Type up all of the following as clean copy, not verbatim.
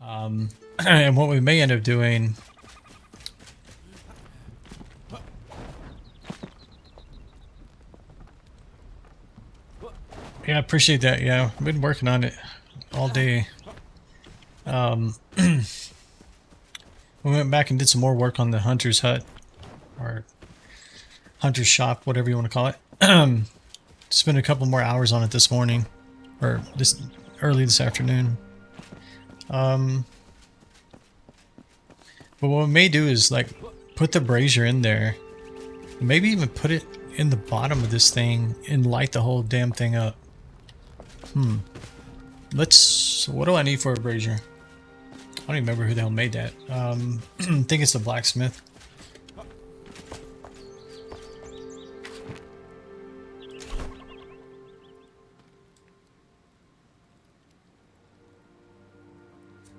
And what we may end up doing... Yeah, I appreciate that. Yeah, I've been working on it all day. We went back and did some more work on the hunter's hut, or hunter's shop, whatever you want to call it. Spent a couple more hours on it this morning, or early this afternoon. But what we may do is like put the brazier in there, maybe even put it in the bottom of this thing and light the whole damn thing up. What do I need for a brazier? I don't even remember who the hell made that. I think it's the blacksmith.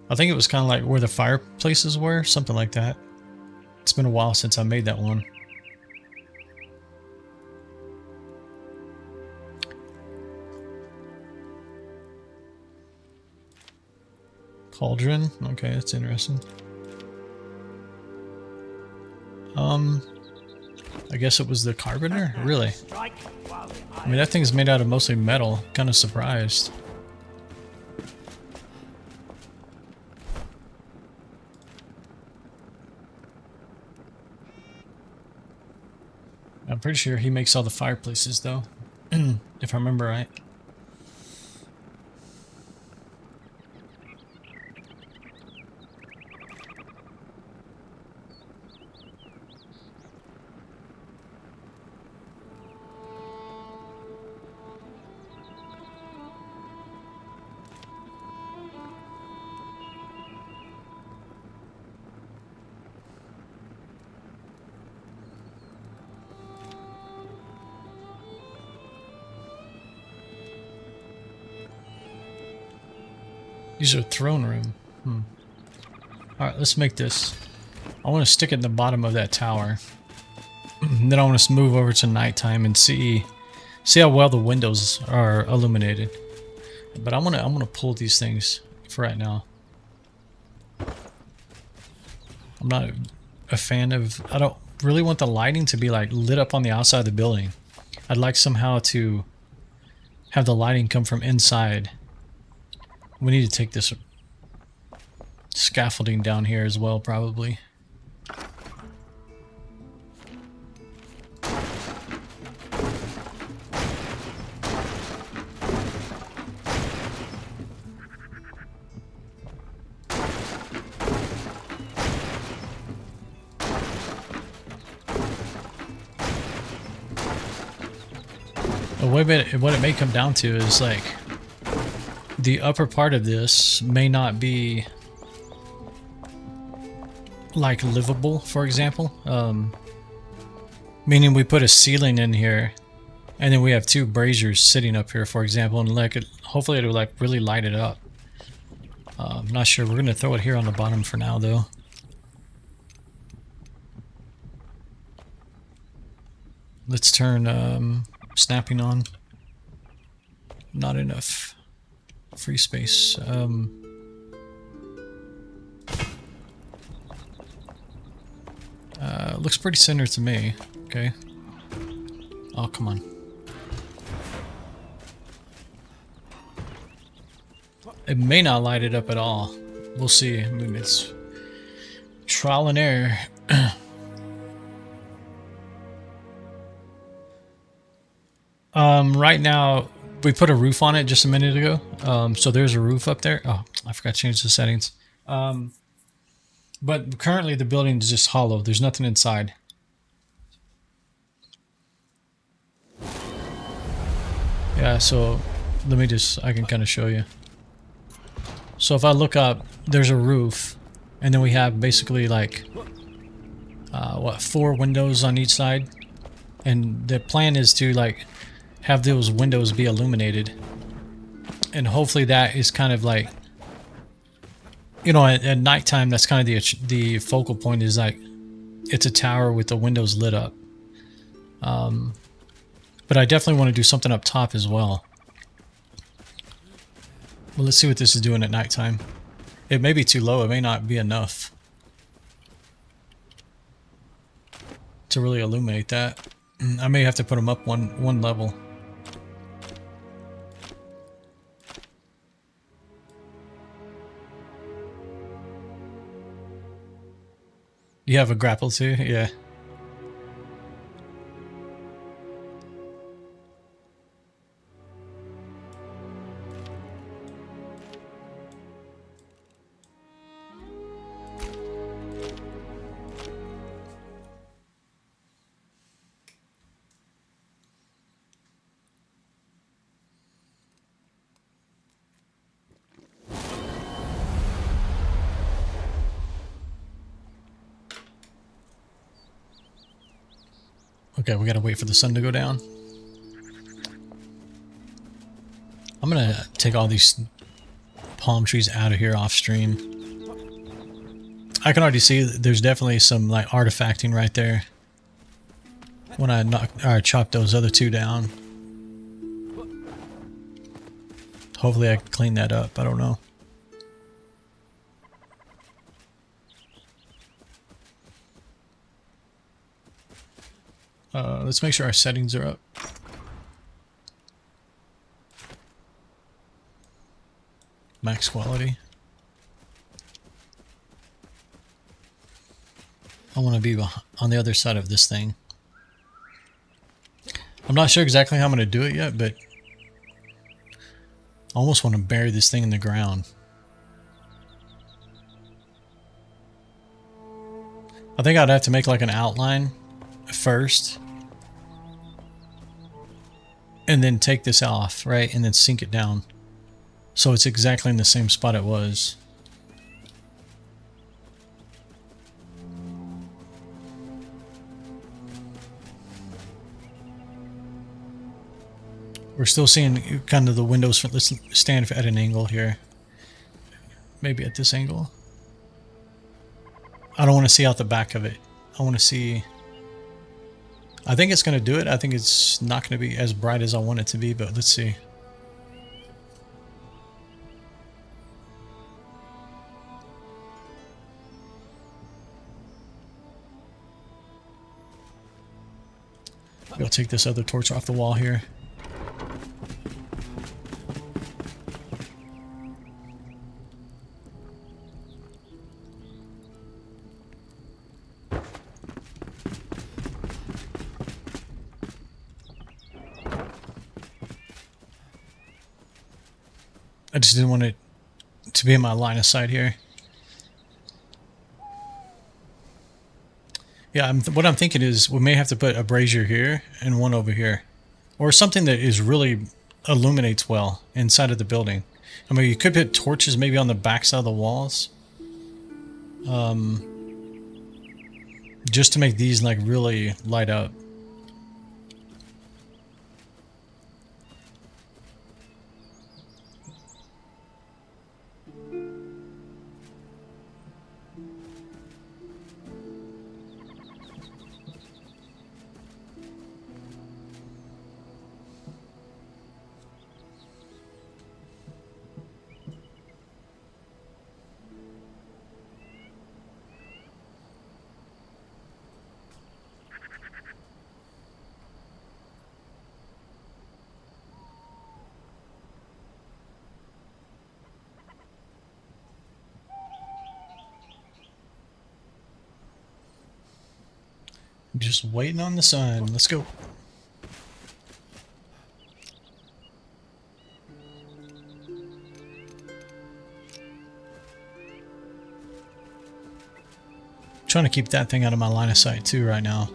I think it was kind of like where the fireplaces were, something like that. It's been a while since I made that one. Cauldron. Okay, that's interesting. I guess it was the carpenter? Really? I mean, that thing's made out of mostly metal. Kind of surprised. I'm pretty sure he makes all the fireplaces, though. If I remember right. These are throne room. Alright, let's make this. I want to stick it in the bottom of that tower. Then I want to move over to nighttime and see how well the windows are illuminated. But I'm gonna pull these things for right now. I'm not a fan of... I don't really want the lighting to be like lit up on the outside of the building. I'd like somehow to have the lighting come from inside. We need to take this scaffolding down here as well, probably. What it may come down to is like the upper part of this may not be like livable, for example. Meaning we put a ceiling in here and then we have two braziers sitting up here, for example, and like hopefully it'll like really light it up. I'm not sure. We're gonna throw it here on the bottom for now, though. Let's turn snapping on. Not enough free space. Looks pretty centered to me. Okay. Oh, come on. It may not light it up at all. We'll see. I mean, it's trial and error. Right now, we put a roof on it just a minute ago. So there's a roof up there. Oh, I forgot to change the settings. But currently the building is just hollow. There's nothing inside. Yeah, so let me just, I can kind of show you. So if I look up, there's a roof, and then we have basically like, 4 windows on each side. And the plan is to like have those windows be illuminated. And hopefully that is kind of like, you know, at nighttime, that's kind of the focal point, is like it's a tower with the windows lit up. But I definitely want to do something up top as well. Well, let's see what this is doing at nighttime. It may be too low. It may not be enough to really illuminate that. I may have to put them up one level. You have a grapple too? Yeah. Okay, we gotta wait for the sun to go down. I'm gonna take all these palm trees out of here off stream. I can already see there's definitely some like artifacting right there when I chopped those other two down. Hopefully I can clean that up. I don't know. Let's make sure our settings are up. Max quality. I want to be on the other side of this thing. I'm not sure exactly how I'm going to do it yet, but I almost want to bury this thing in the ground. I think I'd have to make like an outline first. And then take this off, right? And then sink it down. So it's exactly in the same spot it was. We're still seeing kind of the windows. Let's stand at an angle here. Maybe at this angle. I don't want to see out the back of it. I want to see... I think it's going to do it. I think it's not going to be as bright as I want it to be, but let's see. I'll take this other torch off the wall here. I just didn't want it to be in my line of sight here. Yeah, what I'm thinking is we may have to put a brazier here and one over here. Or something that is really illuminates well inside of the building. I mean, you could put torches maybe on the backside of the walls. Just to make these like really light up. Just waiting on the sun. Let's go. Trying to keep that thing out of my line of sight too right now.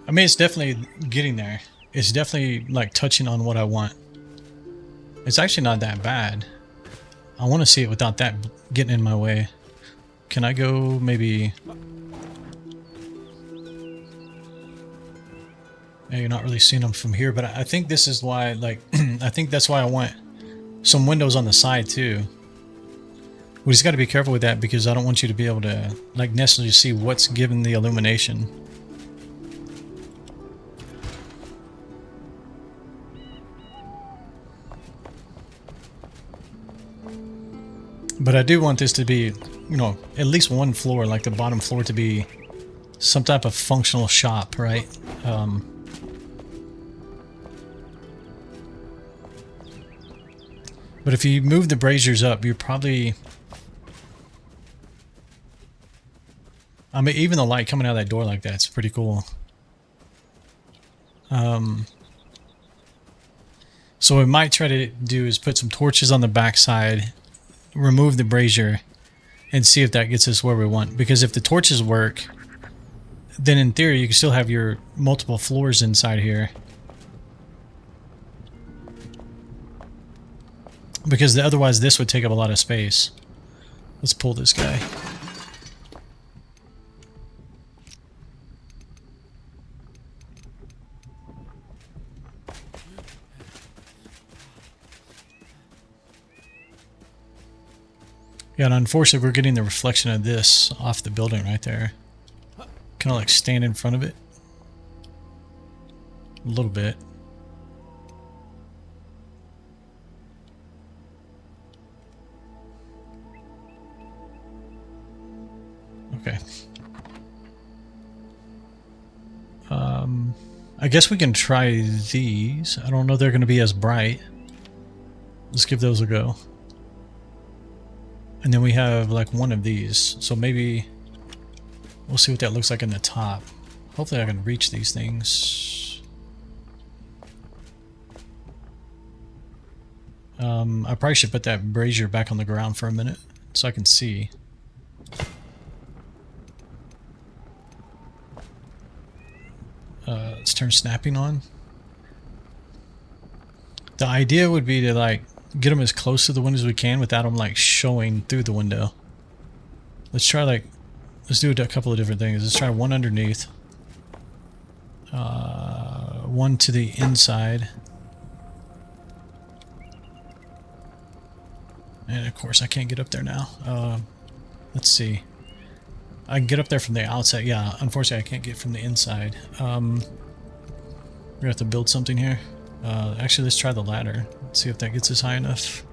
I mean, it's definitely getting there. It's definitely like touching on what I want. It's actually not that bad. I want to see it without that getting in my way. Can I go maybe... Yeah, you're not really seeing them from here, but I think this is why, like, I think that's why I want some windows on the side too. We just got to be careful with that because I don't want you to be able to, like, necessarily see what's giving the illumination. But I do want this to be, you know, at least one floor, like the bottom floor, to be some type of functional shop, right? But if you move the braziers up, you're probably... I mean, even the light coming out of that door like that's pretty cool. So what we might try to do is put some torches on the backside, remove the brazier, and see if that gets us where we want. Because if the torches work, then in theory you can still have your multiple floors inside here. Because otherwise this would take up a lot of space. Let's pull this guy. Yeah, and unfortunately we're getting the reflection of this off the building right there. Kind of like stand in front of it. A little bit. Okay. I guess we can try these. I don't know they're going to be as bright. Let's give those a go. And then we have like one of these. So maybe we'll see what that looks like in the top. Hopefully I can reach these things. I probably should put that brazier back on the ground for a minute so I can see. Let's turn snapping on. The idea would be to like get them as close to the window as we can without them like showing through the window. Let's try like, let's do a couple of different things. Let's try one underneath. One to the inside. And of course I can't get up there now. Let's see. I can get up there from the outside. Yeah, unfortunately I can't get from the inside. We're gonna have to build something here. Actually, let's try the ladder. Let's see if that gets us high enough.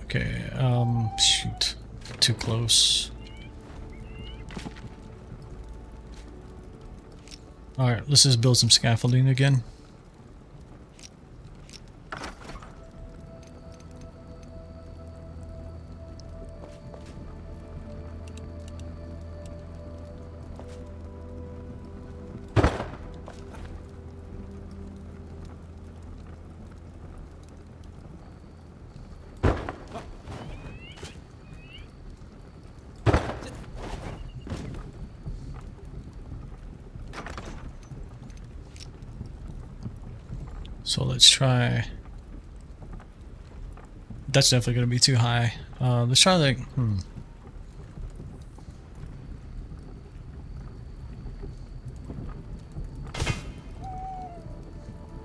Okay, shoot. Too close. Alright, let's just build some scaffolding again. So let's try. That's definitely going to be too high. Let's try like,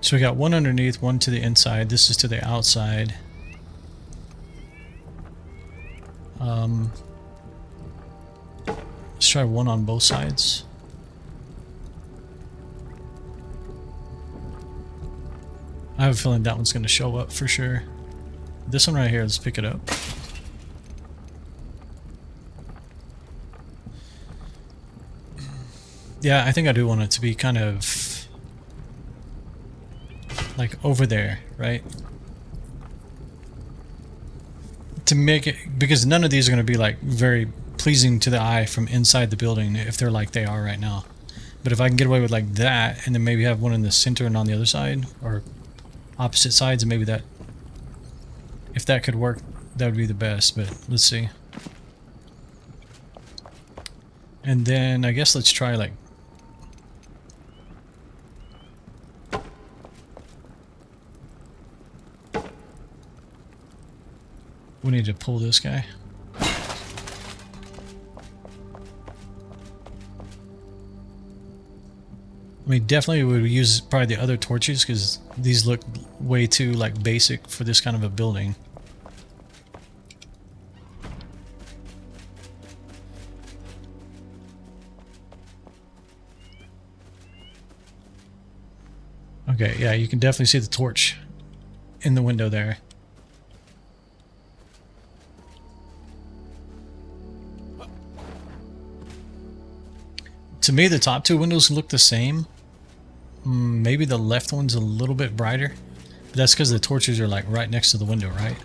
So we got one underneath, one to the inside. This is to the outside. Let's try one on both sides. I have a feeling that one's going to show up for sure. This one right here, let's pick it up. Yeah, I think I do want it to be kind of like over there, right? To make it, because none of these are going to be like very pleasing to the eye from inside the building if they're like they are right now. But if I can get away with like that and then maybe have one in the center and on the other side, or opposite sides, and maybe that, if that could work, that would be the best. But let's see. And then I guess let's try like, we need to pull this guy. I mean, definitely we would use probably the other torches because these look way too like basic for this kind of a building. Okay, yeah, you can definitely see the torch in the window there. To me, the top two windows look the same. Maybe the left one's a little bit brighter. But that's because the torches are like right next to the window, right?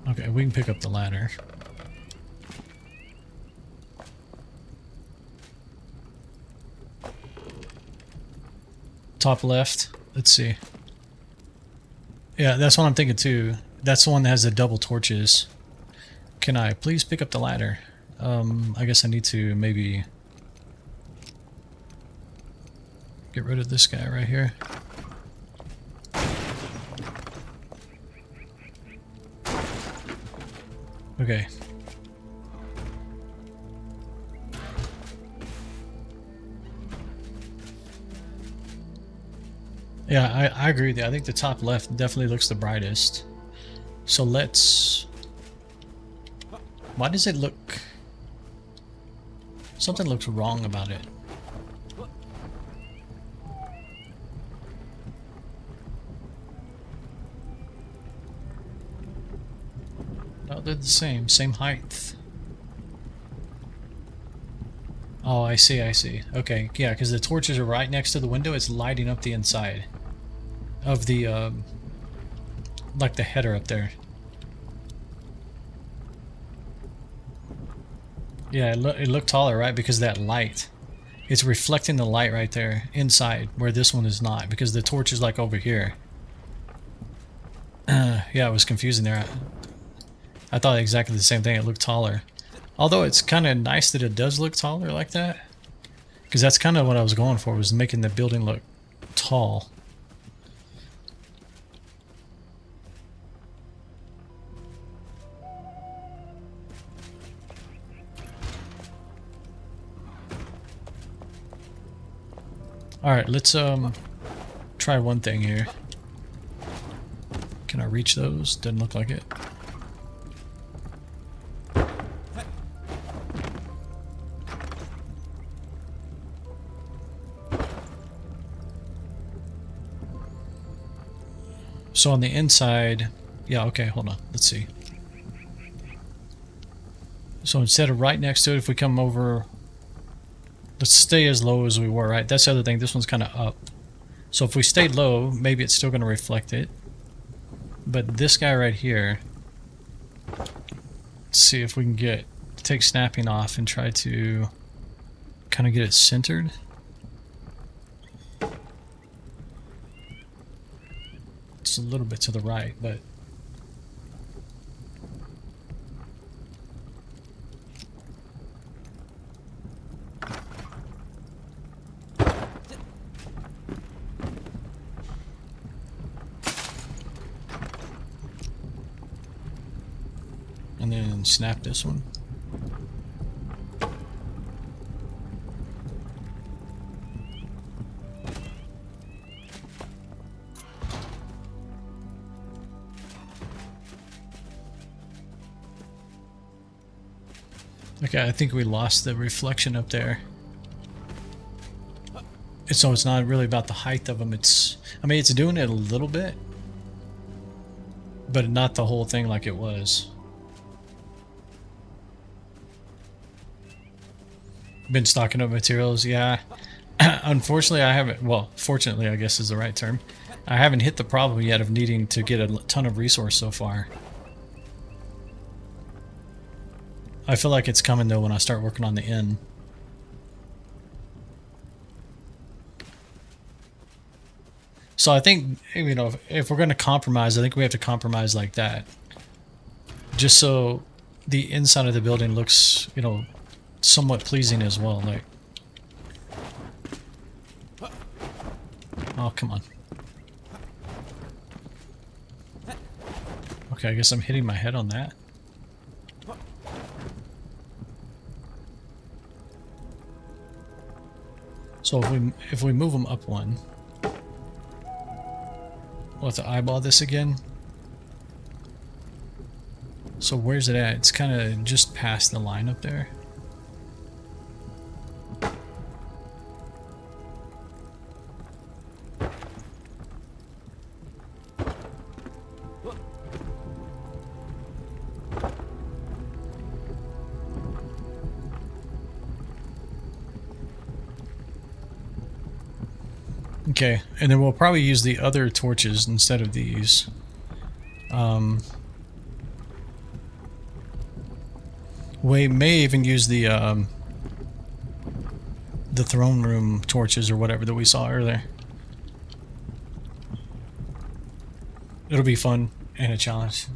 Okay, we can pick up the ladder. Top left. Let's see. Yeah, that's what I'm thinking too. That's the one that has the double torches. Can I please pick up the ladder? I guess I need to maybe get rid of this guy right here. Okay. Yeah, I agree with you. I think the top left definitely looks the brightest. So let's... Why does it look... Something looks wrong about it. No, they're the same height. Oh, I see, I see. Okay, yeah, because the torches are right next to the window. It's lighting up the inside of the, like the header up there. Yeah, it looked taller, right? Because that light. It's reflecting the light right there inside, where this one is not, because the torch is like over here. Yeah, it was confusing there. I thought exactly the same thing. It looked taller. Although it's kind of nice that it does look taller like that. Because that's kind of what I was going for, was making the building look tall. Alright, let's try one thing here. Can I reach those? Doesn't look like it. So on the inside, yeah, okay, hold on, let's see. So instead of right next to it, if we come over, let's stay as low as we were, right? That's the other thing, this one's kind of up. So if we stay low, maybe it's still going to reflect it. But this guy right here, let's see if we can take snapping off and try to kind of get it centered. It's a little bit to the right, but and then snap this one. Okay, I think we lost the reflection up there. So it's not really about the height of them. I mean, it's doing it a little bit, but not the whole thing like it was. Been stocking up materials, yeah. Unfortunately, I haven't, well, fortunately, I guess is the right term. I haven't hit the problem yet of needing to get a ton of resource so far. I feel like it's coming though when I start working on the inn. So I think, you know, if we're going to compromise, I think we have to compromise like that. Just so the inside of the building looks, you know, somewhat pleasing as well. Like, oh, come on. Okay, I guess I'm hitting my head on that. So if we move them up one, we'll have to eyeball this again. So where's it at? It's kind of just past the line up there. Okay, and then we'll probably use the other torches instead of these. We may even use the throne room torches or whatever that we saw earlier. It'll be fun and a challenge.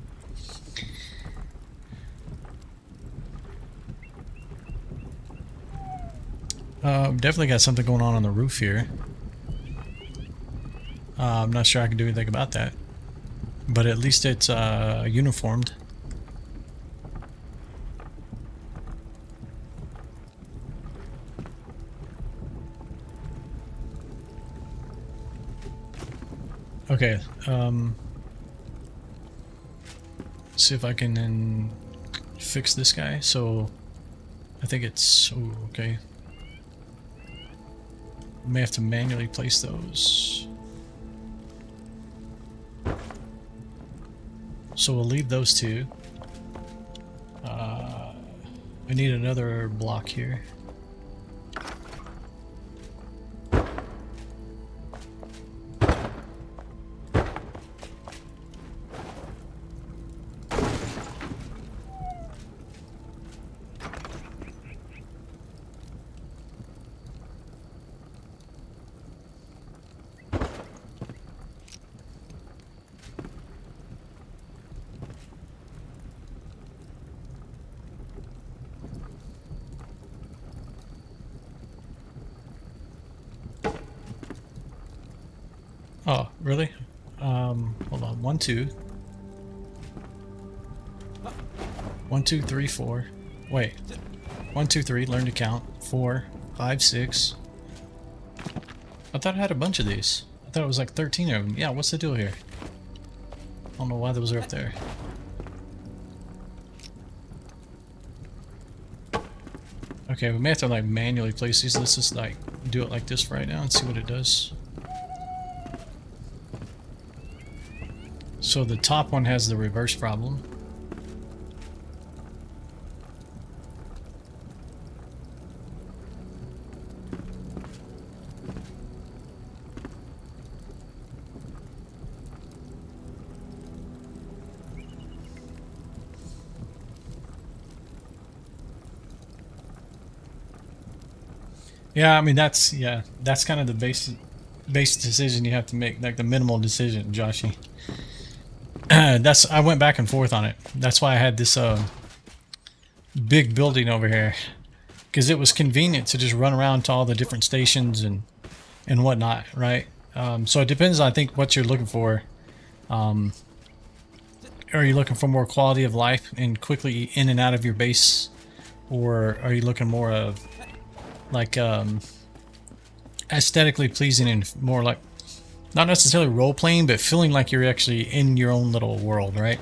Definitely got something going on the roof here. I'm not sure I can do anything about that, but at least it's uniformed. Okay, see if I can then fix this guy. So I think it's okay. May have to manually place those. So we'll leave those two. I need another block here. Oh, really? Hold on. 1, 2. 1, 2, 3, 4. Wait. 1, 2, 3. Learn to count. 4, 5, 6. I thought I had a bunch of these. I thought it was like 13 of them. Yeah, what's the deal here? I don't know why those are up there. Okay, we may have to like manually place these. Let's just like do it like this for right now and see what it does. So the top one has the reverse problem. Yeah, I mean that's kind of the base decision you have to make, like the minimal decision, Joshy. I went back and forth on it. That's why I had this big building over here, because it was convenient to just run around to all the different stations and whatnot, right? So it depends, I think, what you're looking for. Are you looking for more quality of life and quickly in and out of your base, or are you looking more of like aesthetically pleasing and more like not necessarily role playing, but feeling like you're actually in your own little world, right?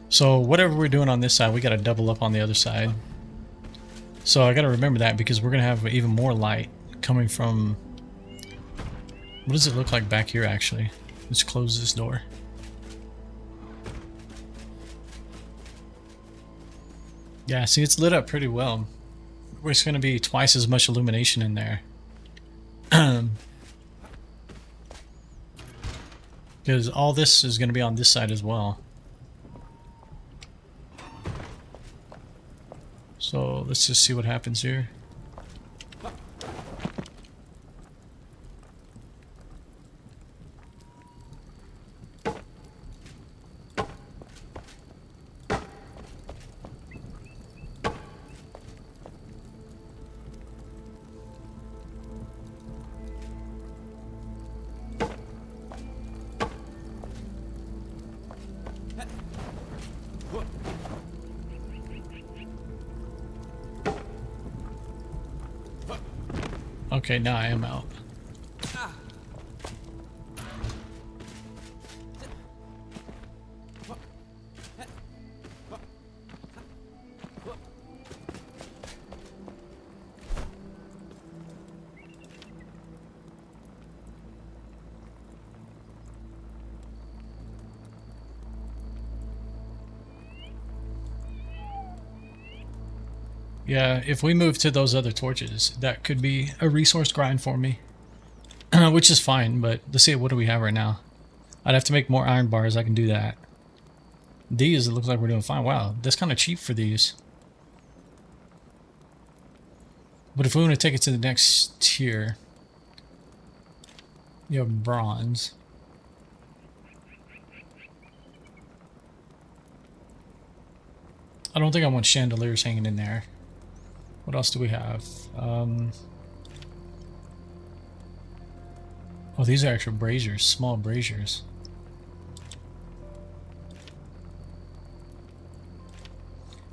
So whatever we're doing on this side, we got to double up on the other side. So I got to remember that, because we're going to have even more light coming from... What does it look like back here, actually? Let's close this door. Yeah, see, it's lit up pretty well. There's going to be twice as much illumination in there. Because all this is going to be on this side as well. So let's just see what happens here. Okay, now I am out. Yeah, if we move to those other torches, that could be a resource grind for me. Which is fine, but let's see, what do we have right now? I'd have to make more iron bars. I can do that. These, it looks like we're doing fine. Wow, that's kind of cheap for these. But if we want to take it to the next tier, you have bronze. I don't think I want chandeliers hanging in there. What else do we have? Oh, these are actual braziers, small braziers.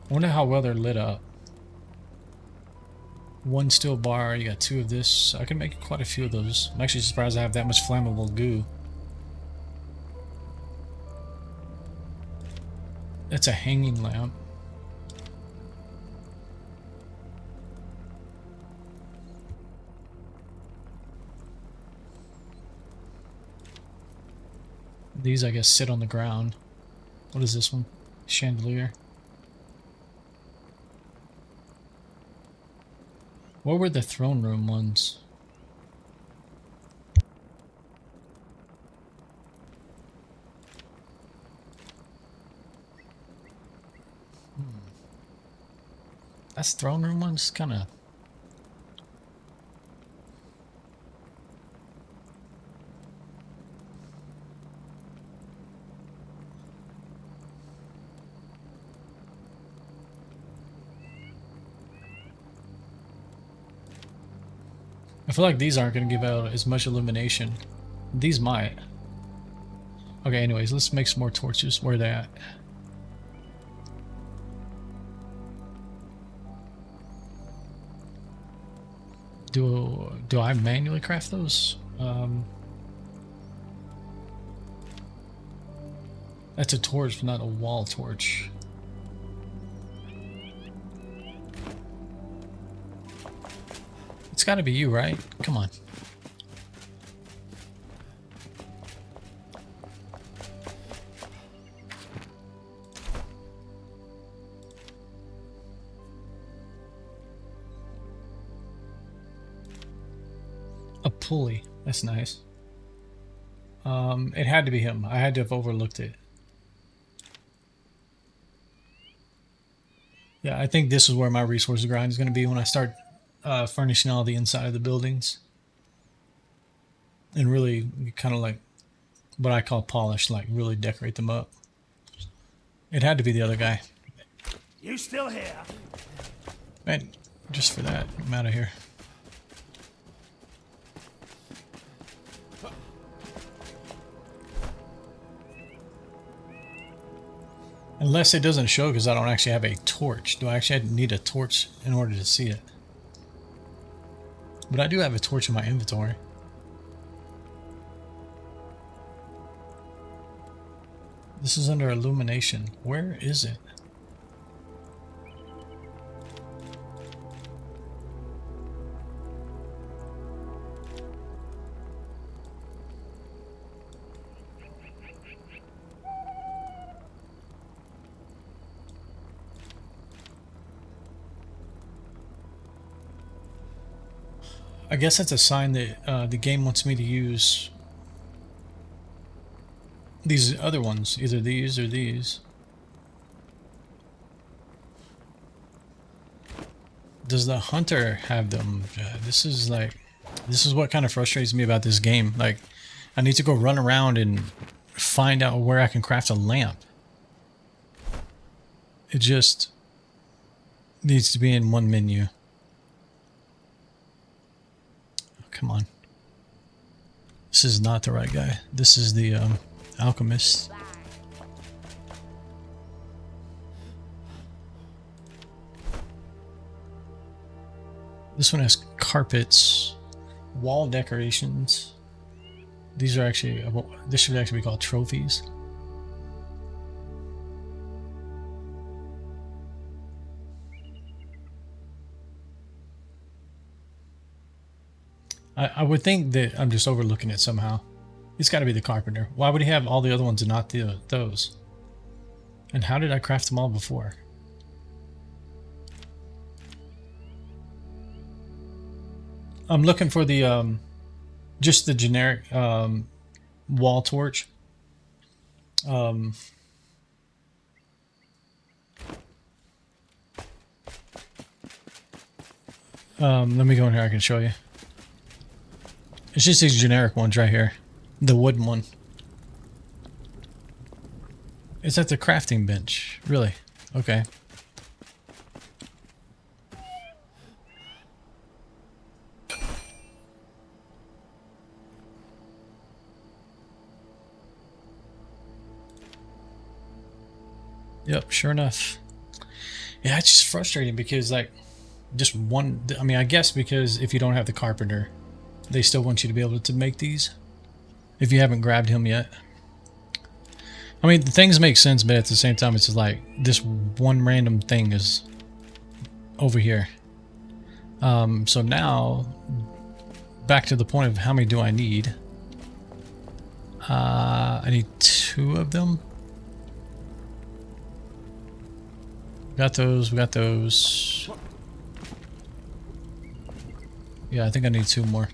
I wonder how well they're lit up. One steel bar, you got 2 of this. I can make quite a few of those. I'm actually surprised I have that much flammable goo. That's a hanging lamp. These, I guess, sit on the ground. What is this one? Chandelier. What were the throne room ones? That's throne room ones? Kind of... I feel like these aren't going to give out as much illumination. These might. Okay, anyways, let's make some more torches. Where are they at? Do I manually craft those? That's a torch, not a wall torch. It's gotta be you, right? Come on. A pulley. That's nice. It had to be him. I had to have overlooked it. Yeah, I think this is where my resource grind is going to be when I start furnishing all the inside of the buildings. And really kind of like what I call polish, like really decorate them up. It had to be the other guy. You still here? Man, just for that, I'm out of here. Unless it doesn't show because I don't actually have a torch. Do I actually need a torch in order to see it? But I do have a torch in my inventory. This is under illumination. Where is it? I guess that's a sign that the game wants me to use these other ones, either these or these. Does the hunter have them? This is what kind of frustrates me about this game. Like, I need to go run around and find out where I can craft a lamp. It just needs to be in one menu. Come on. This is not the right guy. This is the alchemist. This one has carpets, wall decorations. These are actually, this should actually be called trophies. I would think that I'm just overlooking it somehow. He's got to be the carpenter. Why would he have all the other ones and not those? And how did I craft them all before? I'm looking for the just the generic wall torch. Um, Let me go in here. I can show you. It's just these generic ones right here. The wooden one. It's at the crafting bench. Really? Okay. Yep, sure enough. Yeah, it's just frustrating because, like, just one... I mean, I guess because if you don't have the carpenter, they still want you to be able to make these. If you haven't grabbed him yet. I mean, the things make sense, but at the same time, it's just like, this one random thing is over here. So now, back to the point of how many do I need? I need 2 of them. Got those, we got those. Yeah, I think I need 2 more.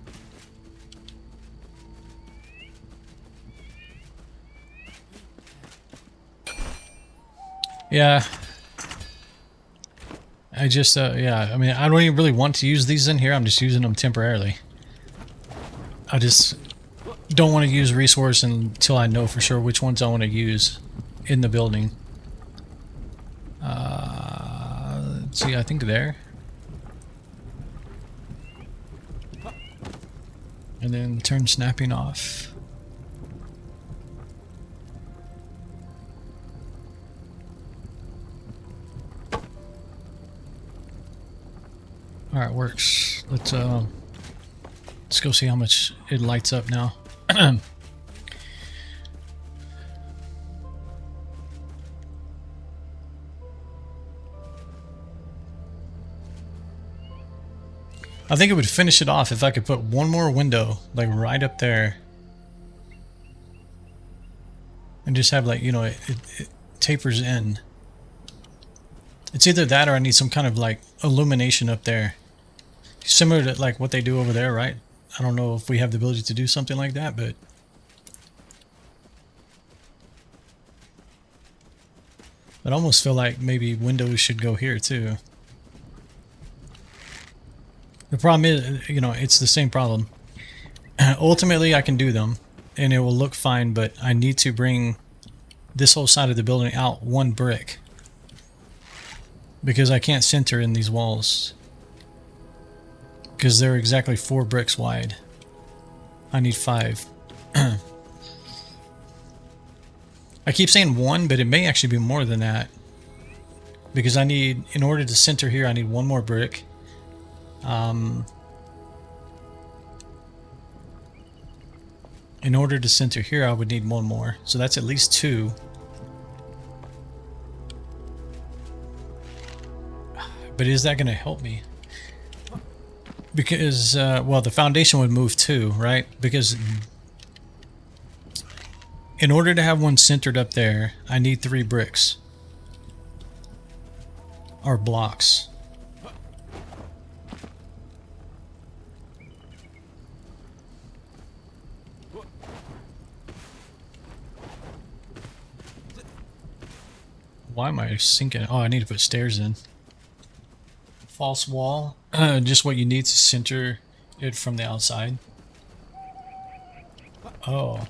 Yeah. I just, yeah, I mean, I don't even really want to use these in here. I'm just using them temporarily. I just don't want to use resource until I know for sure which ones I want to use in the building. Let's see, I think there. And then turn snapping off. Alright, works. Let's go see how much it lights up now. I think it would finish it off if I could put one more window, like right up there. And just have, like, you know, it tapers in. It's either that or I need some kind of, like, illumination up there. Similar to, like, what they do over there, right? I don't know if we have the ability to do something like that, but... I almost feel like maybe windows should go here, too. The problem is, you know, it's the same problem. Ultimately, I can do them, and it will look fine, but I need to bring this whole side of the building out 1 brick. Because I can't center in these walls. Because they're exactly 4 bricks wide. I need 5. I keep saying 1, but it may actually be more than that. Because I need, in order to center here, I need 1 more brick. In order to center here, I would need 1 more. So that's at least 2. But is that going to help me? Because, well, the foundation would move too, right? Because in order to have one centered up there, I need 3 bricks. Or blocks. Why am I sinking? Oh, I need to put stairs in. False wall. Just what you need to center it from the outside. Oh.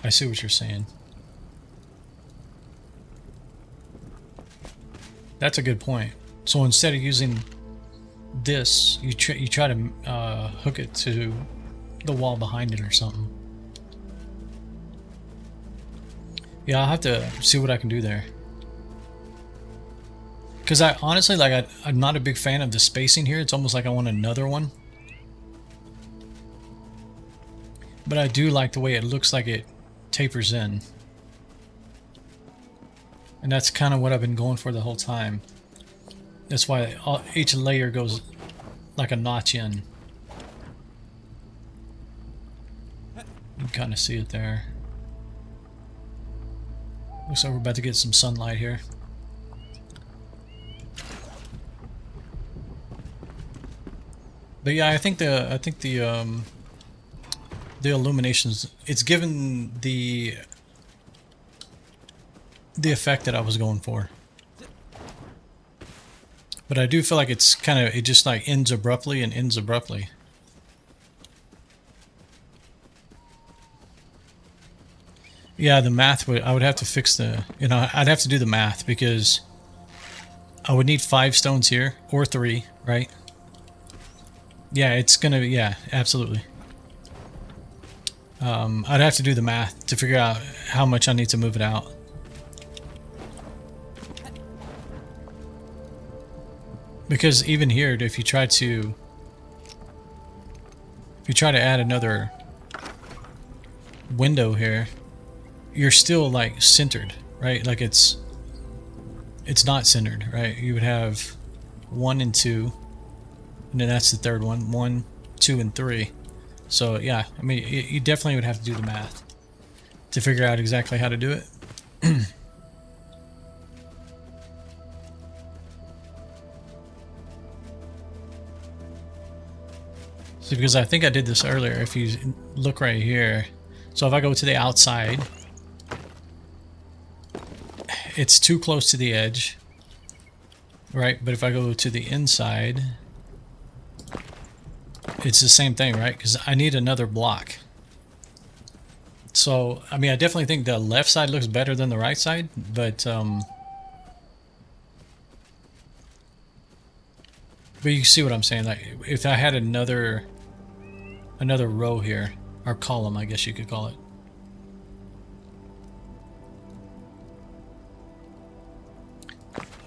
I see what you're saying. That's a good point. So instead of using this, you try to hook it to the wall behind it or something. Yeah, I'll have to see what I can do there. Because I honestly, like, I'm not a big fan of the spacing here. It's almost like I want another one. But I do like the way it looks like it tapers in. And that's kind of what I've been going for the whole time. That's why each layer goes like a notch in. You can kind of see it there. Looks like we're about to get some sunlight here. But yeah, the illuminations, it's given the effect that I was going for. But I do feel like it's kind of, it just like ends abruptly and ends abruptly. Yeah, the math would, I would have to fix the, you know, I'd have to do the math because I would need 5 stones here or 3, right? Yeah, it's gonna be, yeah, absolutely. I'd have to do the math to figure out how much I need to move it out. Because even here, if you try to add another window here, you're still like centered, right? Like it's not centered, right? You would have 1 and 2, and then that's the third one. 1, 2, and 3. So yeah, I mean, you definitely would have to do the math to figure out exactly how to do it. See, because I think I did this earlier. If you look right here, so if I go to the outside, it's too close to the edge, right? But if I go to the inside, it's the same thing, right? Because I need another block. So, I mean, I definitely think the left side looks better than the right side, but you see what I'm saying? Like, if I had another row here, or column, I guess you could call it.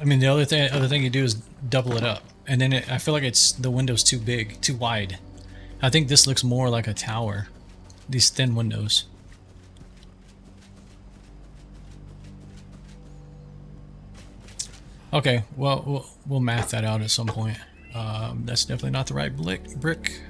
I mean, the other thing you do is double it up, and then I feel like the window's too big, too wide. I think this looks more like a tower. These thin windows. Okay, well, we'll math that out at some point. That's definitely not the right brick.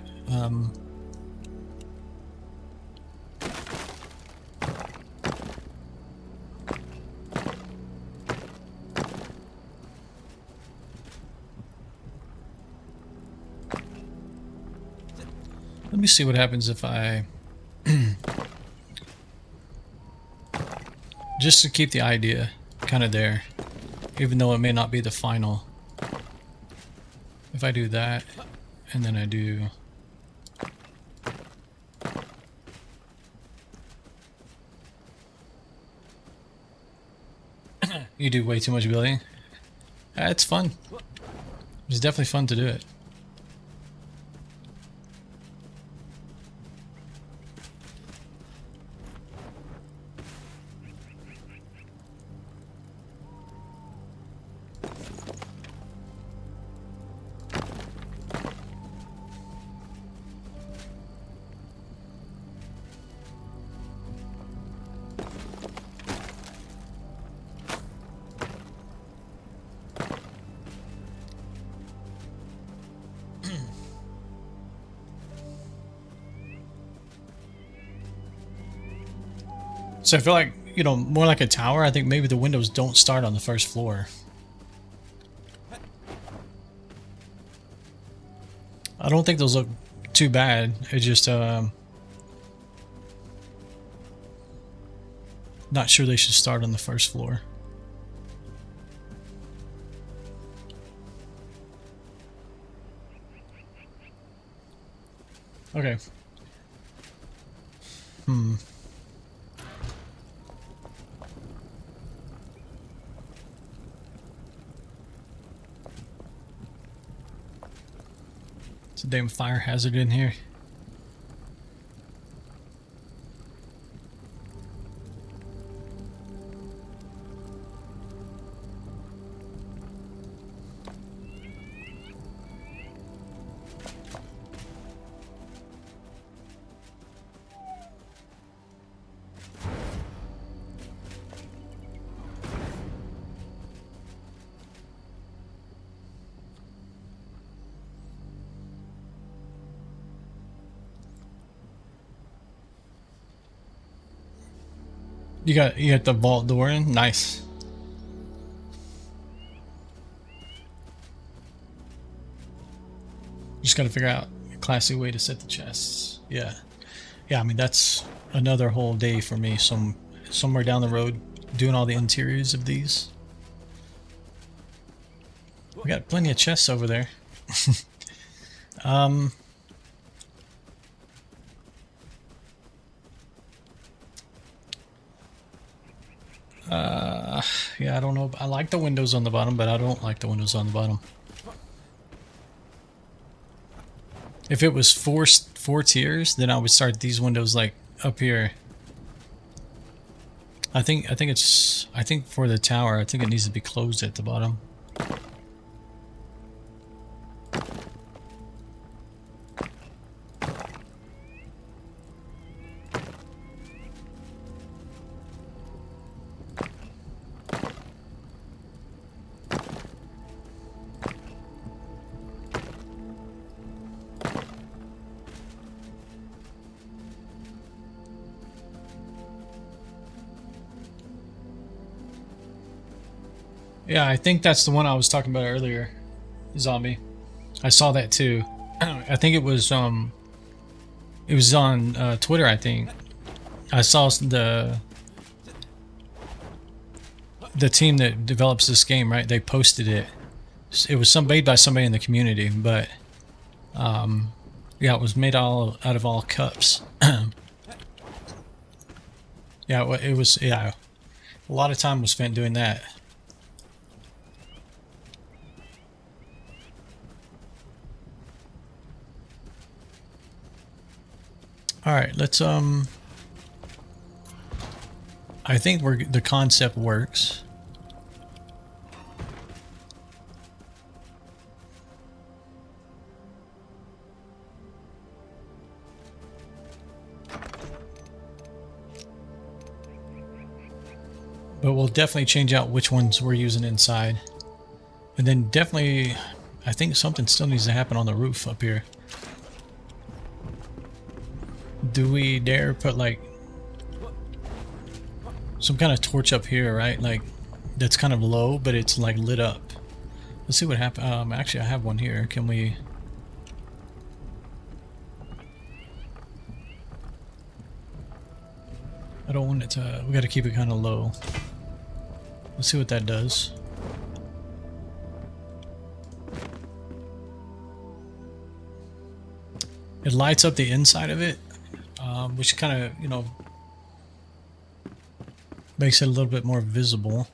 Let me see what happens if I... just to keep the idea kind of there, even though it may not be the final. If I do that, and then I do... You do way too much building. It's fun. It's definitely fun to do it. So I feel like, you know, more like a tower. I think maybe the windows don't start on the first floor. I don't think those look too bad. It's just, not sure they should start on the first floor. Okay. It's a damn fire hazard in here. You got the vault door in? Nice. Just gotta figure out classy way to set the chests. Yeah. Yeah, I mean, that's another whole day for me. Somewhere down the road, doing all the interiors of these. We got plenty of chests over there. Yeah, I don't know. I like the windows on the bottom, but I don't like the windows on the bottom. If it was four tiers, then I would start these windows like up here. I think for the tower, I think it needs to be closed at the bottom. Yeah, I think that's the one I was talking about earlier. Zombie. I saw that too. I think it was on Twitter, I think. I saw the team that develops this game, right? They posted it. It was made by somebody in the community, but yeah, it was made out of all cups. Yeah, it was. Yeah, a lot of time was spent doing that. All right, let's I think the concept works. But we'll definitely change out which ones we're using inside. And then definitely, I think something still needs to happen on the roof up here. Do we dare put like some kind of torch up here, right? Like that's kind of low, but it's like lit up. Let's see what happens. Actually, I have one here. Can we? I don't want it to. We got to keep it kind of low. Let's see what that does. It lights up the inside of it, which kind of, you know, makes it a little bit more visible.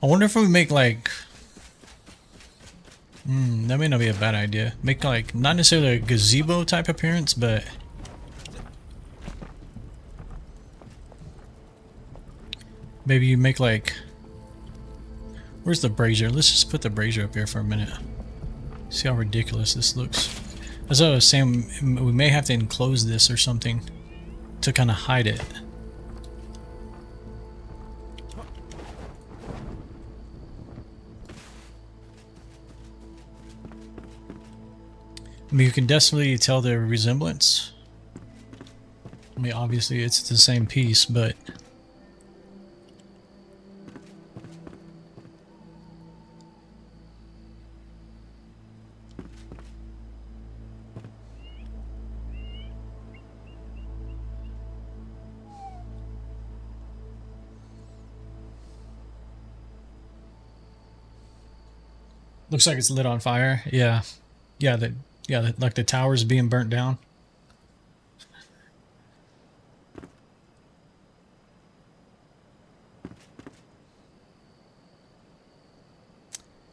I wonder if we make like... that may not be a bad idea. Make like, not necessarily a gazebo type appearance, but... maybe you make like... Where's the brazier? Let's just put the brazier up here for a minute. See how ridiculous this looks. As I was saying, we may have to enclose this or something to kind of hide it. I mean, you can definitely tell the resemblance. I mean, obviously it's the same piece, but... looks like it's lit on fire. Yeah. Yeah, like the tower's being burnt down.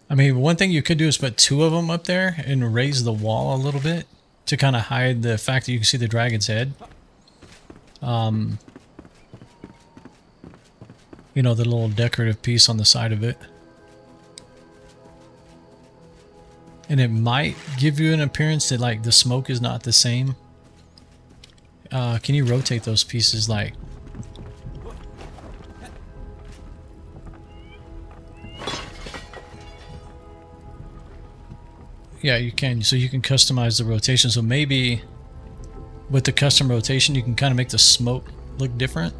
I mean, one thing you could do is put two of them up there and raise the wall a little bit to kind of hide the fact that you can see the dragon's head. You know, the little decorative piece on the side of it. And it might give you an appearance that like the smoke is not the same. Can you rotate those pieces like... Yeah, you can. So you can customize the rotation. So maybe with the custom rotation, you can kind of make the smoke look different.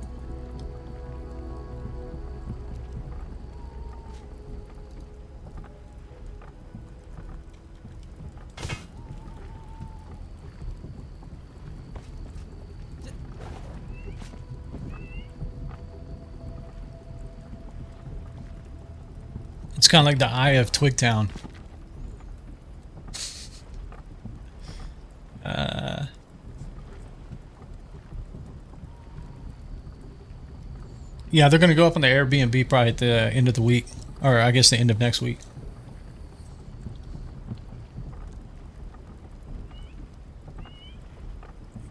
It's kind of like the eye of Twigtown. Yeah, they're going to go up on the Airbnb probably at the end of the week. Or I guess the end of next week.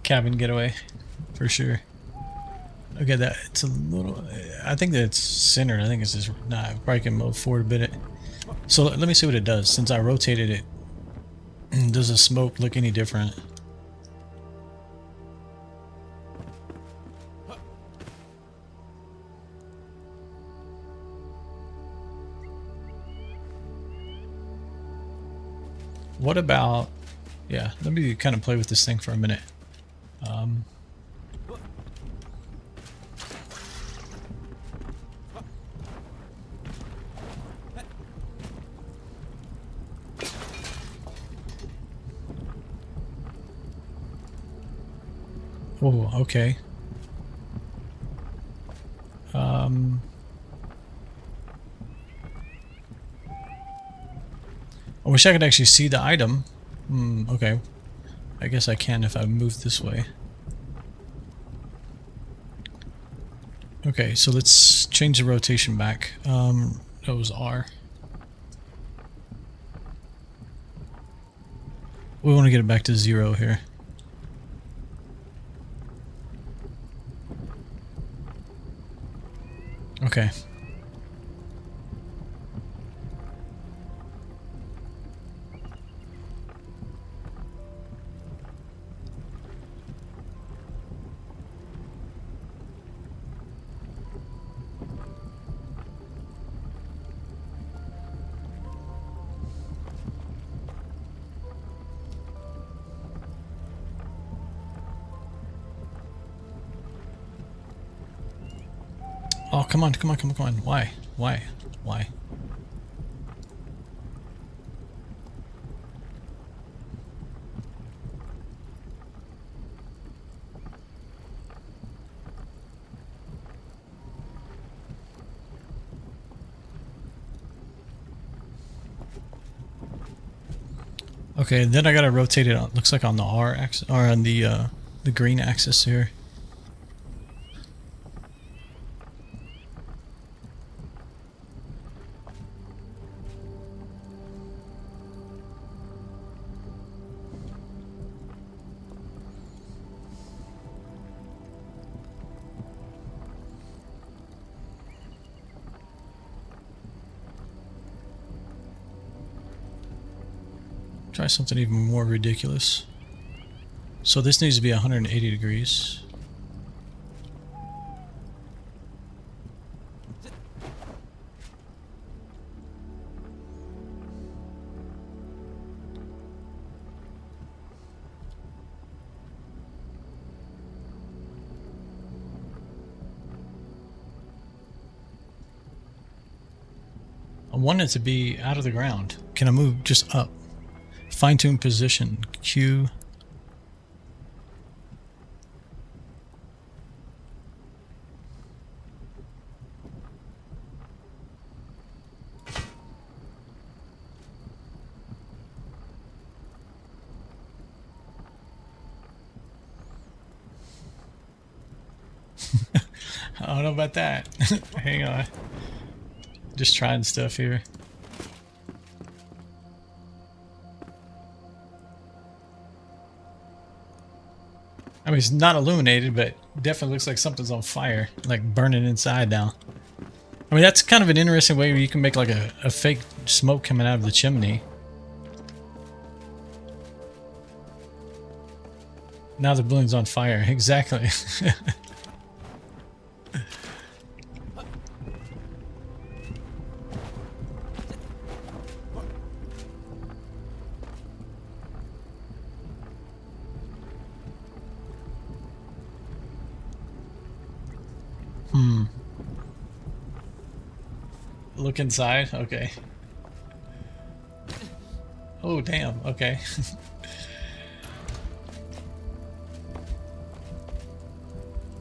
Cabin getaway. For sure. Okay, that it's a little... I think that it's centered. I think it's just... Nah, I probably can move forward a bit. So let me see what it does. Since I rotated it, does the smoke look any different? What about... Yeah, let me kind of play with this thing for a minute. Oh, okay. I wish I could actually see the item. Okay. I guess I can if I move this way. Okay, so let's change the rotation back. That was R. We want to get it back to 0 here. Okay. Oh, come on, come on, come on, come on. Why? Why? Why? Okay, then I gotta rotate it on, looks like on the R axis, or on the green axis here. Try something even more ridiculous. So this needs to be 180 degrees. I want it to be out of the ground. Can I move just up? Fine-tune position. Q. I don't know about that. Hang on. Just trying stuff here. I mean, it's not illuminated, but definitely looks like something's on fire, like burning inside now. I mean, that's kind of an interesting way where you can make like a fake smoke coming out of the chimney. Now the building's on fire. Exactly. Look inside? Okay. Oh, damn. Okay.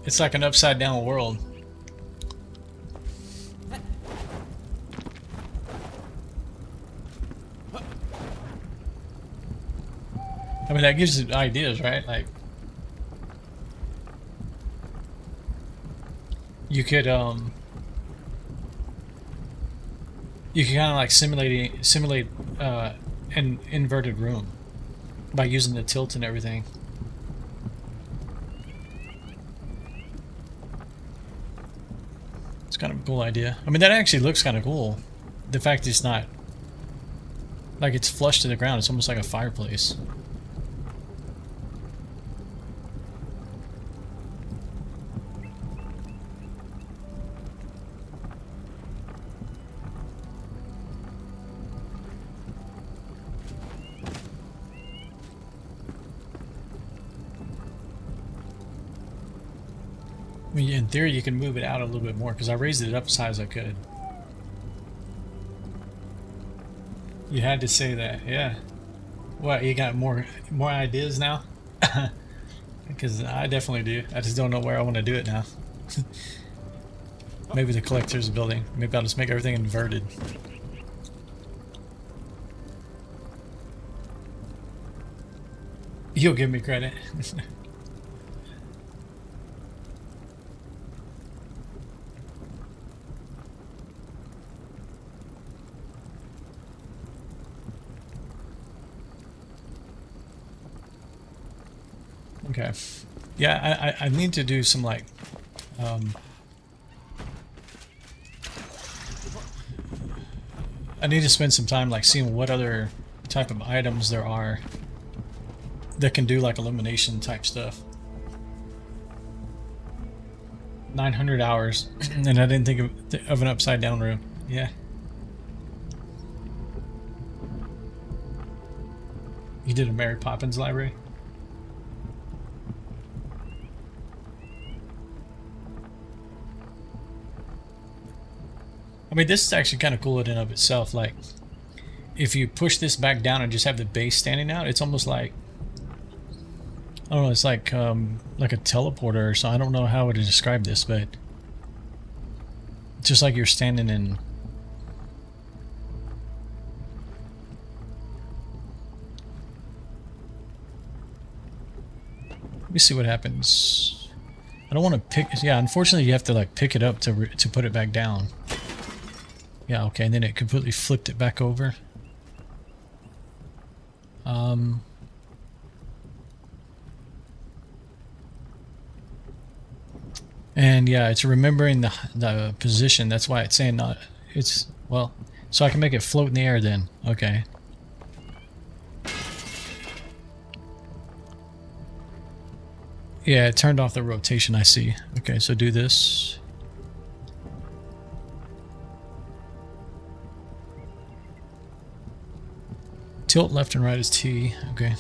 It's like an upside down world. I mean, that gives you ideas, right? Like, you could kind of like simulate an inverted room by using the tilt and everything. It's kind of a cool idea. I mean, that actually looks kind of cool. The fact it's not like it's flush to the ground. It's almost like a fireplace. I mean, in theory, you can move it out a little bit more because I raised it up as high as I could. You had to say that, yeah. What, you got more ideas now? Because I definitely do. I just don't know where I want to do it now. Maybe the collector's building. Maybe I'll just make everything inverted. You'll give me credit. Okay. Yeah, I need to do some like I need to spend some time like seeing what other type of items there are that can do like illumination type stuff. 900 hours and I didn't think of an upside down room. Yeah. You did a Mary Poppins library? I mean, this is actually kind of cool in and of itself. Like, if you push this back down and just have the base standing out, it's almost like, I don't know, it's like a teleporter or so. I don't know how to describe this, but it's just like you're standing in. Let me see what happens. I don't want to pick. Yeah, unfortunately, you have to like pick it up to put it back down. Yeah, okay, and then it completely flipped it back over. And yeah, it's remembering the position. That's why it's saying not. It's well, so I can make it float in the air then. Okay. Yeah, it turned off the rotation. I see. Okay, so do this. Tilt left and right is T. Okay.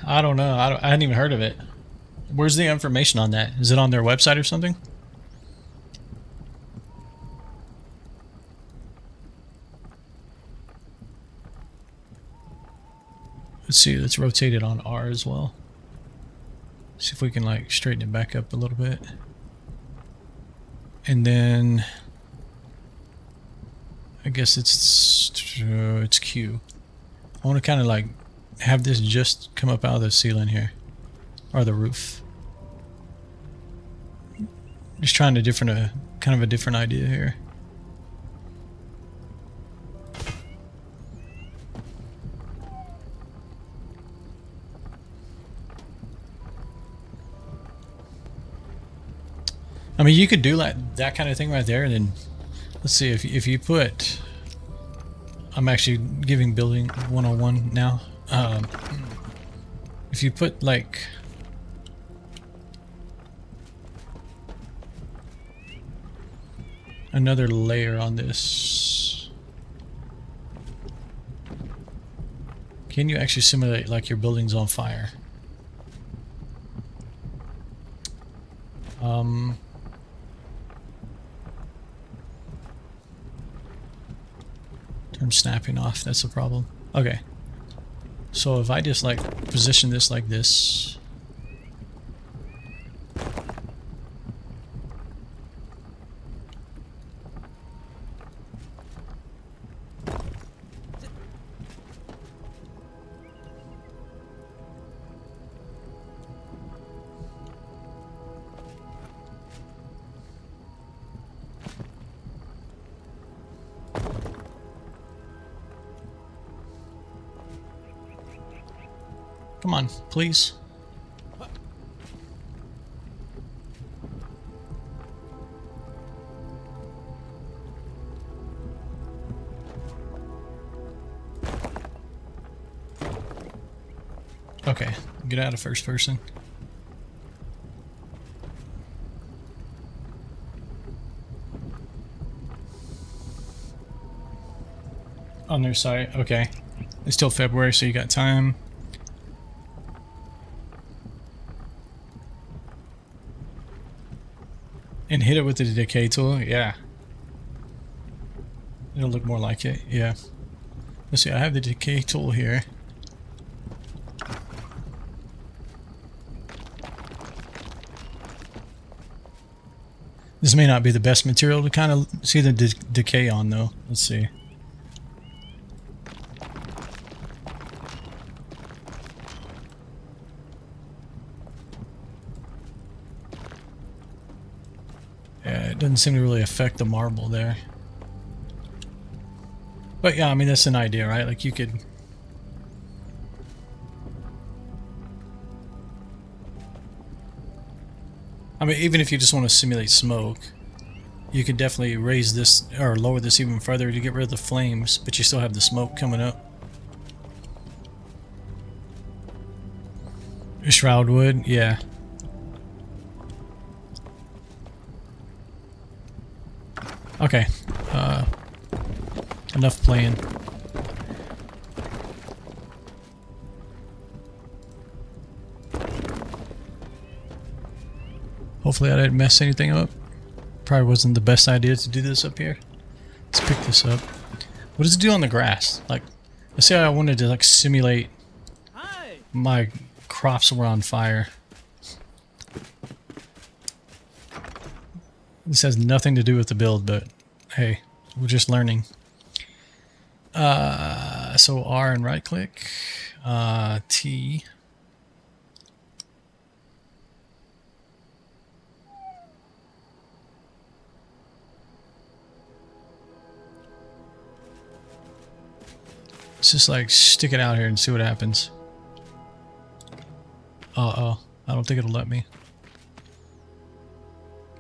I don't know. I hadn't even heard of it. Where's the information on that? Is it on their website or something? Let's see. Let's rotate it on R as well. See if we can like straighten it back up a little bit. And then I guess it's Q. I want to kind of like have this just come up out of the ceiling here, or the roof. Just trying to kind of a different idea here. I mean, you could do like that kind of thing right there, and then let's see if you put. I'm actually giving building 101 now. If you put like another layer on this, can you actually simulate like your building's on fire? Turn snapping off, that's the problem. Okay. So if I just like position this like this. Come on, please. Okay, get out of first person. On their side, okay. It's still February, so you got time. And hit it with the decay tool, yeah. It'll look more like it, yeah. Let's see, I have the decay tool here. This may not be the best material to kind of see the decay on though. Let's see. Yeah, it doesn't seem to really affect the marble there. But yeah, I mean, that's an idea, right? Like you could... I mean, even if you just want to simulate smoke, you could definitely raise this or lower this even further to get rid of the flames, but you still have the smoke coming up. Shroud wood, yeah. Okay, enough playing. Hopefully I didn't mess anything up. Probably wasn't the best idea to do this up here. Let's pick this up. What does it do on the grass? Like, let's say I wanted to like simulate my crops were on fire. This has nothing to do with the build, but hey, we're just learning. So R and right click, T. Let's just like stick it out here and see what happens. Uh-oh, I don't think it'll let me.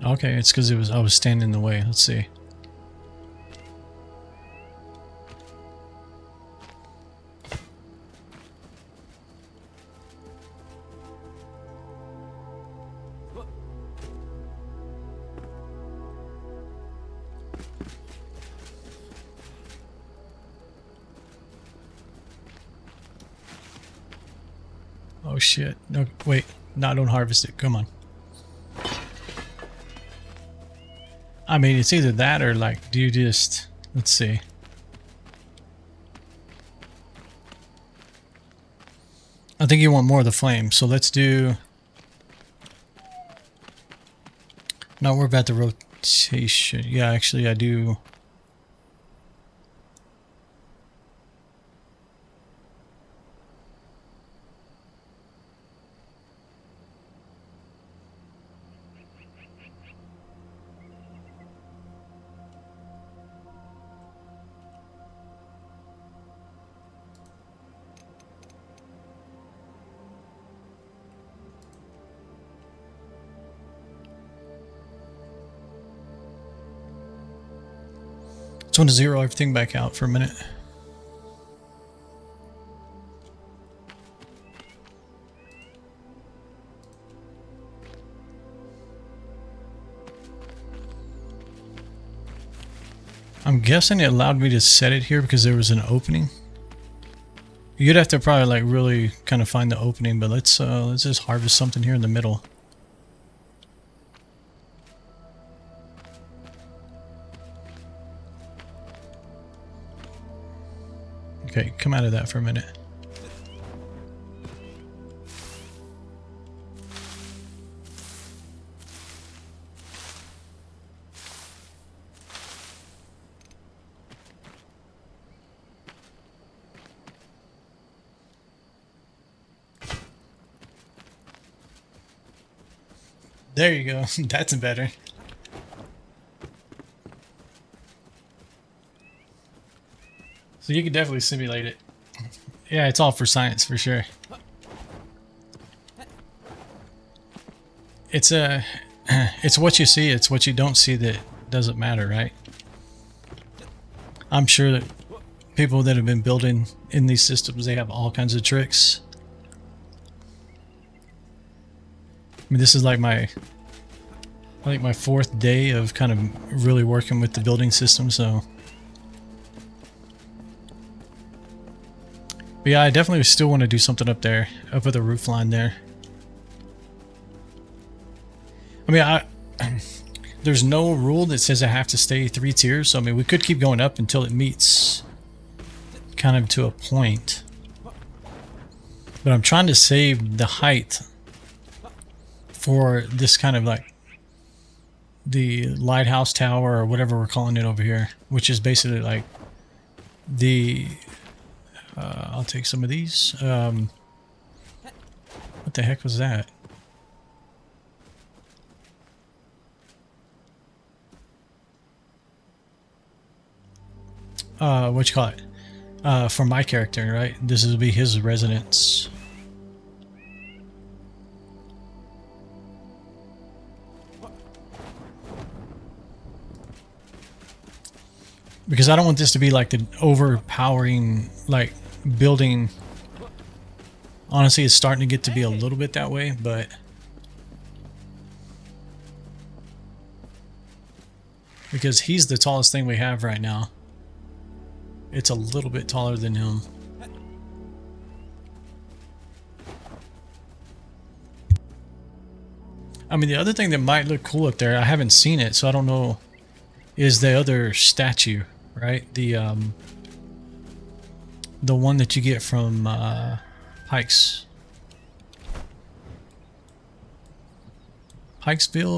Okay, it's because I was standing in the way. Let's see. Oh shit. No, wait. No, don't harvest it. Come on. I mean, it's either that or like, do you just... Let's see. I think you want more of the flame, so let's do... No, we're about the rotation. Yeah, actually, I do... Just want to zero everything back out for a minute. I'm guessing it allowed me to set it here because there was an opening. You'd have to probably like really kind of find the opening, but let's just harvest something here in the middle. Okay, come out of that for a minute. There you go. That's better. So you can definitely simulate it. Yeah, it's all for science for sure. It's it's what you see, it's what you don't see that doesn't matter, right? I'm sure that people that have been building in these systems, they have all kinds of tricks. I mean, this is like I think my 4th day of kind of really working with the building system, so. But yeah, I definitely still want to do something up there, up with the roof line there. I mean, there's no rule that says I have to stay 3 tiers, so I mean, we could keep going up until it meets kind of to a point. But I'm trying to save the height for this kind of like the lighthouse tower or whatever we're calling it over here, which is basically like the I'll take some of these. What the heck was that? What you call it? For my character, right? This will be his residence. Because I don't want this to be like the overpowering, like, building. Honestly, it's starting to get to be a little bit that way, but because he's the tallest thing we have right now, it's a little bit taller than him. I mean, the other thing that might look cool up there, I haven't seen it, so I don't know, is the other statue, right? The one that you get from Pikesville.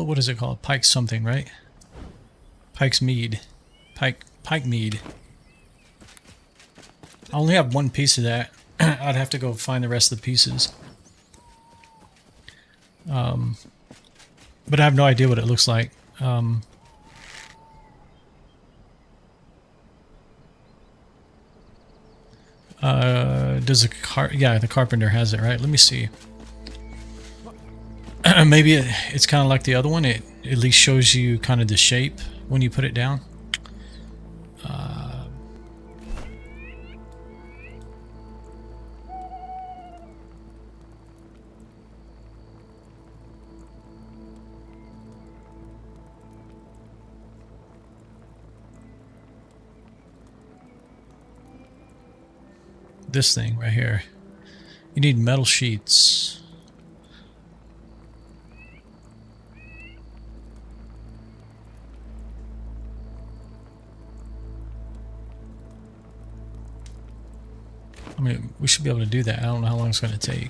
What is it called? Pike something, right? Pike's Mead. Pike Mead. I only have 1 piece of that. I'd have to go find the rest of the pieces. But I have no idea what it looks like. Does the carpenter has it, right? Let me see. Maybe it's kind of like the other one. It at least shows you kind of the shape when you put it down. This thing right here. You need metal sheets. I mean, we should be able to do that. I don't know how long it's going to take.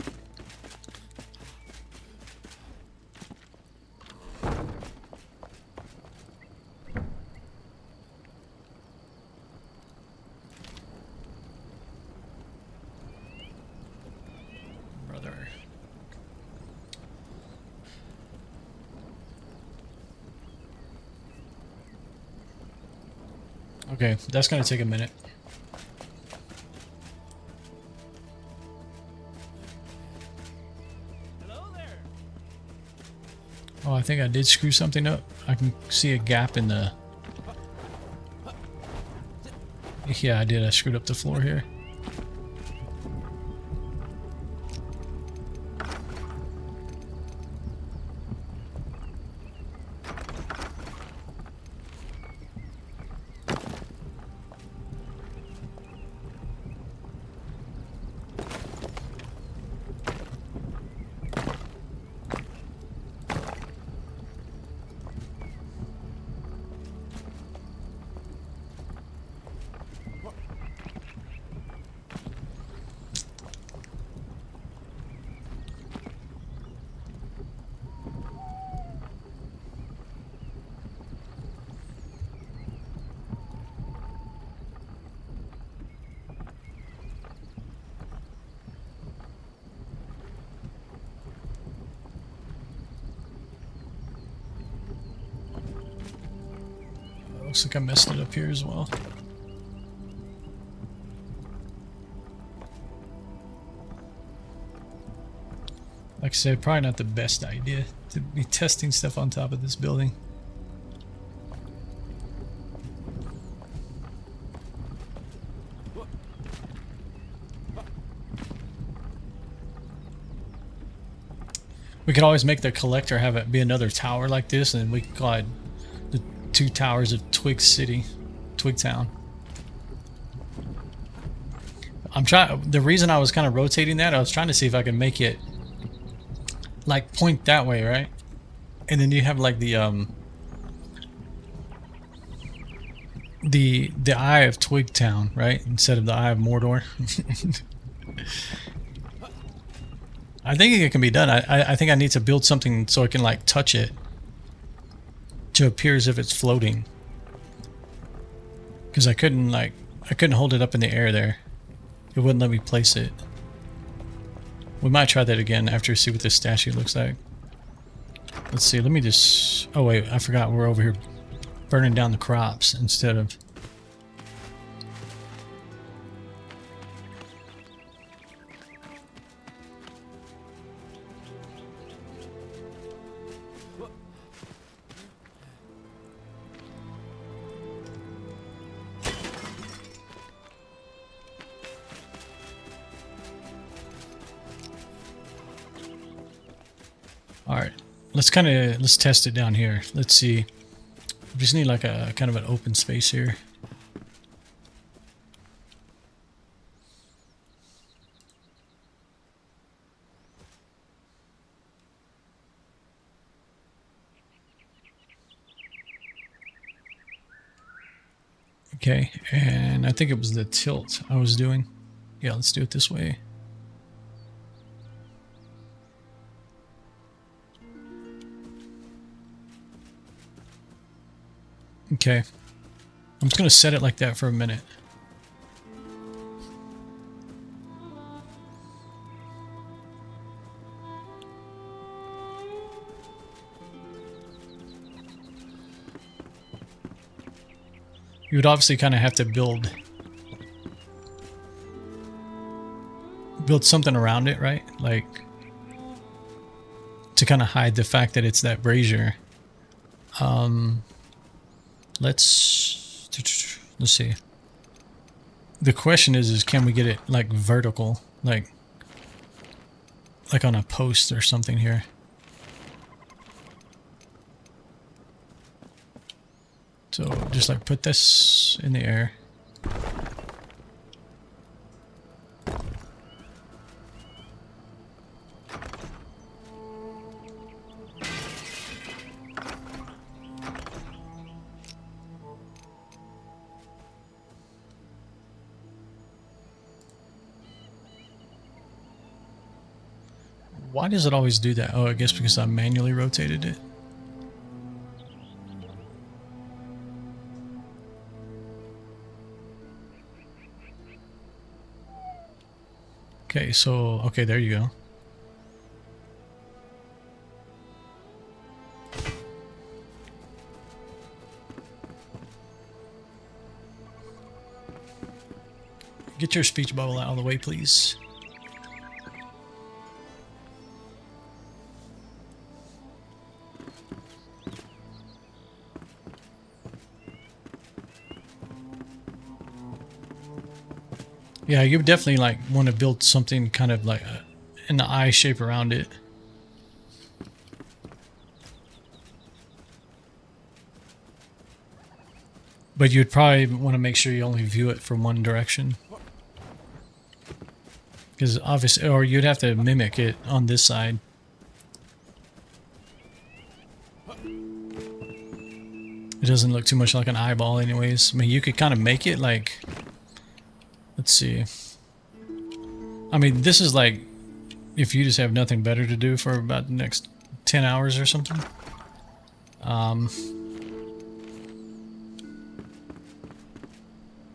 Okay, that's going to take a minute. Hello there. Oh, I think I did screw something up. I can see a gap in the... Yeah, I did. I screwed up the floor here. looks like I messed it up here as well. Like I said, probably not the best idea to be testing stuff on top of this building. We could always make the collector have it be another tower like this, and we could call it the 2 towers of Twig City, Twig Town. I'm trying. The reason I was kind of rotating that, I was trying to see if I could make it like point that way, right? And then you have like the Eye of Twig Town, right? Instead of the Eye of Mordor. I think it can be done. I think I need to build something so I can like touch it to appear as if it's floating. Because I couldn't hold it up in the air there. It wouldn't let me place it. We might try that again after we see what this statue looks like. Let's see, let me just... Oh wait, I forgot we're over here burning down the crops instead of... Alright, let's test it down here. Let's see. We just need like a kind of an open space here. Okay, and I think it was the tilt I was doing. Yeah, let's do it this way. Okay, I'm just going to set it like that for a minute. You would obviously kind of have to build something around it, right? Like to kind of hide the fact that it's that brazier. Let's see. The question is can we get it like vertical, like on a post or something here? So just like put this in the air. Why does it always do that? Oh, I guess because I manually rotated it. Okay, so, okay, there you go. Get your speech bubble out of the way, please. Yeah, you would definitely like want to build something kind of like in the eye shape around it. But you'd probably want to make sure you only view it from one direction. Because obviously, or you'd have to mimic it on this side. It doesn't look too much like an eyeball anyways. I mean, you could kind of make it like... Let's see. I mean, this is like if you just have nothing better to do for about the next 10 hours or something.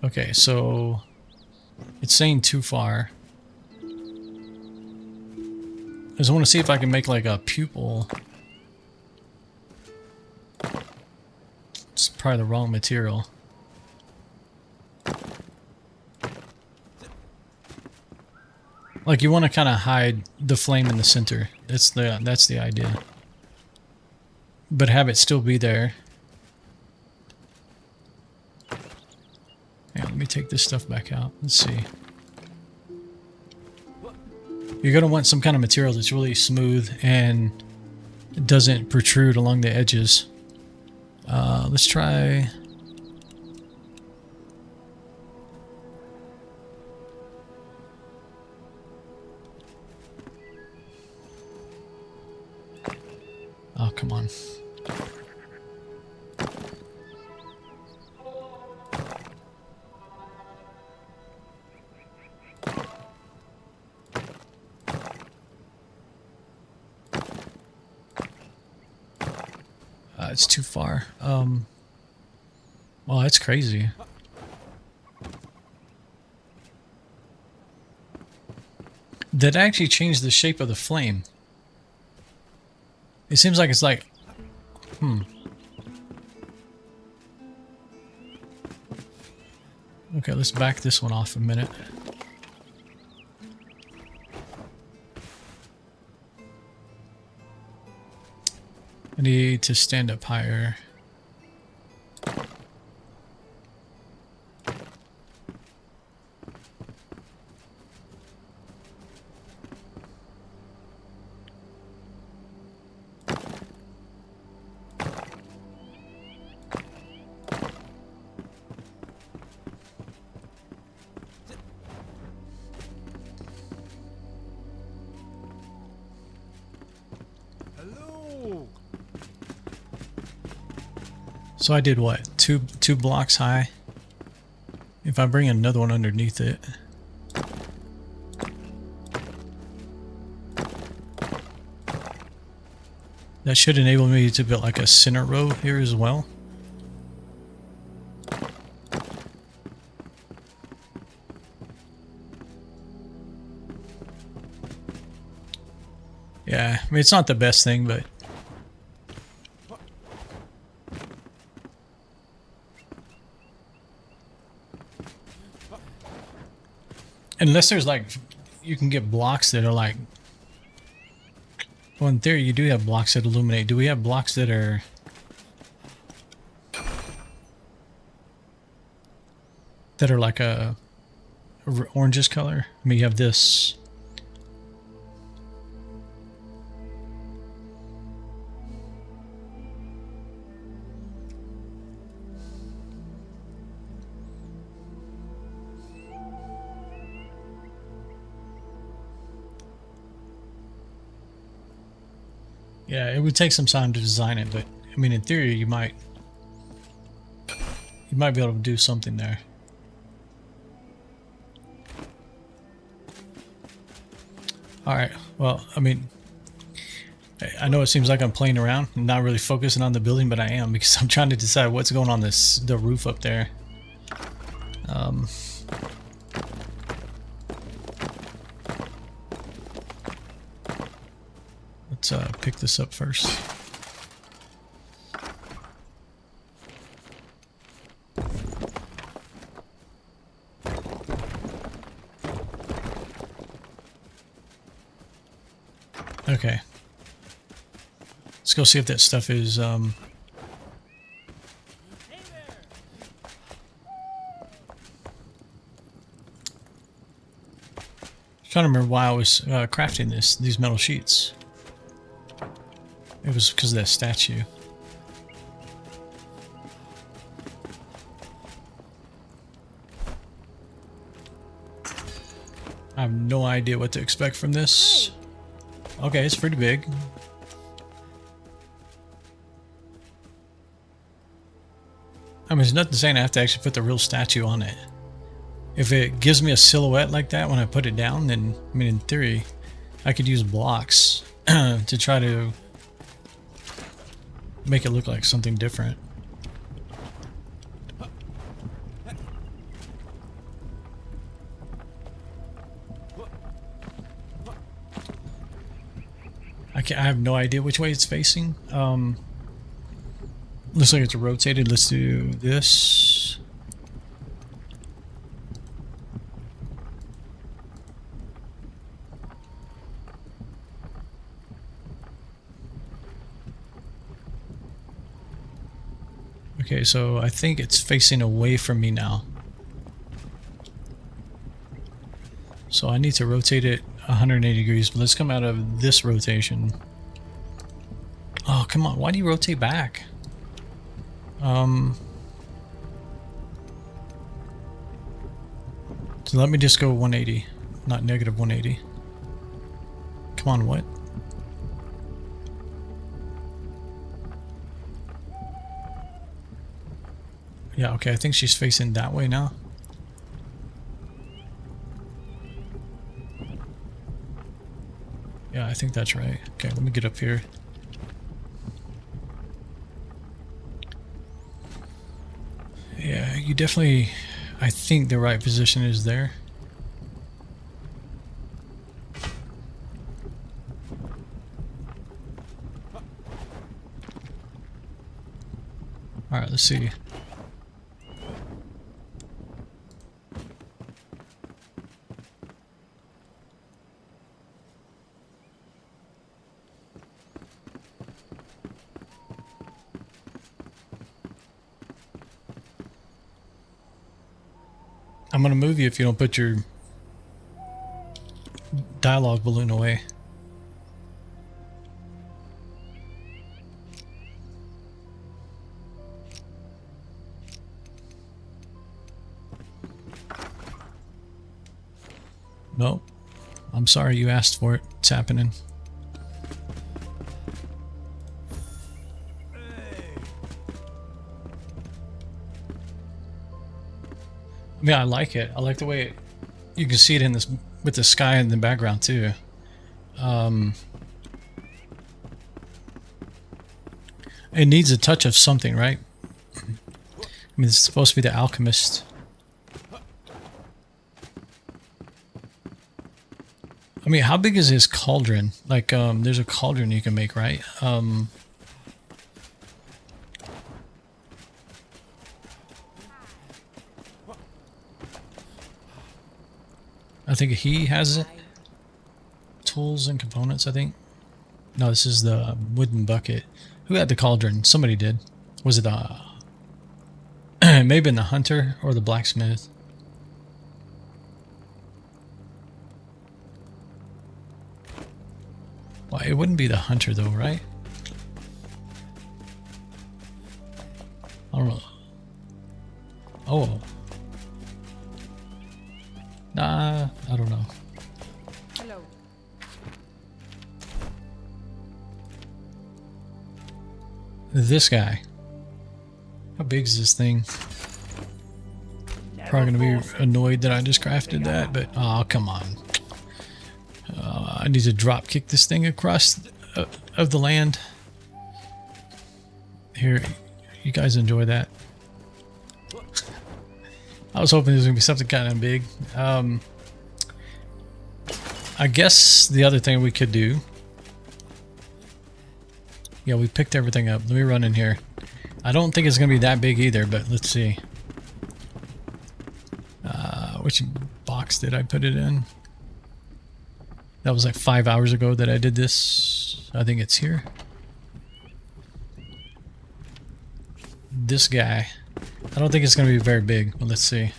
Okay, so it's saying too far. I just want to see if I can make like a pupil. Let's probably the wrong material. Like you want to kind of hide the flame in the center. That's the idea. But have it still be there. Yeah, let me take this stuff back out. Let's see. You're going to want some kind of material that's really smooth and doesn't protrude along the edges. Let's try... Oh, come on. It's too far. Well, that's crazy. That actually changed the shape of the flame. It seems like it's like... Okay, let's back this one off a minute. I need to stand up higher. So I did what? Two blocks high. If I bring another one underneath it. That should enable me to build like a center row here as well. Yeah, I mean, it's not the best thing, but... Unless there's like, you can get blocks that are like, well, in theory you do have blocks that illuminate. Do we have blocks that are like a orangish color? I mean, you have this. Yeah, it would take some time to design it, but I mean, in theory, you might be able to do something there. All right. Well, I mean, I know it seems like I'm playing around and not really focusing on the building, but I am, because I'm trying to decide what's going on the roof up there. Let's pick this up first. Okay. Let's go see if that stuff is trying to remember why I was crafting these metal sheets. It was because of that statue. I have no idea what to expect from this. Okay, it's pretty big. I mean, there's nothing saying I have to actually put the real statue on it. If it gives me a silhouette like that when I put it down, then, I mean, in theory, I could use blocks to try to make it look like something different. I have no idea which way it's facing. Looks like it's rotated. Let's do this. Okay, so I think it's facing away from me now. So I need to rotate it 180 degrees, but let's come out of this rotation. Oh, come on. Why do you rotate back? So let me just go 180, not negative 180. Come on, what? Yeah, okay, I think she's facing that way now. Yeah, I think that's right. Okay, let me get up here. Yeah, you definitely... I think the right position is there. Alright, let's see. I'm gonna move you if you don't put your dialogue balloon away. Nope. I'm sorry you asked for it. It's happening. Yeah, I like it. I like the way you can see it in this with the sky in the background too. It needs a touch of something, right? I mean, it's supposed to be the alchemist. I mean, how big is his cauldron? Like, there's a cauldron you can make, right? I think he has it. Tools and components, I think. No, this is the wooden bucket. Who had the cauldron? Somebody did. Was it maybe the hunter or the blacksmith? Well, it wouldn't be the hunter though, right? I don't know. Oh. Nah, I don't know. Hello. This guy. How big is this thing? Probably gonna be annoyed that I just crafted that, but oh, come on. I need to drop kick this thing across of the land. Here, you guys enjoy that. I was hoping there was gonna be something kind of big. I guess the other thing we could do. Yeah, we picked everything up. Let me run in here. I don't think it's gonna be that big either, but let's see. Which box did I put it in? That was like 5 hours ago that I did this. I think it's here. This guy. I don't think it's going to be very big, but let's see.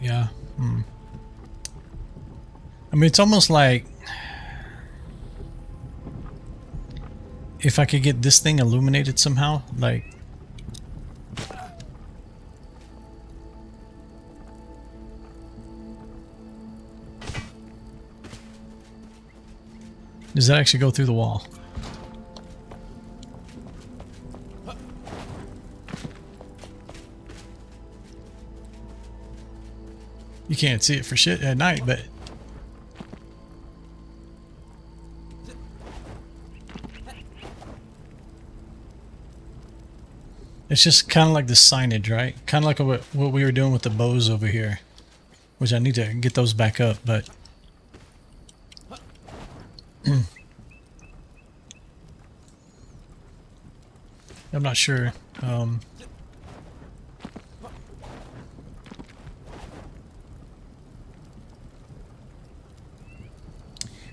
Yeah. I mean, it's almost like if I could get this thing illuminated somehow, like... Does that actually go through the wall? You can't see it for shit at night, but... It's just kind of like the signage, right? Kind of like what we were doing with the bows over here. which I need to get those back up, but I'm not sure.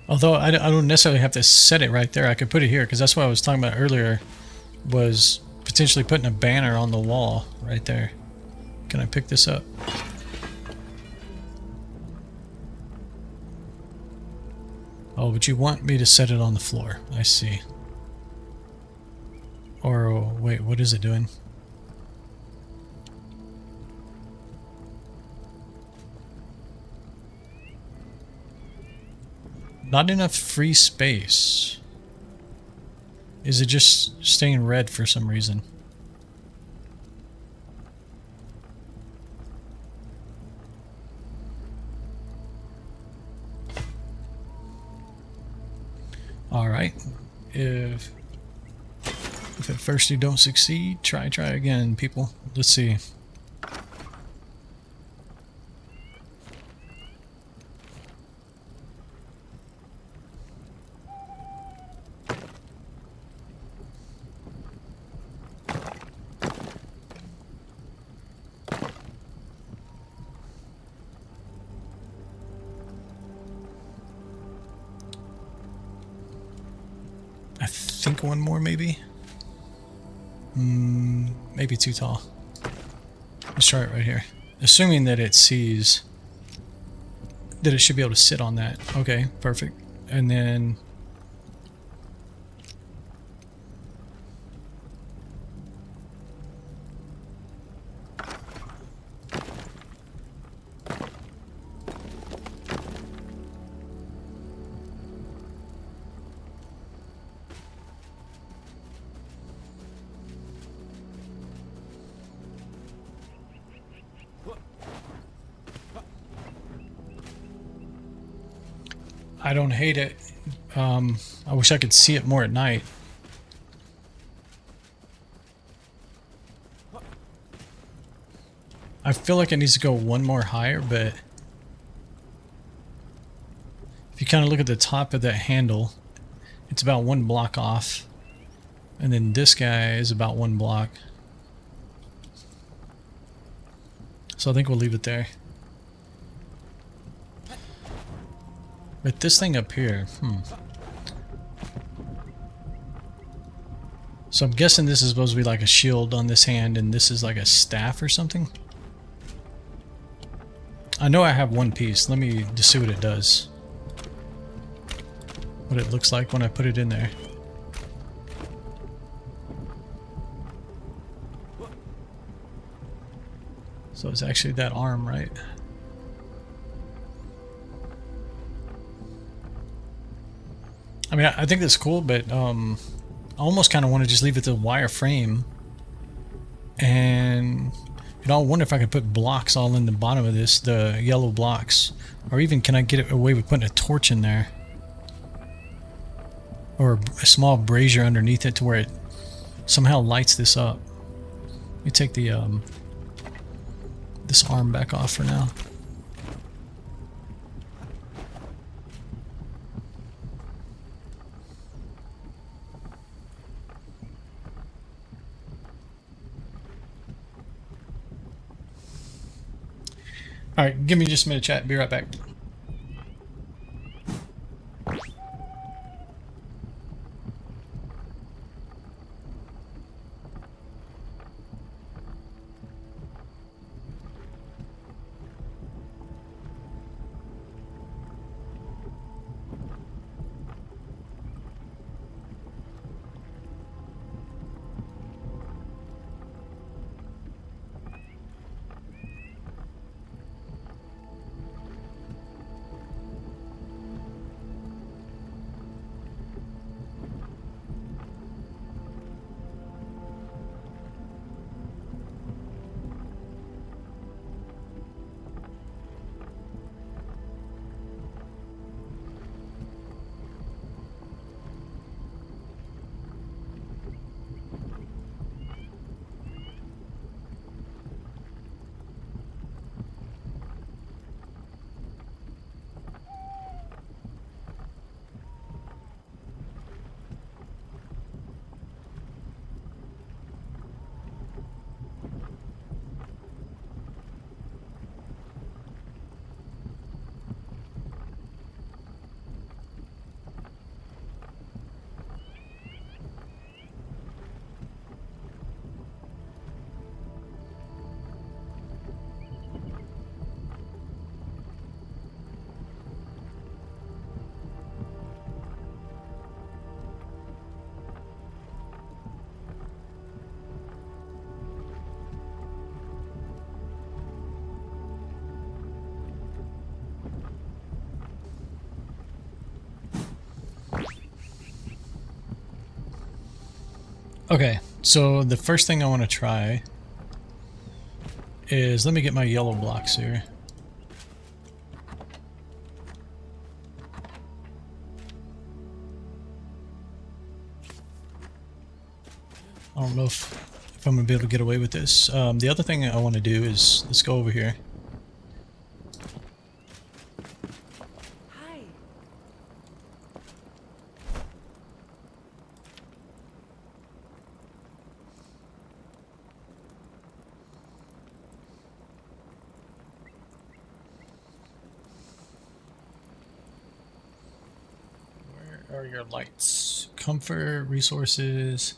Although I don't necessarily have to set it right there. I could put it here because that's what I was talking about earlier, was potentially putting a banner on the wall right there. Can I pick this up? Oh, but you want me to set it on the floor. I see. Or, wait, what is it doing? Not enough free space. Is it just staying red for some reason? Alright. If at first you don't succeed, try again, people. Let's see. I think one more, maybe? Maybe too tall. Let's try it right here. Assuming that it sees that it should be able to sit on that. Okay, perfect. And then... I don't hate it. I wish I could see it more at night. I feel like it needs to go one more higher, but if you kind of look at the top of that handle, it's about 1 block off. And then this guy is about 1 block. So I think we'll leave it there. But this thing up here, So I'm guessing this is supposed to be like a shield on this hand and this is like a staff or something. I know I have 1 piece. Let me just see what it does. What it looks like when I put it in there. So it's actually that arm, right? I mean, I think that's cool, but I almost kind of want to just leave it to wire frame. And, you know, I wonder if I could put blocks all in the bottom of this, the yellow blocks. Or even can I get it away with putting a torch in there? Or a small brazier underneath it to where it somehow lights this up. Let me take the this arm back off for now. Alright, give me just a minute, chat. Be right back. Okay, so the first thing I want to try is, let me get my yellow blocks here. I don't know if I'm going to be able to get away with this. The other thing I want to do is, let's go over here. Hi. Where are your lights? Comfort, resources.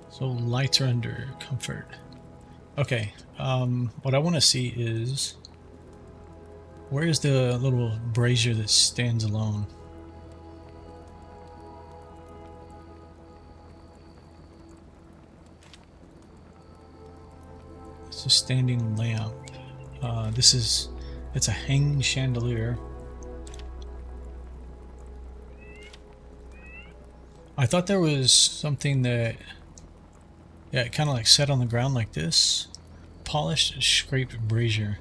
So lights are under comfort. Okay, what I want to see is, where's the little brazier that stands alone? It's a standing lamp. It's a hanging chandelier. I thought there was something that, yeah, it kind of like set on the ground like this. Polished scraped brazier.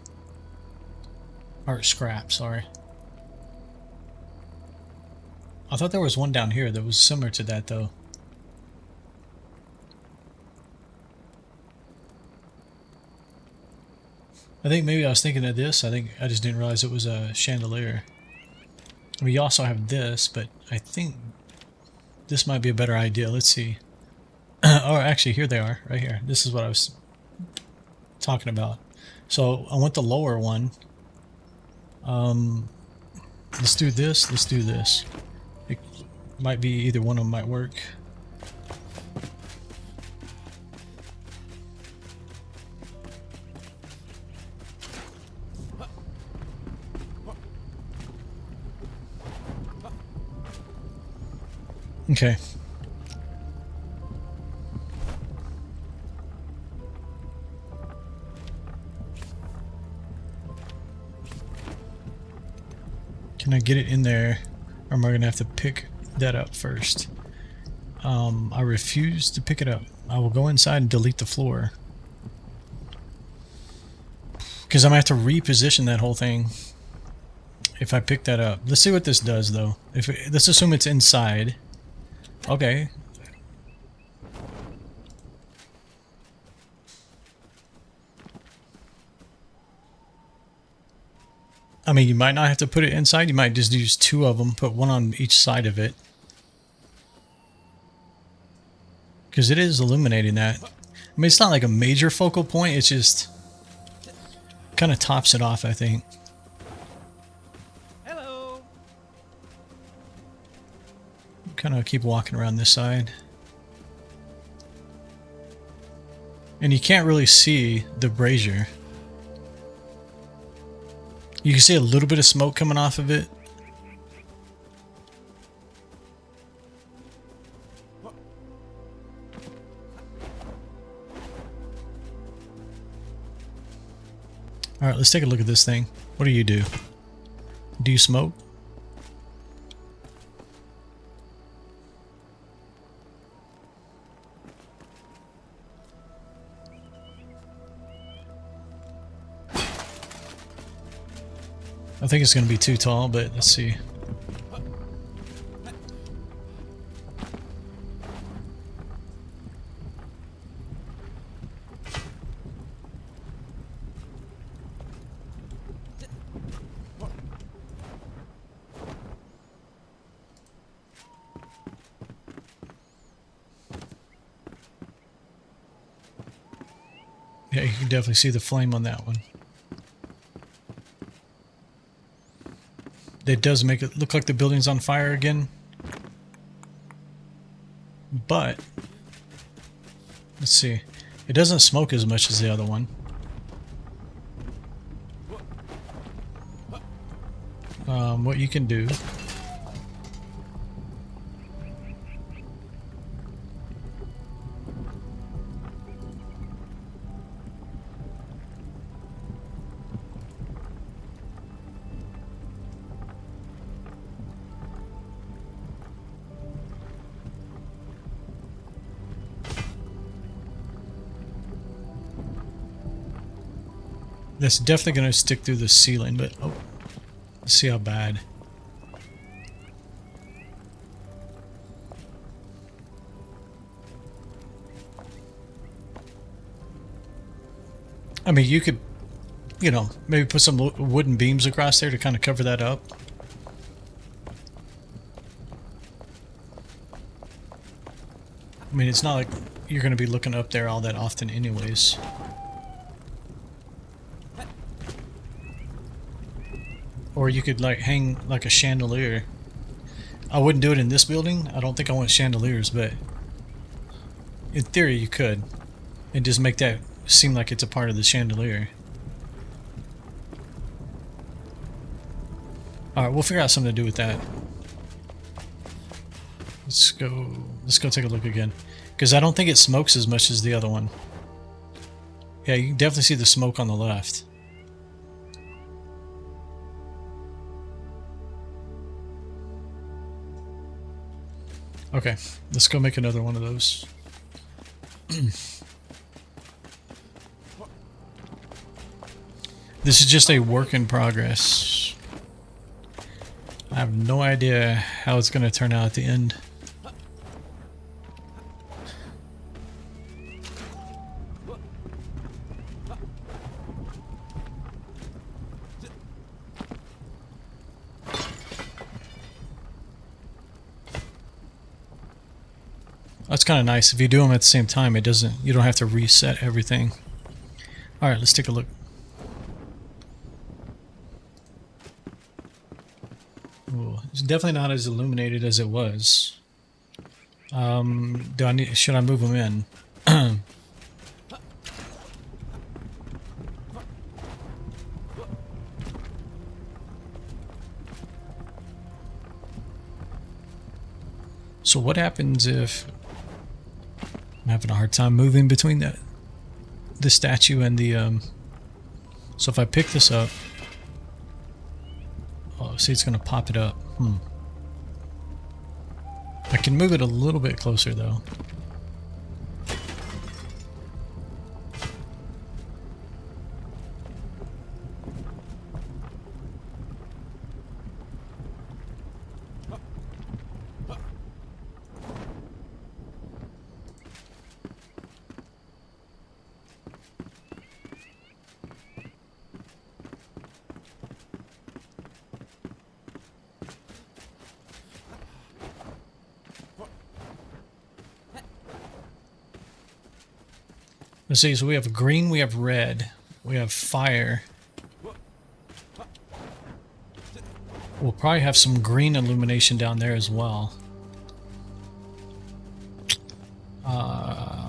Or scrap, sorry. I thought there was one down here that was similar to that though. I think maybe I was thinking of this. I think I just didn't realize it was a chandelier. We also have this, but I think this might be a better idea. Let's see. Oh, actually, here they are, right here. This is what I was talking about. So I want the lower one. Let's do this. Let's do this. It might be either one of them might work. Okay. Can I get it in there, or am I gonna have to pick that up first? I refuse to pick it up. I will go inside and delete the floor, because I'm gonna have to reposition that whole thing if I pick that up. Let's see what this does though. Let's assume it's inside. Okay. I mean, you might not have to put it inside. You might just use two of them, put one on each side of it. Because it is illuminating that. I mean, it's not like a major focal point. It's just kind of tops it off, I think. Hello. Kind of keep walking around this side. And you can't really see the brazier. You can see a little bit of smoke coming off of it. Alright, let's take a look at this thing. What do you do? Do you smoke? I think it's going to be too tall, but let's see. Yeah, you can definitely see the flame on that one. It does make it look like the building's on fire again. But, let's see. It doesn't smoke as much as the other one. What you can do... That's definitely going to stick through the ceiling, but oh, let's see how bad. I mean, you could, you know, maybe put some wooden beams across there to kind of cover that up. I mean, it's not like you're going to be looking up there all that often anyways. Or you could like hang like a chandelier. I wouldn't do it in this building. I don't think I want chandeliers, but in theory you could. And just make that seem like it's a part of the chandelier. Alright, we'll figure out something to do with that. Let's go take a look again. Because I don't think it smokes as much as the other one. Yeah, you can definitely see the smoke on the left. Okay, let's go make another one of those. This is just a work in progress. I have no idea how it's going to turn out at the end. That's kind of nice. If you do them at the same time, it doesn't. You don't have to reset everything. All right, let's take a look. Ooh, it's definitely not as illuminated as it was. Should I move them in? So what happens if I'm having a hard time moving between the statue and the so if I pick this up, oh, see, it's gonna pop it up. I can move it a little bit closer though. Let's see, so we have green, we have red, we have fire. We'll probably have some green illumination down there as well.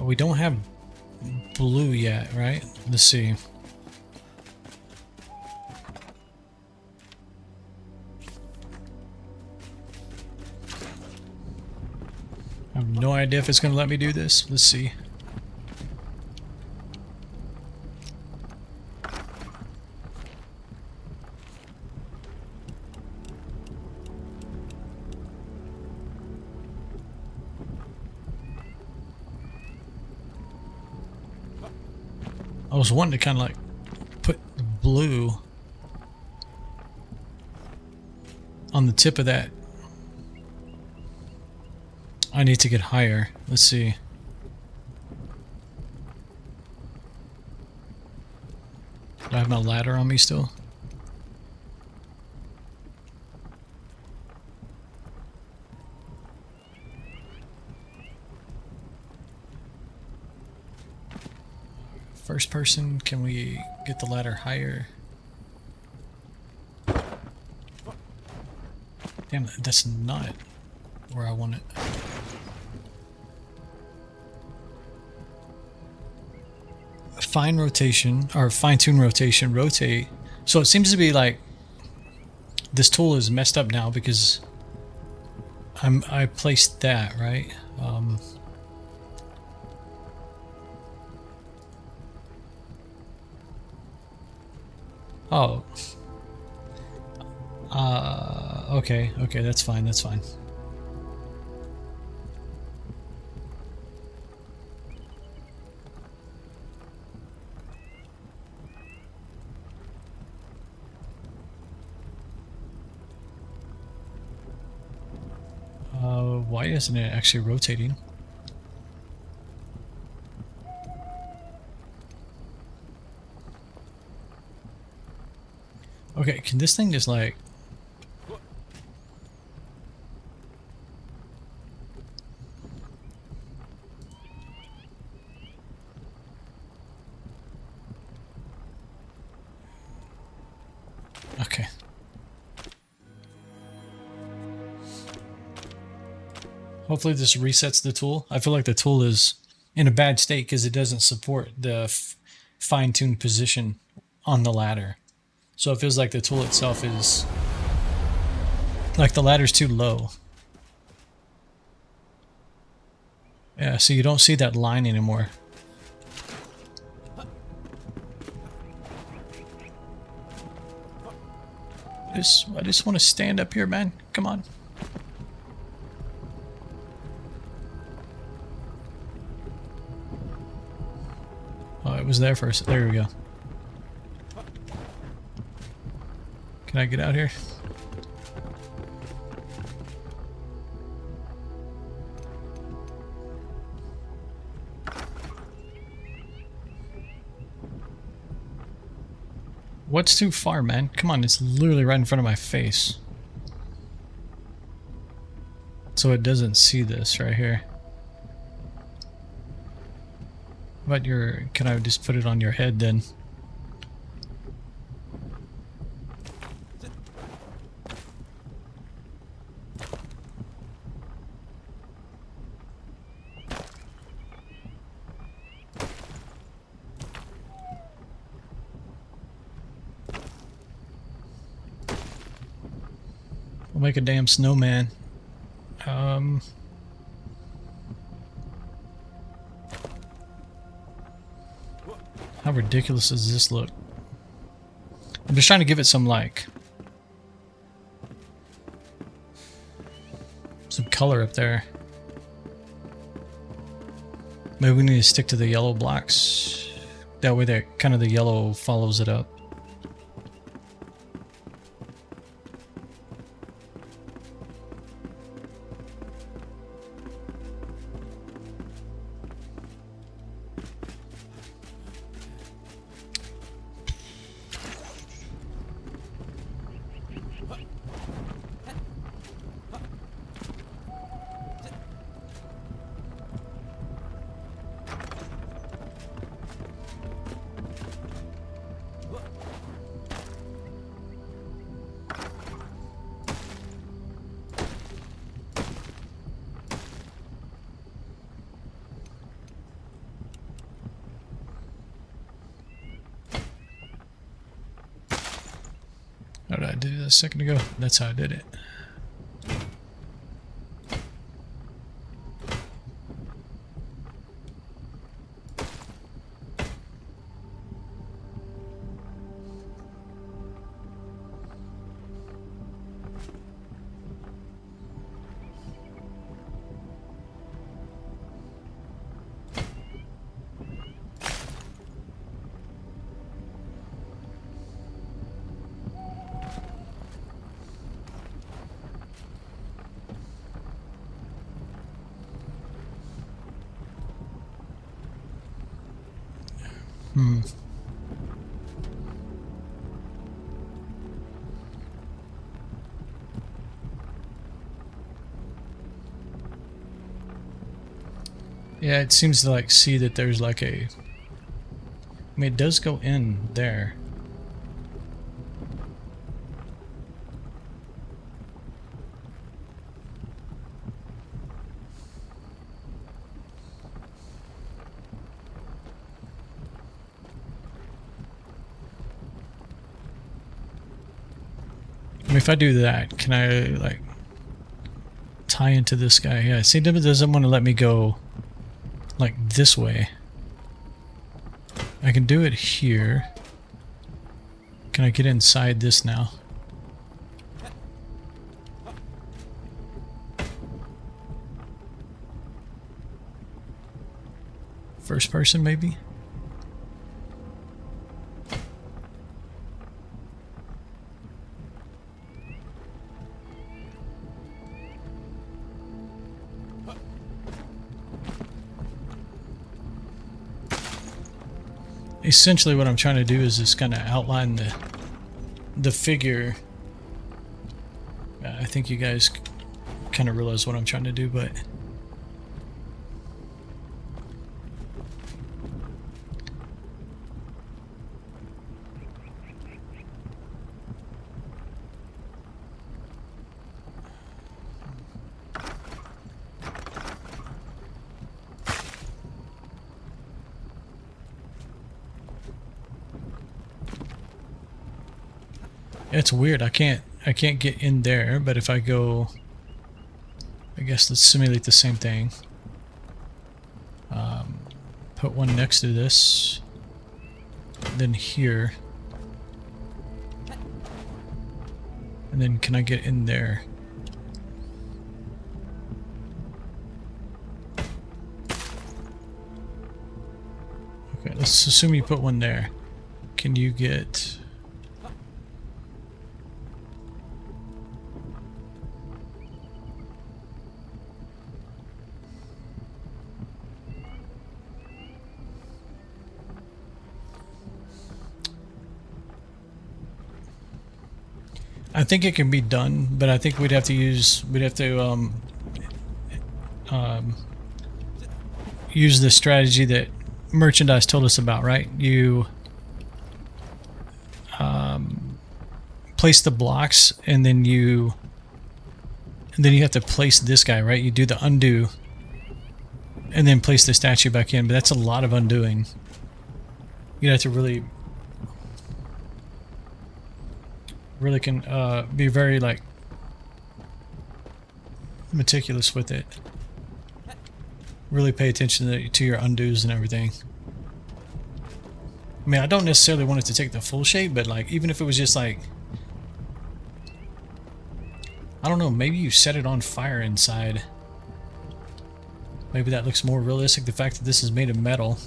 We don't have blue yet, right? Let's see. I have no idea if it's going to let me do this. Let's see. I was wanting to kind of like put blue on the tip of that. I need to get higher. Let's see. Do I have my ladder on me still? First person, can we get the ladder higher? Damn, that's not where I want it. Fine rotation, or fine-tune rotation, rotate. So it seems to be like this tool is messed up now because I placed that, right? Oh. Okay, that's fine, that's fine. Why isn't it actually rotating? Okay, can this thing just like... Okay. Hopefully this resets the tool. I feel like the tool is in a bad state because it doesn't support the fine-tuned position on the ladder. So it feels like the tool itself is... like the ladder's too low. Yeah, so you don't see that line anymore. I just want to stand up here, man. Come on. Oh, it was there first. There we go. Can I get out here? What's too far, man? Come on, it's literally right in front of my face. So it doesn't see this right here. But can I just put it on your head then? We'll make a damn snowman. How ridiculous does this look? I'm just trying to give it some some color up there. Maybe we need to stick to the yellow blocks. That way that kind of the yellow follows it up. How did I do that a second ago? That's how I did it. Yeah, it seems to like see that there's like a... I mean, it does go in there. I mean, if I do that, can I like tie into this guy? Yeah, see, it doesn't want to let me go like this way. I can do it here. Can I get inside this now? First person, maybe? essentially what I'm trying to do is just kind of outline the figure. I think you guys kind of realize what I'm trying to do, but it's weird. I can't get in there, but if I go, I guess let's simulate the same thing. Put one next to this, then here, and then can I get in there? Okay, let's assume you put one there. Can you get... I think it can be done, but I think we'd have to use use the strategy that merchandise told us about, right? You place the blocks, and then you have to place this guy, right? You do the undo, and then place the statue back in. But that's a lot of undoing. You have to really can be very like meticulous with it. Really pay attention to your undos and everything. I mean, I don't necessarily want it to take the full shape, but like even if it was just like, I don't know, maybe you set it on fire inside. Maybe that looks more realistic, the fact that this is made of metal.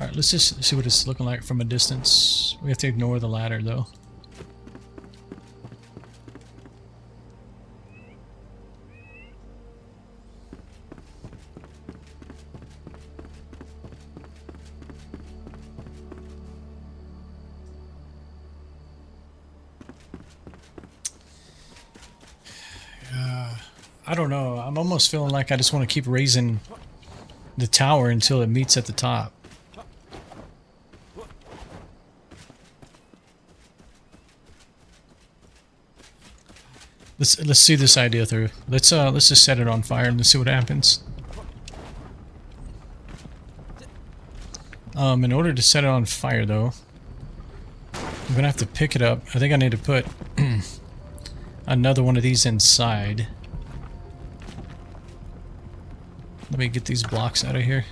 Alright, let's just see what it's looking like from a distance. We have to ignore the ladder though. I don't know. I'm almost feeling like I just want to keep raising the tower until it meets at the top. Let's see this idea through. Let's just set it on fire and let's see what happens. In order to set it on fire though, I'm gonna have to pick it up. I think I need to put another one of these inside. Let me get these blocks out of here.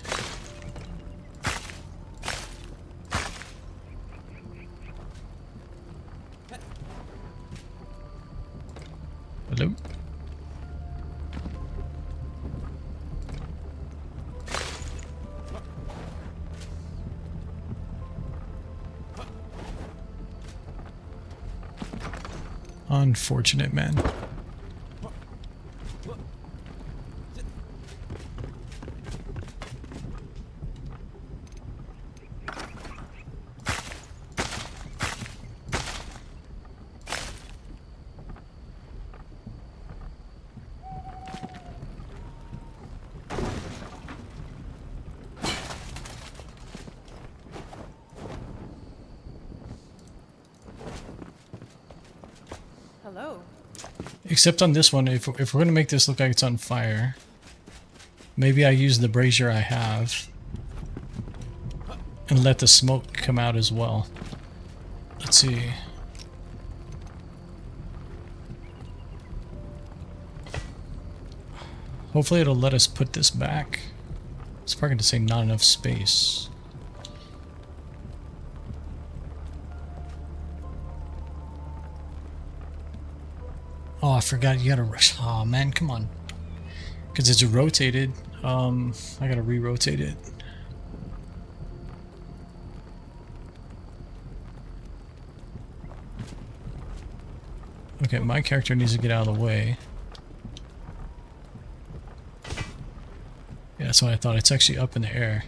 Hello? Unfortunate, man. Hello. Except on this one, if we're going to make this look like it's on fire, maybe I use the brazier I have and let the smoke come out as well. Let's see. Hopefully it'll let us put this back. It's probably going to say not enough space. Oh, I forgot you gotta rush. Oh man, come on. Because it's rotated. I gotta re-rotate it. Okay, my character needs to get out of the way. Yeah, that's what I thought. It's actually up in the air.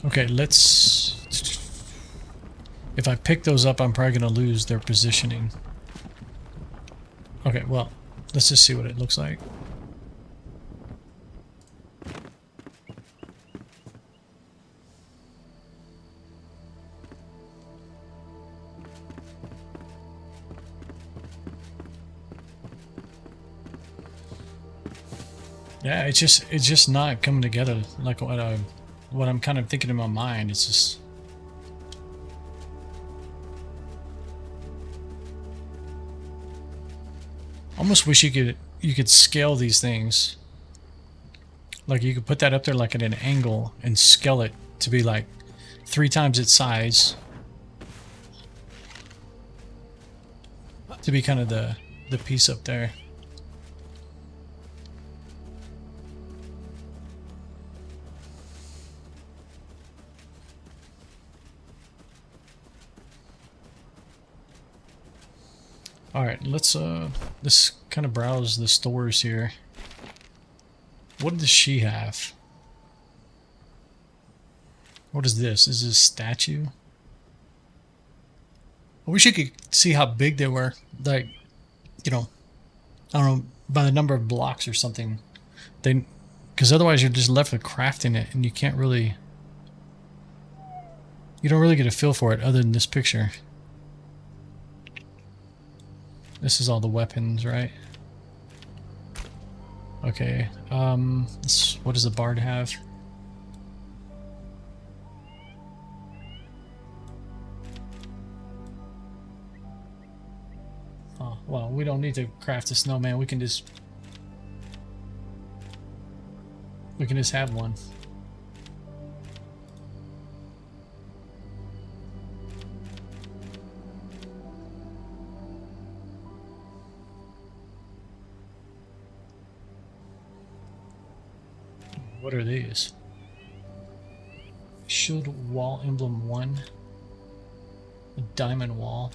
Okay, let's... If I pick those up, I'm probably going to lose their positioning. Okay, well, let's just see what it looks like. Yeah, it's just not coming together like what I'm kind of thinking in my mind. It's just... Almost wish you could scale these things. Like you could put that up there like at an angle and scale it to be like 3 times its size. To be kind of the piece up there. Alright, let's kind of browse the stores here. What does she have? What is this? Is this a statue? I wish you could see how big they were. Like, you know, I don't know, by the number of blocks or something. Because otherwise you're just left with crafting it and you can't really... You don't really get a feel for it other than this picture. This is all the weapons, right? Okay. What does the bard have? Oh, well, we don't need to craft a snowman. We can just have one. What are these? Shield wall emblem 1. A diamond wall.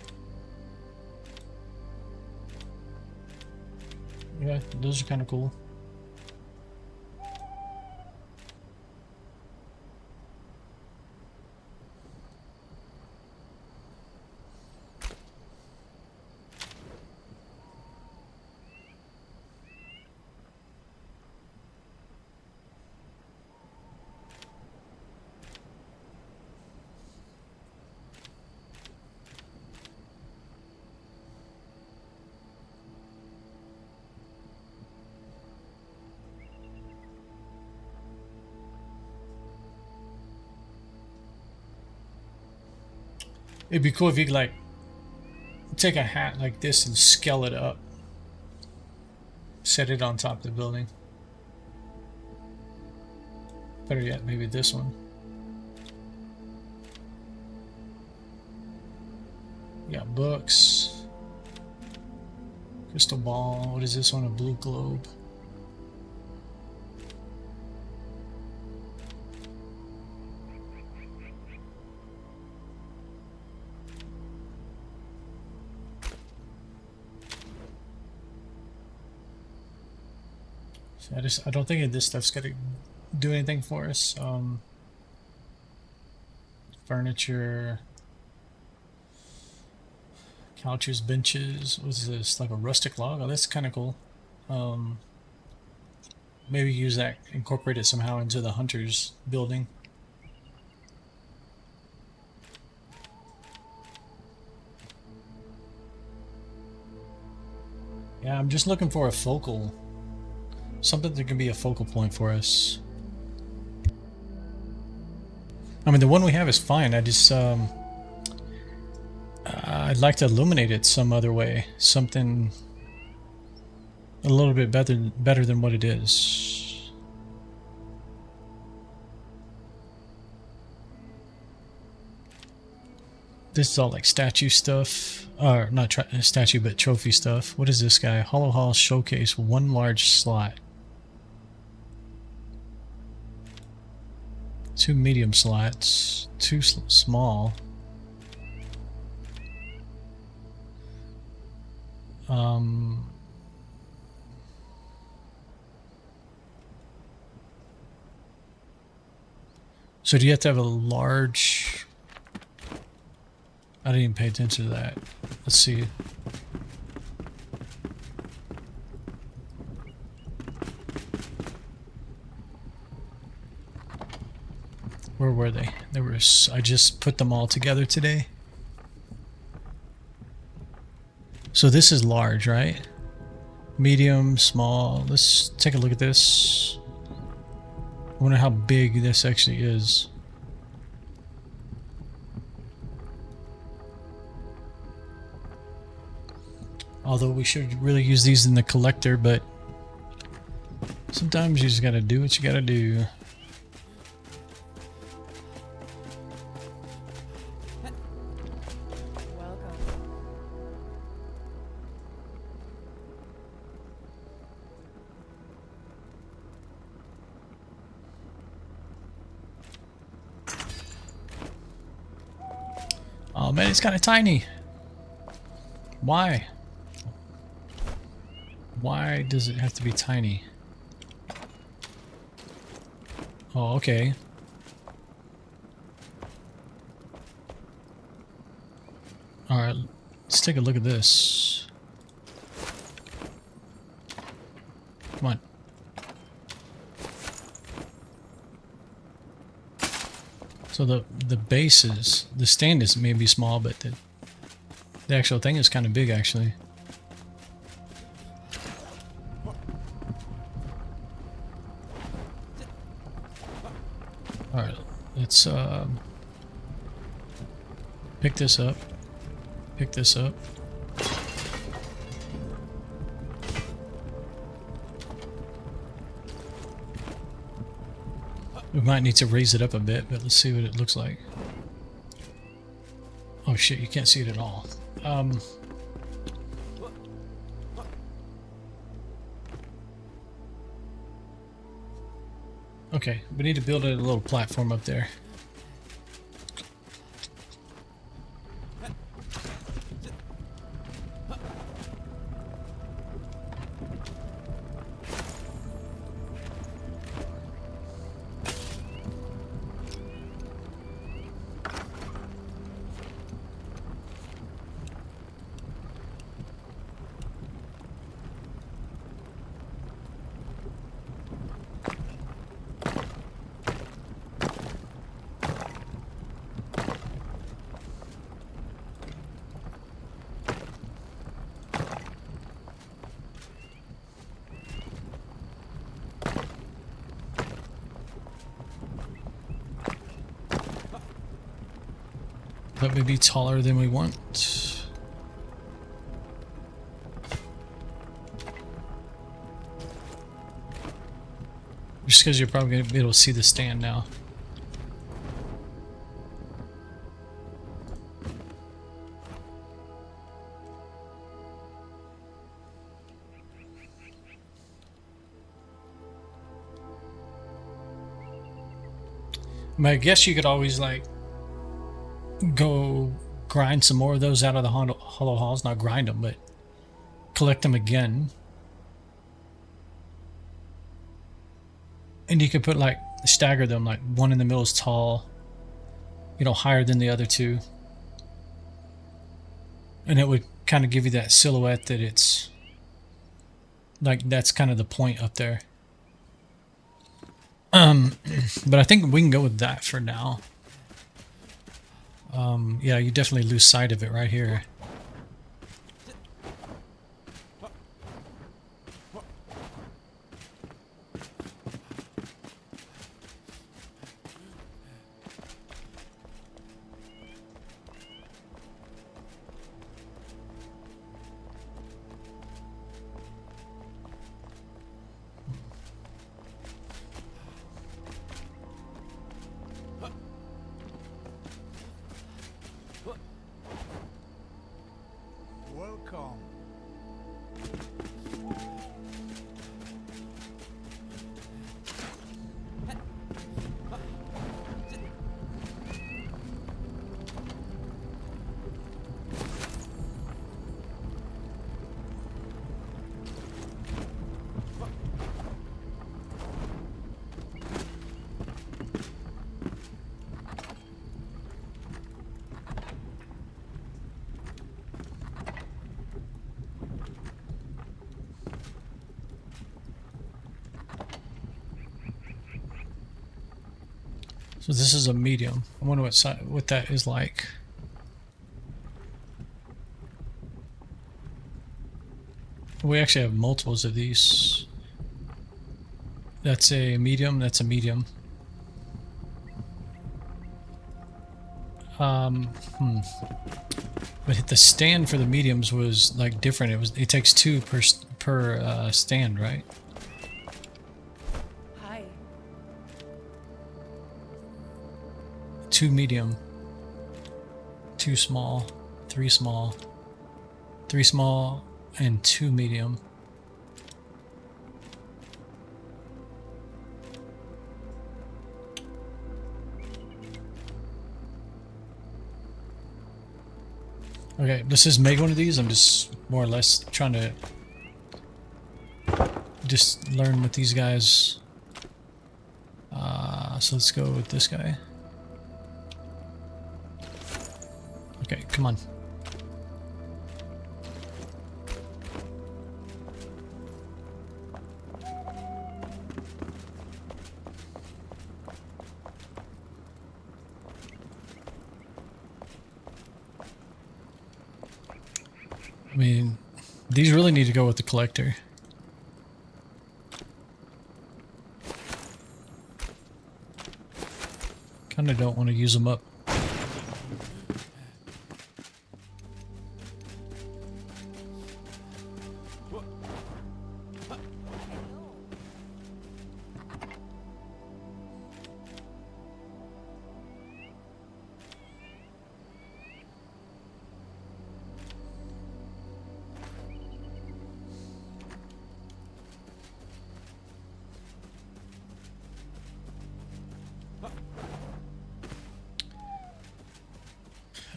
Yeah, those are kind of cool. It'd be cool if you could, like, take a hat like this and scale it up. Set it on top of the building. Better yet, maybe this one. Yeah, books. Crystal ball. What is this one? A blue globe. I don't think this stuff's gonna do anything for us. Furniture, couches, benches. What's this? Like a rustic log? Oh, that's kind of cool. Maybe use that, incorporate it somehow into the hunter's building. Yeah, I'm just looking for a focal. Something that can be a focal point for us. I mean, the one we have is fine. I just, I'd like to illuminate it some other way. Something a little bit better than what it is. This is all like statue stuff. Or not statue, but trophy stuff. What is this guy? Hollow Hall Showcase, 1 large slot. 2 medium slots, 2 small. So do you have to have a large... I didn't even pay attention to that. Let's see. Where were they? There were. I just put them all together today. So this is large, right? Medium, small. Let's take a look at this. I wonder how big this actually is. Although we should really use these in the collector, but sometimes you just gotta do what you gotta do. Welcome. Oh man, it's kind of tiny. Why? Why does it have to be tiny? Oh, okay. Alright, let's take a look at this. Come on. So the base is, the stand is maybe small, but the actual thing is kind of big actually. Alright, let's pick this up. Pick this up. We might need to raise it up a bit, but let's see what it looks like. Oh shit, you can't see it at all. Okay, we need to build a little platform up there. That may be taller than we want. Just because you're probably going to be able to see the stand now. I guess you could always like go grind some more of those out of the hollow halls. Not grind them, but collect them again. And you could put like, stagger them, like one in the middle is tall, you know, higher than the other two. And it would kind of give you that silhouette that it's like, that's kind of the point up there. But I think we can go with that for now. Yeah, you definitely lose sight of it right here. So this is a medium. I wonder what that is like. We actually have multiples of these. That's a medium. That's a medium. But the stand for the mediums was like different. It takes 2 per stand, right? Hi. 2 medium, 2 small, 3 small, 3 small, and 2 medium. Okay, let's just make one of these. I'm just more or less trying to just learn with these guys. So let's go with this guy. Okay, come on. I mean, these really need to go with the collector. Kind of don't want to use them up.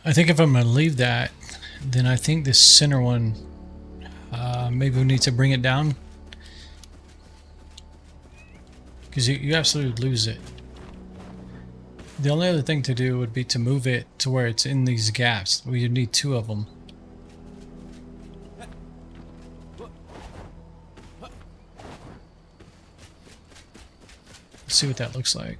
I think if I'm going to leave that, then I think this center one, maybe we need to bring it down. Because you absolutely lose it. The only other thing to do would be to move it to where it's in these gaps. We need 2 of them. Let's see what that looks like.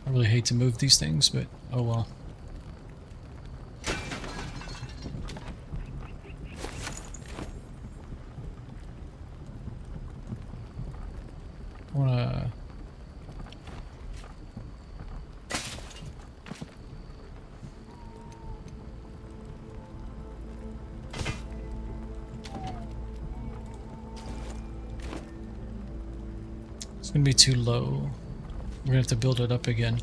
I really hate to move these things, but oh well. I wanna... It's gonna be too low. We're gonna have to build it up again.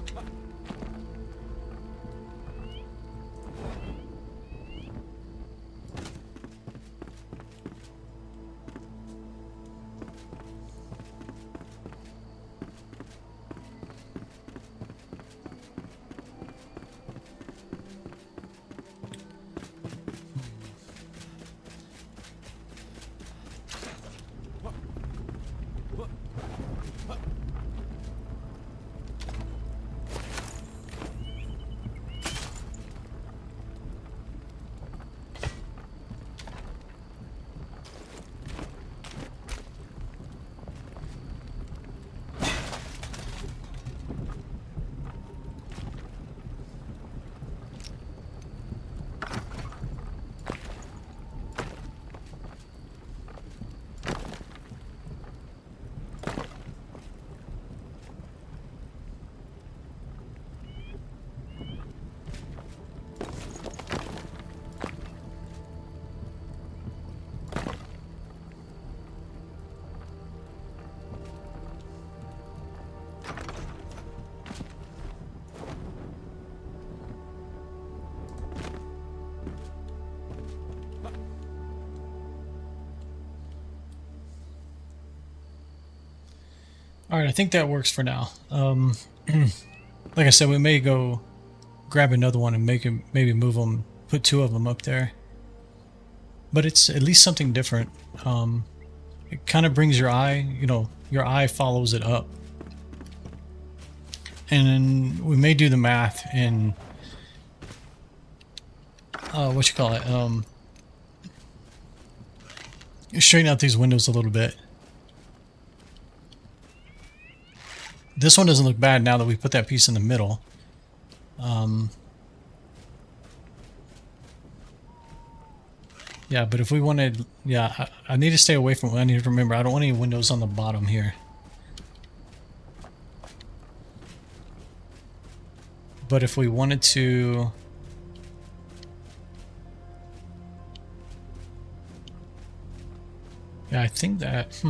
Alright, I think that works for now. Like I said, we may go grab another one and maybe move them, put 2 of them up there. But it's at least something different. It kind of brings your eye, your eye follows it up. And then we may do the math in, straighten out these windows a little bit. This one doesn't look bad now that we put that piece in the middle. Yeah, but if we wanted... Yeah, I need to stay away from... I need to remember, I don't want any windows on the bottom here. But if we wanted to... Yeah, I think that...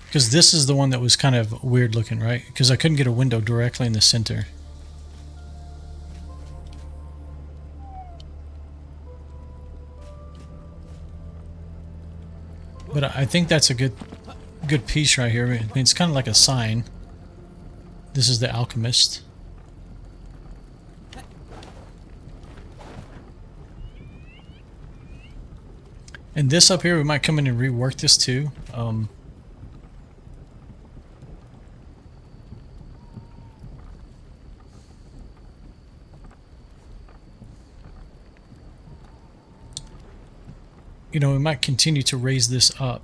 Because this is the one that was kind of weird looking, right? Because I couldn't get a window directly in the center. But I think that's a good piece right here. I mean, it's kind of like a sign. This is the alchemist. And this up here, we might come in and rework this too. You know, we might continue to raise this up.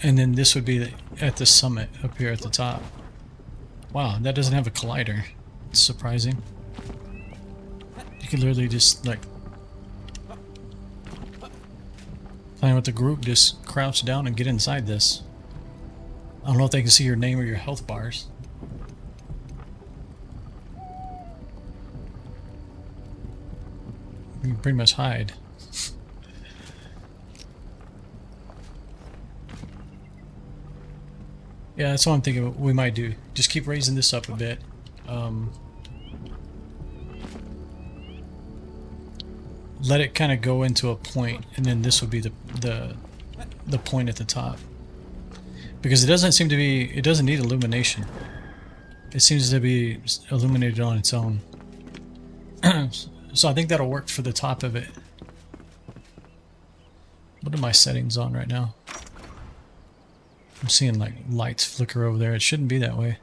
And then this would be at the summit up here at the top. Wow, that doesn't have a collider. It's surprising. You could literally just, like, playing with the group, just crouch down and get inside this. I don't know if they can see your name or your health bars. You can pretty much hide. Yeah, that's what I'm thinking we might do. Just keep raising this up a bit. Let it kind of go into a point, and then this would be the point at the top. Because it doesn't seem to be... It doesn't need illumination. It seems to be illuminated on its own. So I think that'll work for the top of it. What are my settings on right now? I'm seeing like lights flicker over there. It shouldn't be that way.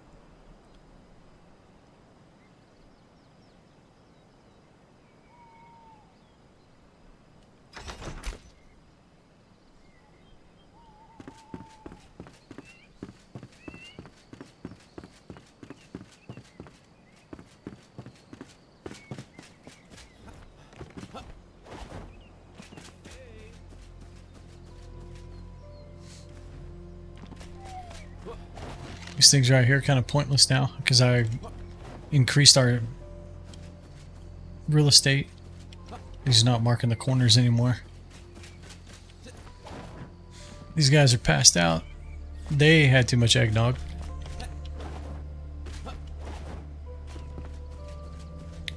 These things right here are kind of pointless now because I increased our real estate. He's not marking the corners anymore. These guys are passed out. They had too much eggnog.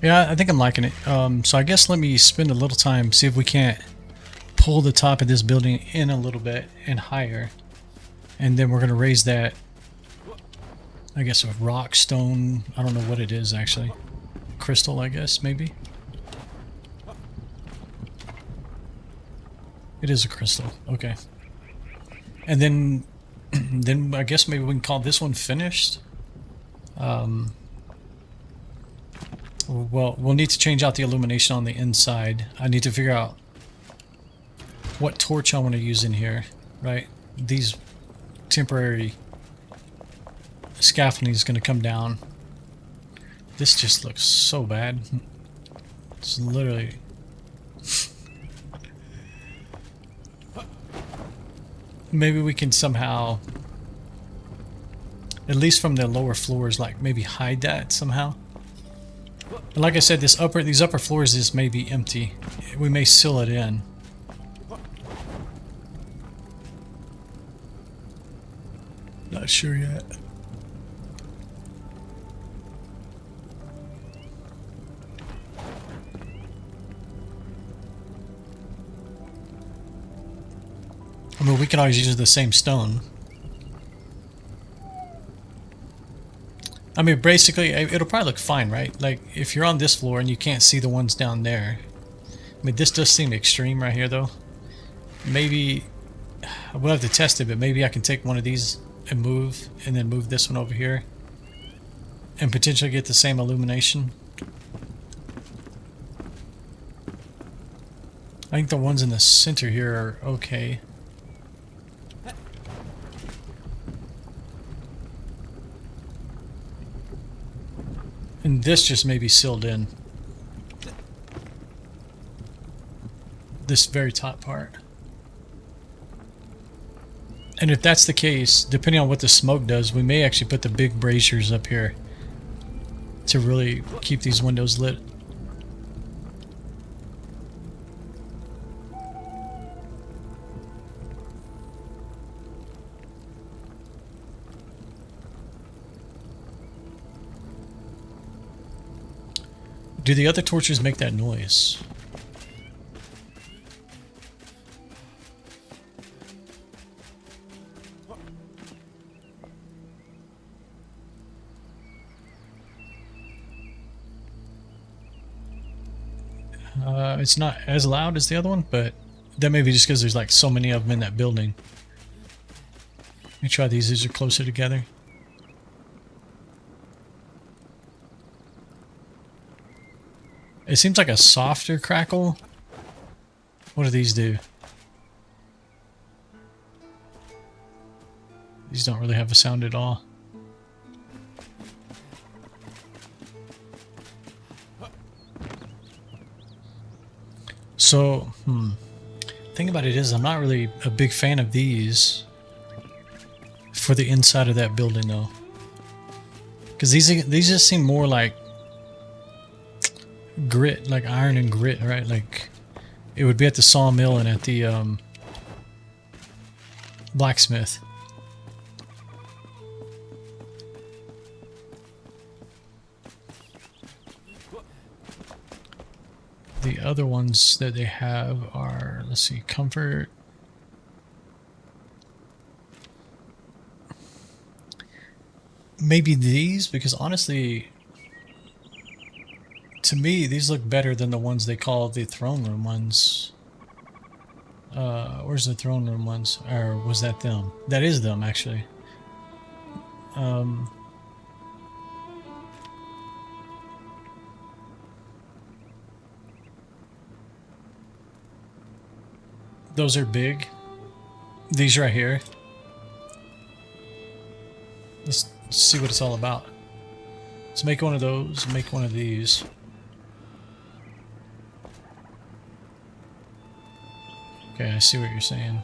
Yeah, I think I'm liking it. So I guess let me spend a little time, see if we can't pull the top of this building in a little bit and higher. And then we're going to raise that, I guess, a rock, stone, I don't know what it is actually. Crystal, I guess, maybe? It is a crystal, okay. And then, then I guess maybe we can call this one finished. Well, we'll need to change out the illumination on the inside. I need to figure out what torch I want to use in here, right? These temporary scaffolding is going to come down. This just looks so bad. It's literally... Maybe we can somehow, at least from the lower floors, like maybe hide that somehow. And like I said, these upper floors just may be empty. We may seal it in. Not sure yet. I mean, we can always use the same stone. I mean, basically, it'll probably look fine, right? Like, if you're on this floor and you can't see the ones down there. I mean, this does seem extreme right here, though. Maybe, we'll have to test it, but maybe I can take one of these and then move this one over here. And potentially get the same illumination. I think the ones in the center here are okay. And this just may be sealed in. This very top part. And if that's the case, depending on what the smoke does, we may actually put the big braziers up here to really keep these windows lit. Do the other torches make that noise? It's not as loud as the other one, but that may be just because there's like so many of them in that building. Let me try these. These are closer together. It seems like a softer crackle. What do these do? These don't really have a sound at all. So, thing about it is I'm not really a big fan of these for the inside of that building though. Because these just seem more like grit, like iron and grit, right? Like it would be at the sawmill and at the blacksmith. The other ones that they have are, let's see, comfort. Maybe these, because honestly, to me, these look better than the ones they call the throne room ones. Where's the throne room ones? Or was that them? That is them, actually. Those are big. These right here. Let's see what it's all about. Let's make one of those, make one of these. Okay, I see what you're saying.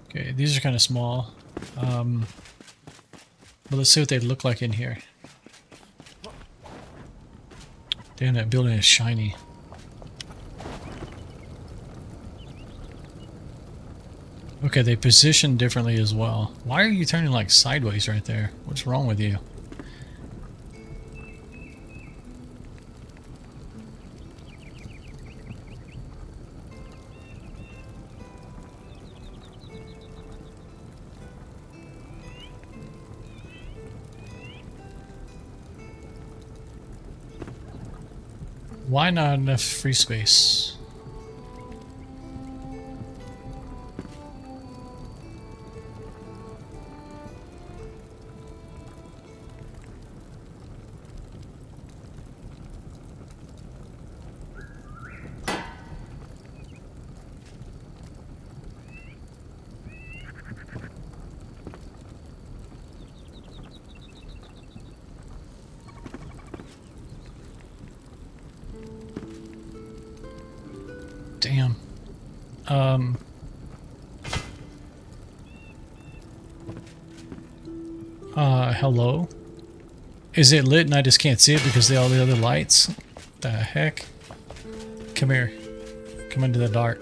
Okay, these are kind of small. But let's see what they look like in here. Damn, that building is shiny. Okay, they position differently as well. Why are you turning like sideways right there? What's wrong with you? Why not enough free space? Damn. Hello? Is it lit and I just can't see it because of all the other lights? The heck? Come here. Come into the dark.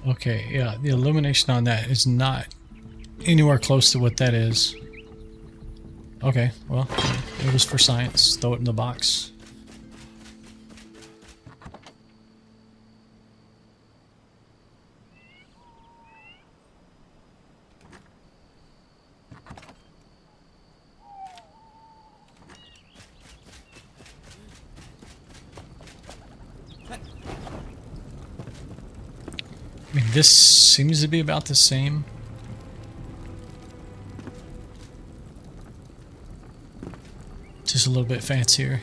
Okay, yeah, the illumination on that is not anywhere close to what that is. Okay, well, it was for science. Throw it in the box. I mean, this seems to be about the same. a little bit fancier.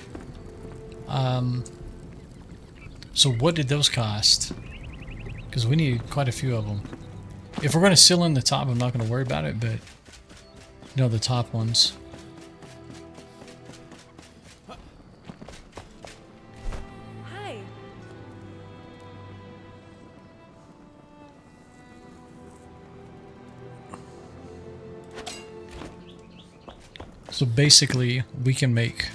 So what did those cost? Because we need quite a few of them. If we're going to seal in the top, I'm not going to worry about it, but no, the top ones. Hi. So basically, we can make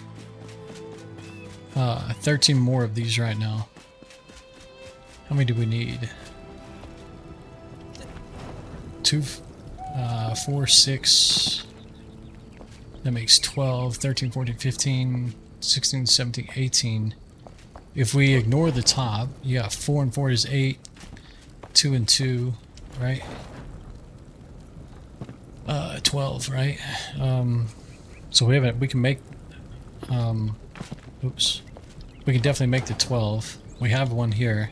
13 more of these right now. How many do we need? 2, 4, 6. That makes 12, 13, 14, 15, 16, 17, 18. If we ignore the top, yeah, 4 and 4 is 8. 2 and 2, right? 12, right? So we can make, oops. We can definitely make the 12. We have one here.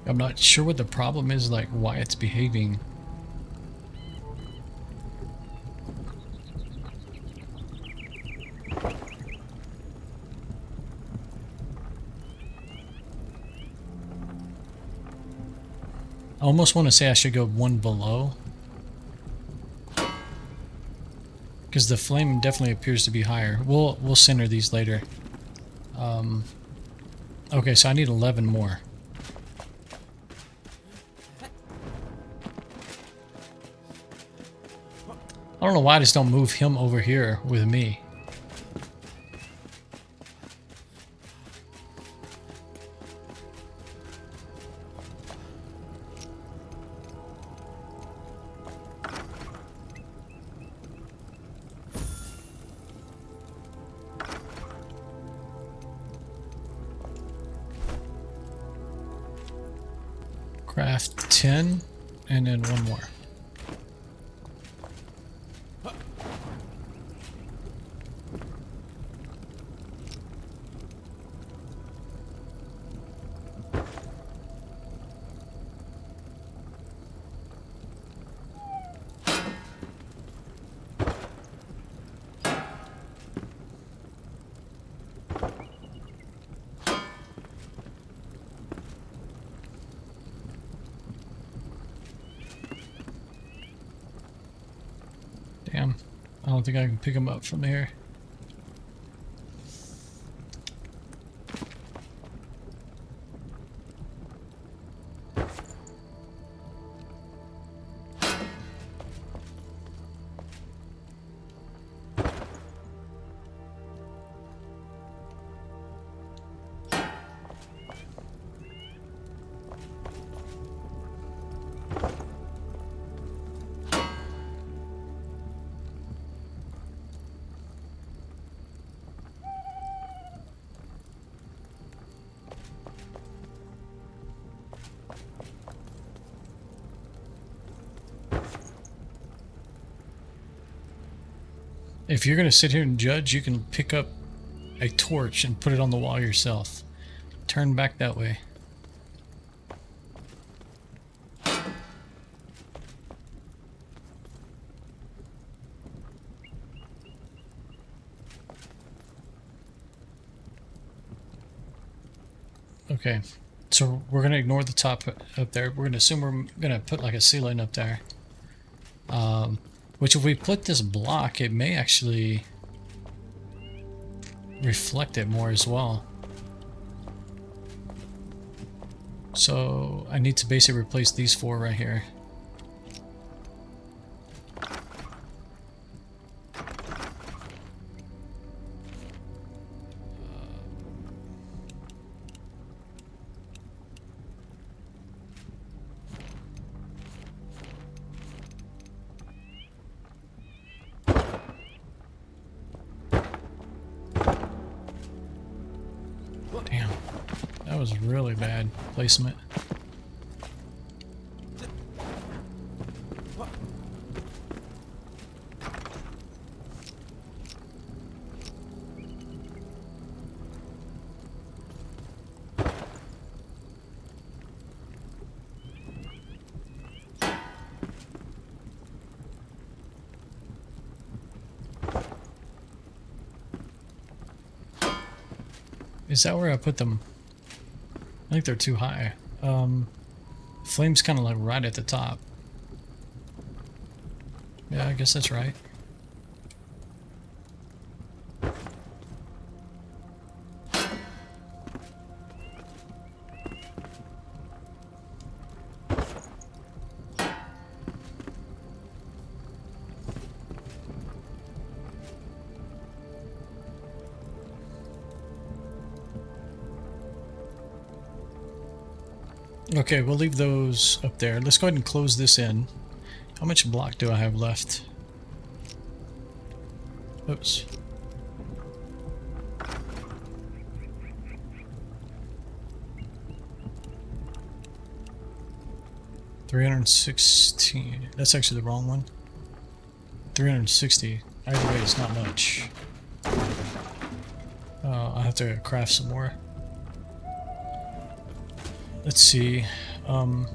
I'm not sure what the problem is, like why it's behaving. I almost want to say I should go one below, because the flame definitely appears to be higher. We'll center these later. Okay, so I need 11 more. I don't know why I just don't move him over here with me. Craft 10, and then one more. Damn, I don't think I can pick him up from here. If you're going to sit here and judge, you can pick up a torch and put it on the wall yourself. Turn back that way. Okay, so we're going to ignore the top up there. We're going to assume we're going to put like a ceiling up there. Which if we put this block, it may actually reflect it more as well. So I need to basically replace these 4 right here. Damn, that was really bad placement. Is that where I put them? I think they're too high. Flame's kind of like right at the top. Yeah, I guess that's right. Okay, we'll leave those up there. Let's go ahead and close this in. How much block do I have left? Oops. $316. That's actually the wrong one. 360. Either way, it's not much. I'll have to craft some more. Let's see. Do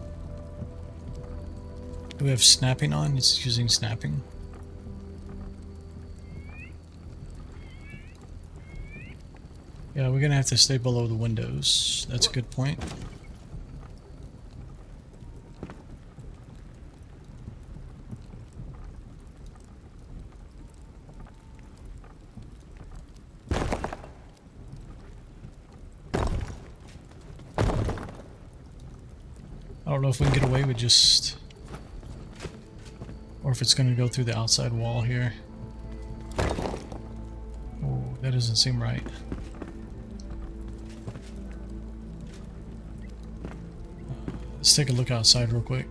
we have snapping on? It's using snapping. Yeah, we're gonna have to stay below the windows. That's a good point. I don't know if we can get away with just... or if it's going to go through the outside wall here. Oh, that doesn't seem right. Let's take a look outside real quick.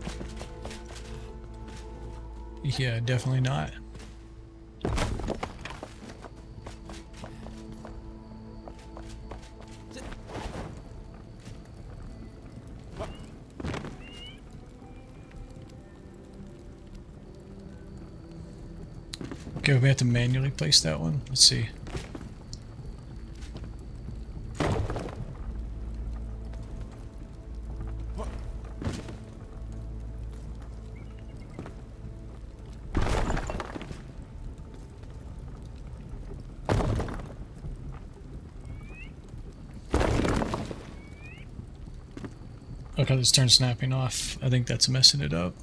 Yeah, definitely not. Okay, we have to manually place that one. Let's see. Okay, let's turn snapping off. I think that's messing it up.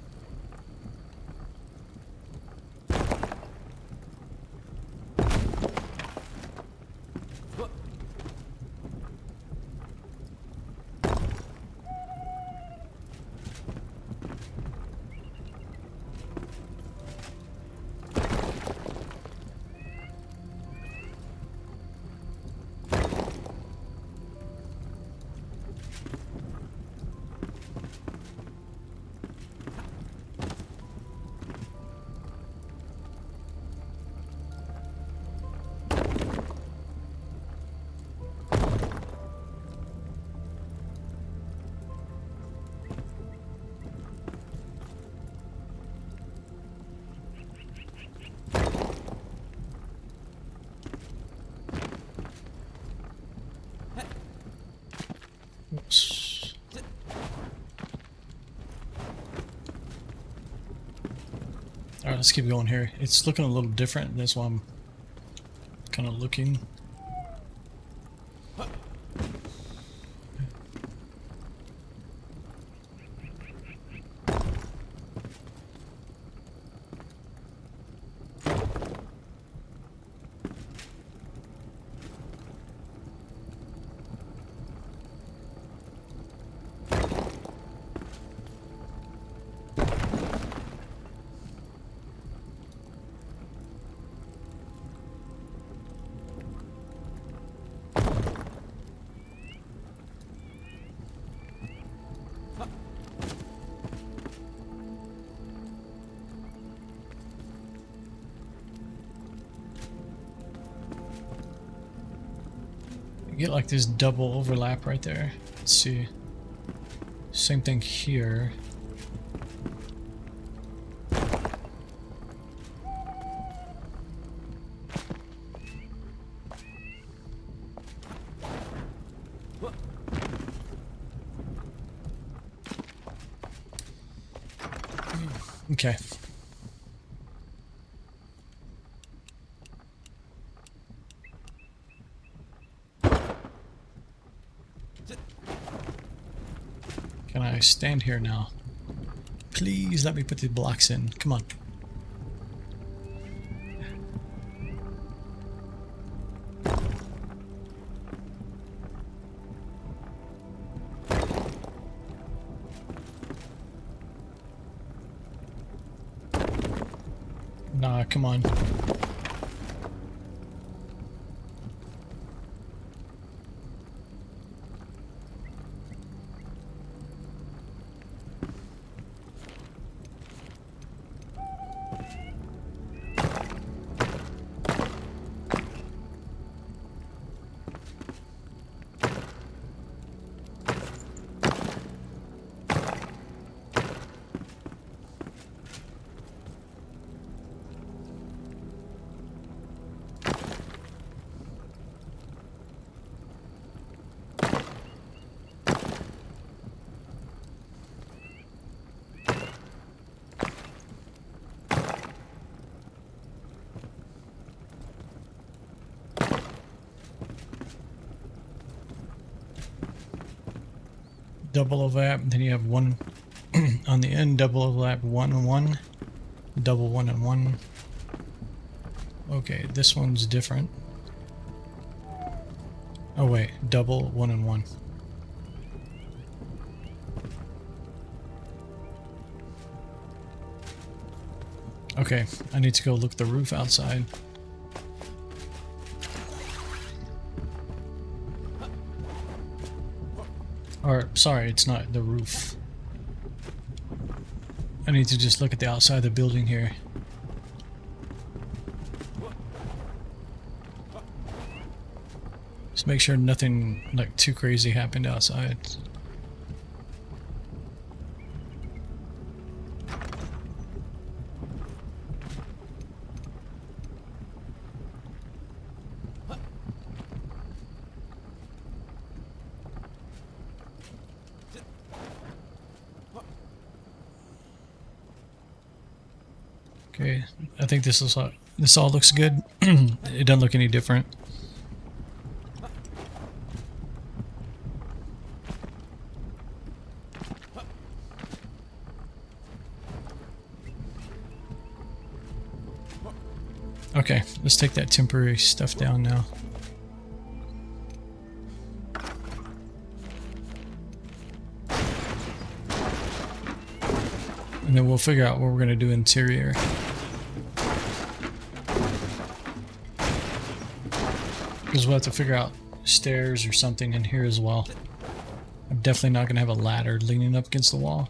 Oops. Alright, let's keep going here. It's looking a little different. That's why I'm kind of looking. You get like this double overlap right there. Let's see. Same thing here. Okay. I stand here now? Please let me put the blocks in. Come on. Nah, come on. Double overlap, then you have one on the end, double overlap, 1 and 1, double 1 and 1. Okay, this one's different. Oh wait, double 1 and 1. Okay, I need to go look at the roof outside. Or, sorry, it's not the roof. I need to just look at the outside of the building here. Just make sure nothing like too crazy happened outside. Okay, I think this all looks good. It doesn't look any different. Okay, let's take that temporary stuff down now. And then we'll figure out what we're going to do interior. Because we'll have to figure out stairs or something in here as well. I'm definitely not going to have a ladder leaning up against the wall.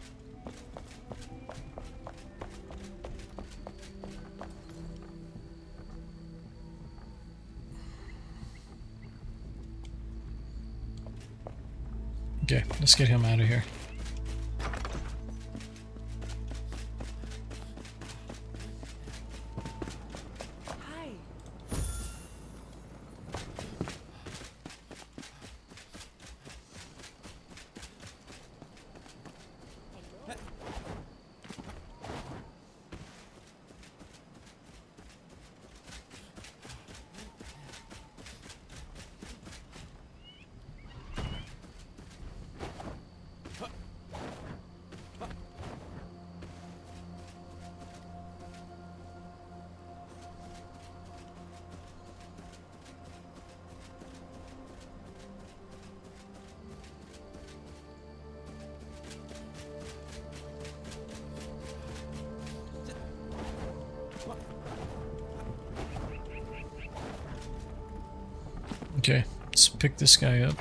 Okay, let's get him out of here. Hi. Okay, let's pick this guy up.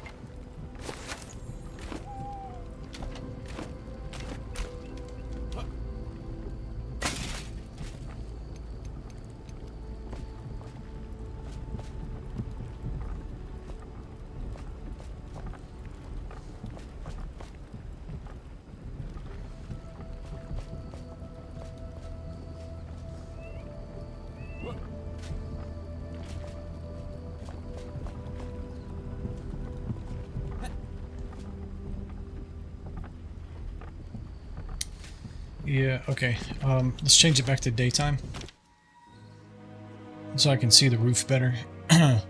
Yeah, okay. Let's change it back to daytime. So I can see the roof better. Well,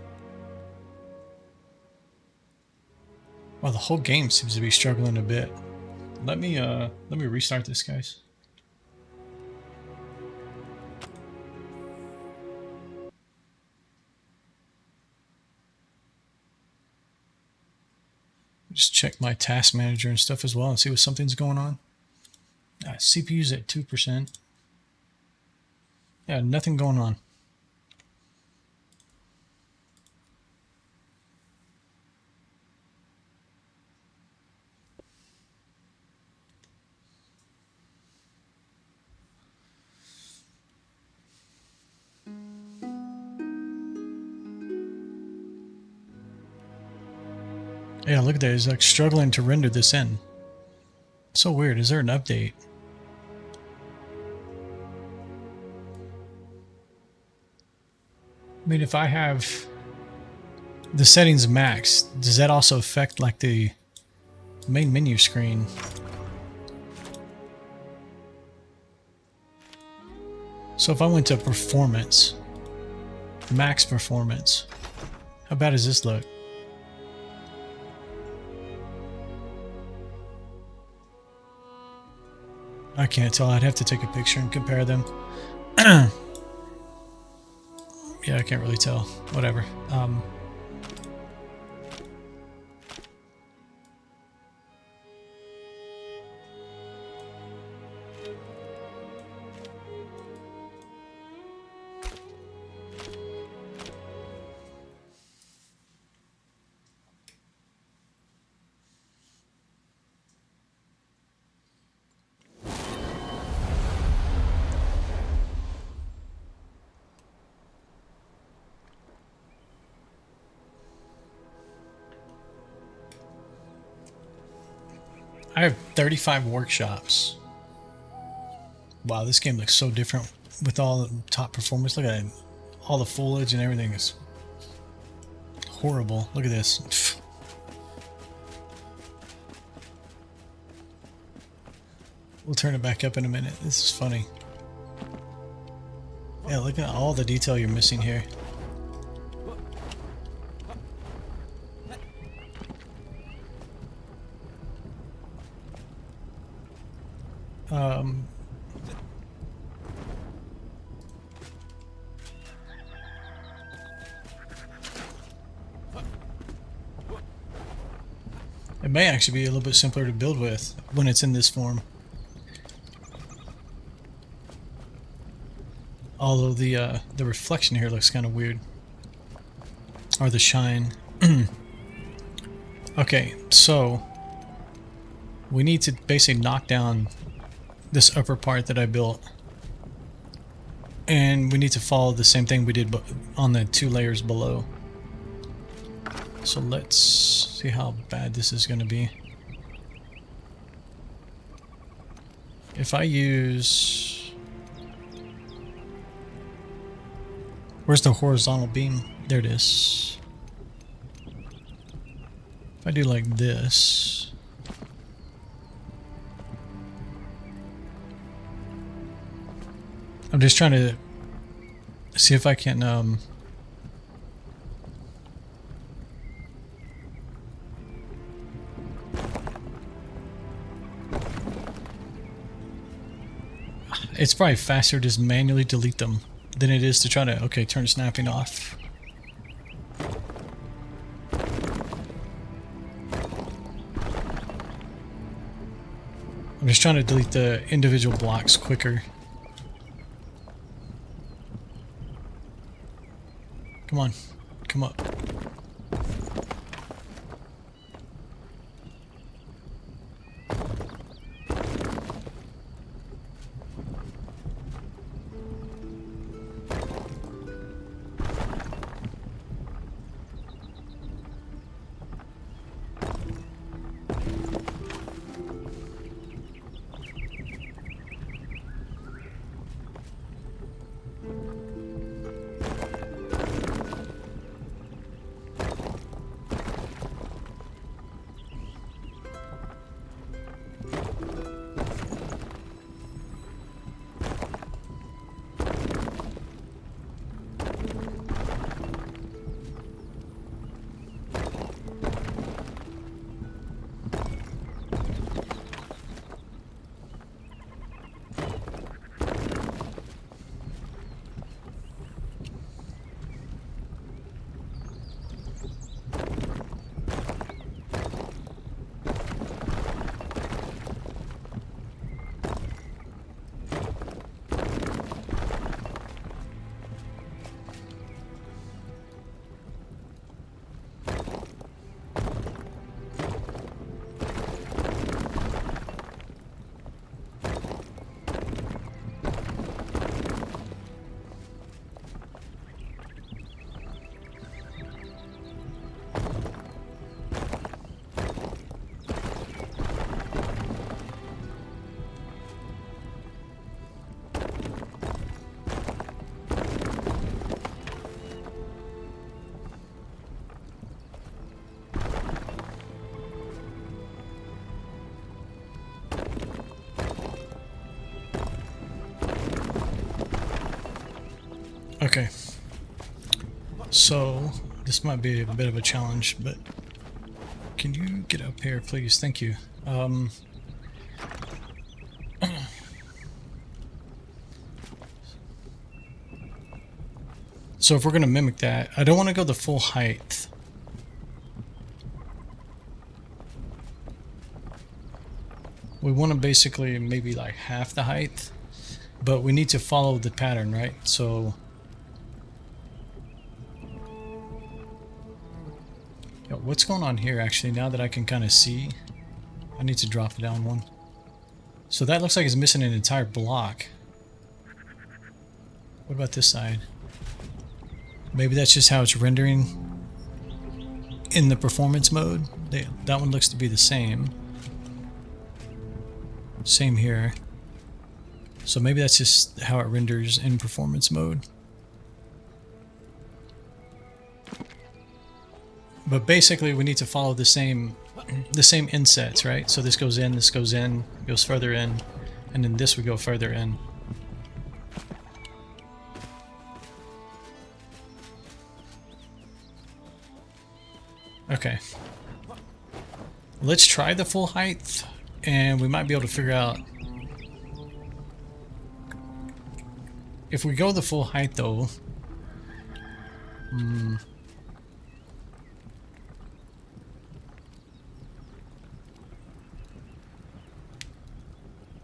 the whole game seems to be struggling a bit. Let me restart this, guys. Just check my task manager and stuff as well and see if something's going on. CPU's at 2%. Yeah, nothing going on. Yeah, look at that. It's like struggling to render this in. So weird. Is there an update? I mean, if I have the settings max, does that also affect like the main menu screen? So if I went to performance, max performance, how bad does this look? I can't tell. I'd have to take a picture and compare them. Yeah, I can't really tell. Whatever. I have 35 workshops. Wow, this game looks so different with all the top performance. Look at it. All the foliage and everything is horrible. Look at this. We'll turn it back up in a minute. This is funny. Yeah, look at all the detail you're missing here. It may actually be a little bit simpler to build with when it's in this form. Although the reflection here looks kind of weird. Or the shine. Okay, so we need to basically knock down this upper part that I built. And we need to follow the same thing we did on the 2 layers below. So let's see how bad this is going to be. If I use... Where's the horizontal beam? There it is. If I do like this... I'm just trying to see if I can... It's probably faster to just manually delete them than it is to try to, okay, turn snapping off. I'm just trying to delete the individual blocks quicker. Come on, come up. Okay. So, this might be a bit of a challenge, but can you get up here, please? Thank you. So if we're going to mimic that, I don't want to go the full height. We want to basically maybe like half the height, but we need to follow the pattern, right? So yeah, what's going on here actually, now that I can kind of see? I need to drop it down one. So that looks like it's missing an entire block. What about this side? Maybe that's just how it's rendering in the performance mode. That one looks to be the same. Same here. So maybe that's just how it renders in performance mode. But basically we need to follow the same insets, right? So this goes in, goes further in, and then this would go further in. Okay. Let's try the full height, and we might be able to figure out if we go the full height though.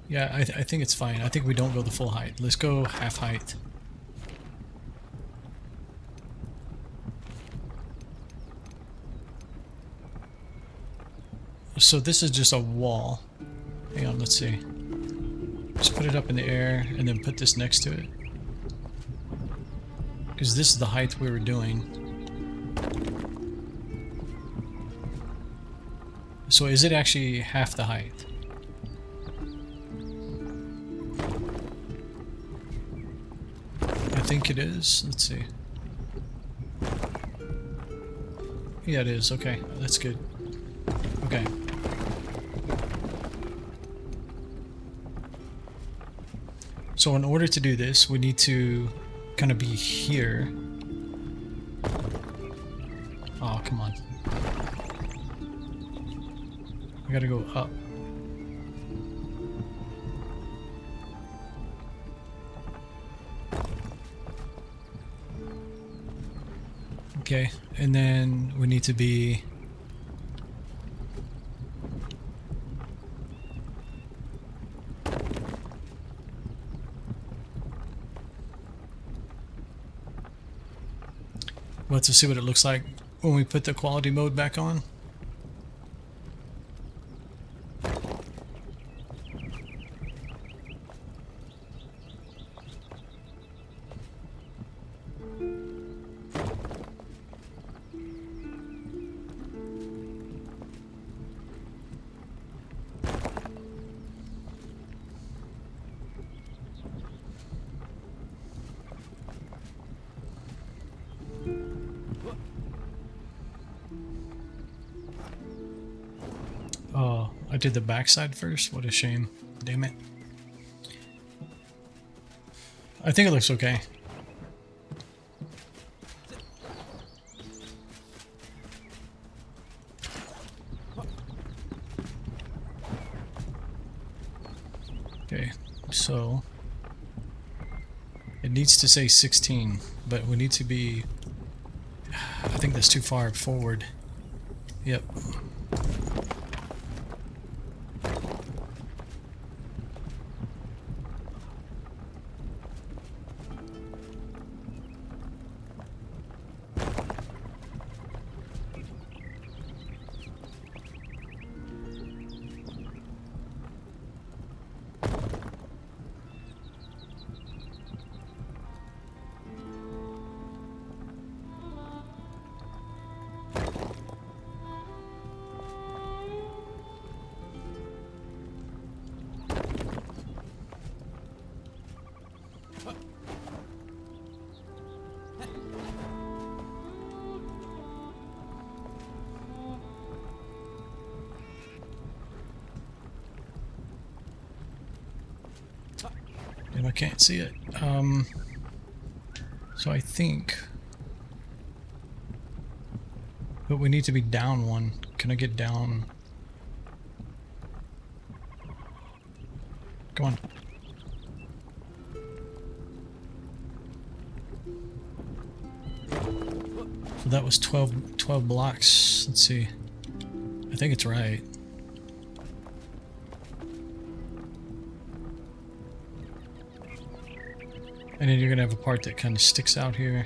Yeah, I think it's fine. I think we don't go the full height. Let's go half height. So this is just a wall. Hang on, let's see. Just put it up in the air and then put this next to it. Because this is the height we were doing. So is it actually half the height? I think it is. Let's see. Yeah, it is. Okay, that's good. Okay. So in order to do this, we need to kind of be here. Oh, come on. I gotta go up. Okay, and then we need to be... Let's see what it looks like when we put the quality mode back on. Oh, I did the backside first? What a shame. Damn it. I think it looks okay. Okay, so it needs to say 16, but we need to be... I think that's too far forward. Yep. Damn, I can't see it. So I think... But we need to be down one. Can I get down? Come on. So that was 12 blocks. Let's see. I think it's right. And then you're gonna have a part that kind of sticks out here.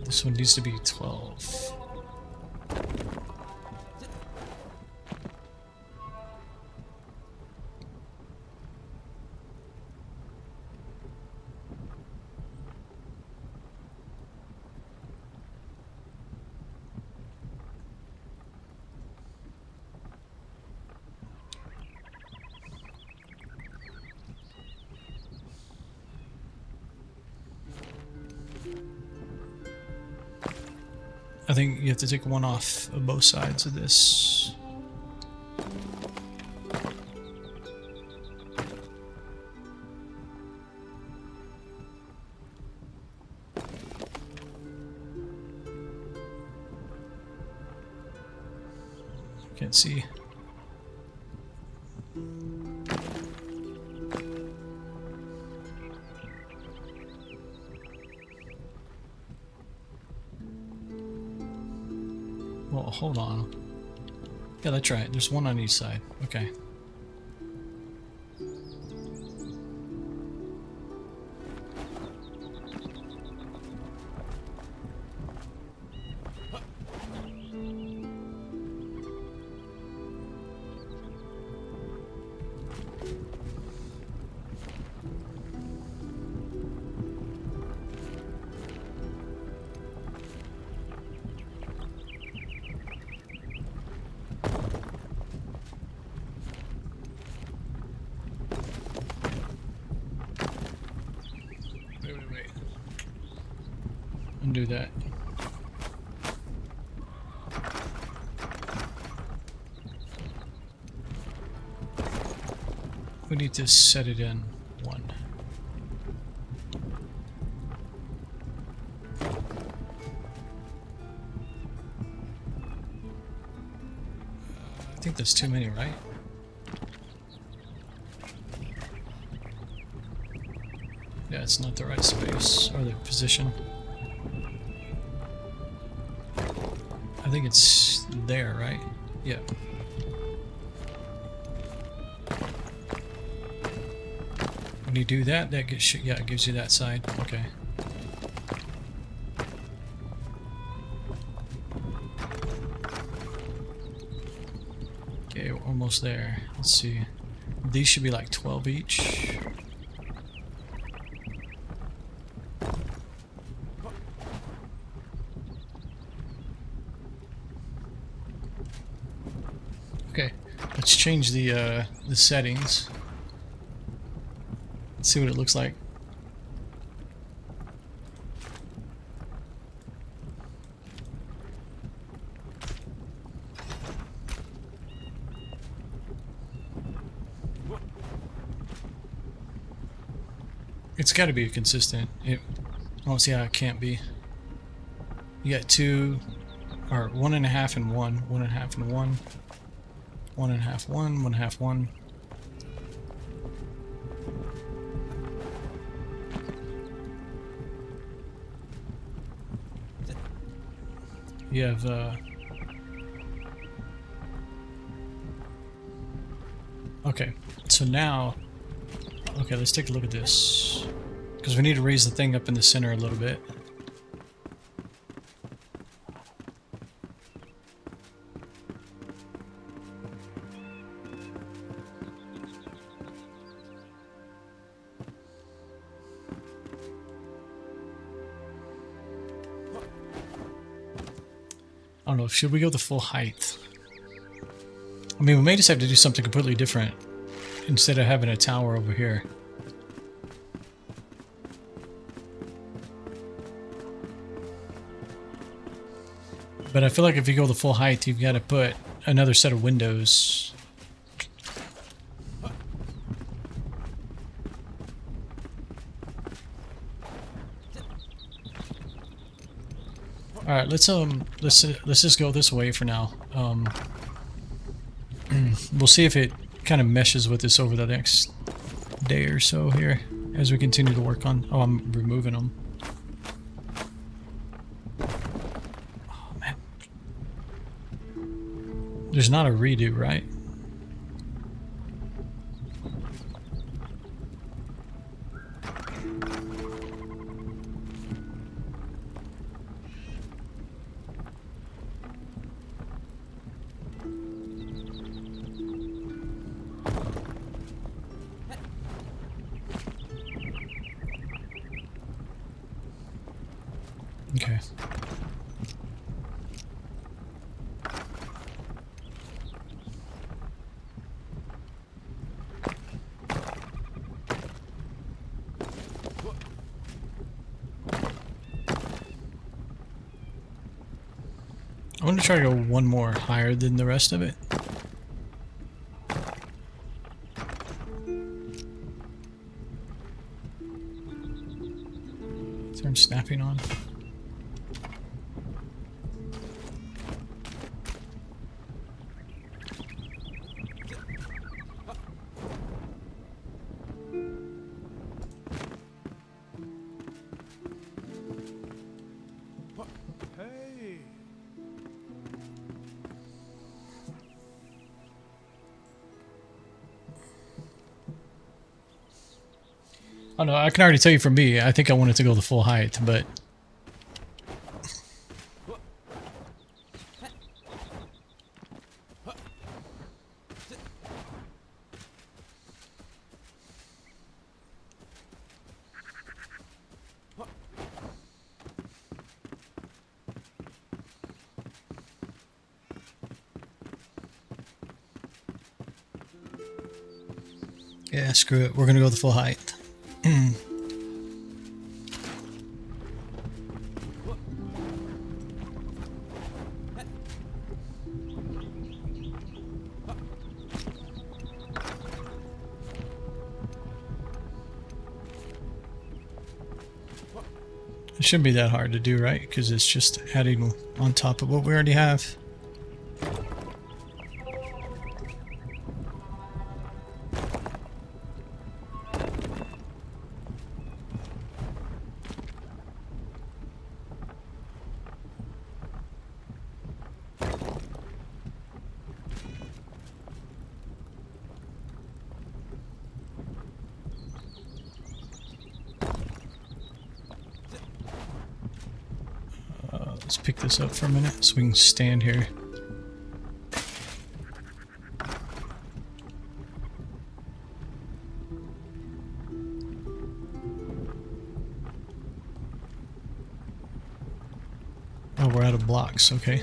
This one needs to be 12. I think you have to take one off of both sides of this. Can't see. Well, hold on. Yeah, that's right. There's one on each side. Okay. Wait. Undo that. We need to set it in 1. I think that's too many, right? Yeah, it's not the right space or the position. I think it's there, right? Yeah. When you do that, that gets yeah, it gives you that side. Okay. Okay, we're almost there. Let's see. These should be like 12 each. Okay, let's change the settings. Let's see what it looks like. It's got to be consistent. I don't see how it can't be. You got 2, or 1.5 and 1, 1.5 and 1, 1.5, 1, 1.5, 1. You have okay, so now okay, let's take a look at this, because we need to raise the thing up in the center a little bit. I don't know, should we go the full height? I mean, we may just have to do something completely different instead of having a tower over here. But I feel like if you go the full height, you've got to put another set of windows All right, let's just go this way for now. We'll see if it kind of meshes with us over the next day or so here as we continue to work on. Oh, I'm removing them. Oh man, there's not a redo, right? Okay. I want to try to go one more higher than the rest of it. Turn snapping on. Hey. Oh no, I can already tell you for me, I think I wanted to go the full height, but... yeah, screw it, we're gonna go the full height. It shouldn't be that hard to do, right? Because it's just adding on top of what we already have. Let's pick this up for a minute so we can stand here. Oh, we're out of blocks, okay.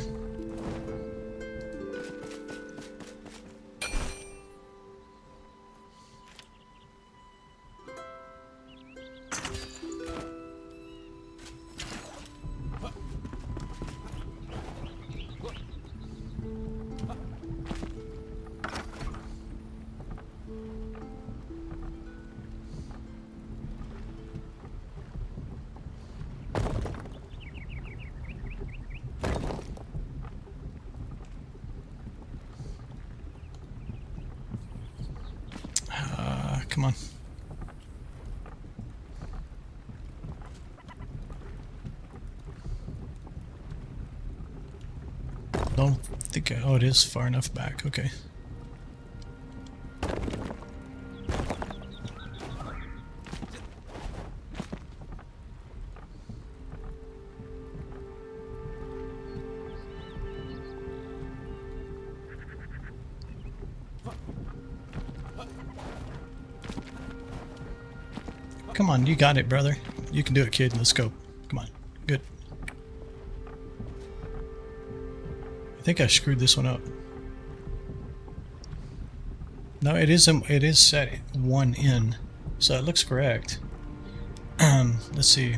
Come on. Don't think oh, it is far enough back, okay. Come on, you got it, brother. You can do it, kid. Let's go. Come on. Good. I think I screwed this one up. No, it is set one in, so it looks correct. Let's see.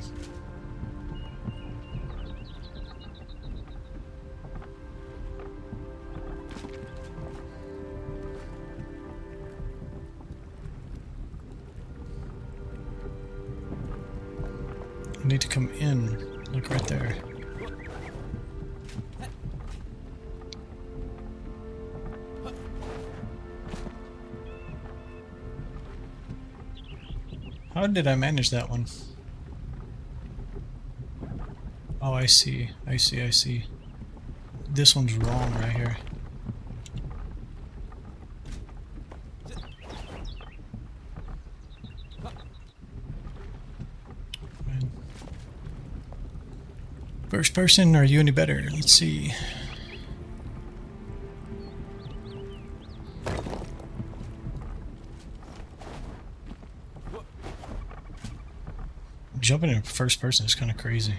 I need to come in. Look right there. How did I manage that one? Oh, I see. I see. I see. This one's wrong right here. Man. First person, are you any better? Let's see. Jumping in first person is kind of crazy.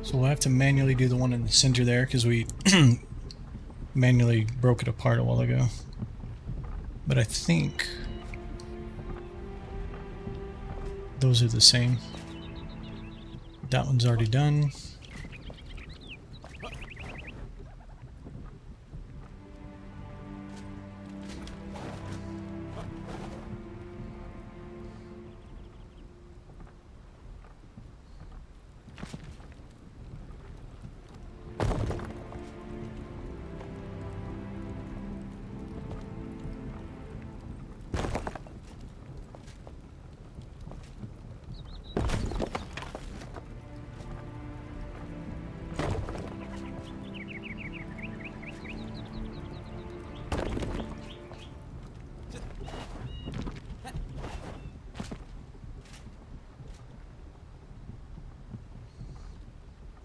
So we'll have to manually do the one in the center there because we manually broke it apart a while ago. But I think those are the same. That one's already done.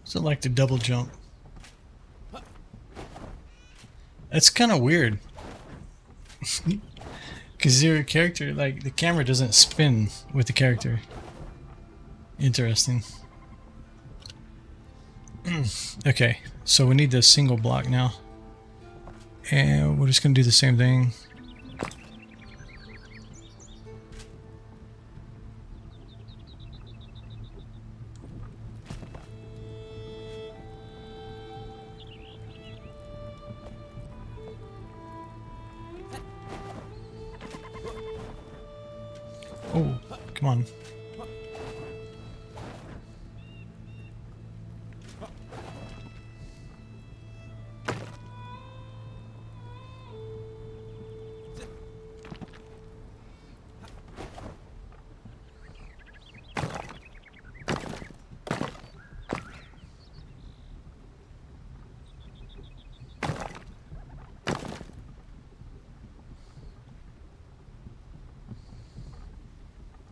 So I like to double jump. That's kind of weird. Because your character, like, the camera doesn't spin with the character. Interesting. Okay, so we need the single block now. And we're just going to do the same thing. Oh, come on.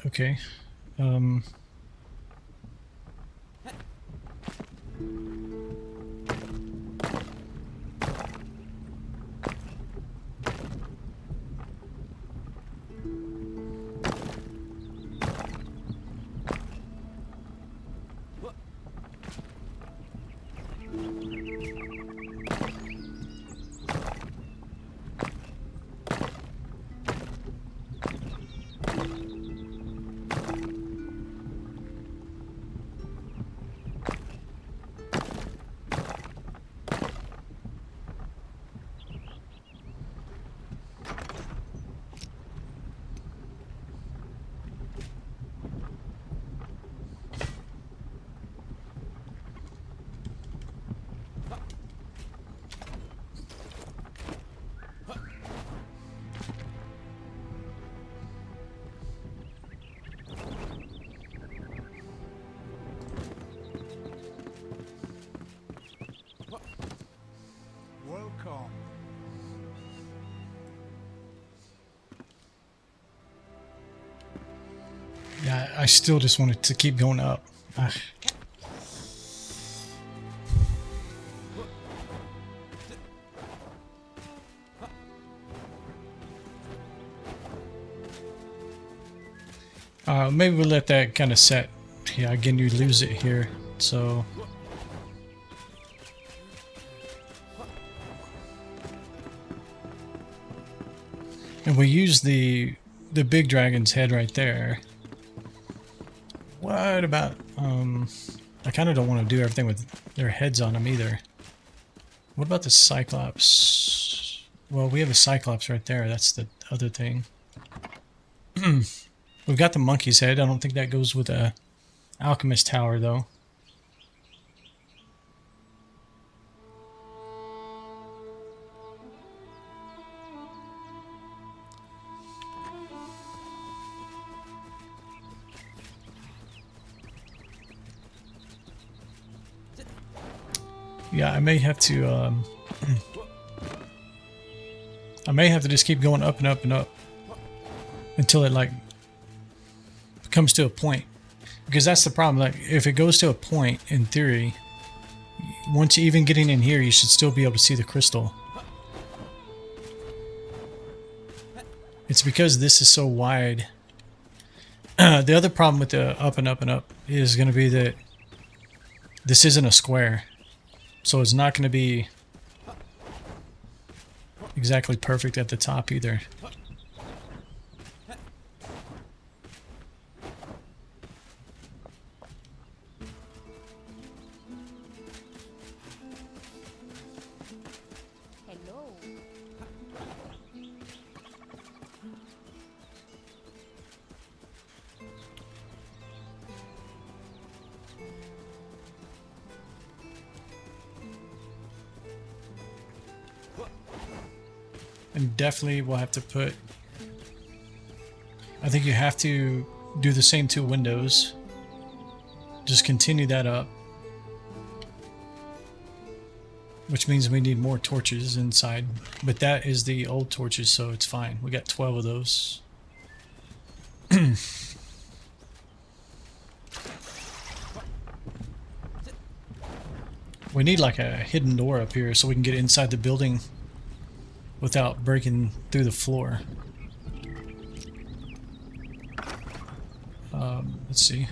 Okay. Welcome. Yeah, I still just wanted to keep going up. Ugh. Maybe we'll let that kind of set. Yeah, again, you lose it here. So. And we use the big dragon's head right there. What about, I kind of don't want to do everything with their heads on them either. What about the Cyclops? Well, we have a Cyclops right there. That's the other thing. We've got the monkey's head. I don't think that goes with a alchemist tower, though. Yeah, I may have to, I may have to just keep going up and up and up until it, like, comes to a point. Because that's the problem. Like, if it goes to a point, in theory, once you even getting in here, you should still be able to see the crystal. It's because this is so wide. The other problem with the up and up and up is going to be that this isn't a square. So it's not going to be exactly perfect at the top either. Hello. And definitely we'll have to put... I think you have to do the same 2 windows. Just continue that up. Which means we need more torches inside. But that is the old torches, so it's fine. We got 12 of those. We need like a hidden door up here so we can get inside the building without breaking through the floor. Let's see.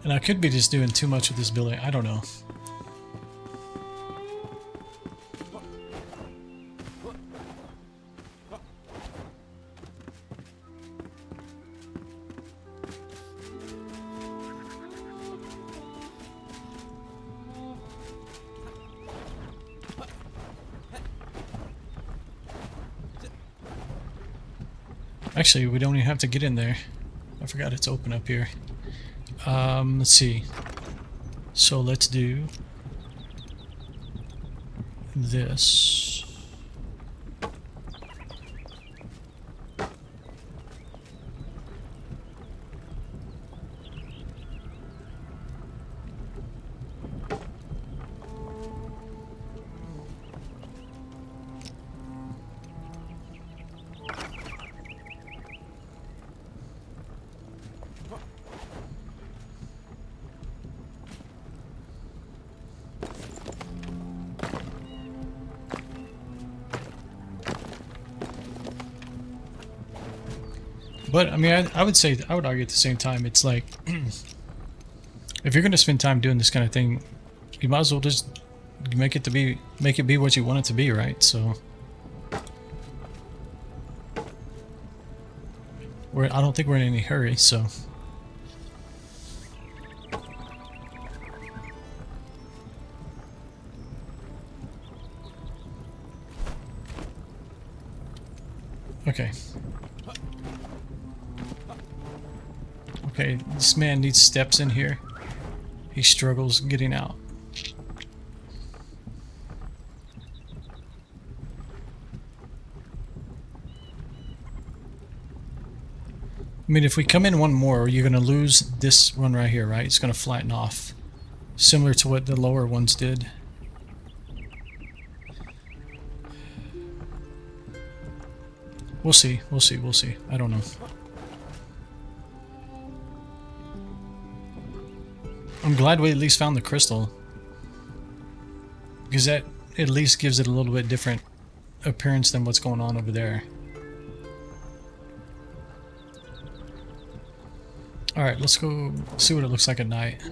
And I could be just doing too much with this building. I don't know. Actually, we don't even have to get in there. I forgot it's open up here. Let's see. So let's do this. But I mean, I would say, I would argue at the same time, it's like if you're going to spend time doing this kind of thing, you might as well just make it be what you want it to be, right? So I don't think we're in any hurry, so. Okay. Okay, this man needs steps in here. He struggles getting out. I mean, if we come in one more, you're going to lose this one right here, right? It's going to flatten off. Similar to what the lower ones did. We'll see, we'll see, we'll see. I don't know. I'm glad we at least found the crystal. Because that at least gives it a little bit different appearance than what's going on over there. Alright, let's go see what it looks like at night.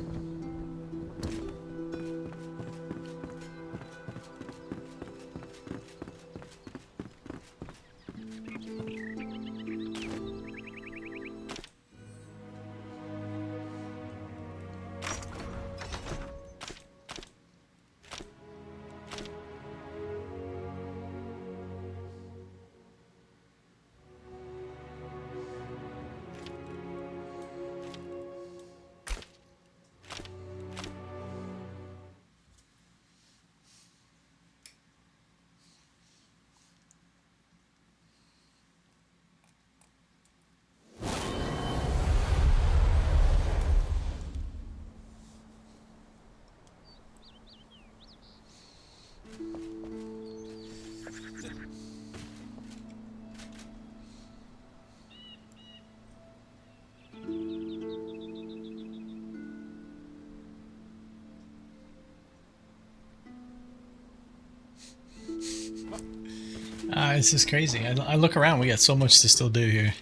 This is crazy. I look around, we got so much to still do here.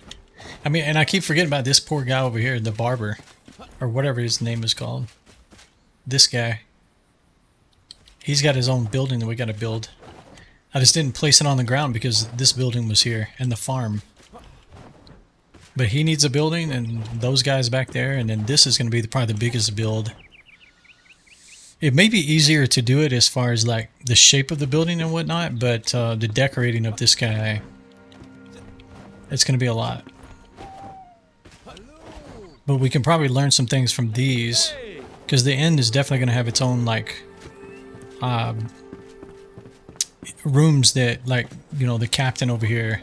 I mean, and I keep forgetting about this poor guy over here, the barber. Or whatever his name is called. This guy. He's got his own building that we got to build. I just didn't place it on the ground because this building was here and the farm. But he needs a building and those guys back there, and then this is going to be probably the biggest build. It may be easier to do it as far as like the shape of the building and whatnot, but the decorating of this guy, it's going to be a lot. But we can probably learn some things from these, because the inn is definitely going to have its own like rooms that, like, you know, the captain over here,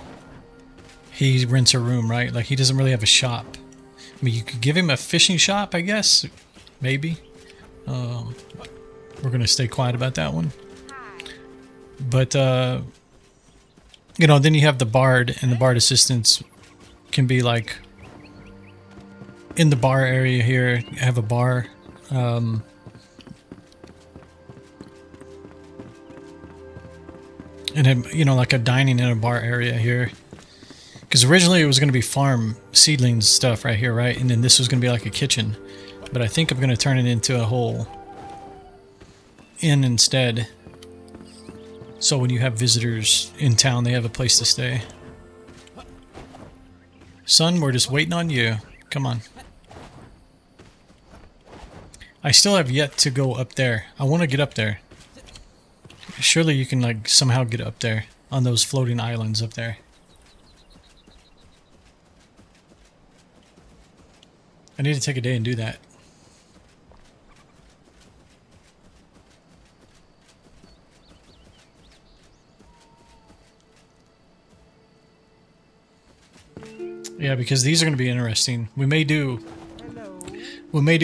he rents a room, right? Like, he doesn't really have a shop. I mean, you could give him a fishing shop, I guess, maybe. We're gonna stay quiet about that one. But you know, then you have the bard, and the bard assistants can be like in the bar area here. Have a bar. And then, you know, like a dining and a bar area here. Because originally it was going to be farm seedlings stuff right here, right? And then this was going to be like a kitchen. But I think I'm going to turn it into a whole inn instead. So when you have visitors in town, they have a place to stay. Son, we're just waiting on you. Come on. I still have yet to go up there. I want to get up there. Surely you can, like, somehow get up there on those floating islands up there. I need to take a day and do that. Yeah, because these are going to be interesting. We may do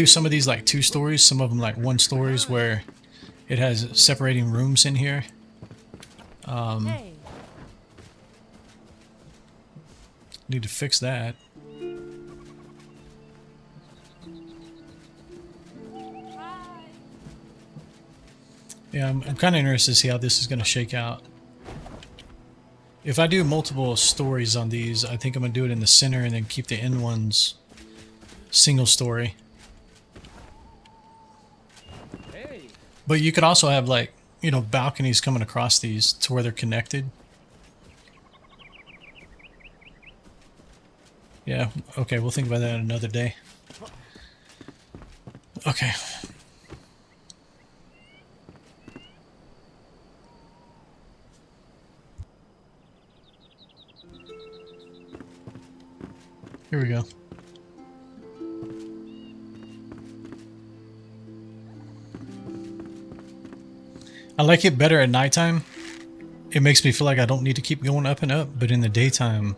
some of these like 2 stories, some of them like 1 stories where it has separating rooms in here. Need to fix that. Yeah, I'm kind of interested to see how this is going to shake out. If I do multiple stories on these, I think I'm going to do it in the center and then keep the end ones single story. But you could also have, like, you know, balconies coming across these to where they're connected. Yeah, okay, we'll think about that another day. Okay. Here we go. I like it better at nighttime. It makes me feel like I don't need to keep going up and up, but in the daytime...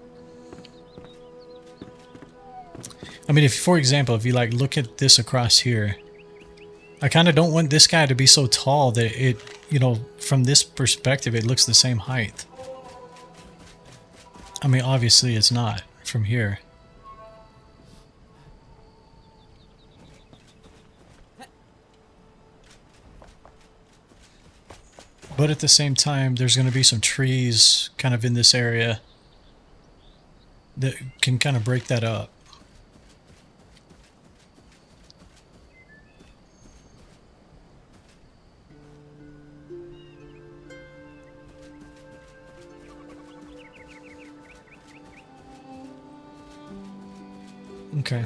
I mean, if, for example, if you like look at this across here, I kind of don't want this guy to be so tall that it, you know, from this perspective, it looks the same height. I mean, obviously it's not from here. But at the same time, there's going to be some trees kind of in this area that can kind of break that up. Okay.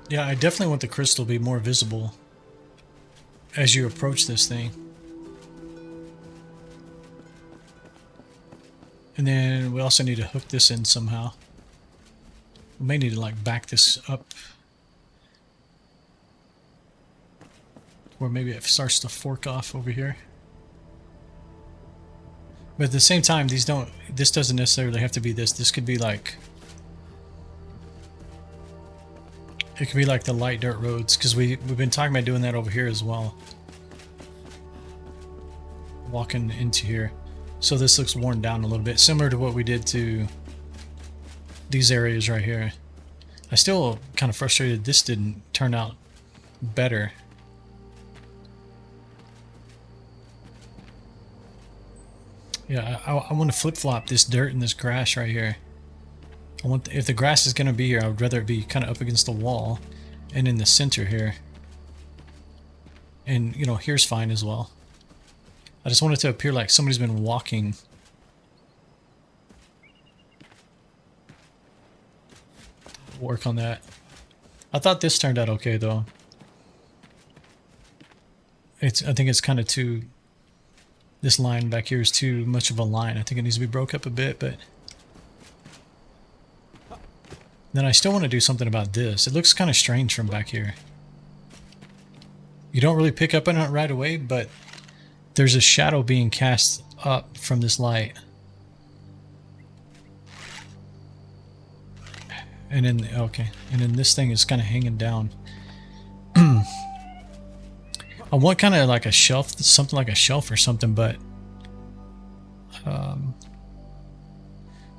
Yeah, I definitely want the crystal to be more visible as you approach this thing. And then we also need to hook this in somehow. We may need to like back this up. Or maybe it starts to fork off over here. But at the same time, this doesn't necessarily have to be this. This could be like... It could be like the light dirt roads, because we've been talking about doing that over here as well. Walking into here. So this looks worn down a little bit, similar to what we did to these areas right here. I still kind of frustrated this didn't turn out better. Yeah, I want to flip-flop this dirt and this grass right here. I want, if the grass is going to be here, I would rather it be kind of up against the wall and in the center here. And, you know, here's fine as well. I just want it to appear like somebody's been walking. Work on that. I thought this turned out okay though. I think it's kind of too, this line back here is too much of a line. I think it needs to be broke up a bit, but then I still want to do something about this. It looks kind of strange from back here. You don't really pick up on it right away, but there's a shadow being cast up from this light. And then, okay, and then this thing is kind of hanging down. I want kind of like a shelf, something like a shelf or something, but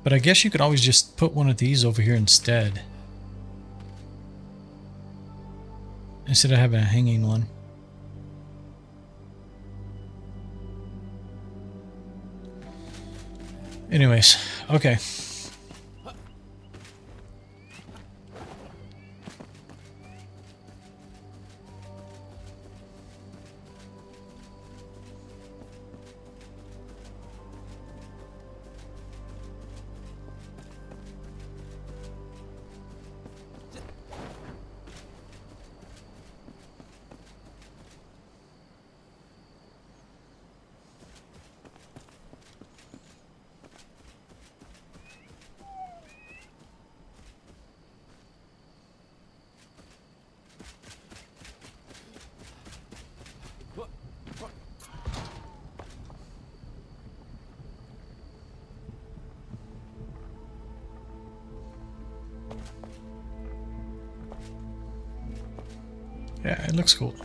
I guess you could always just put one of these over here instead of having a hanging one. Anyways, okay. Yeah, it looks cool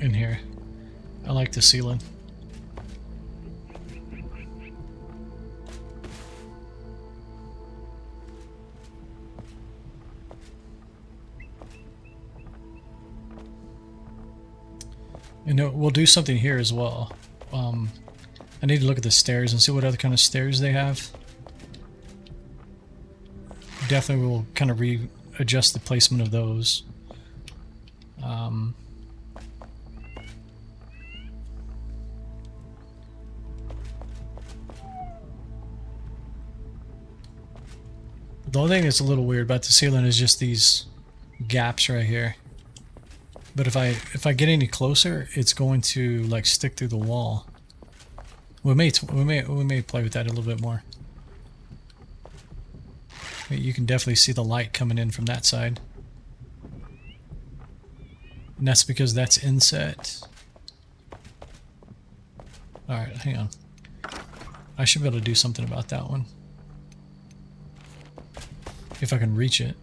in here. I like the ceiling. And we'll do something here as well. I need to look at the stairs and see what other kind of stairs they have. Definitely will kind of readjust the placement of those. The only thing that's a little weird about the ceiling is just these gaps right here. But if I get any closer, it's going to like stick through the wall. We may play with that a little bit more. You can definitely see the light coming in from that side. And that's because that's inset. Alright, hang on. I should be able to do something about that one. If I can reach it.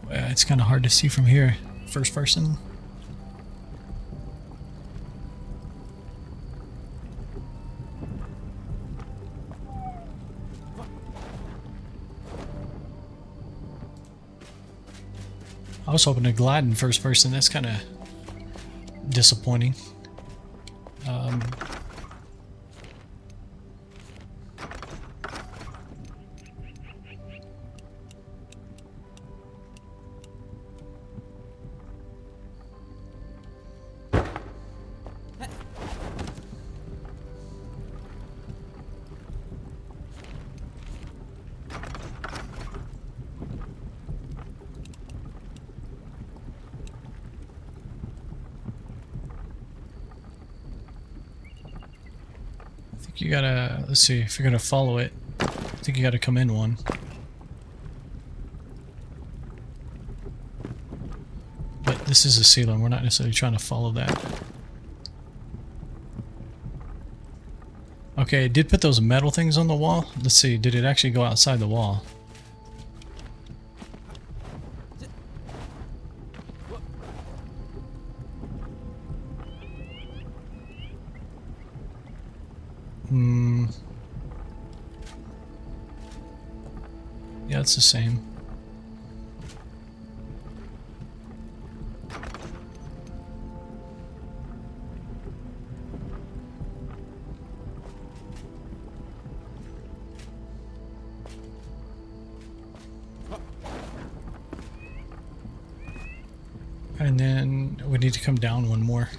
It's kind of hard to see from here. First person. I was hoping to glide in first person. That's kind of disappointing. You gotta, let's see, if you're gonna follow it, I think you gotta come in one. But this is a ceiling, we're not necessarily trying to follow that. Okay, it did put those metal things on the wall. Let's see, did it actually go outside the wall? Yeah, it's the same. And then we need to come down one more.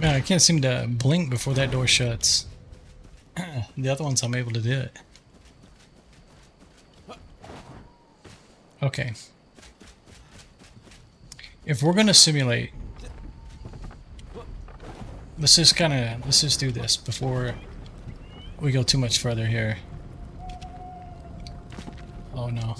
Man, I can't seem to blink before that door shuts. The other ones I'm able to do it. Okay. If we're gonna simulate, let's just do this before we go too much further here. Oh no.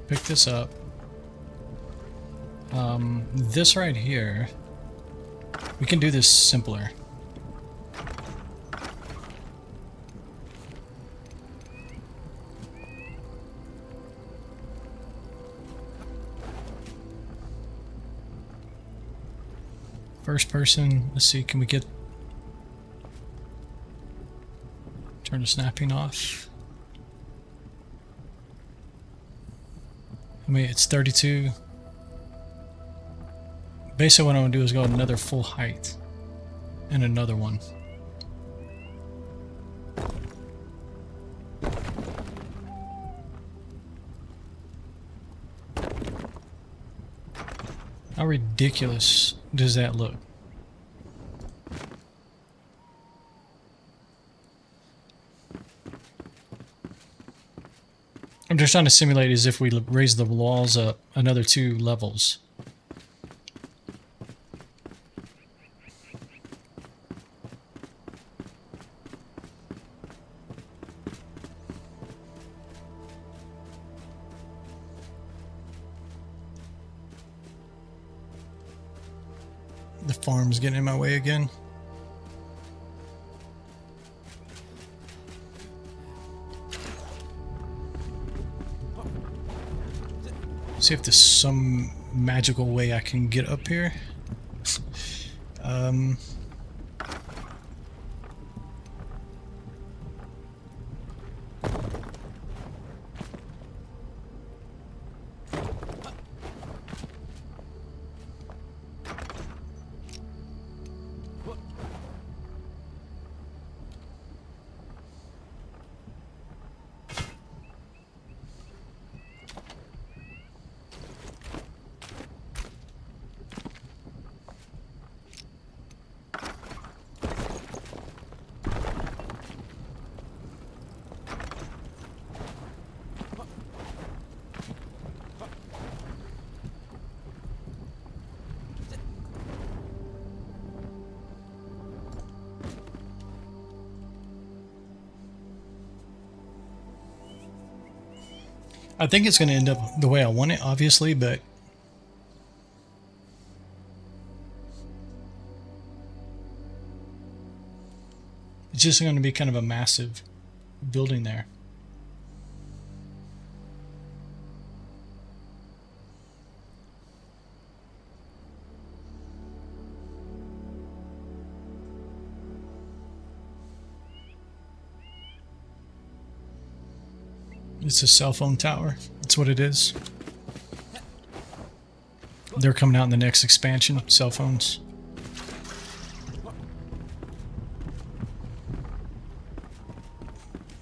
Pick this up. This right here, we can do this simpler. First person, let's see, can we turn the snapping off? I mean, it's 32. Basically what I'm gonna do is go another full height and another one. How ridiculous does that look? I'm just trying to simulate as if we raise the walls up another 2 levels. The farm's getting in my way again. See if there's some magical way I can get up here. I think it's going to end up the way I want it, obviously, but just going to be kind of a massive building there. It's a cell phone tower. That's what it is. They're coming out in the next expansion, cell phones.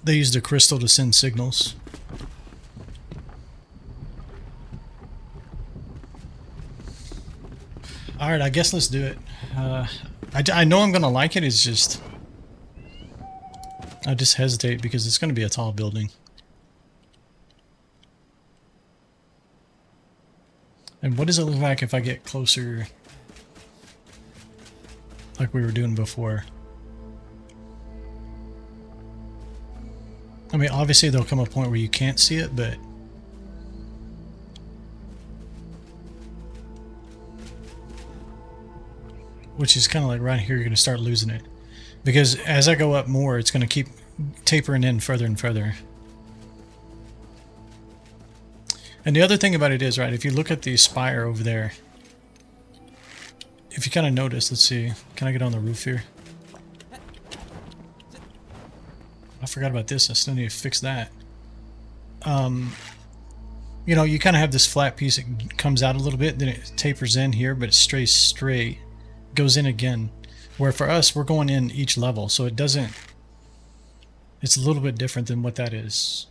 They use the crystal to send signals. Alright, I guess let's do it. I know I'm going to like it, it's just... I just hesitate because it's going to be a tall building. And what does it look like if I get closer, like we were doing before? I mean, obviously there'll come a point where you can't see it, but... Which is kind of like right here, you're going to start losing it. Because as I go up more, it's going to keep tapering in further and further. And the other thing about it is, right, if you look at the spire over there, if you kind of notice, let's see, can I get on the roof here? I forgot about this, I still need to fix that. You know, you kind of have this flat piece that comes out a little bit, then it tapers in here, but it stays straight, goes in again. Where for us, we're going in each level, so it doesn't, it's a little bit different than what that is.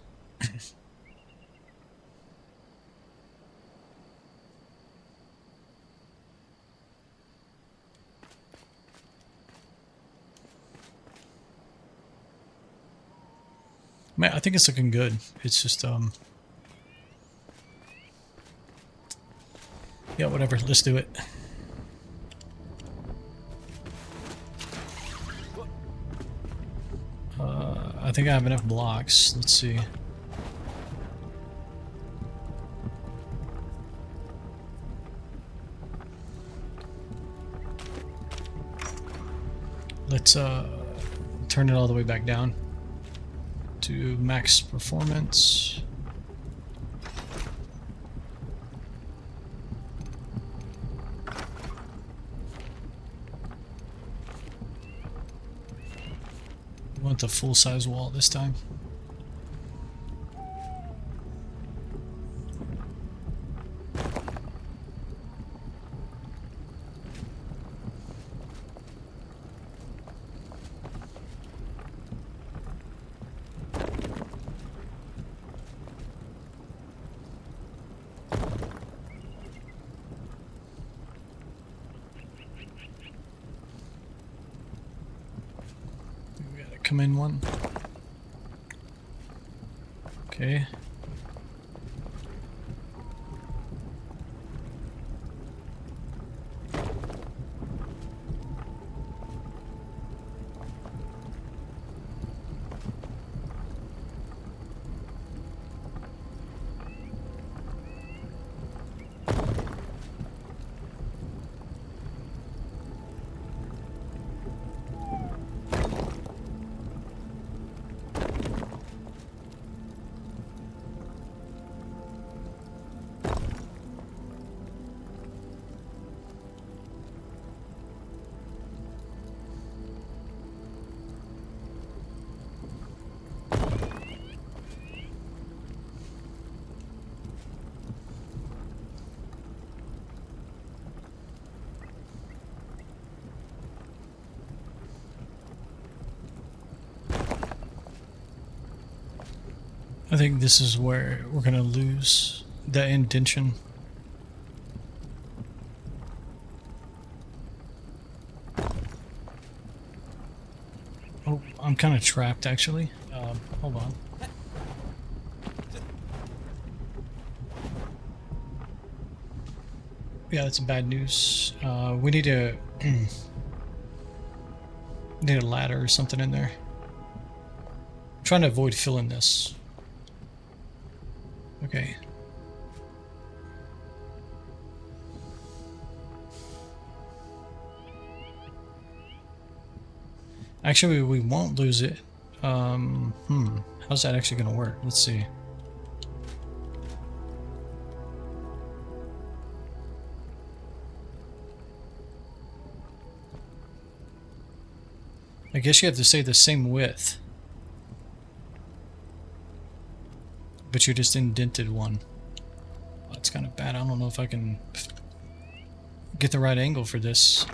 Man, I think it's looking good. It's just, yeah, whatever. Let's do it. I think I have enough blocks. Let's see. Let's turn it all the way back down to max performance. We want the full-size wall this time. Come in one. Okay. I think this is where we're gonna lose that indentation. Oh, I'm kind of trapped actually. Hold on. Yeah, that's bad news. We need a need a ladder or something in there. I'm trying to avoid filling this. Okay. Actually, we won't lose it. How's that actually gonna work? Let's see. I guess you have to say the same width. But you just indented one. That's kind of bad. I don't know if I can get the right angle for this.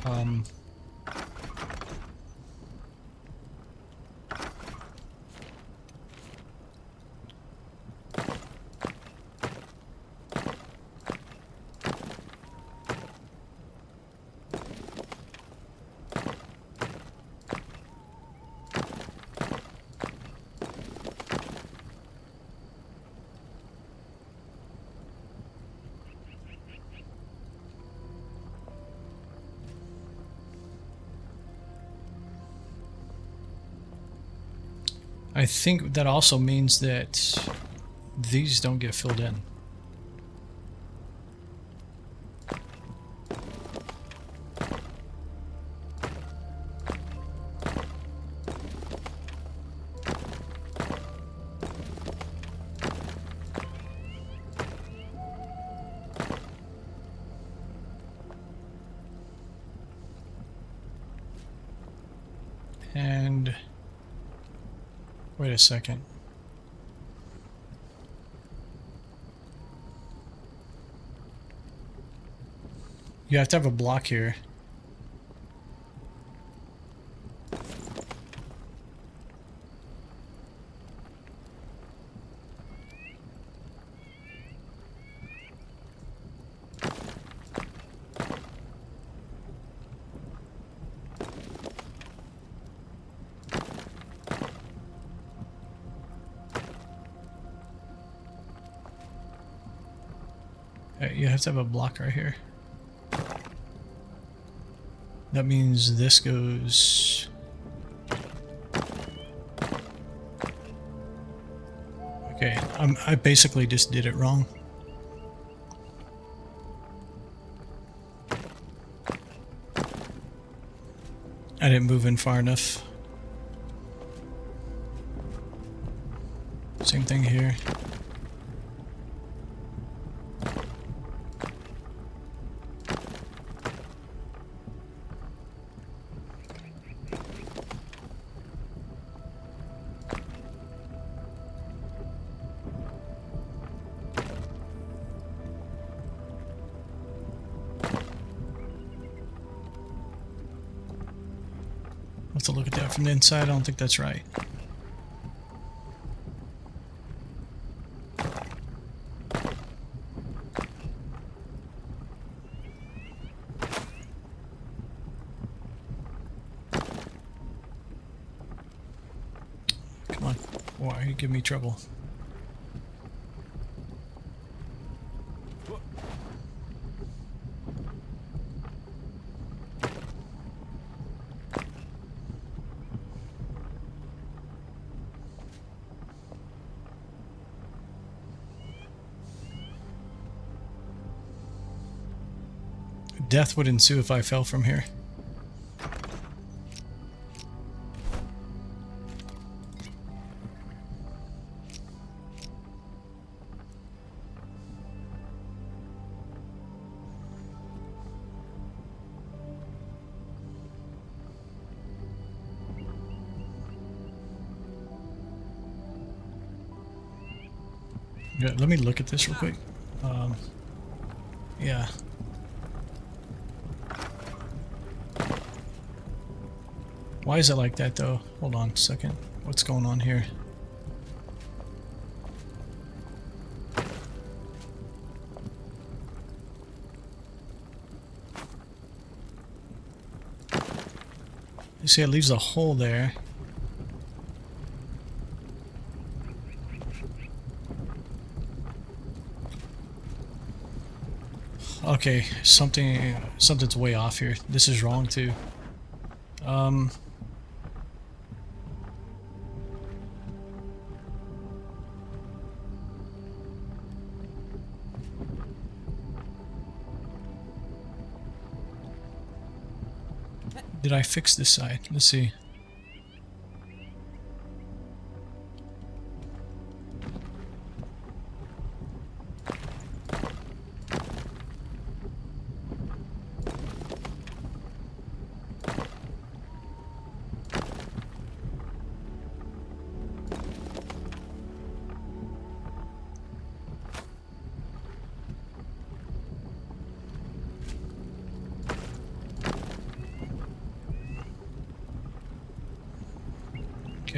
I think that also means that these don't get filled in. And wait a second. You have to have a block here. You have to have a block right here. That means this goes... Okay, I basically just did it wrong. I didn't move in far enough. Same thing here. Have to look at that from the inside. I don't think that's right. Come on. Why are you giving me trouble? Death would ensue if I fell from here. Yeah, let me look at this real quick. Yeah. Why is it like that though? Hold on a second. What's going on here? You see it leaves a hole there. Okay, something's way off here. This is wrong too. Did I fix this side? Let's see.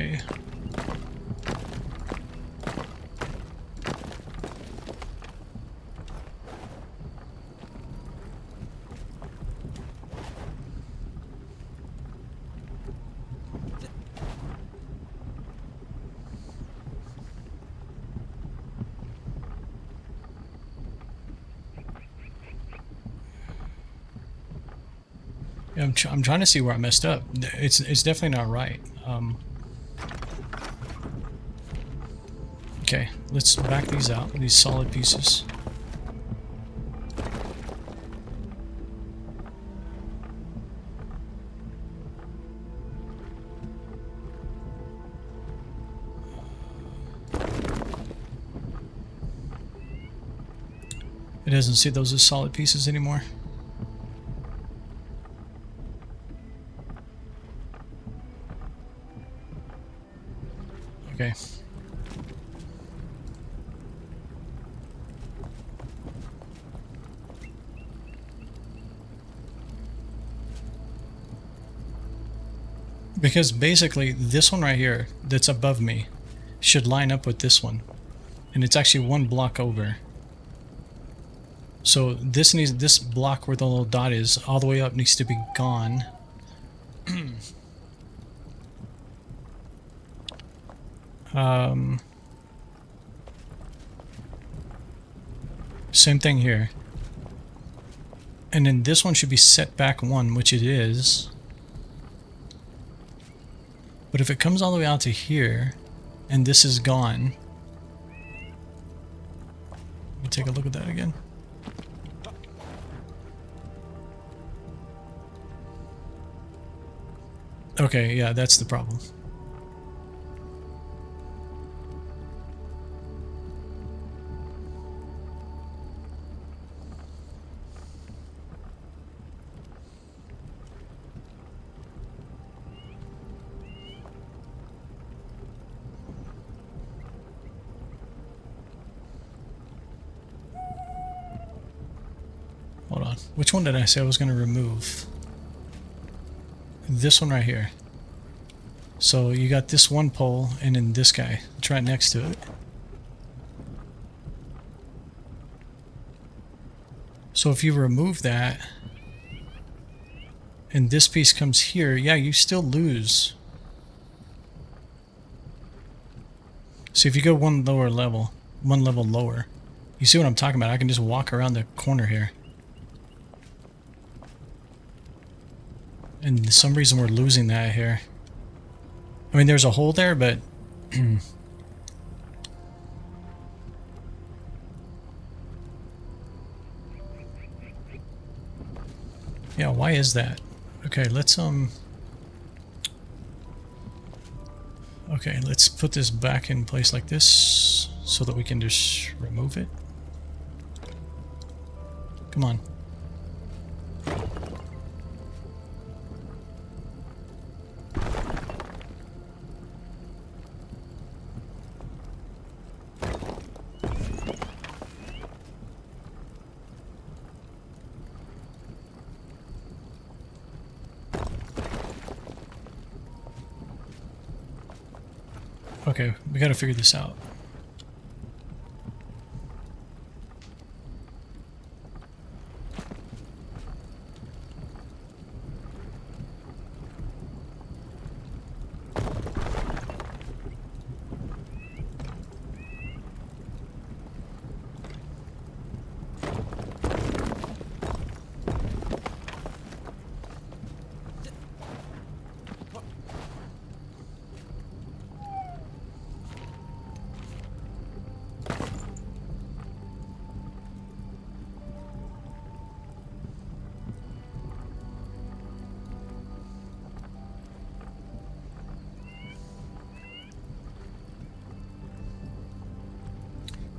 Okay. Yeah, I'm trying to see where I messed up. It's definitely not right. Okay, let's back these out, these solid pieces. It doesn't see those as solid pieces anymore. Okay. Because basically this one right here that's above me should line up with this one. And it's actually one block over. So this block where the little dot is all the way up needs to be gone. Same thing here. And then this one should be set back one, which it is. But if it comes all the way out to here, and this is gone. Let me take a look at that again. Okay, yeah, that's the problem. Hold on. Which one did I say I was going to remove? This one right here. So you got this one pole and then this guy. It's right next to it. So if you remove that and this piece comes here, yeah, you still lose. So if you go one level lower, you see what I'm talking about? I can just walk around the corner here. And for some reason we're losing that here. I mean, there's a hole there, but... yeah, why is that? Okay, let's, okay, let's put this back in place like this so that we can just remove it. Come on. Okay, we gotta figure this out.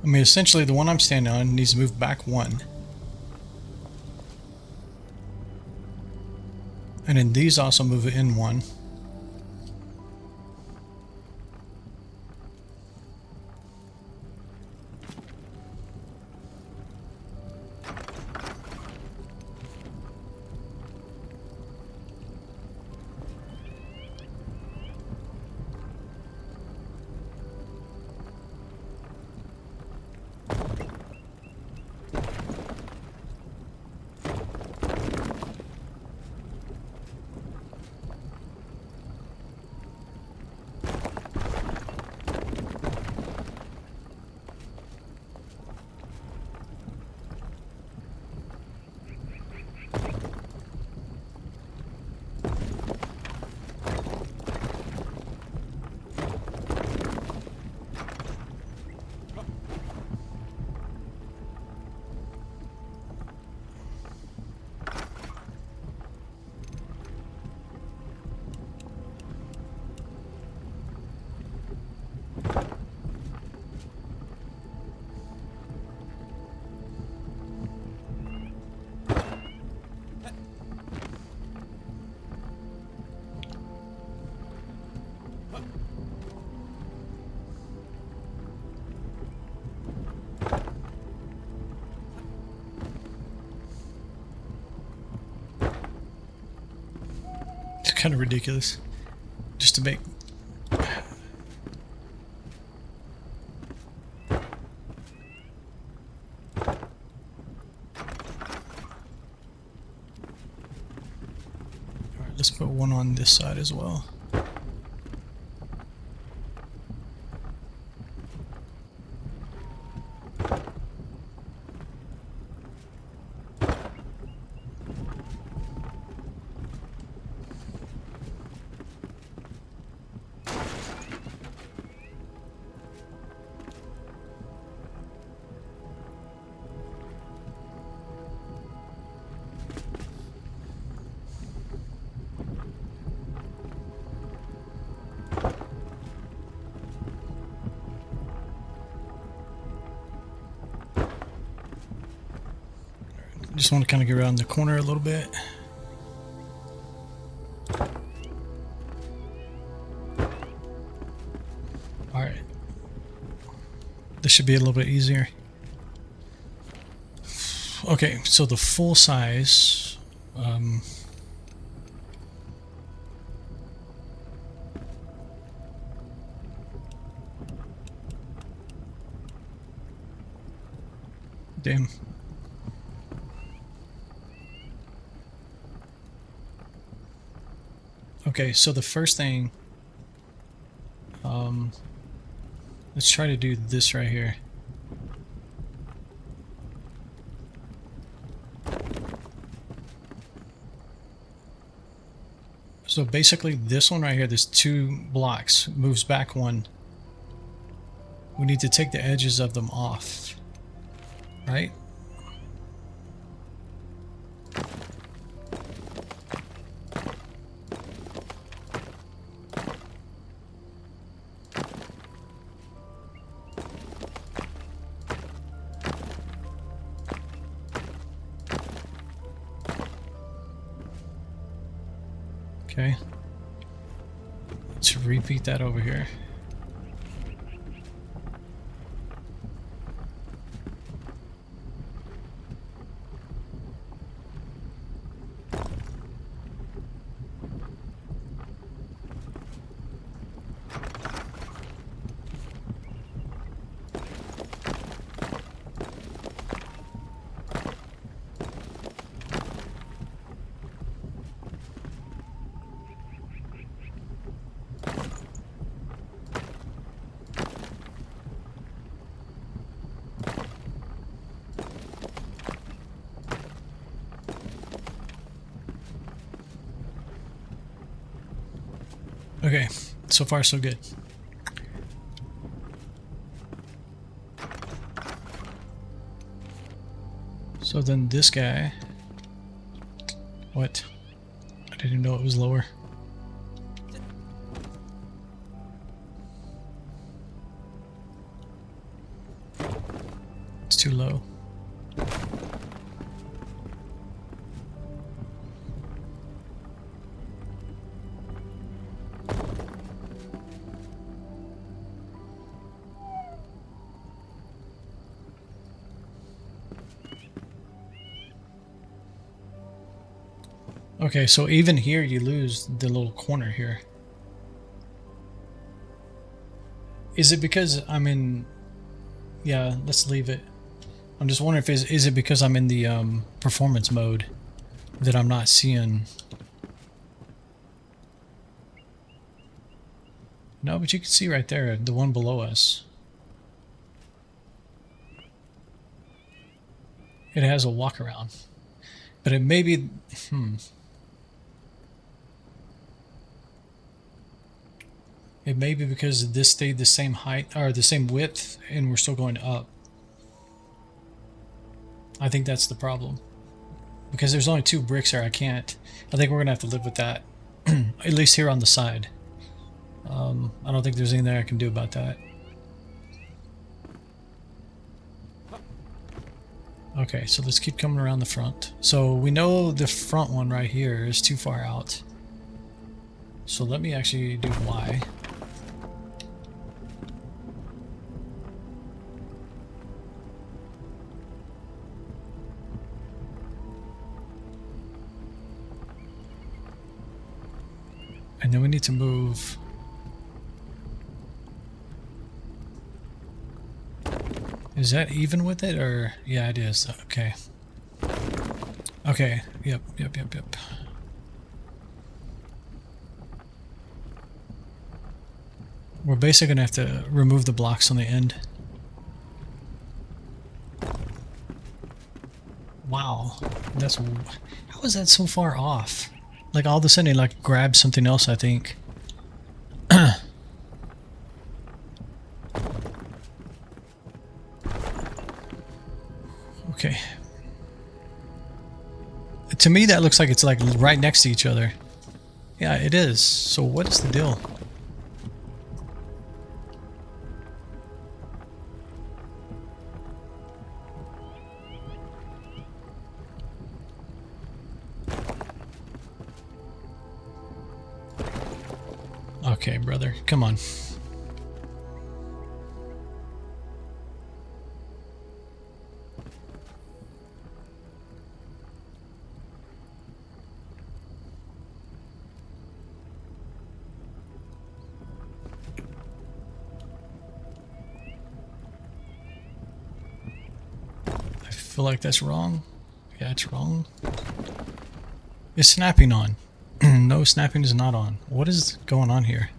I mean, essentially the one I'm standing on needs to move back one. And then these also move in one. kind of ridiculous. Just to make... Alright, let's put one on this side as well. Just want to kind of get around the corner a little bit. Alright. This should be a little bit easier. Okay, so the full size... damn. Okay, so the first thing, let's try to do this right here. So basically this one right here, there's 2 blocks, moves back 1. We need to take the edges of them off, right? Okay, let's repeat that over here. Okay, so far so good. So then this guy... What? I didn't know it was lower. It's too low. Okay, so even here you lose the little corner here. Is it because I'm in... Yeah, let's leave it. I'm just wondering if is it because I'm in the performance mode that I'm not seeing... No, but you can see right there, the one below us. It has a walk around. But it may be... It may be because this stayed the same height, or the same width, and we're still going up. I think that's the problem. Because there's only 2 bricks here, I think we're going to have to live with that. At least here on the side. I don't think there's anything I can do about that. Okay, so let's keep coming around the front. So we know the front one right here is too far out. So let me actually do Y. And then we need to move. Is that even with it, or yeah, it is. Okay. Okay. Yep. We're basically gonna have to remove the blocks on the end. Wow, how is that so far off? Like all of a sudden it like grabbed something else, I think. Okay. To me that looks like it's like right next to each other. Yeah, it is. So what is the deal? Okay, brother, come on. I feel like that's wrong. Yeah, it's wrong. Is snapping on? No, snapping is not on. What is going on here?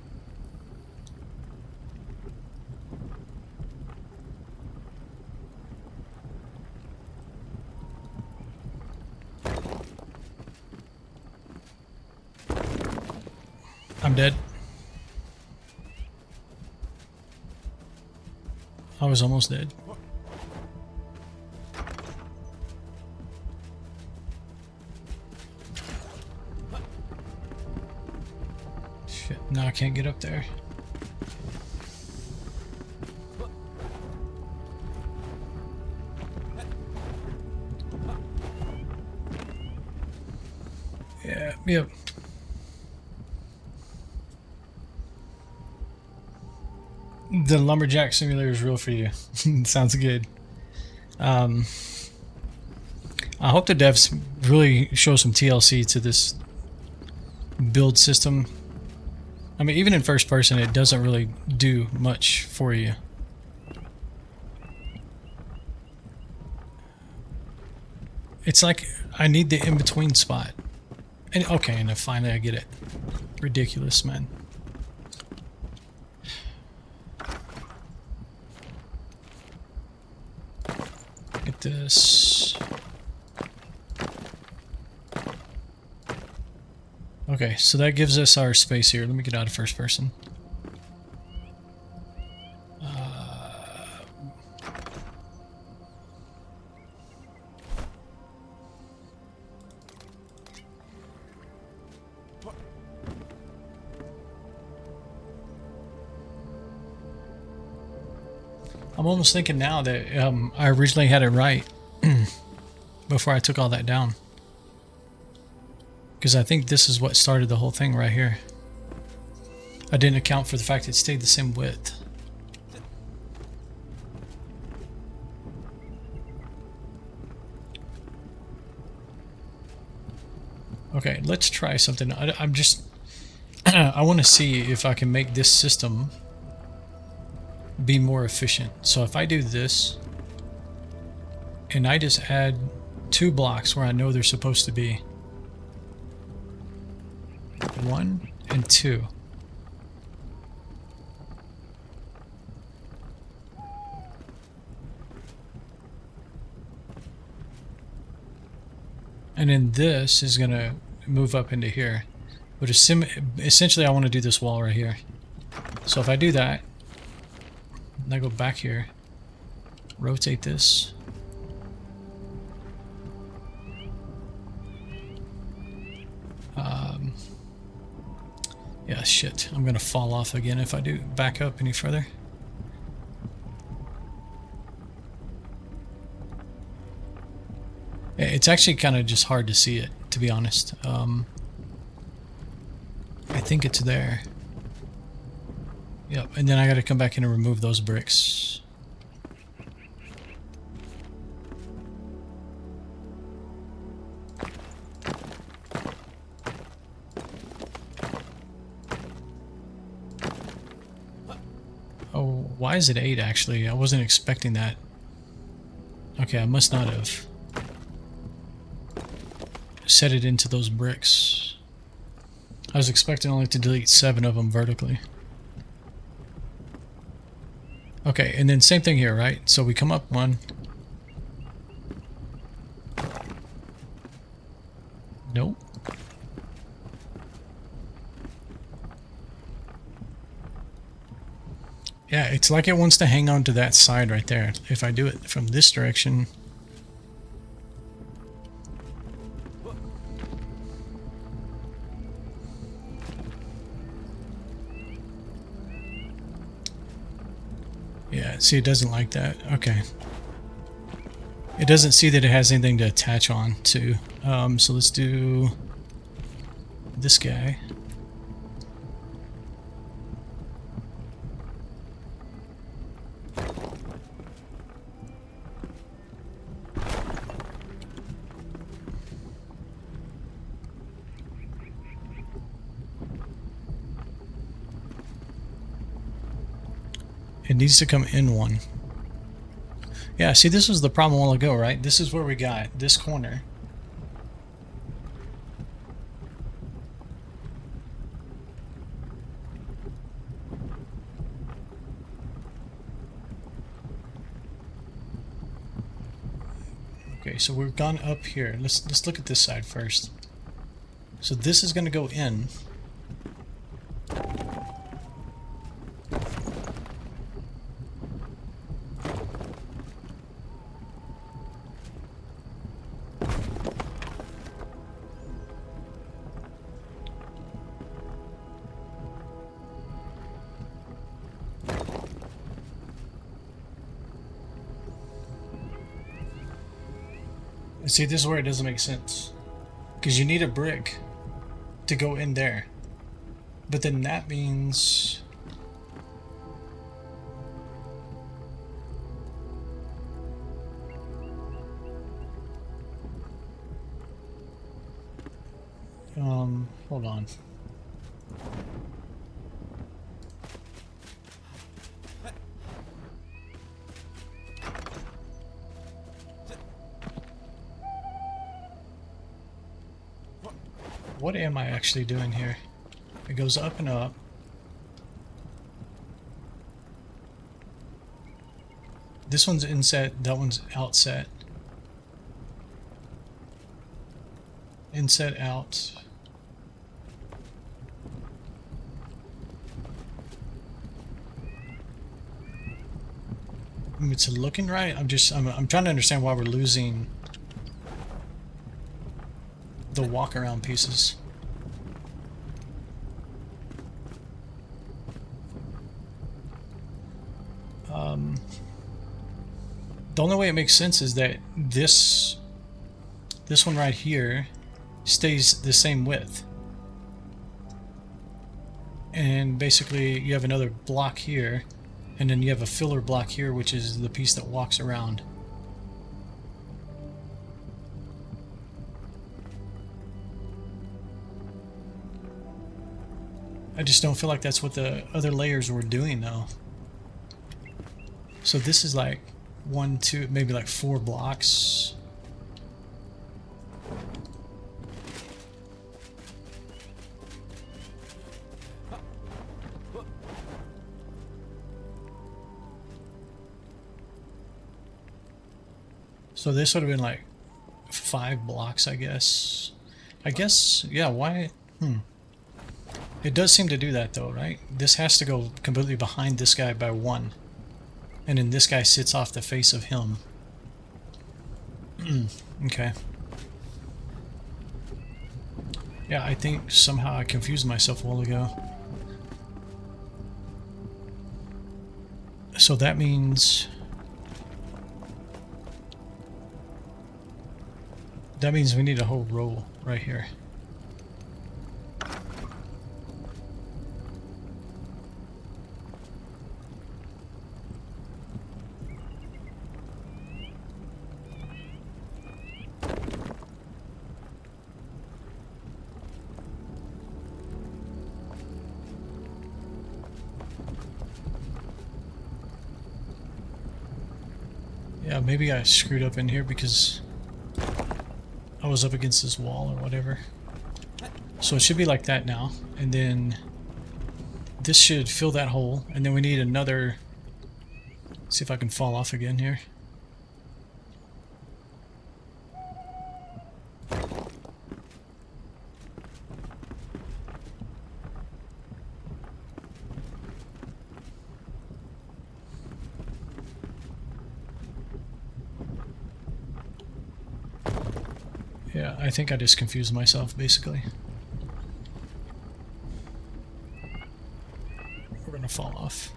I'm dead. I was almost dead. Shit, now I can't get up there. Yeah, yep. The lumberjack simulator is real for you. Sounds good. I hope the devs really show some TLC to this build system. I mean, even in first person, it doesn't really do much for you. It's like I need the in-between spot. And okay, and then finally I get it. Ridiculous, man. Get this. Okay, so that gives us our space here. Let me get out of first person. I'm almost thinking now that I originally had it right before I took all that down. Because I think this is what started the whole thing right here. I didn't account for the fact it stayed the same width. Okay, let's try something. I'm just... I want to see if I can make this system be more efficient. So if I do this, and I just add 2 blocks where I know they're supposed to be. 1 and 2. And then this is gonna move up into here. But essentially I want to do this wall right here. So if I do that, and I go back here, rotate this. Yeah, shit. I'm gonna fall off again if I do back up any further. It's actually kind of just hard to see it, to be honest. I think it's there. Yep, and then I gotta come back in and remove those bricks. Why is it 8 actually? I wasn't expecting that. Okay, I must not have set it into those bricks. I was expecting only to delete 7 of them vertically. Okay, and then same thing here, right? So we come up 1. Nope. Yeah, it's like it wants to hang on to that side right there. If I do it from this direction... Yeah, see, it doesn't like that. Okay. It doesn't see that it has anything to attach on to. So let's do this guy. It needs to come in 1. Yeah, see, this was the problem a while ago, right? This is where we got this corner. Okay, so we've gone up here. Let's look at this side first. So this is going to go in. See, this is where it doesn't make sense. Because you need a brick to go in there. But then that means... hold on. What am I actually doing here? It goes up and up. This one's inset, that one's outset. Inset, out. I mean, it's looking right. I'm trying to understand why we're losing the walk around pieces. The only way it makes sense is that this one right here stays the same width. And basically you have another block here, and then you have a filler block here, which is the piece that walks around. I just don't feel like that's what the other layers were doing though. So this is like 1, 2, maybe like 4 blocks. So this would have been like 5 blocks, I guess. Yeah, why? It does seem to do that though, right? This has to go completely behind this guy by 1. And then this guy sits off the face of him. Okay. Yeah, I think somehow I confused myself a while ago. So that means... that means we need a whole row right here. Yeah, maybe I screwed up in here because I was up against this wall or whatever. So it should be like that now. And then this should fill that hole. And then we need another... See if I can fall off again here. Yeah, I think I just confused myself, basically. We're gonna fall off.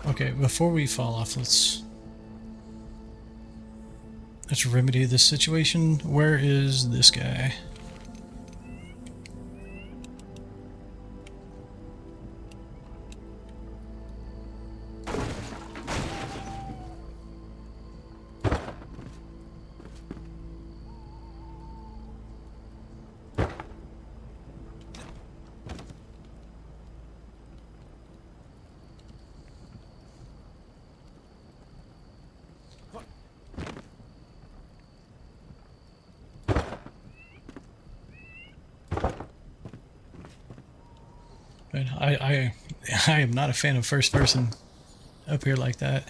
Okay, before we fall off, let's remedy this situation. Where is this guy? But I am not a fan of first person up here like that.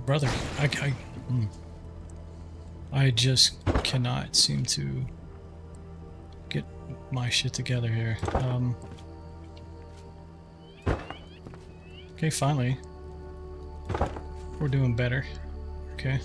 Brother, I just cannot seem to get my shit together here. Okay, finally. We're doing better. Okay.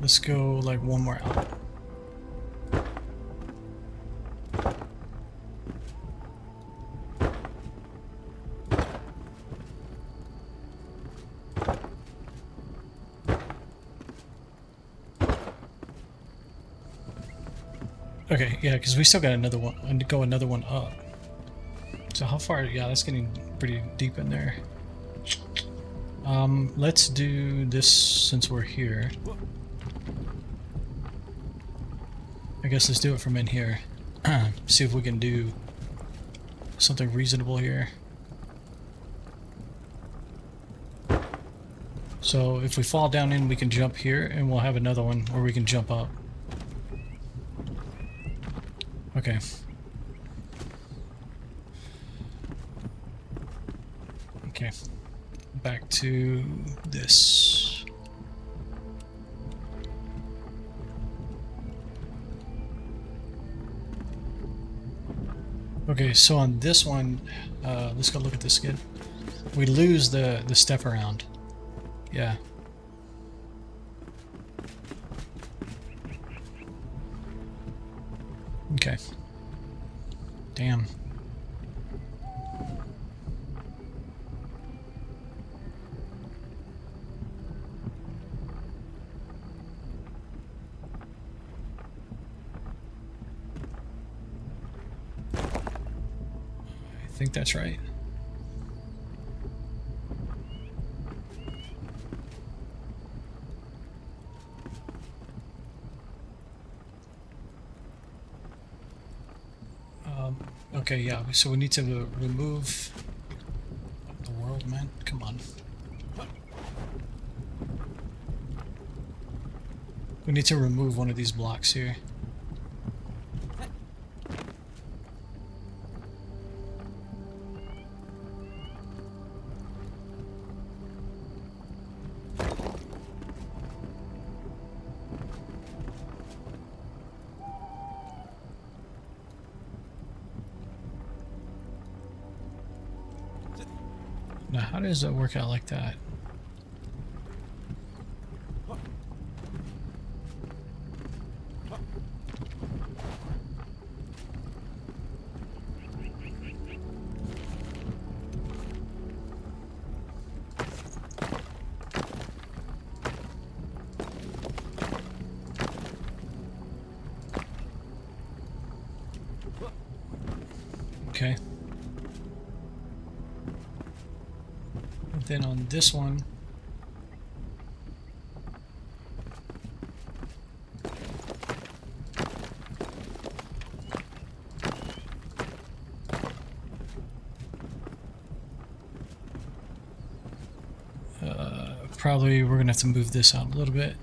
Let's go like one more out. Okay, yeah, because we still got another one, and go another one up. So how far? Yeah, that's getting pretty deep in there. Let's do this since we're here. I guess let's do it from in here. See if we can do something reasonable here. So if we fall down in, we can jump here, and we'll have another one where we can jump up. Okay. Okay. Back to this. Okay, so on this one, let's go look at this again. We lose the step around. Yeah. Okay. Damn. think that's right. Okay, yeah, so we need to remove the world, man. Come on. We need to remove one of these blocks here. Now, how does it work out like that? Okay. And then on this one, probably we're gonna have to move this out a little bit.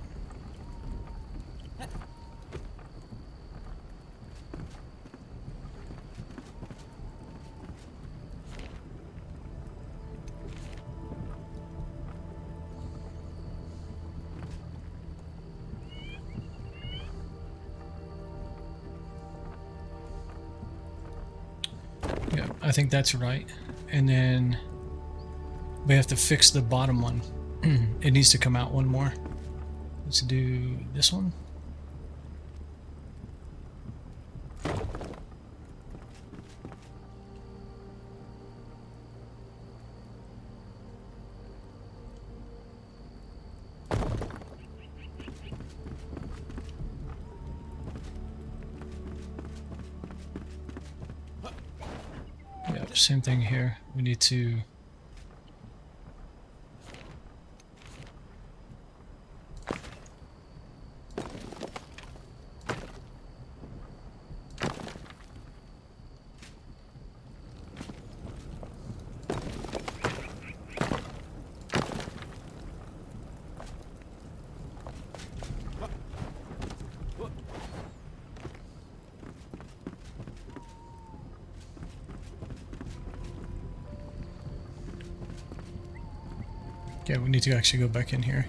Yeah, I think that's right. And then we have to fix the bottom one. It needs to come out one more. Let's do this one. Yeah, same thing here. We need to yeah, we need to actually go back in here.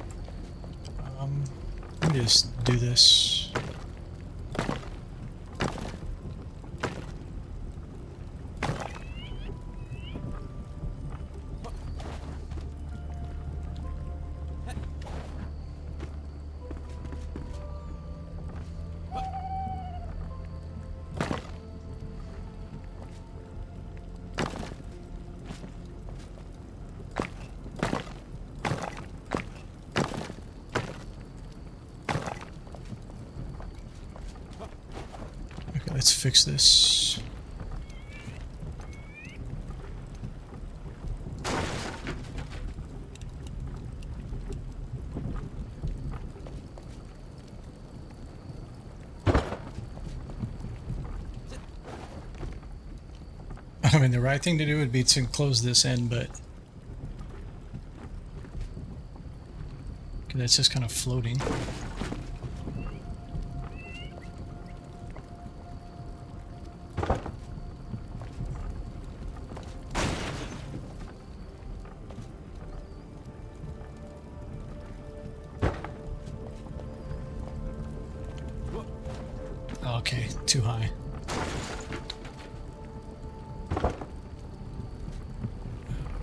Let me just do this. Okay, let's fix this. I mean, the right thing to do would be to close this in, but okay, that's just kind of floating. Okay, too high.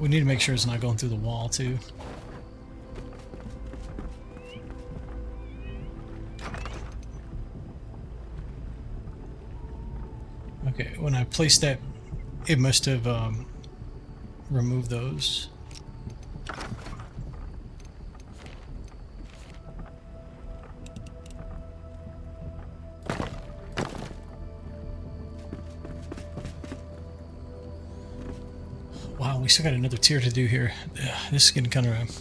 We need to make sure it's not going through the wall, too. Okay, when I placed that, it must have removed those. Oh, we still got another tier to do here. Ugh, this is getting kind of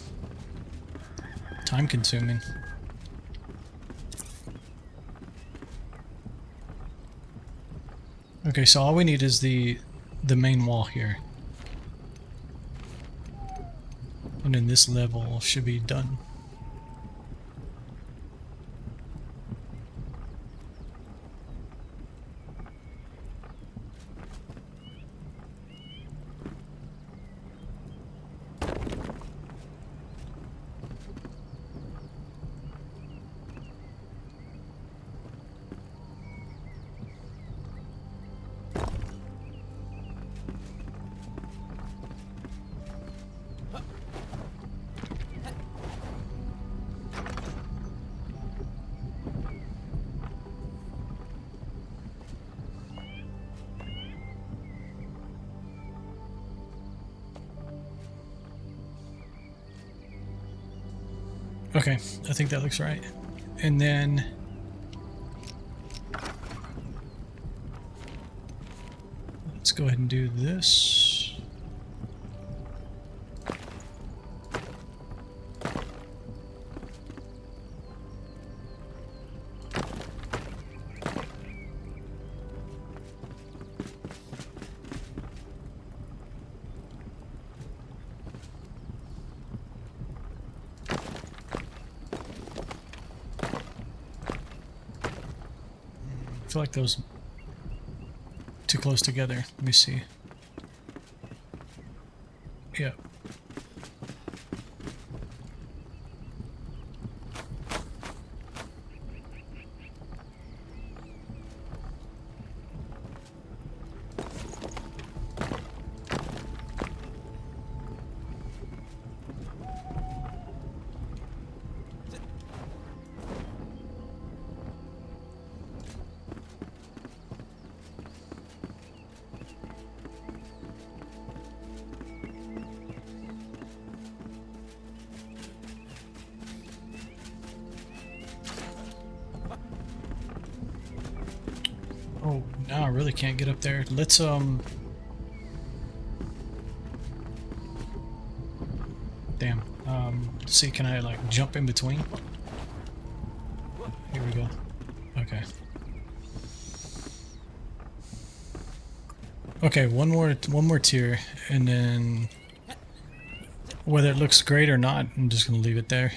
time consuming. Okay, so all we need is the main wall here. And then this level should be done. Okay, I think that looks right. And then let's go ahead and do this. I feel like those too close together. Let me see. Yeah. Oh, now I really can't get up there. Let's damn. See, can I like jump in between? Here we go. Okay. Okay, one more tier, and then whether it looks great or not, I'm just gonna leave it there.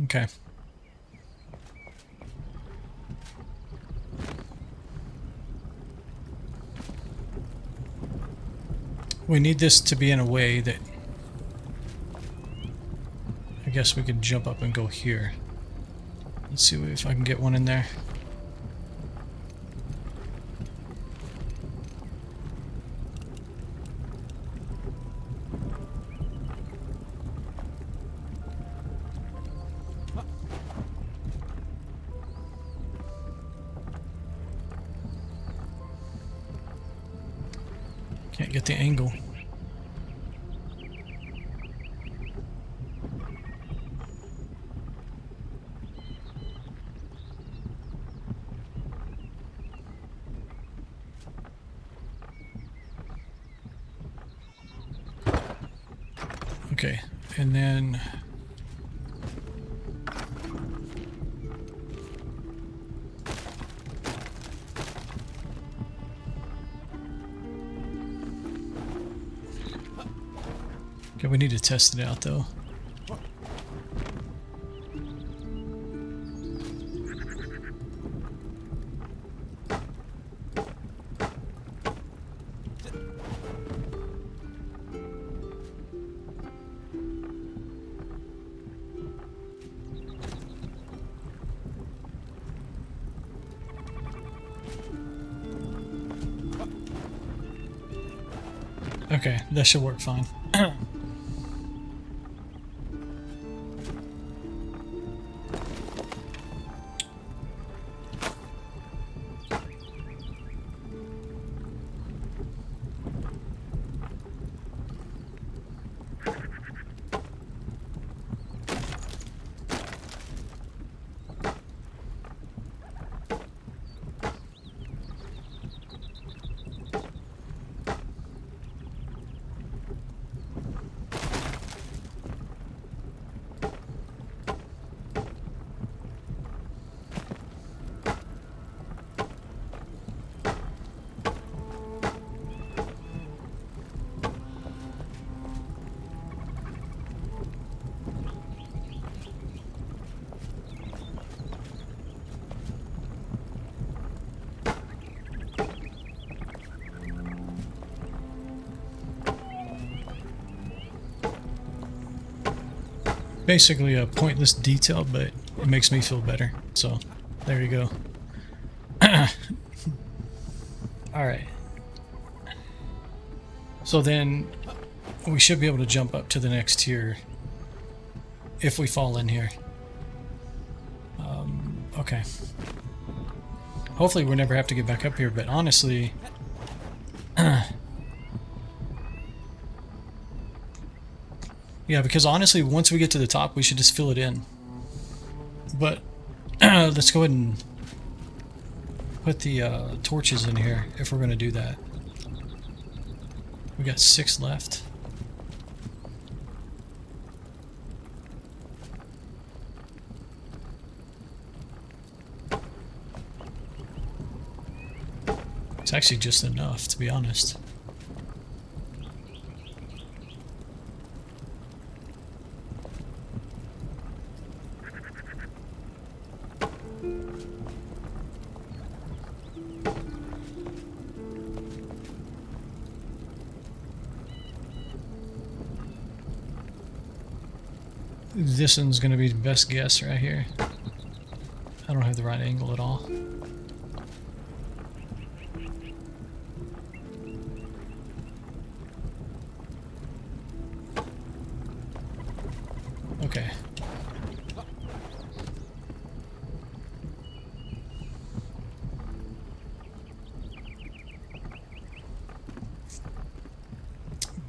Okay. We need this to be in a way that I guess we could jump up and go here. Let's see if I can get one in there. Can't get the angle. Okay, and then okay, we need to test it out though. Okay, that should work fine. Basically a pointless detail, but it makes me feel better. So, there you go. Alright. So then, we should be able to jump up to the next tier if we fall in here. Okay. Hopefully we never have to get back up here, but honestly... yeah, because honestly, once we get to the top, we should just fill it in. But let's go ahead and put the torches in here if we're going to do that. We got 6 left. It's actually just enough, to be honest. This one's going to be the best guess right here. I don't have the right angle at all. Okay.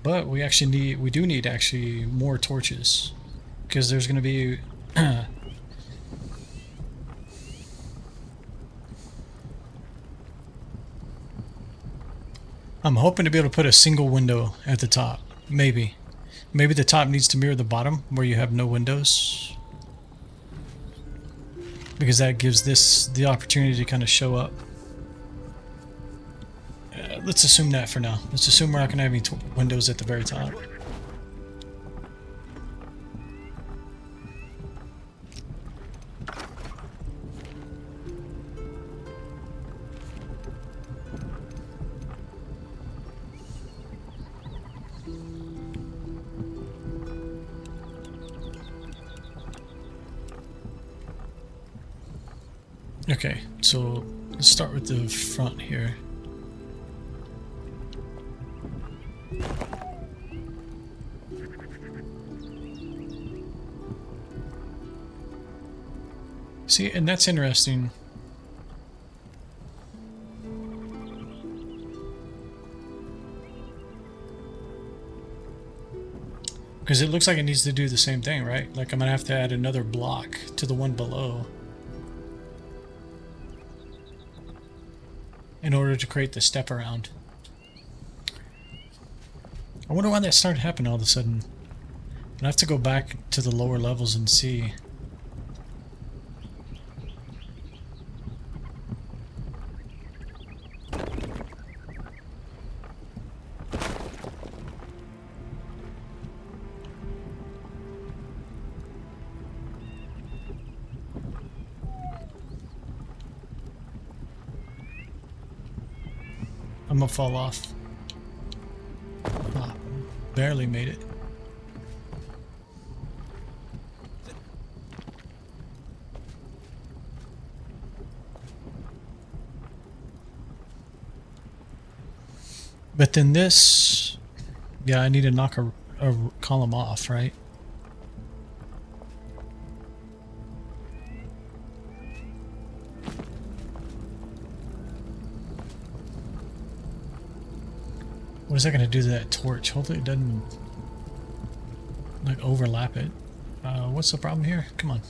But we do need actually more torches, because there's going to be I'm hoping to be able to put a single window at the top. Maybe the top needs to mirror the bottom where you have no windows, because that gives this the opportunity to kind of show up. Let's assume that for now. Let's assume we're not going to have any windows at the very top. Okay, so let's start with the front here. See, and that's interesting. Because it looks like it needs to do the same thing, right? Like I'm gonna have to add another block to the one below in order to create the step around. I wonder why that started happening all of a sudden. I have to go back to the lower levels and see. I'm gonna fall off. Ah, barely made it. But then this, yeah, I need to knock a column off, right? What is that going to do to that torch? Hopefully it doesn't like overlap it. What's the problem here? Come on.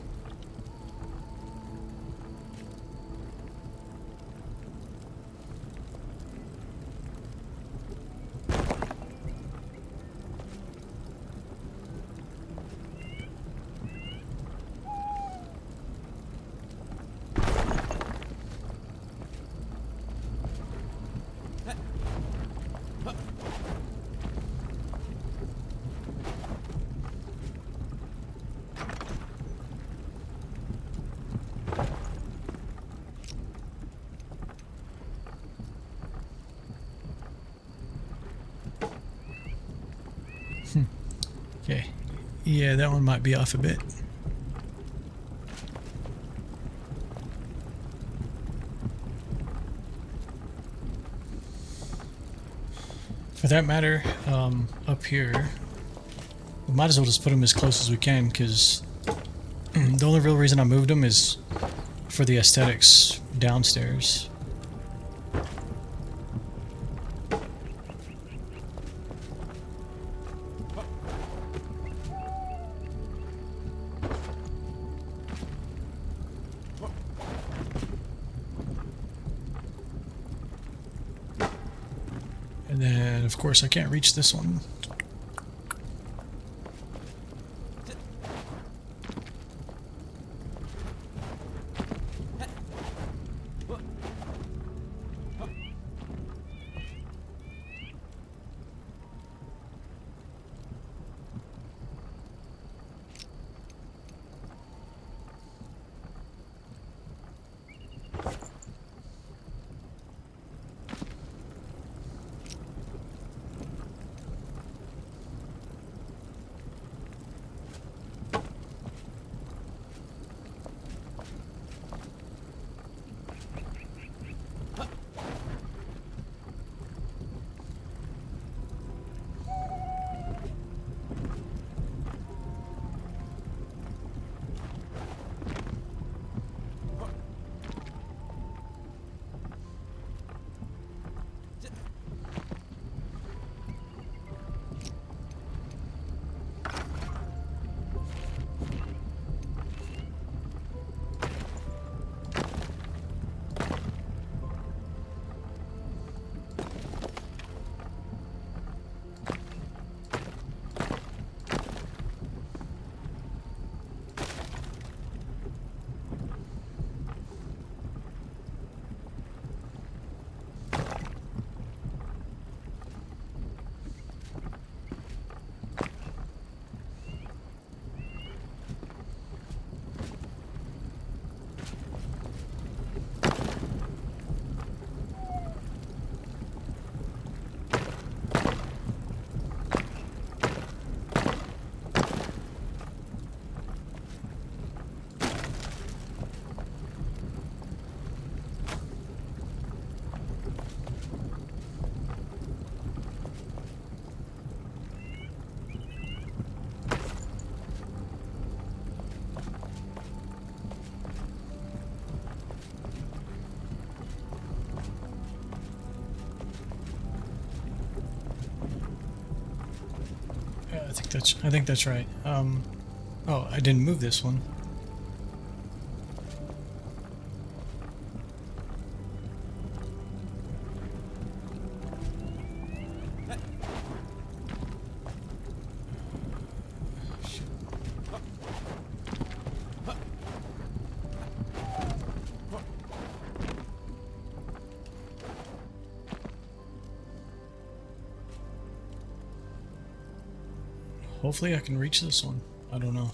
Okay. Yeah, that one might be off a bit. For that matter, up here, we might as well just put them as close as we can, because the only real reason I moved them is for the aesthetics downstairs. And then, of course, I can't reach this one. I think that's right. Oh, I didn't move this one. Hopefully I can reach this one. I don't know.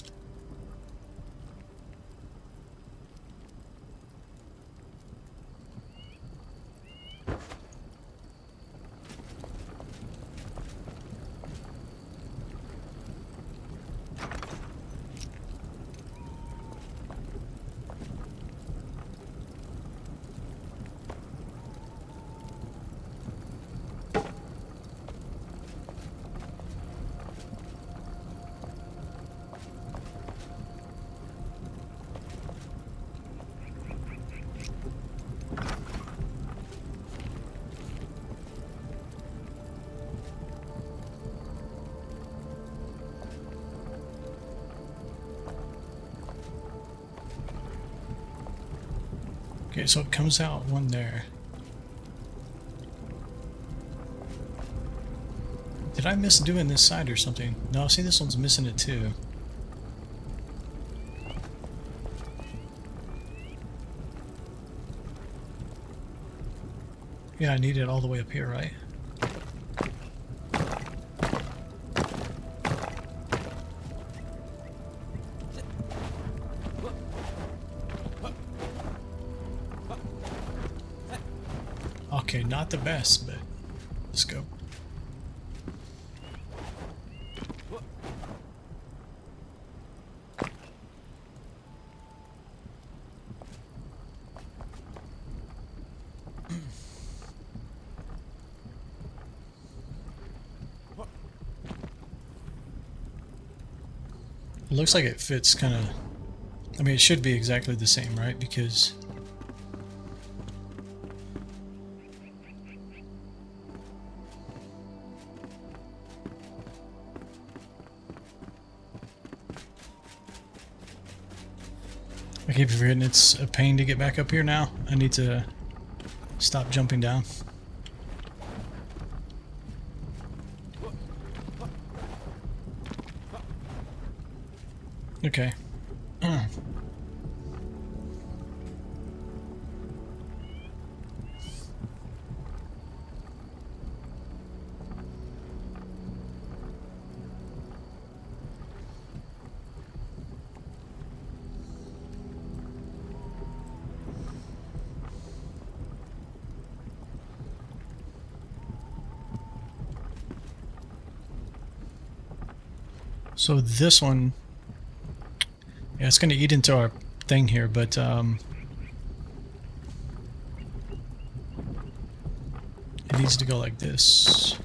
Okay, so it comes out one there. Did I miss doing this side or something? No, see, this one's missing it too. Yeah, I need it all the way up here, right? Okay, not the best, but let's go. looks like it fits kind of... I mean, it should be exactly the same, right? Because... I keep forgetting it's a pain to get back up here now. I need to stop jumping down. Okay. So this one, yeah, it's going to eat into our thing here, but it needs to go like this.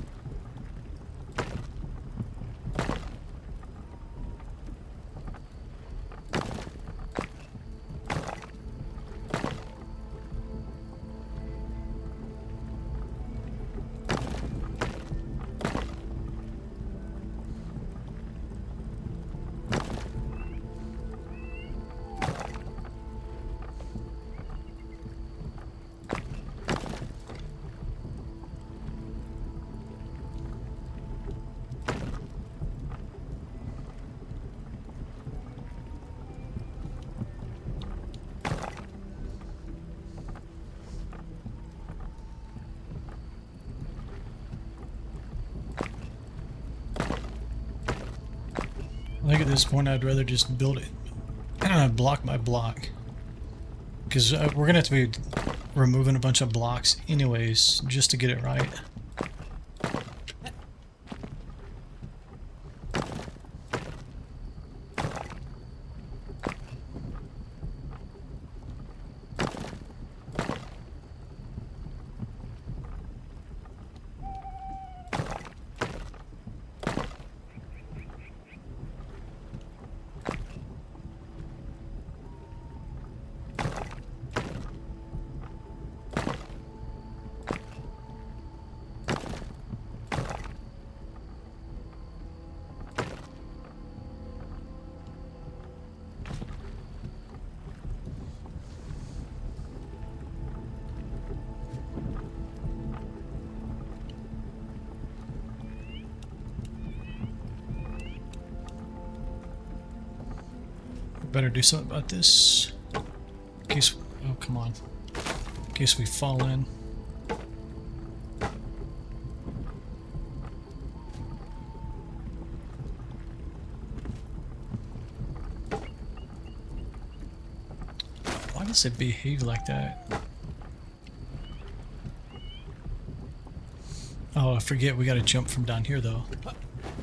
I think at this point I'd rather just build it block by block, because we're gonna have to be removing a bunch of blocks anyways just to get it right. Better do something about this. In case... oh, come on. In case we fall in. Why does it behave like that? Oh, I forget we gotta jump from down here though.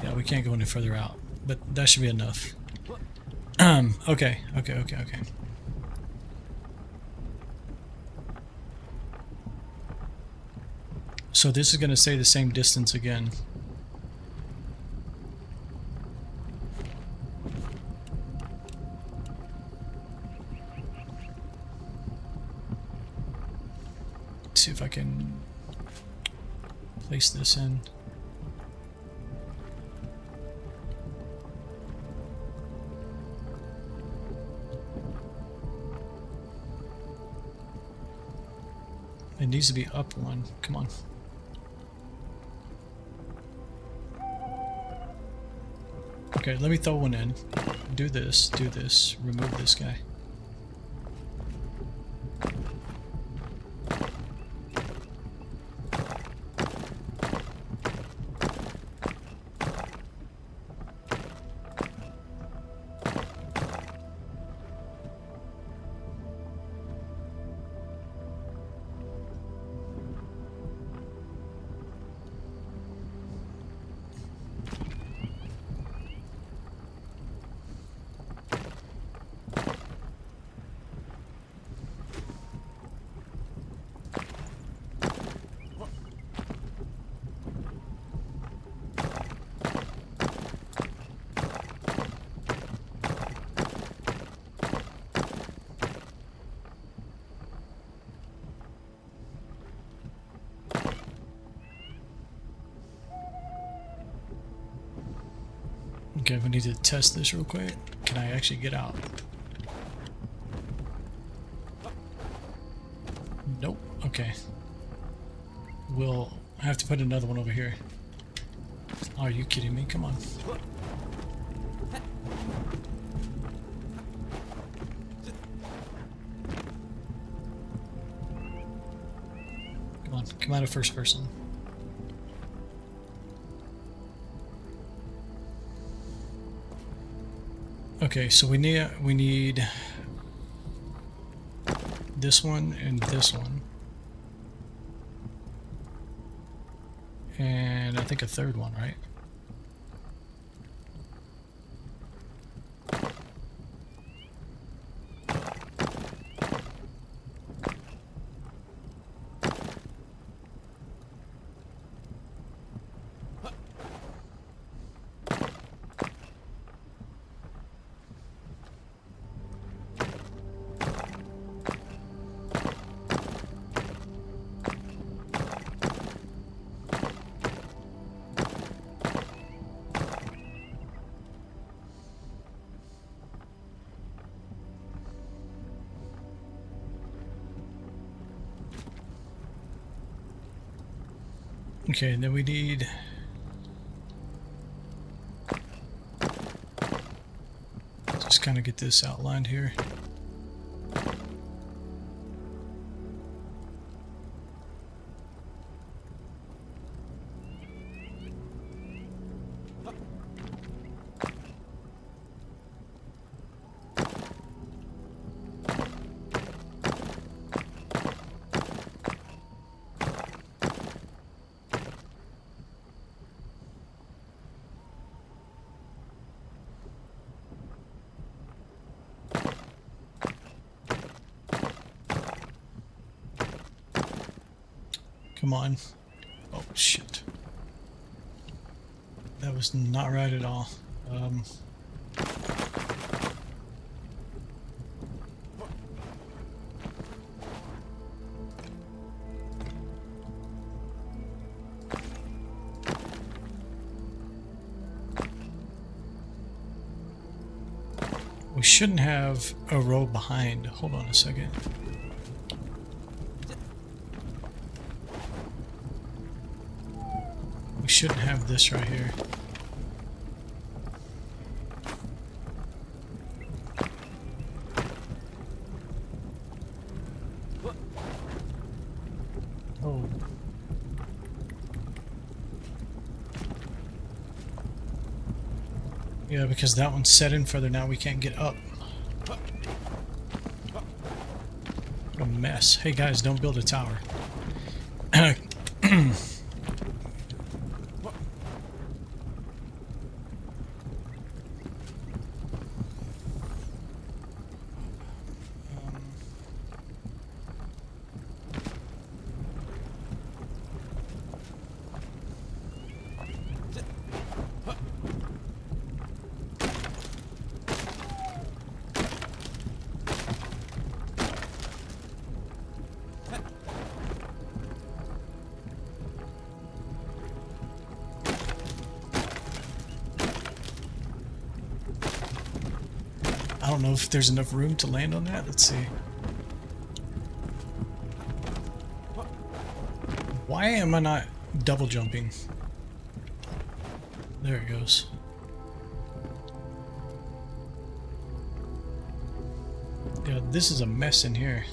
Yeah, we can't go any further out. But that should be enough. Okay. So this is going to say the same distance again. Let's see if I can place this in. It needs to be up one. Come on. Okay, let me throw one in. Do this, remove this guy. Okay, we need to test this real quick. Can I actually get out? Nope. Okay. We'll have to put another one over here. Oh, are you kidding me? Come on. Come on, come out of first person. Okay, so we need this one and this one. And I think a third one, right? Okay, and then we need just kind of get this outlined here. Come on. Oh, shit. That was not right at all. We shouldn't have a row behind. Hold on a second. We shouldn't have this right here. Oh. Yeah, because that one's set in further now, we can't get up. What a mess. Hey guys, don't build a tower. I don't know if there's enough room to land on that. Let's see. Why am I not double jumping? There it goes. Yeah, this is a mess in here.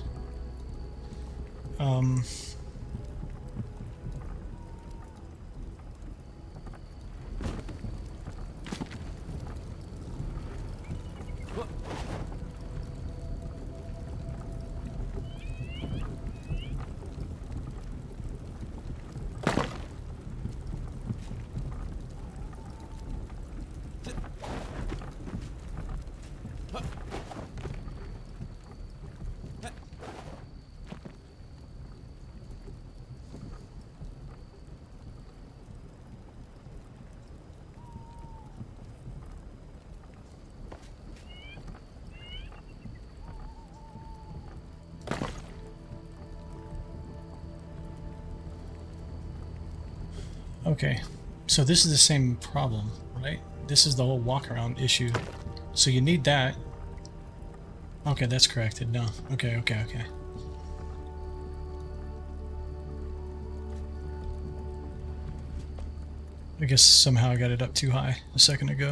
Okay, so this is the same problem, right? This is the whole walk around issue. So you need that. Okay, that's corrected. No. Okay. I guess somehow I got it up too high a second ago.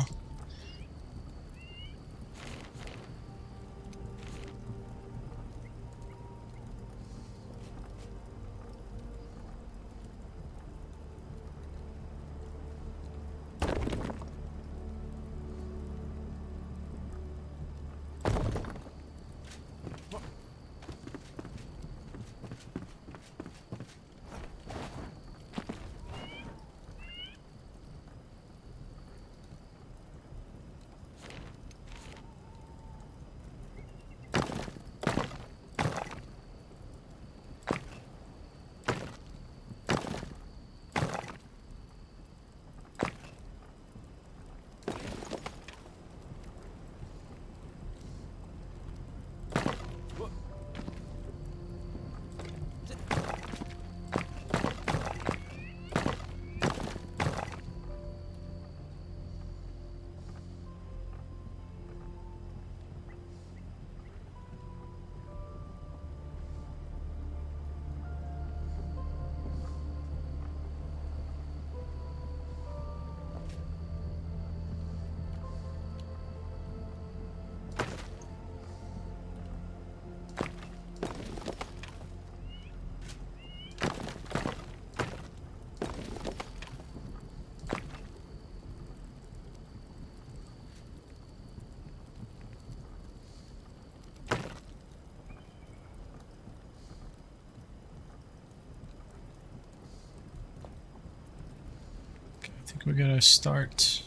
I think we gotta start.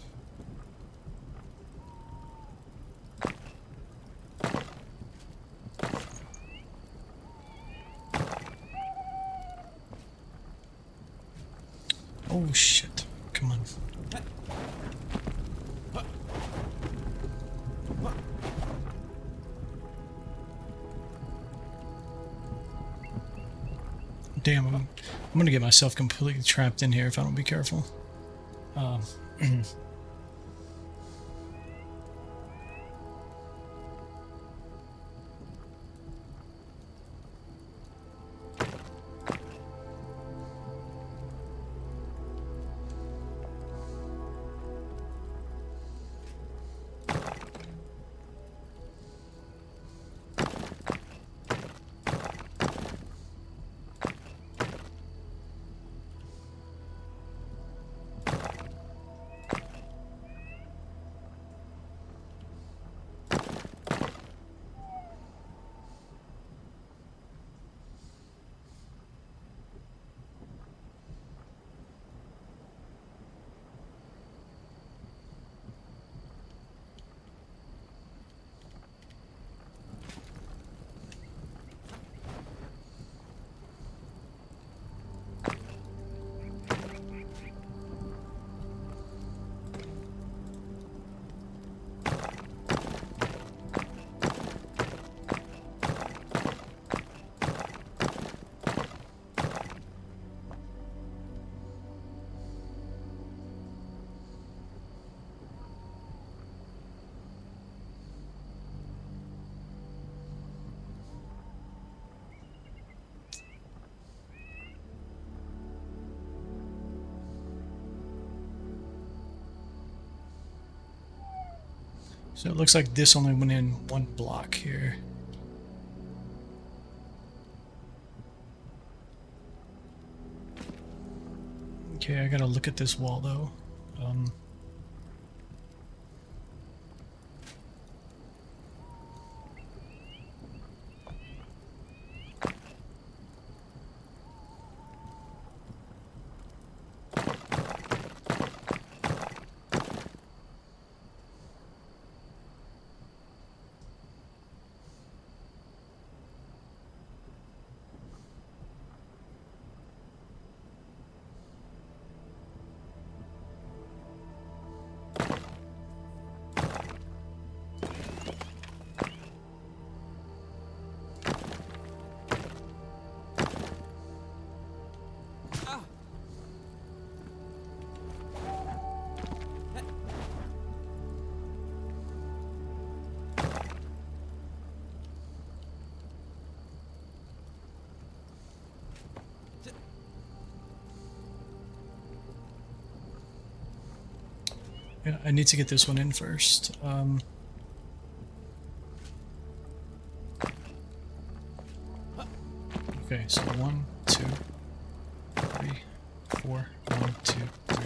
Oh shit. Come on. Damn, I'm gonna get myself completely trapped in here if I don't be careful. Um, so it looks like this only went in one block here. Okay, I gotta look at this wall though. Yeah, I need to get this one in first. Okay, so 1, 2, 3, 4. 1, 2, 3.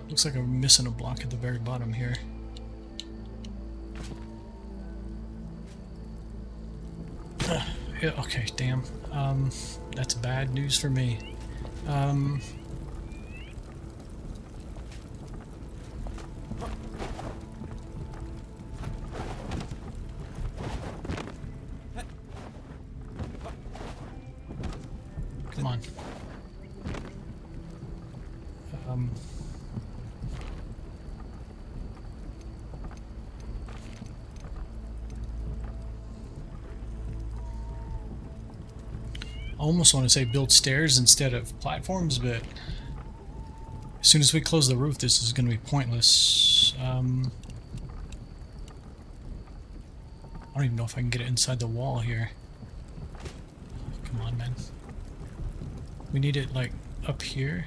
Looks like I'm missing a block at the very bottom here. Yeah, okay, damn. That's bad news for me. Come on. I almost want to say build stairs instead of platforms, but as soon as we close the roof, this is going to be pointless. I don't even know if I can get it inside the wall here. Come on, man. We need it, like, up here.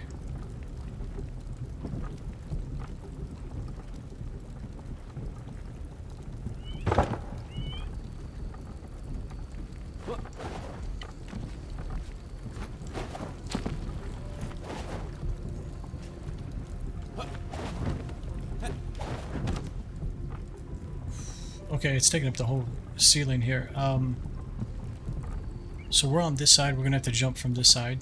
Okay, it's taking up the whole ceiling here. So we're on this side. We're gonna have to jump from this side.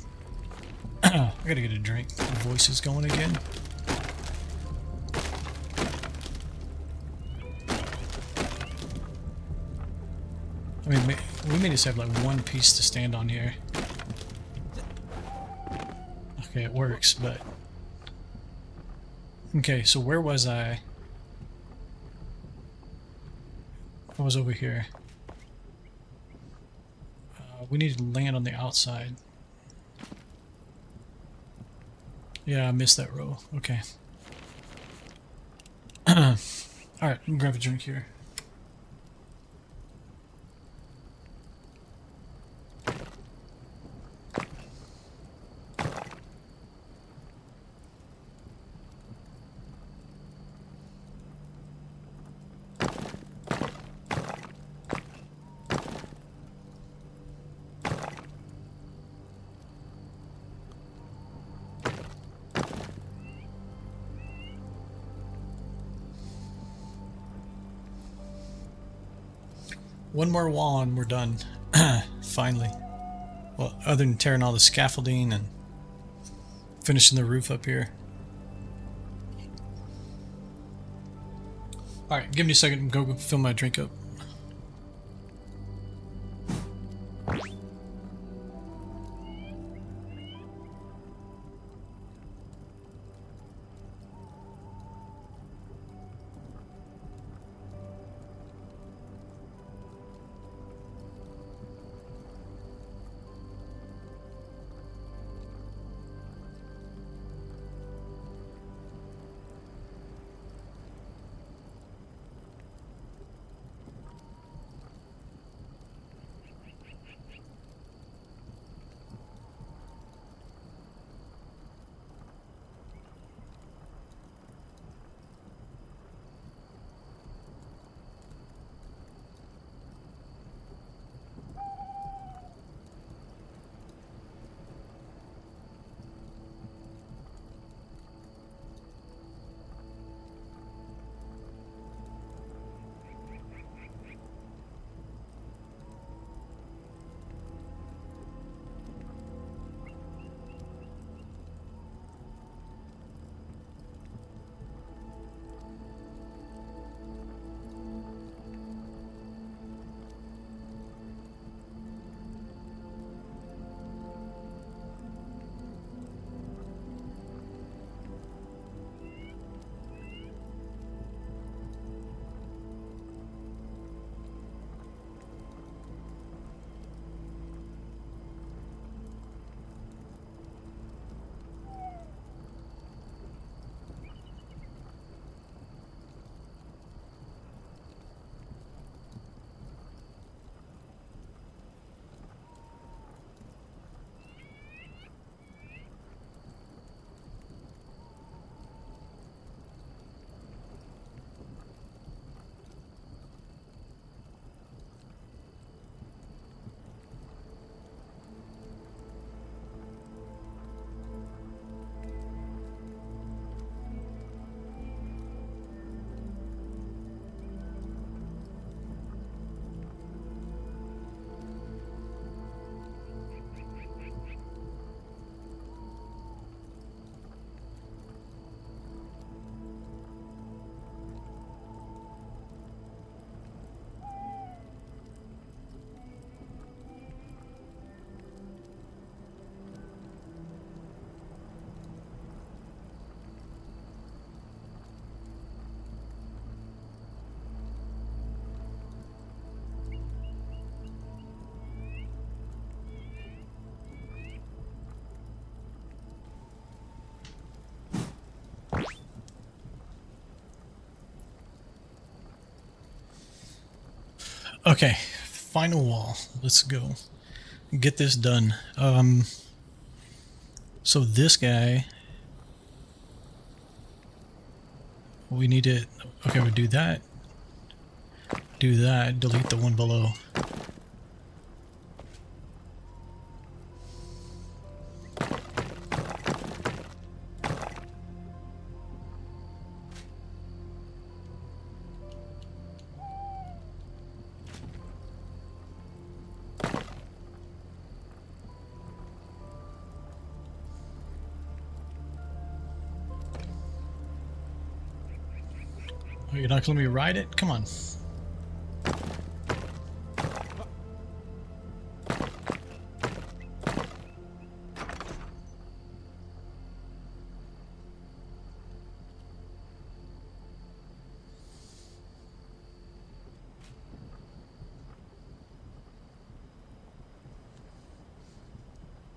I gotta get a drink. The voice is going again. I mean, we may just have like one piece to stand on here. Okay, it works, but... Okay, so where was I? I was over here. We need to land on the outside. Yeah, I missed that row. Okay. Alright, let me grab a drink here. One more wall and we're done. Finally. Well, other than tearing all the scaffolding and finishing the roof up here. Alright, give me a second. Go fill my drink up. Okay, final wall. Let's go. Get this done. So this guy, we need to, okay, we do that, delete the one below. Oh, you're not gonna let me ride it? Come on.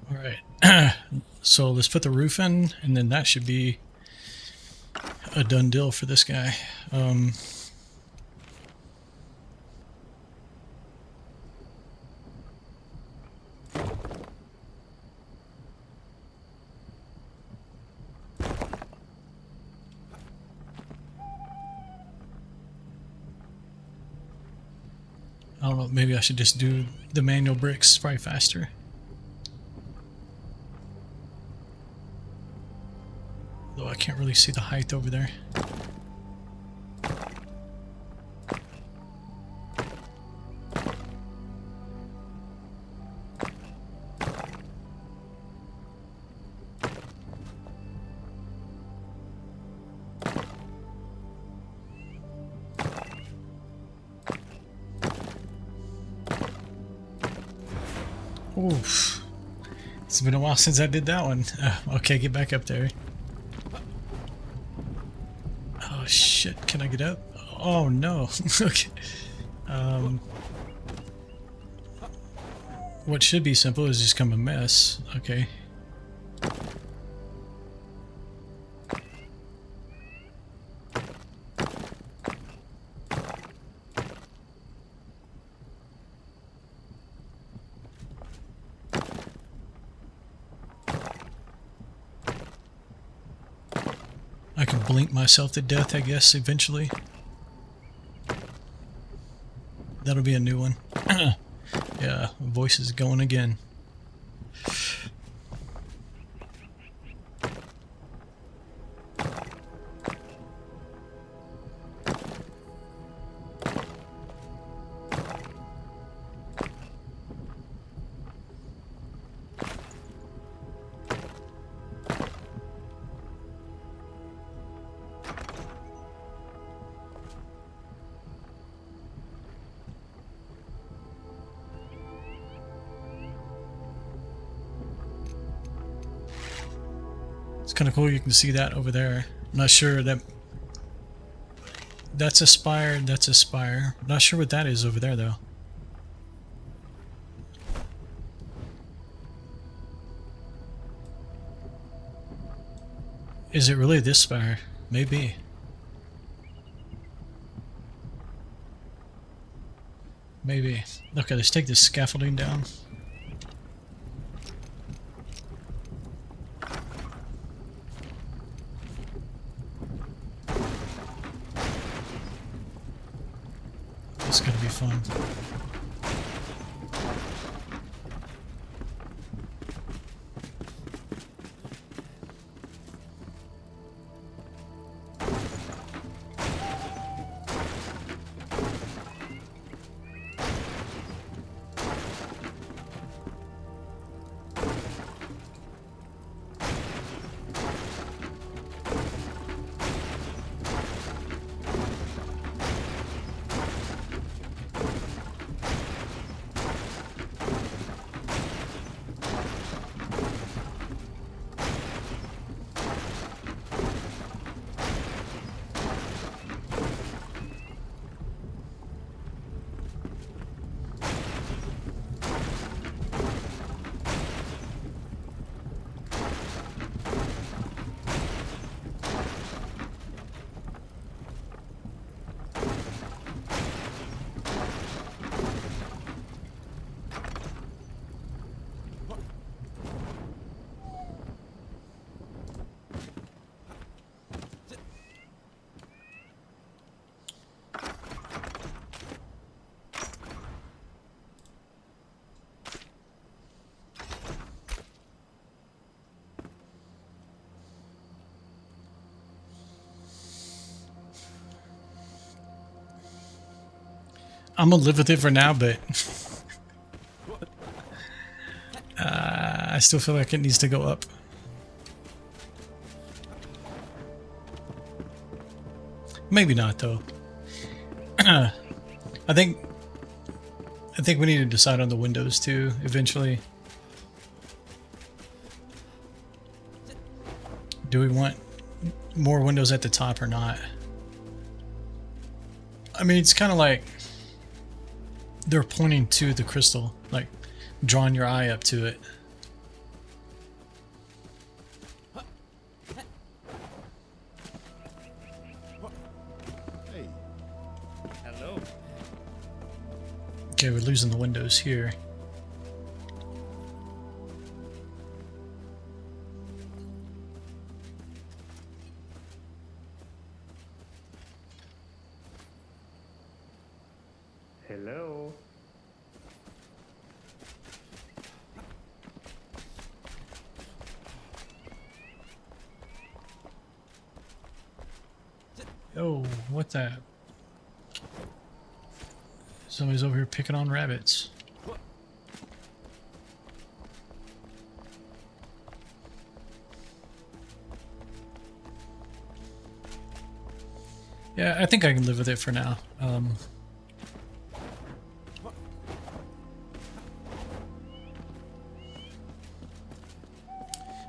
All right. So let's put the roof in, and then that should be a done deal for this guy. I don't know, maybe I should just do the manual bricks, probably faster. Though I can't really see the height over there. Oof. It's been a while since I did that one. Okay, get back up there. Oh shit, can I get up? Oh no. Okay. What should be simple is just come a mess. Okay. I can blink myself to death, I guess, eventually. That'll be a new one. Yeah, voice is going again. It's kind of cool, you can see that over there. I'm not sure that... That's a spire, that's a spire. I'm not sure what that is over there, though. Is it really this spire? Maybe. Maybe. Okay, let's take this scaffolding down. It's gonna be fun. I'm gonna live with it for now, but I still feel like it needs to go up. Maybe not though. I think we need to decide on the windows too eventually. Do we want more windows at the top or not? I mean, it's kind of like they're pointing to the crystal, like drawing your eye up to it. Hey. Hello. Okay, we're losing the windows here. Hello. Oh, what the? Somebody's over here picking on rabbits. Yeah, I think I can live with it for now.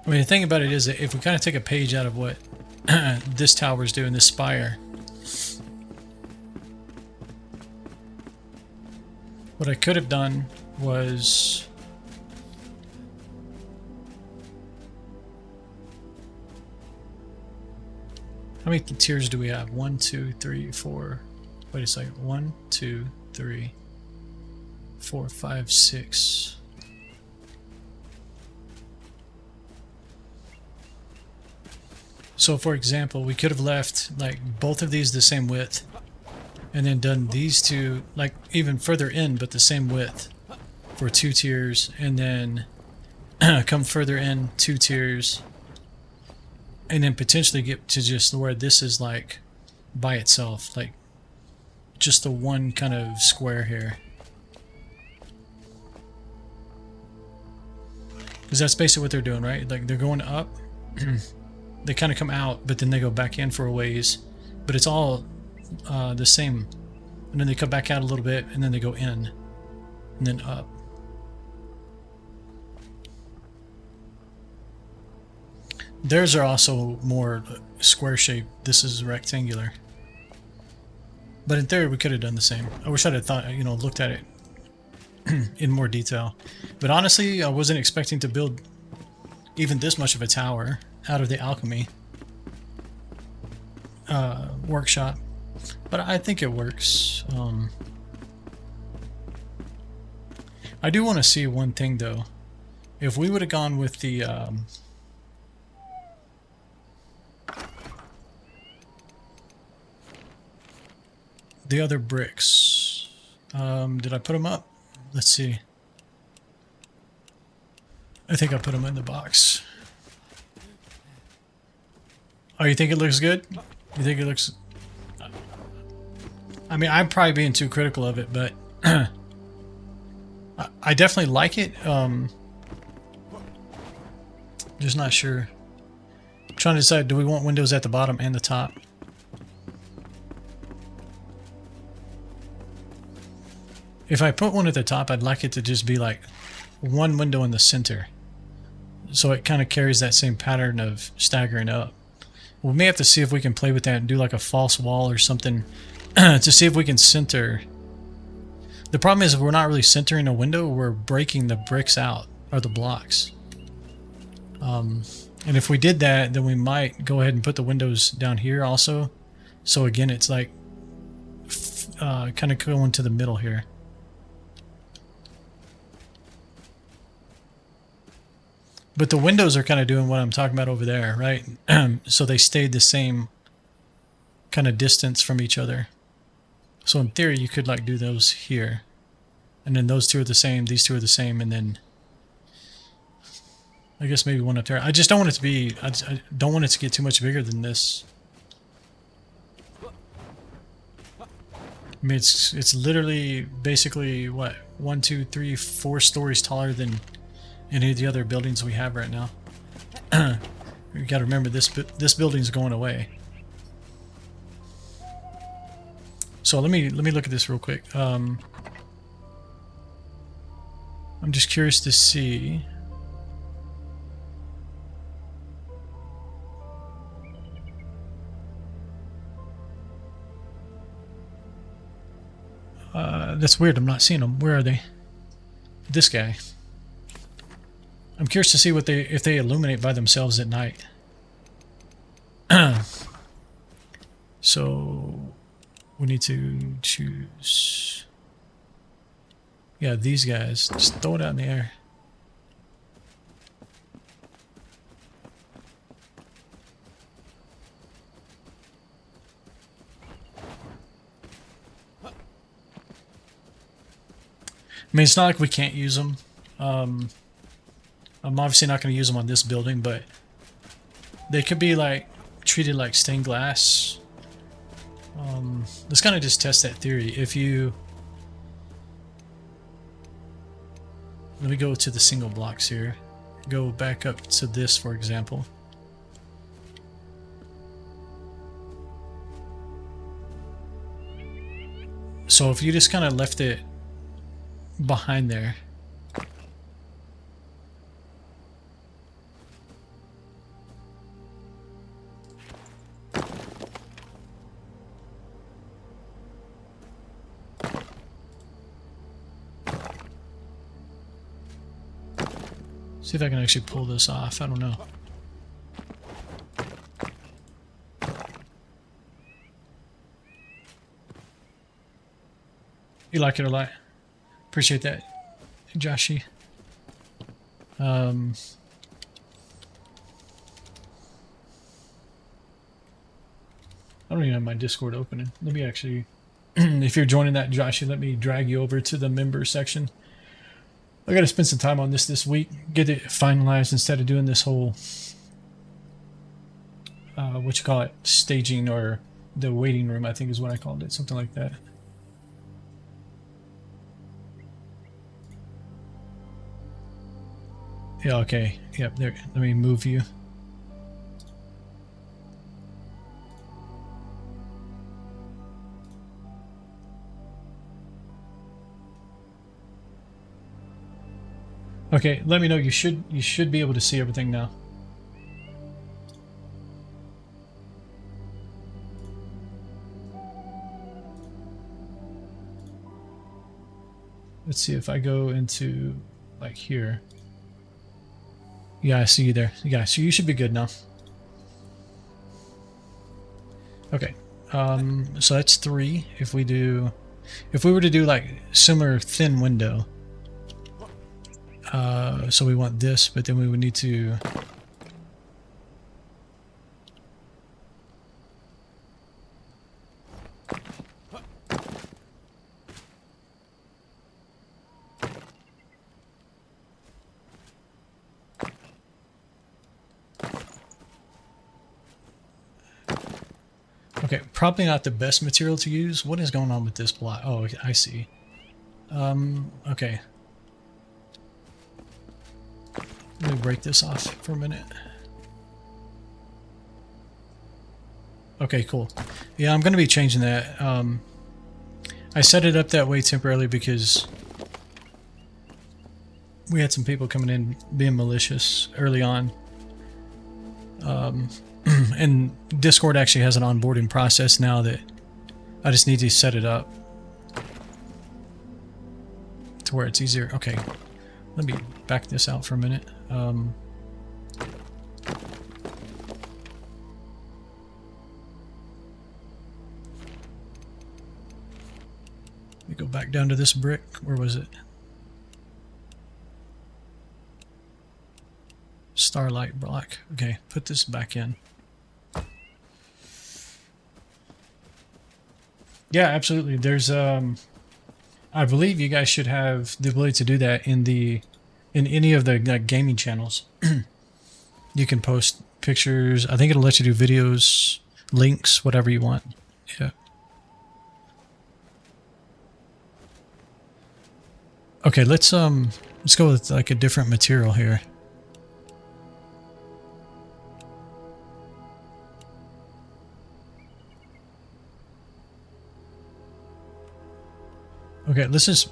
I mean, the thing about it is that if we kind of take a page out of what this tower's doing, this spire, what I could have done was how many tiers do we have? 1, 2, 3, 4. Wait a second. 1, 2, 3, 4, 5, 6. So for example, we could have left like both of these the same width and then done these two like even further in but the same width for 2 tiers, and then come further in 2 tiers, and then potentially get to just where this is like by itself, like just the one kind of square here. Because that's basically what they're doing, right? Like they're going up. They kind of come out, but then they go back in for a ways. But it's all the same. And then they come back out a little bit, and then they go in. And then up. Theirs are also more square shaped. This is rectangular. But in theory, we could have done the same. I wish I'd have thought, you know, looked at it in more detail. But honestly, I wasn't expecting to build even this much of a tower out of the alchemy workshop, but I think it works. I do want to see one thing though. If we would have gone with the other bricks, did I put them up? Let's see. I think I put them in the box. Oh, you think it looks good? You think it looks... I mean, I'm probably being too critical of it, but I definitely like it. Just not sure. I'm trying to decide, do we want windows at the bottom and the top? If I put one at the top, I'd like it to just be like one window in the center. So it kind of carries that same pattern of staggering up. We may have to see if we can play with that and do like a false wall or something to see if we can center. The problem is if we're not really centering a window, we're breaking the bricks out, or the blocks. And if we did that, then we might go ahead and put the windows down here also. So again, it's like kind of going to the middle here. But the windows are kind of doing what I'm talking about over there, right? So they stayed the same kind of distance from each other. So in theory, you could like do those here. And then those two are the same, these two are the same, and then I guess maybe one up there. I just don't want it to be, I don't want it to get too much bigger than this. I mean, it's literally basically what 1, 2, 3, 4 stories taller than any of the other buildings we have right now. You got to remember this building's going away. So let me look at this real quick. I'm just curious to see. That's weird. I'm not seeing them. Where are they? This guy. I'm curious to see what if they illuminate by themselves at night. So we need to choose. Yeah, these guys. Just throw it out in the air. I mean, it's not like we can't use them. I'm obviously not going to use them on this building, but they could be like treated like stained glass. Let's kind of just test that theory. If you... Let me go to the single blocks here. Go back up to this, for example. So if you just kind of left it behind there. See if I can actually pull this off. I don't know. You like it a lot. Appreciate that, Joshy. I don't even have my Discord opening. Let me actually, if you're joining that, Joshy, let me drag you over to the member section. I got to spend some time on this week, get it finalized instead of doing this whole, what you call it, staging, or the waiting room, I think is what I called it, something like that. Yeah, okay. Yep, there. Let me move you. Okay, let me know. You should be able to see everything now. Let's see if I go into like here. Yeah, I see you there. Yeah, so you should be good now. Okay. So that's 3. If we were to do like similar thin window. So we want this, but then we would need to... Okay, probably not the best material to use. What is going on with this block? Oh, I see. Okay. Let me break this off for a minute. Okay, cool. Yeah, I'm going to be changing that. I set it up that way temporarily because we had some people coming in being malicious early on. And Discord actually has an onboarding process now that I just need to set it up to where it's easier. Okay, let me back this out for a minute. Let me go back down to this brick. Where was it? Starlight block. Okay, put this back in. Yeah, absolutely. There's I believe you guys should have the ability to do that in any of the gaming channels. You can post pictures. I think it'll let you do videos, links, whatever you want. Yeah. Okay, let's go with like a different material here. Okay, let's just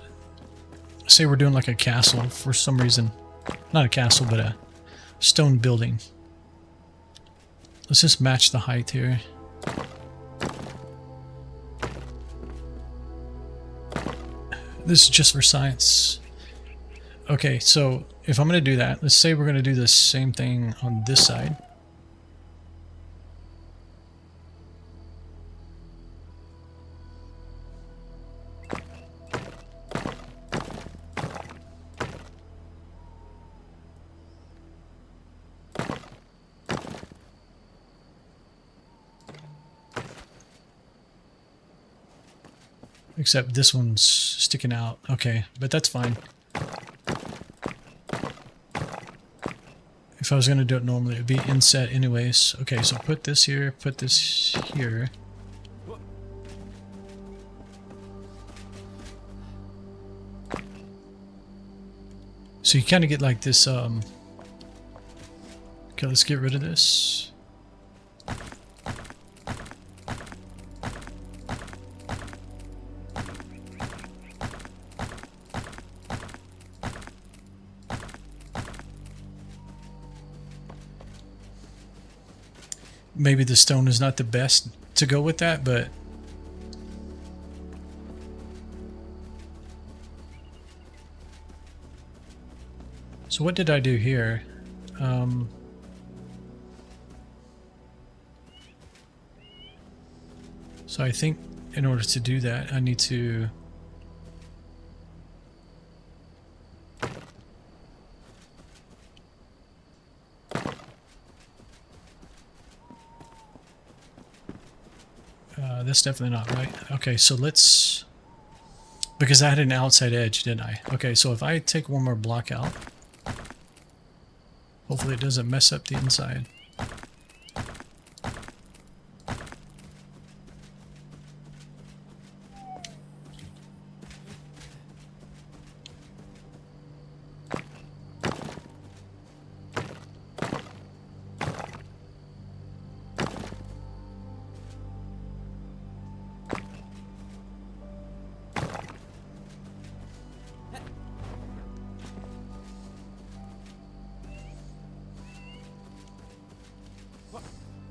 say we're doing like a castle for some reason. Not a castle, but a stone building. Let's just match the height here. This is just for science. Okay, so if I'm going to do that, let's say we're going to do the same thing on this side. Except this one's sticking out. Okay, but that's fine. If I was going to do it normally, it would be inset anyways. Okay, so put this here, put this here. So you kind of get like this, okay, let's get rid of this. Maybe the stone is not the best to go with that, but so what did I do here? So I think in order to do that, I need to that's definitely not right. Okay, so let's, because I had an outside edge, didn't I? Okay, so if I take one more block out, hopefully it doesn't mess up the inside.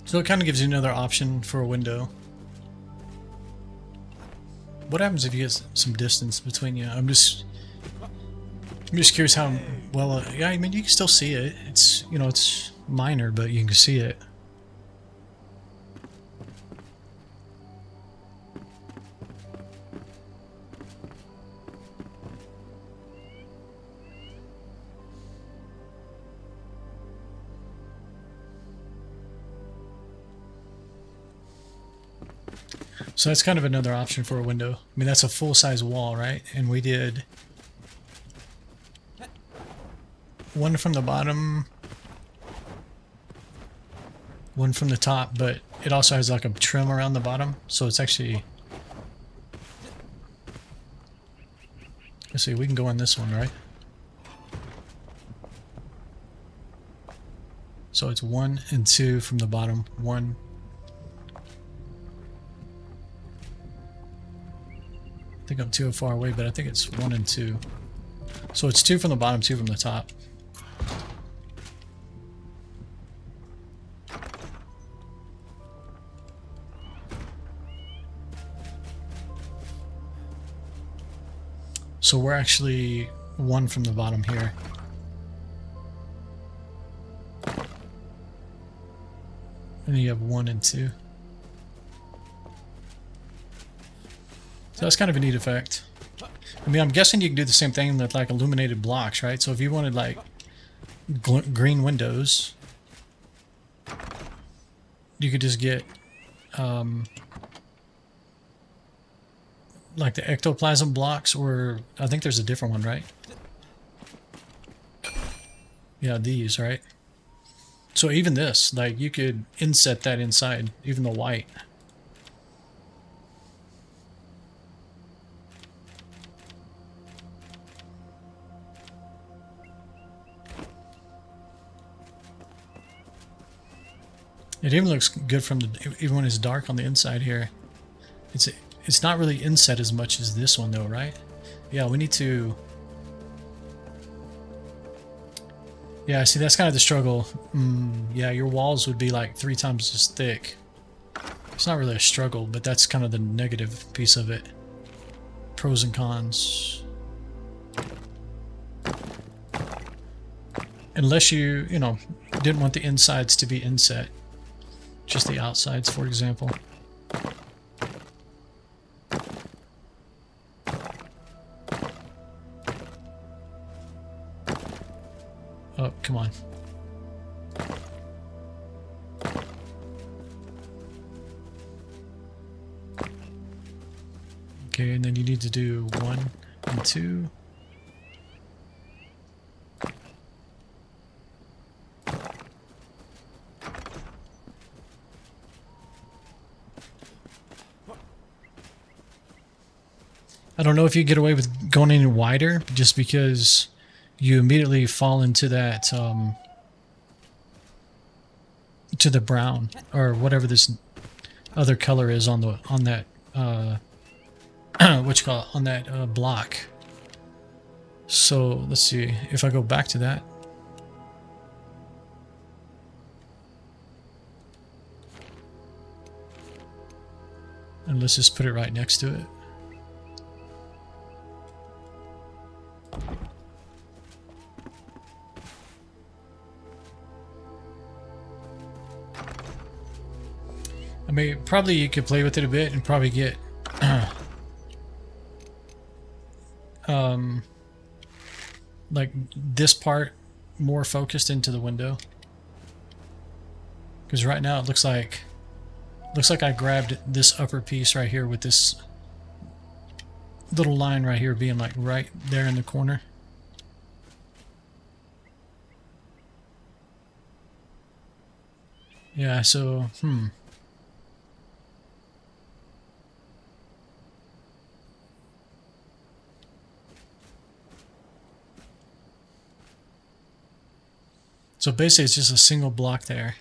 So it kind of gives you another option for a window. What happens if you get some distance between you? I'm just curious how well. Yeah, I mean you can still see it. It's, you know, it's minor, but you can see it. So that's kind of another option for a window. I mean, that's a full-size wall, right? And we did one from the bottom, one from the top, but it also has like a trim around the bottom. So it's actually, let's see, we can go on this one, right? So it's 1 and 2 from the bottom, 1. I think I'm too far away, but I think it's 1 and 2. So it's 2 from the bottom, 2 from the top. So we're actually 1 from the bottom here. And then you have 1 and 2. So that's kind of a neat effect. I mean, I'm guessing you can do the same thing with like illuminated blocks, right? So if you wanted like green windows, you could just get like the ectoplasm blocks, or I think there's a different one, right? Yeah, these, right? So even this, like you could inset that inside, even the white. It even looks good from the, even when it's dark on the inside here. It's not really inset as much as this one though, right? Yeah, we need to. Yeah, see, that's kind of the struggle. Yeah, your walls would be like 3 times as thick. It's not really a struggle, but that's kind of the negative piece of it. Pros and cons. Unless you know, didn't want the insides to be inset. Just the outsides, for example. Oh, come on. Okay, and then you need to do 1 and 2. I don't know if you get away with going any wider, just because you immediately fall into that, to the brown, or whatever this other color is on that, what you call it, on that block. So let's see, if I go back to that. And let's just put it right next to it. I mean, probably you could play with it a bit and probably get like this part more focused into the window. Because right now it looks like I grabbed this upper piece right here with this little line right here being like right there in the corner. Yeah, so So basically it's just a single block there.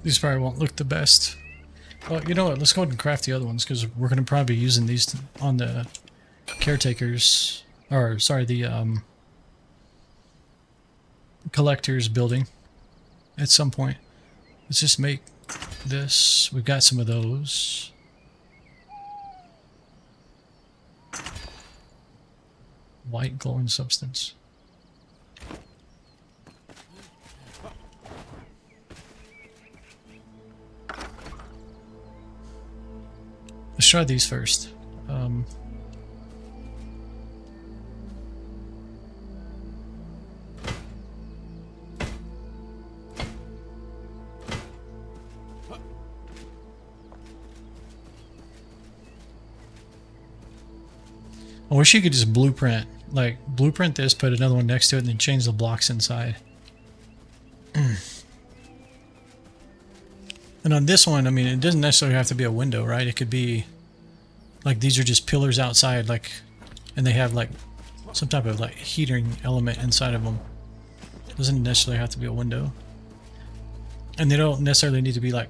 These probably won't look the best. Well, you know what? Let's go ahead and craft the other ones because we're going to probably be using these on the caretakers, or sorry, the collectors building at some point. Let's just make this. We've got some of those. White glowing substance. Let's try these first. I wish you could just blueprint, like blueprint this, put another one next to it, and then change the blocks inside. And on this one, I mean, it doesn't necessarily have to be a window, right? It could be like these are just pillars outside, like, and they have like some type of like heating element inside of them. It doesn't necessarily have to be a window, and they don't necessarily need to be like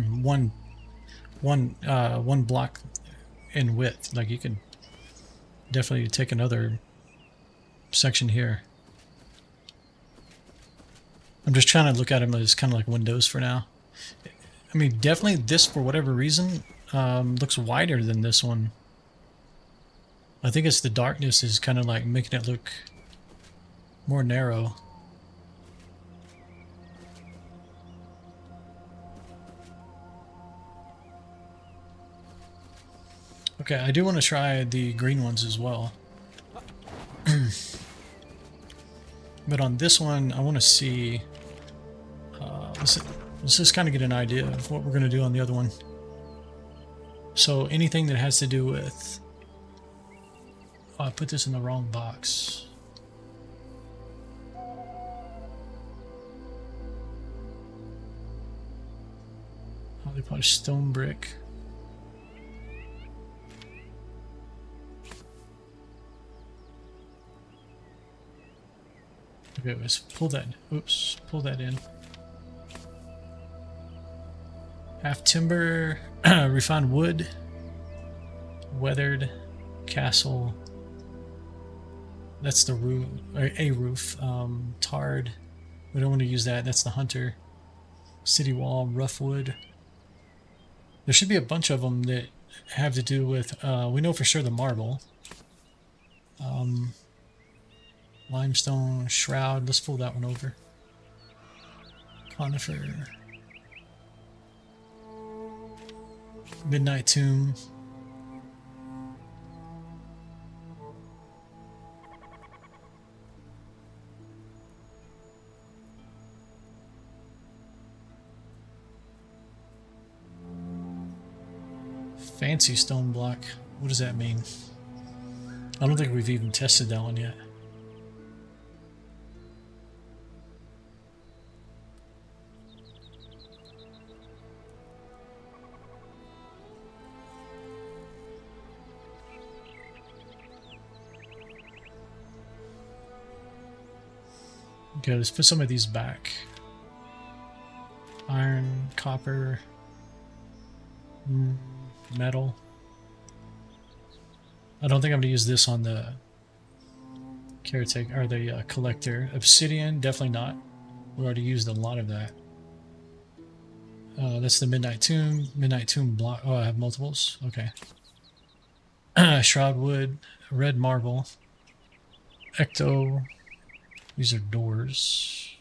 one block in width. Like you can definitely take another section here. I'm just trying to look at them as kind of like windows for now. I mean, definitely this, for whatever reason, looks wider than this one. I think it's the darkness is kind of like making it look more narrow. Okay, I do want to try the green ones as well. But on this one, I want to see... let's just kind of get an idea of what we're going to do on the other one. So anything that has to do with... Oh, I put this in the wrong box. Oh, they put a stone brick. Okay, let's pull that. Oops, pull that in. Half timber, refined wood, weathered, castle. That's the roof, or a roof. Tarred. We don't want to use that. That's the hunter. City wall, rough wood. There should be a bunch of them that have to do with. We know for sure the marble. Limestone, shroud. Let's pull that one over. Conifer. Midnight tomb. Fancy stone block. What does that mean? I don't think we've even tested that one yet. Okay, let's put some of these back. Iron, copper, metal. I don't think I'm going to use this on the caretaker or the collector. Obsidian, definitely not. We already used a lot of that. That's the Midnight Tomb. Midnight Tomb block. Oh, I have multiples. Okay. Shroud wood, red marble, ecto. These are doors.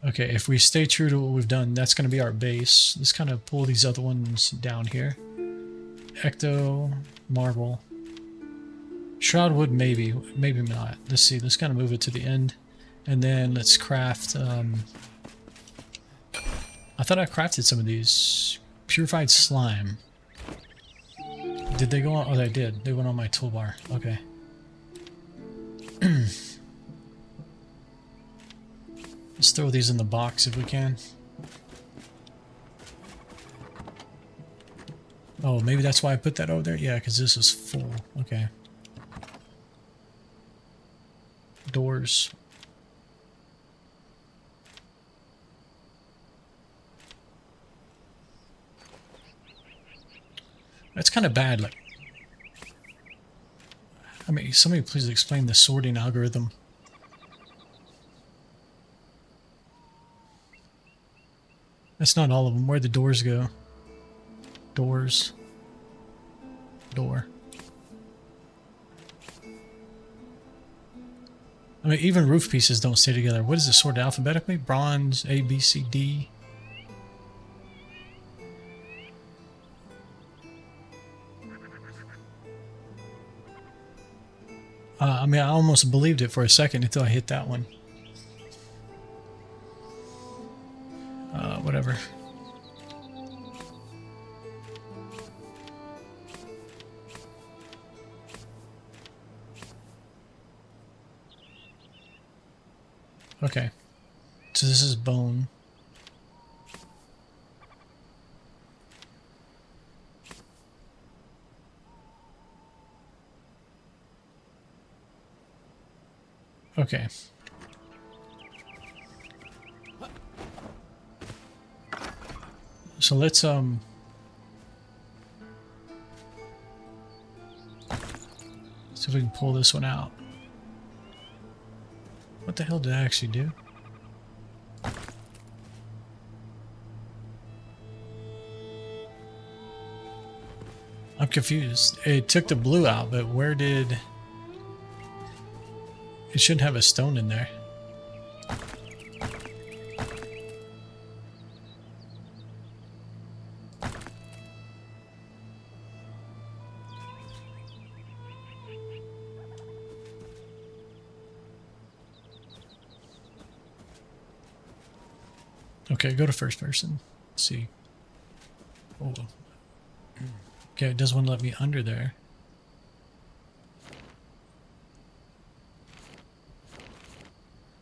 Okay, if we stay true to what we've done, that's going to be our base. Let's kind of pull these other ones down here. Ecto, marble. Shroud wood, maybe. Maybe not. Let's see. Let's kind of move it to the end. And then let's craft... I thought I crafted some of these. Purified slime. Did they go on? Oh, they did. They went on my toolbar. Okay. Let's throw these in the box if we can. Oh, maybe that's why I put that over there? Yeah, because this is full. Okay. Doors. That's kind of bad. Like, I mean, somebody please explain the sorting algorithm. That's not all of them. Where'd the doors go? Doors. Door. I mean, even roof pieces don't stay together. What is this, sorted alphabetically? Bronze, A, B, C, D. I mean, I almost believed it for a second until I hit that one. Whatever. Okay. So this is bone. Okay. So let's see if we can pull this one out. What the hell did I actually do? I'm confused. It took the blue out, but where did... It shouldn't have a stone in there. Okay, go to first person. Let's see. Oh. Okay, it doesn't want to let me under there.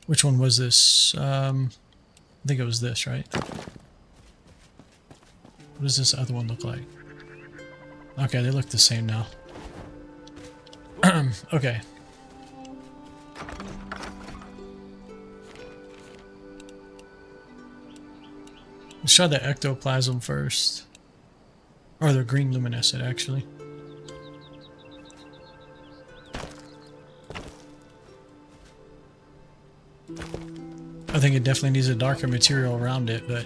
Which one was this? I think it was this, right? What does this other one look like? Okay, they look the same now. Okay. Let's try the ectoplasm first. Or the green luminescent, actually. I think it definitely needs a darker material around it, but...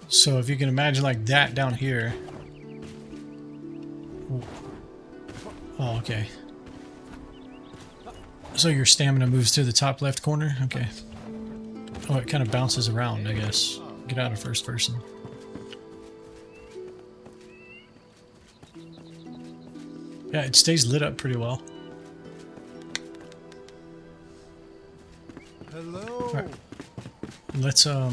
So if you can imagine like that down here. Oh, okay. So your stamina moves to the top left corner? Okay. Oh, it kind of bounces around, I guess. Get out of first person. Yeah, it stays lit up pretty well. Hello. Right. Let's So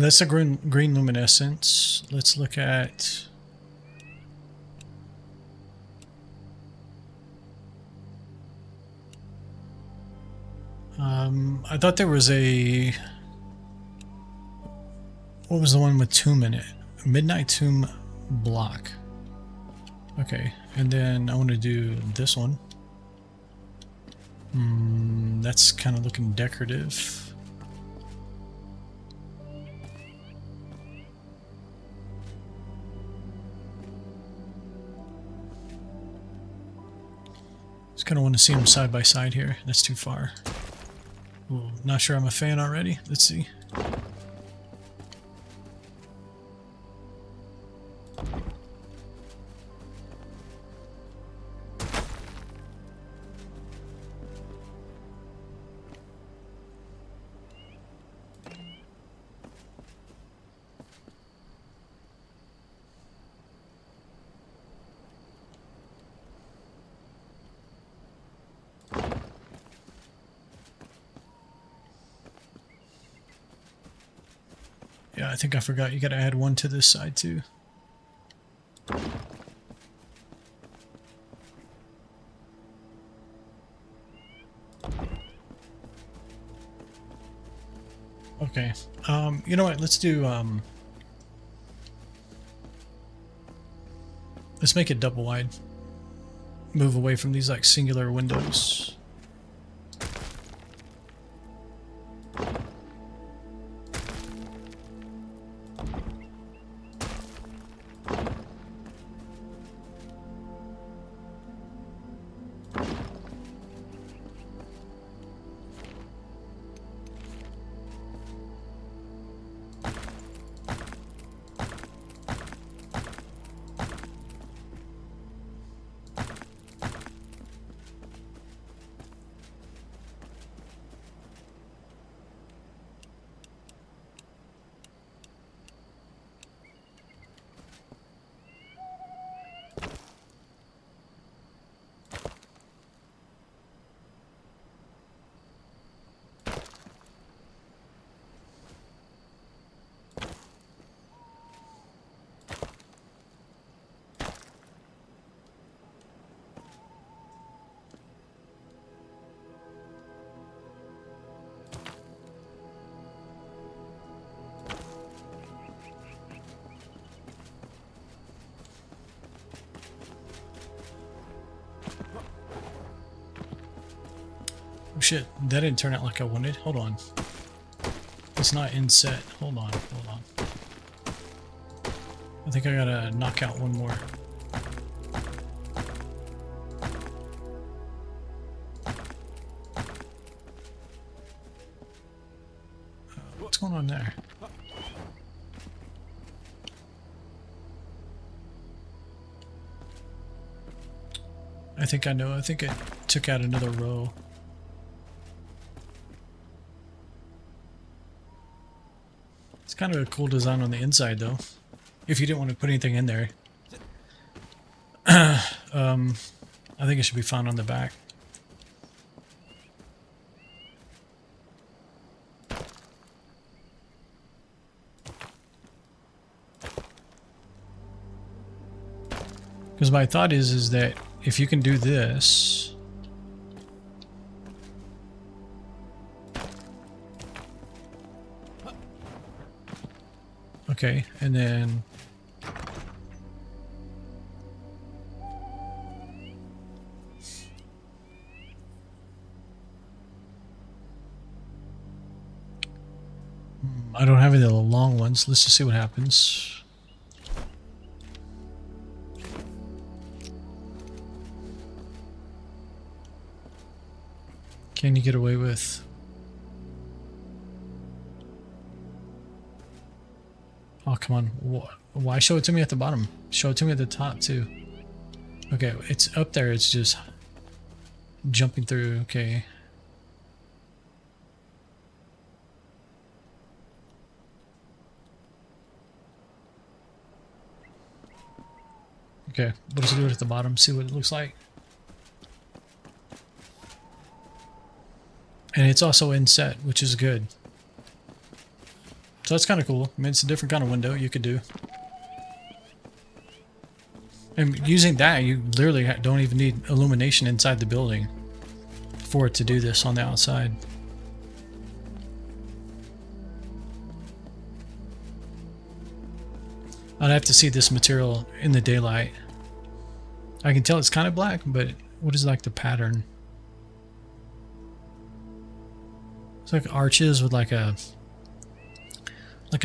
that's the green luminescence. Let's look at I thought there was a... What was the one with tomb in it? Midnight Tomb block. Okay, and then I want to do this one. That's kind of looking decorative. Just kind of want to see them side by side here. That's too far. Ooh, not sure I'm a fan already. Let's see. Yeah, I think I forgot. You gotta add one to this side too. Okay. You know what? Let's do let's make it double wide. Move away from these like singular windows. Oh shit, that didn't turn out like I wanted. Hold on. It's not in set. Hold on, hold on. I think I gotta knock out one more. What's going on there? I think I know. I think it took out another row. It's kind of a cool design on the inside, though. If you didn't want to put anything in there. I think it should be fine on the back. Because my thought is that if you can do this, okay, and then I don't have any of the long ones. Let's just see what happens. Can you get away with? Oh, come on. Why show it to me at the bottom? Show it to me at the top, too. Okay, it's up there. It's just jumping through. Okay. Okay, what does it do at the bottom? See what it looks like. And it's also inset, which is good. So that's kind of cool. I mean, it's a different kind of window you could do. And using that, you literally don't even need illumination inside the building for it to do this on the outside. I'd have to see this material in the daylight. I can tell it's kind of black, but what is like the pattern? It's like arches with like a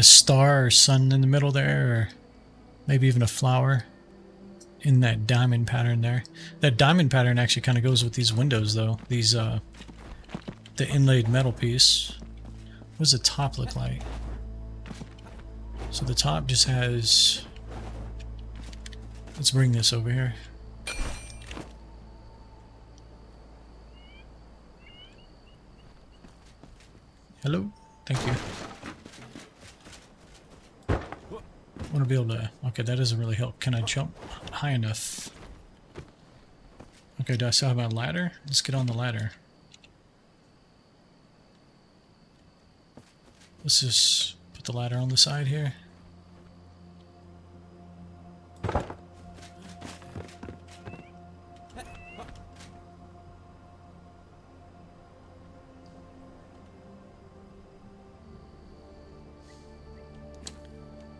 star or sun in the middle there, or maybe even a flower in that diamond pattern there. That diamond pattern actually kind of goes with these windows, though. These the inlaid metal piece. What does the top look like? So the top just has. Let's bring this over here. Hello, thank you. I want to be able to. Okay, that doesn't really help. Can I jump high enough? Okay, do I still have my ladder? Let's get on the ladder. Let's just put the ladder on the side here.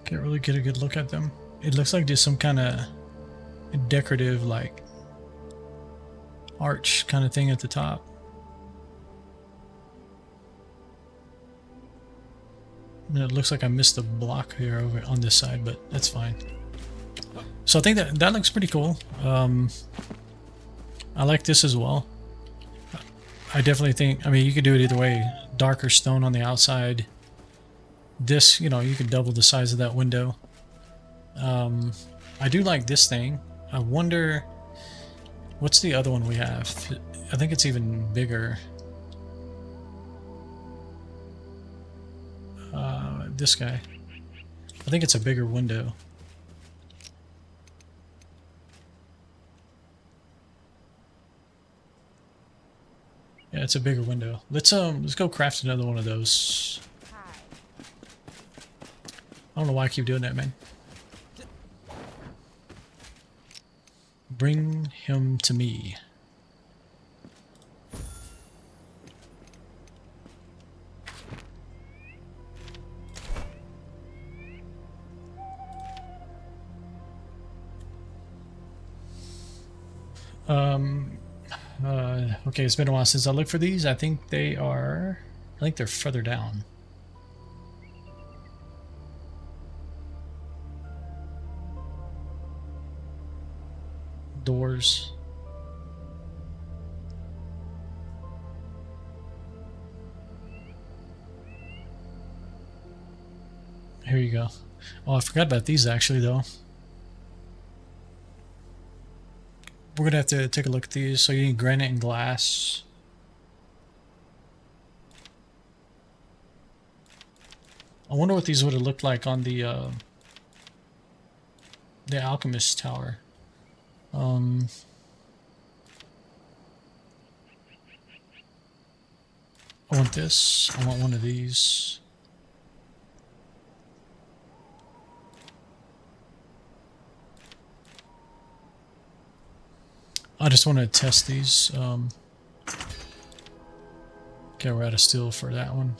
Can't really get a good look at them. It looks like there's some kind of decorative, like, arch kind of thing at the top. And it looks like I missed a block here over on this side, but that's fine. So I think that looks pretty cool. I like this as well. I definitely think, I mean, you could do it either way. Darker stone on the outside. This, you know, you could double the size of that window. I do like this thing. I wonder, what's the other one we have? I think it's even bigger. This guy. I think it's a bigger window. Yeah, it's a bigger window. Let's go craft another one of those. I don't know why I keep doing that, man. Bring him to me. Okay, it's been a while since I looked for these. I think they are... I think they're further down. Doors. Here you go. Oh, I forgot about these actually, though. We're gonna have to take a look at these. So you need granite and glass. I wonder what these would have looked like on the alchemist tower. I want this. I want one of these. I just want to test these. Okay, we're out of steel for that one.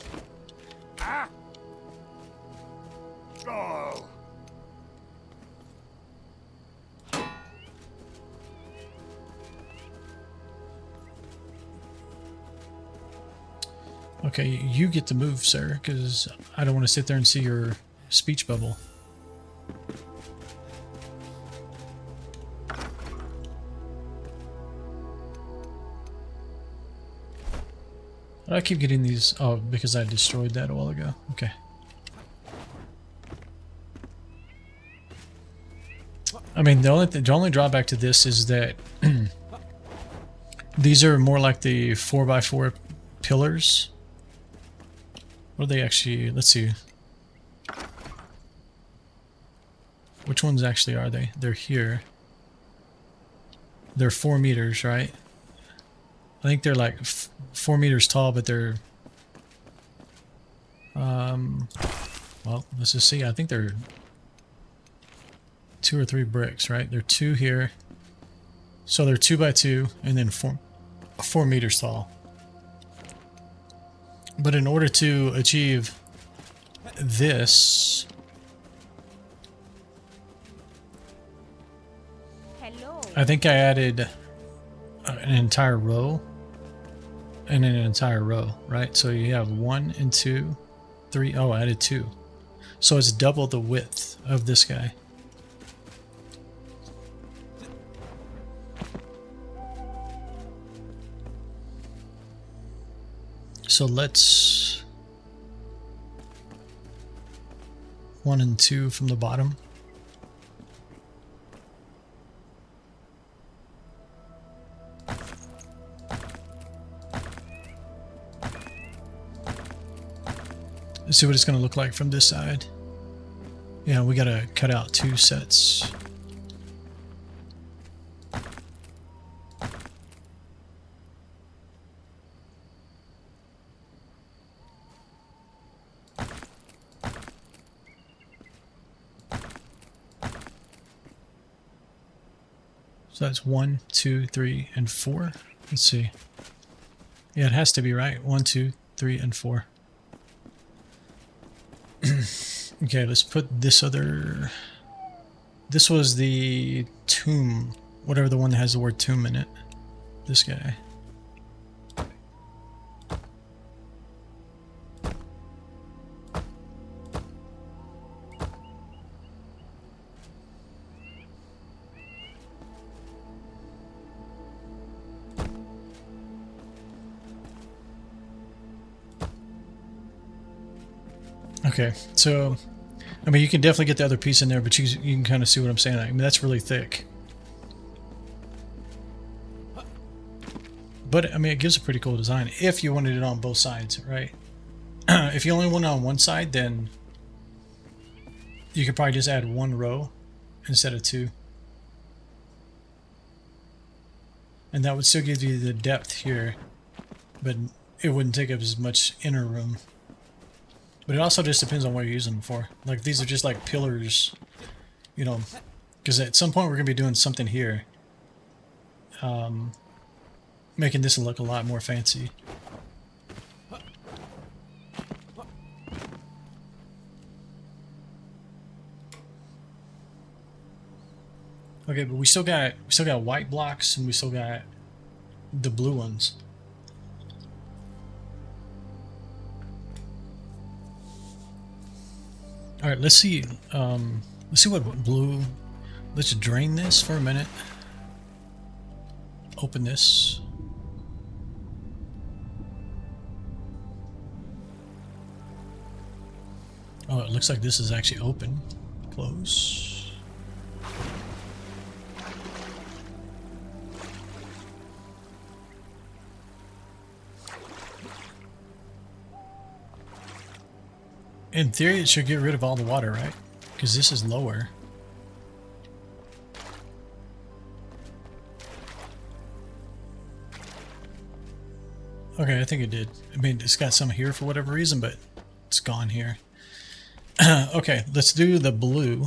Oh. Okay, you get to move, sir, because I don't want to sit there and see your speech bubble. I keep getting these. Oh, because I destroyed that a while ago. Okay. I mean, the only drawback to this is that these are more like the 4x4 pillars. What are they actually? Let's see. Which ones actually are they? They're here. They're 4 meters, right? I think they're like 4 meters tall, but they're well, let's just see. I think they're 2 or 3 bricks, right? They're 2 here. So they're 2x2 and then 4 meters tall. But in order to achieve this, Hello. I think I added an entire row and an entire row, right? So you have 1 and 2, 3. Oh, I added 2. So it's double the width of this guy. So let's 1 and 2 from the bottom. Let's see what it's going to look like from this side. Yeah, we got to cut out 2 sets. So that's 1, 2, 3, and 4. Let's see. Yeah, it has to be right. 1, 2, 3, and 4. Okay, let's put this other... This was the tomb. Whatever the one that has the word tomb in it. This guy. Okay, so, I mean, you can definitely get the other piece in there, but you can kind of see what I'm saying. I mean, that's really thick. But, I mean, it gives a pretty cool design if you wanted it on both sides, right? If you only want it on one side, then you could probably just add 1 row instead of 2. And that would still give you the depth here, but it wouldn't take up as much inner room. But it also just depends on what you're using them for. Like, these are just like pillars, you know, because at some point we're going to be doing something here. Making this look a lot more fancy. Okay, but we still got white blocks, and we still got The blue ones. All right, let's see. Let's see what blue. Let's drain this for a minute. Open this. Oh, it looks like this is actually open. Close. In theory, it should get rid of all the water, right? Because this is lower. Okay, I think it did. I mean, it's got some here for whatever reason, but it's gone here. Okay, let's do the blue.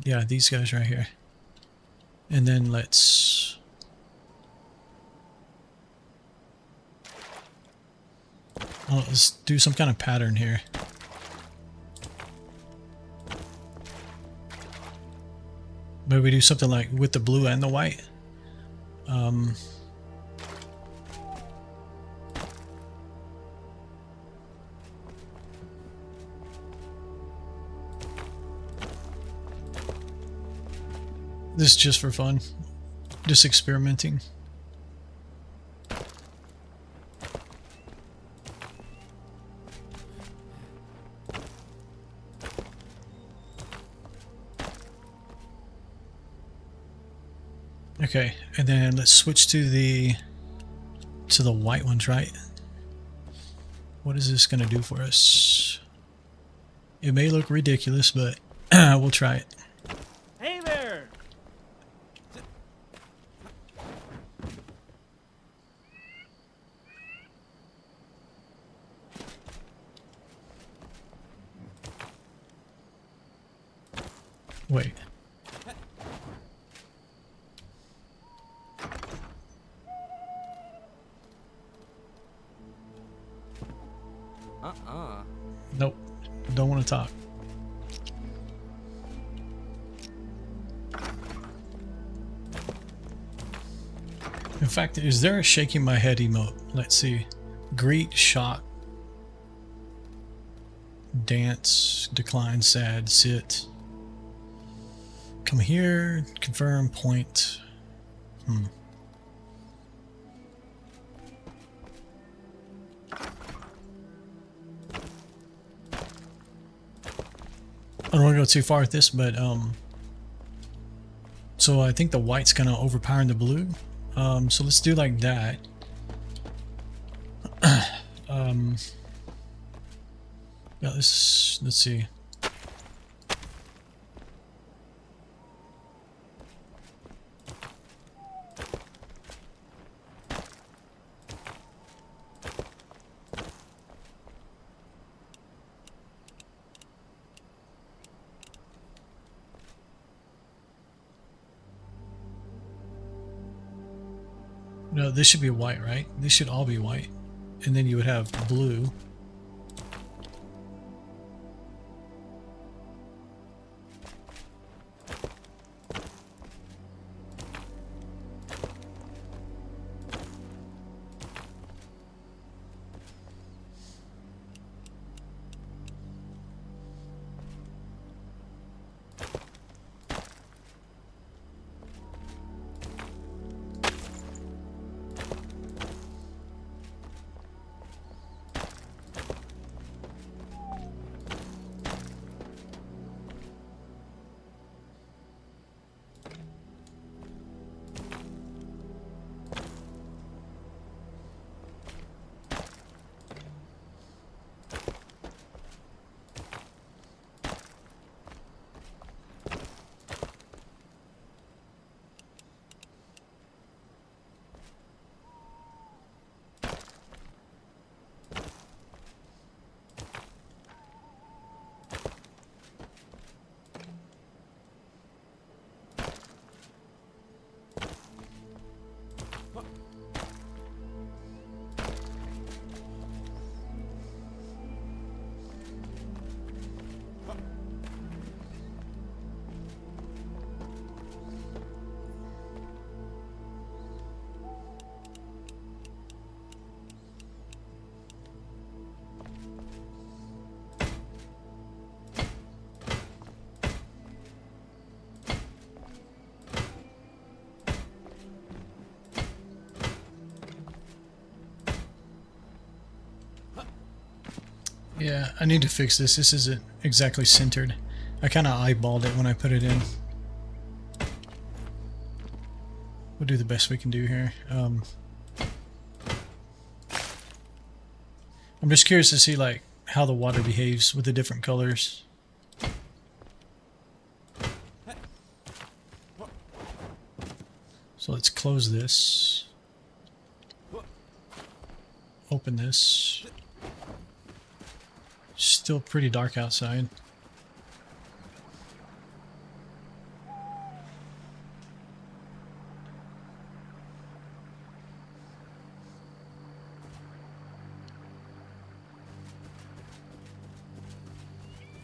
Yeah, these guys right here. And then let's... well, let's do some kind of pattern here. Maybe we do something like with the blue and the white. This is just for fun. Just experimenting. Okay, and then let's switch to the white ones, right? What is this gonna do for us? It may look ridiculous, but we'll try it. Hey there! Wait. Nope. Don't want to talk. In fact, is there a shaking my head emote? Let's see. Greet, shock, dance, decline, sad, sit. Come here, confirm, point. I don't want to go too far with this, but so I think the white's kind of overpowering the blue. So let's do like that. Yeah, let's see. No, this should be white, right? These should all be white. And then you would have blue. Yeah, I need to fix this. This isn't exactly centered. I kind of eyeballed it when I put it in. We'll do the best we can do here. I'm just curious to see like how the water behaves with the different colors. So let's close this. Open this. Still pretty dark outside.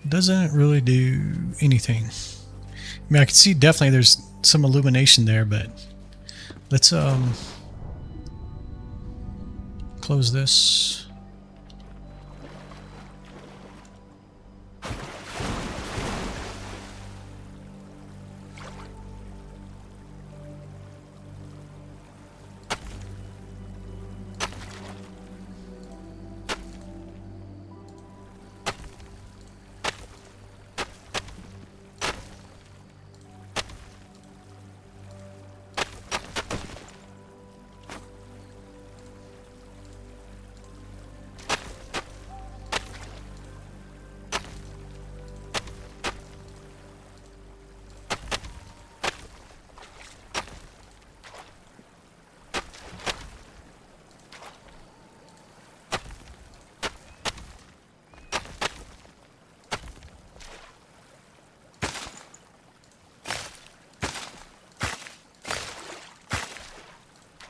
Doesn't really do anything. I mean, I can see definitely there's some illumination there, but let's close this.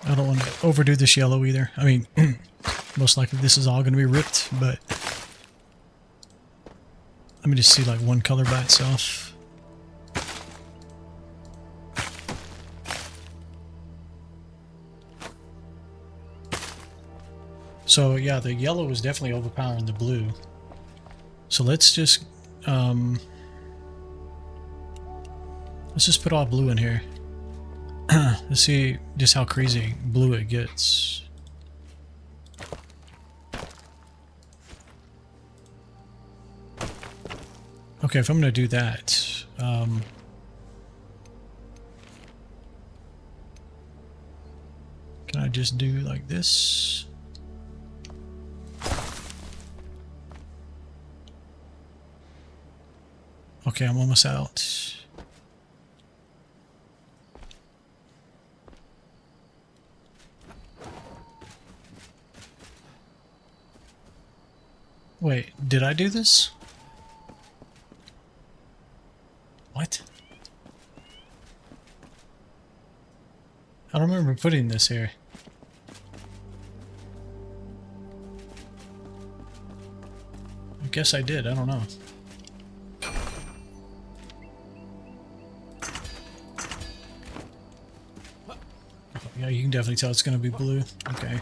I don't want to overdo this yellow either. I mean, most likely this is all going to be ripped, but let me just see like one color by itself. So yeah, the yellow is definitely overpowering the blue. So let's just put all blue in here. Let's see just how crazy blue it gets. Okay, if I'm going to do that, can I just do like this? Okay, I'm almost out. Wait, did I do this? What? I don't remember putting this here. I guess I did, I don't know. Yeah, you can definitely tell it's going to be blue. Okay.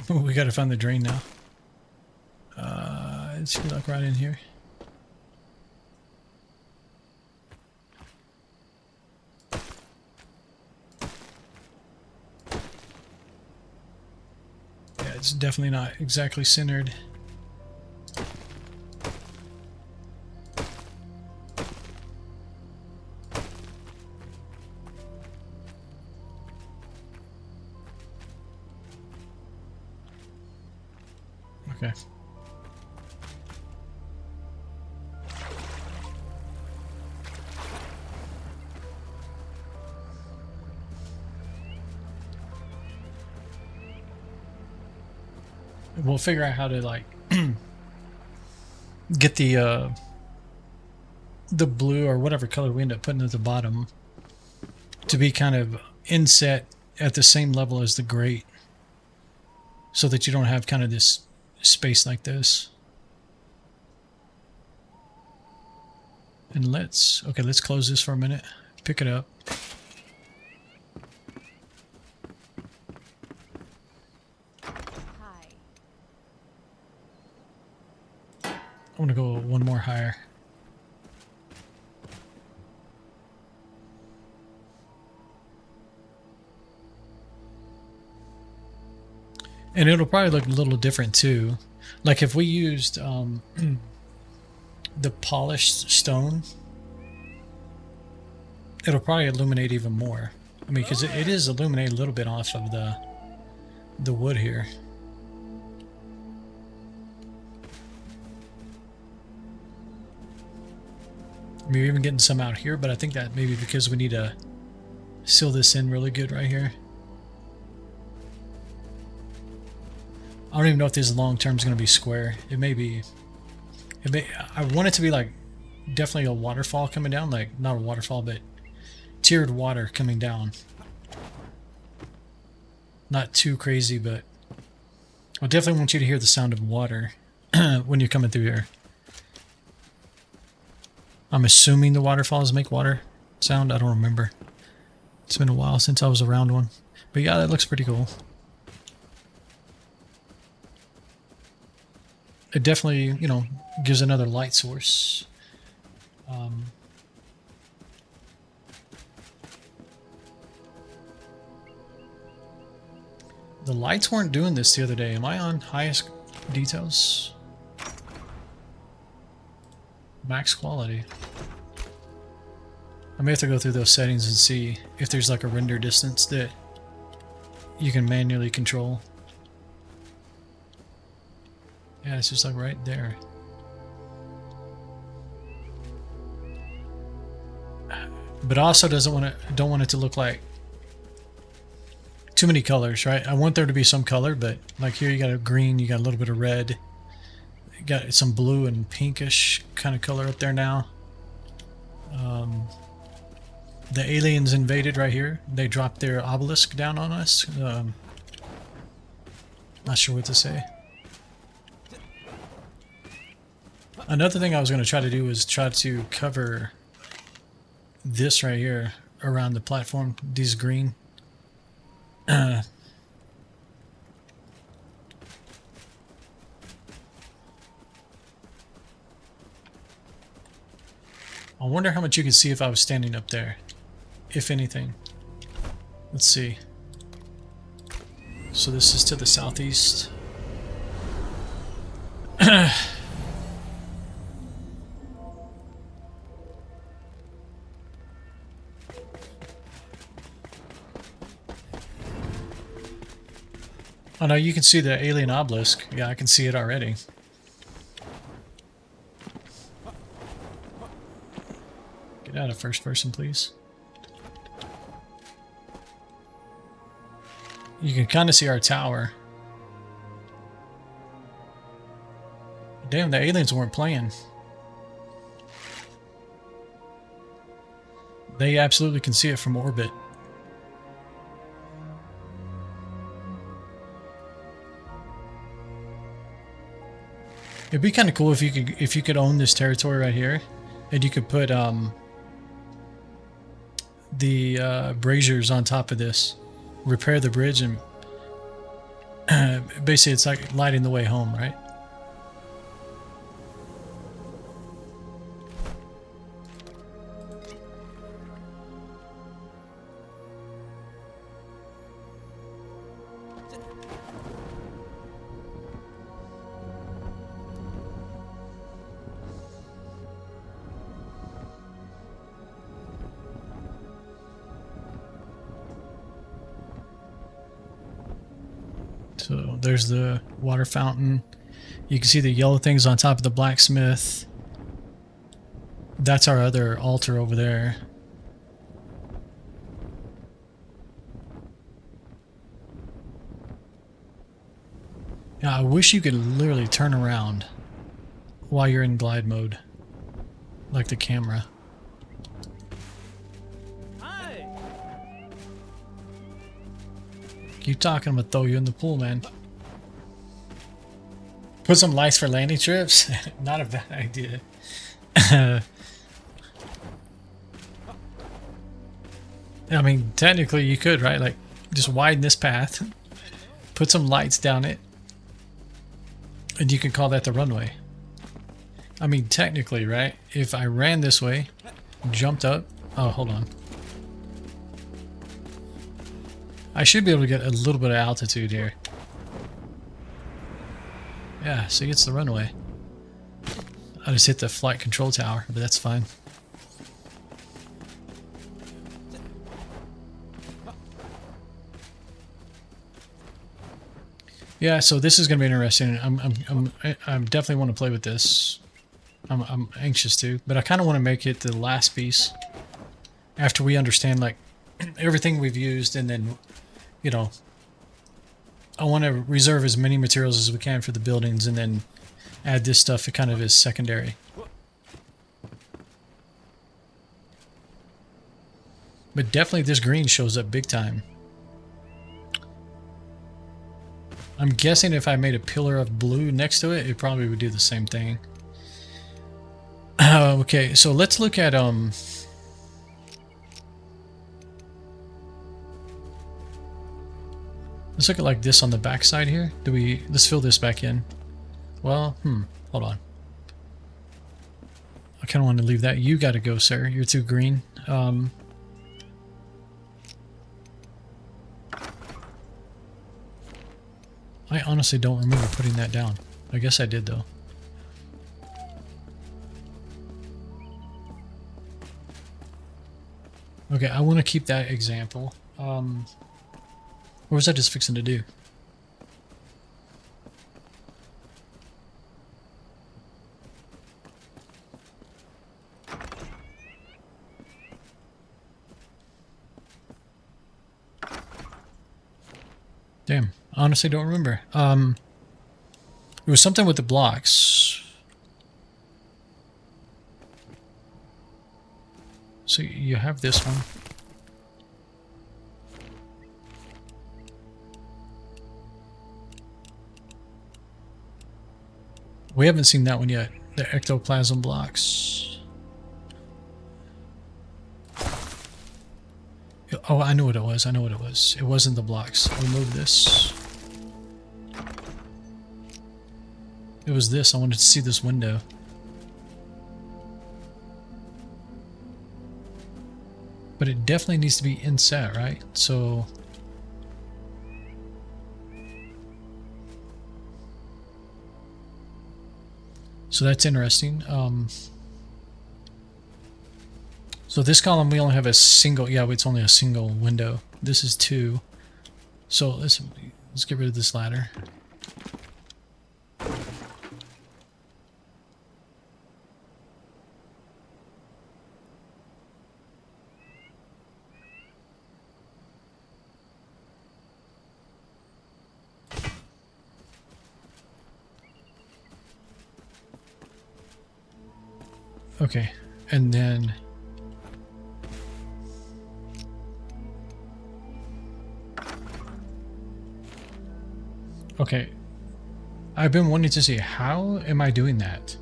We gotta find the drain now. It's like right in here. Yeah, it's definitely not exactly centered. Okay. We'll figure out how to like get the blue or whatever color we end up putting at the bottom to be kind of inset at the same level as the grate, so that you don't have kind of this space like this. And let's close this for a minute, pick it up. Hi. I want to go one more higher. And it'll probably look a little different too. Like if we used the polished stone, it'll probably illuminate even more. I mean, because it is illuminating a little bit off of the wood here. I mean, we're even getting some out here, but I think that maybe because we need to seal this in really good right here. I don't even know if this long term is going to be square. It may be. I want it to be like definitely a waterfall coming down, like not a waterfall, but tiered water coming down. Not too crazy, but I definitely want you to hear the sound of water when you're coming through here. I'm assuming the waterfalls make water sound. I don't remember. It's been a while since I was around one, but yeah, that looks pretty cool. It definitely, you know, gives another light source. The lights weren't doing this the other day. Am I on highest details? Max quality. I may have to go through those settings and see if there's like a render distance that you can manually control. Yeah, it's just like right there. But also don't want it to look like too many colors, right? I want there to be some color, but like here you got a green, you got a little bit of red, you got some blue and pinkish kind of color up there now. The aliens invaded right here. They dropped their obelisk down on us. Not sure what to say. Another thing I was going to try to do was try to cover this right here around the platform, these green. I wonder how much you could see if I was standing up there, if anything. Let's see. So this is to the southeast. Oh no, you can see the alien obelisk. Yeah, I can see it already. Get out of first person, please. You can kind of see our tower. Damn, the aliens weren't playing. They absolutely can see it from orbit. It'd be kind of cool if you could own this territory right here, and you could put the braziers on top of this, repair the bridge, and basically it's like lighting the way home, right? So there's the water fountain. You can see the yellow things on top of the blacksmith. That's our other altar over there. Yeah, I wish you could literally turn around while you're in glide mode, like the camera. Hi. Keep talking, I'm gonna throw you in the pool, man. Put some lights for landing strips? Not a bad idea. I mean, technically you could, right? Like, just widen this path, put some lights down it, and you can call that the runway. I mean, technically, right? If I ran this way, jumped up... Oh, hold on. I should be able to get a little bit of altitude here. Yeah, see, it's the runway. I just hit the flight control tower, but that's fine. Yeah, so this is going to be interesting. I definitely want to play with this. I'm anxious to, but I kind of want to make it the last piece after we understand like everything we've used, and then, you know, I want to reserve as many materials as we can for the buildings, and then add this stuff kind of as secondary. But definitely this green shows up big time. I'm guessing if I made a pillar of blue next to it, it probably would do the same thing. Okay, so let's look at let's look at like this on the back side here. Let's fill this back in. Well, hold on. I kind of want to leave that. You got to go, sir. You're too green. I honestly don't remember putting that down. I guess I did, though. Okay, I want to keep that example. What was I just fixing to do? Damn, honestly don't remember. It was something with the blocks. So you have this one. We haven't seen that one yet. The ectoplasm blocks. Oh, I know what it was. I know what it was. It wasn't the blocks. Remove this. It was this. I wanted to see this window. But it definitely needs to be inset, right? So... So that's interesting. So this column, we only have a single... Yeah, it's only a single window. This is two. So let's get rid of this ladder. Okay, and then... Okay, I've been wanting to see, how am I doing that?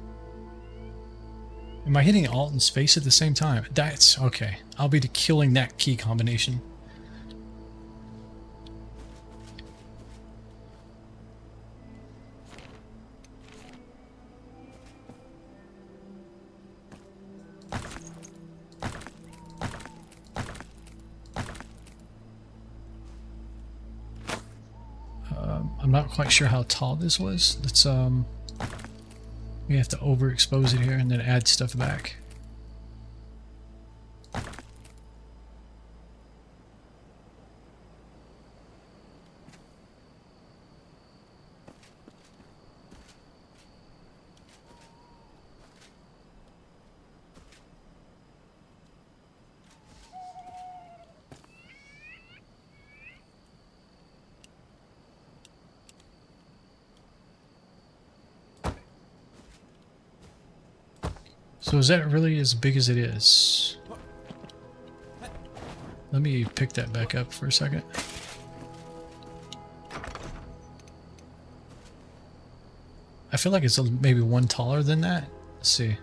Am I hitting Alt and space at the same time? That's... okay, I'll be killing that key combination. I'm not quite sure how tall this was. Let's we have to overexpose it here and then add stuff back. So is that really as big as it is? Let me pick that back up for a second. I feel like it's maybe one taller than that. Let's see.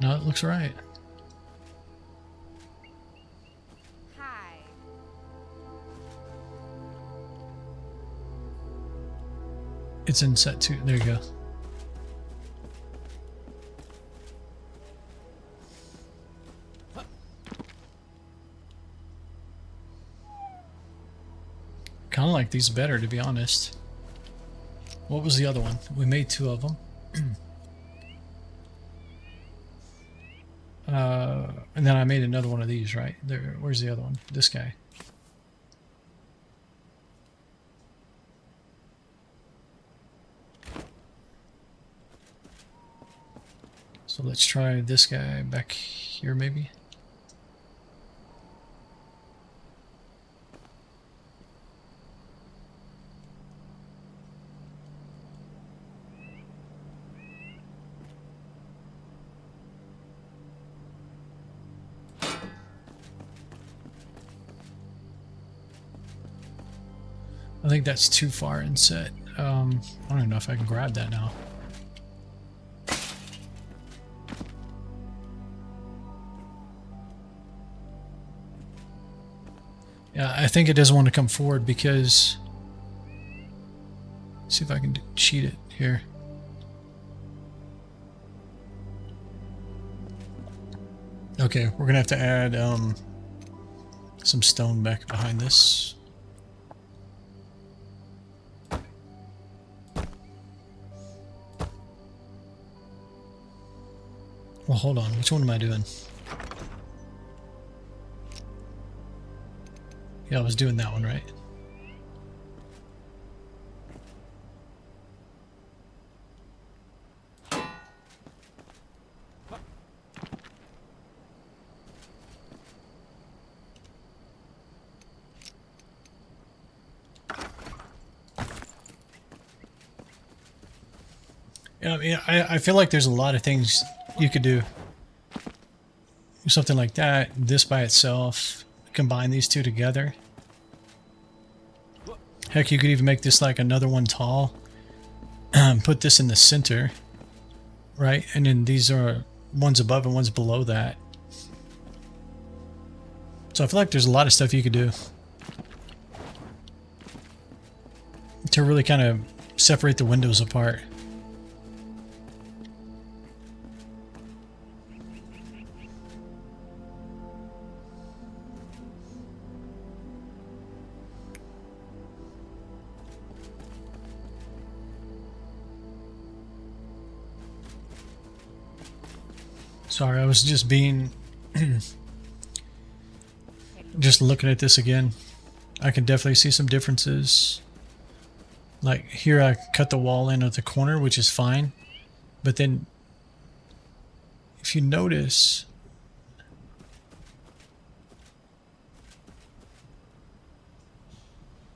No, it looks right. Hi. It's in set 2. There you go. Kind of like these better, to be honest. What was the other one? We made 2 of them. And then I made another one of these, right? There. Where's the other one? This guy. So let's try this guy back here, maybe. I think that's too far in set. I don't even know if I can grab that now. Yeah, I think it doesn't want to come forward because... Let's see if I can cheat it here. Okay, we're gonna have to add some stone back behind this. Well, hold on. Which one am I doing? Yeah, I was doing that one, right? Yeah, I mean, I feel like there's a lot of things you could do. Something like that, this by itself, combine these two together. Heck, you could even make this like another one tall. Put this in the center, right? And then these are one's above and one's below that. So I feel like there's a lot of stuff you could do to really kind of separate the windows apart. Sorry, I was just being... just looking at this again. I can definitely see some differences. Like here I cut the wall in at the corner, which is fine. But then, if you notice...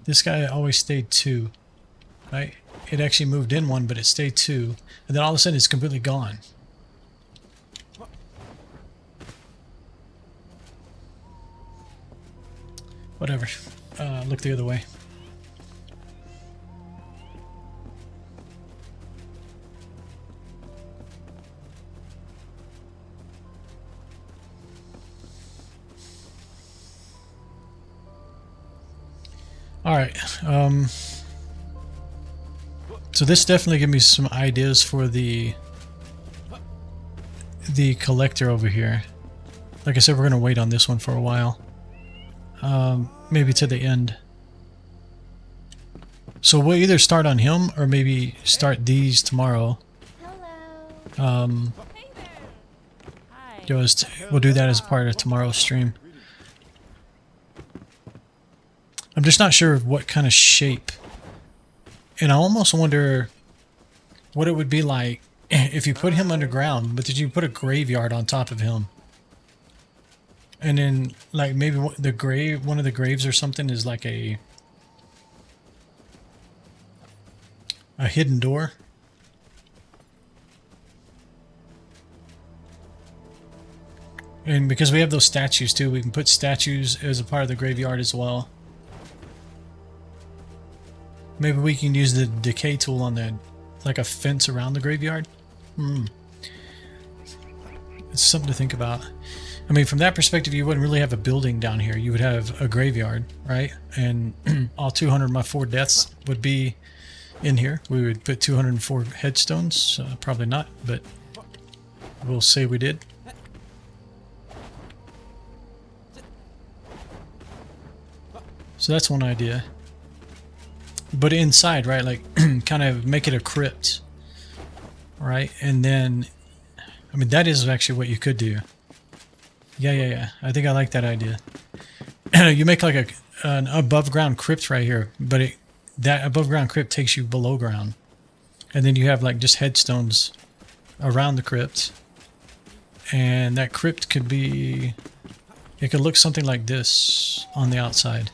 this guy always stayed 2, right? It actually moved in 1, but it stayed 2. And then all of a sudden it's completely gone. Whatever. Look the other way. All right. So this definitely gave me some ideas for the collector over here. Like I said, we're gonna wait on this one for a while. Maybe to the end. So we'll either start on him or maybe start these tomorrow. Hello. Hey there. Hi. We'll do that as part of tomorrow's stream. I'm just not sure what kind of shape. And I almost wonder what it would be like if you put him underground, but did you put a graveyard on top of him? And then, like, maybe one of the graves or something is like a hidden door. And because we have those statues too, we can put statues as a part of the graveyard as well. Maybe we can use the decay tool on the, like a fence around the graveyard. It's something to think about. I mean, from that perspective, you wouldn't really have a building down here. You would have a graveyard, right? And all 200 of my 4 deaths would be in here. We would put 204 headstones. Probably not, but we'll say we did. So that's one idea. But inside, right, like kind of make it a crypt, right? And then, I mean, that is actually what you could do. Yeah. I think I like that idea. You make like an above ground crypt right here, but that above ground crypt takes you below ground. And then you have like just headstones around the crypt. And that crypt could be, it could look something like this on the outside.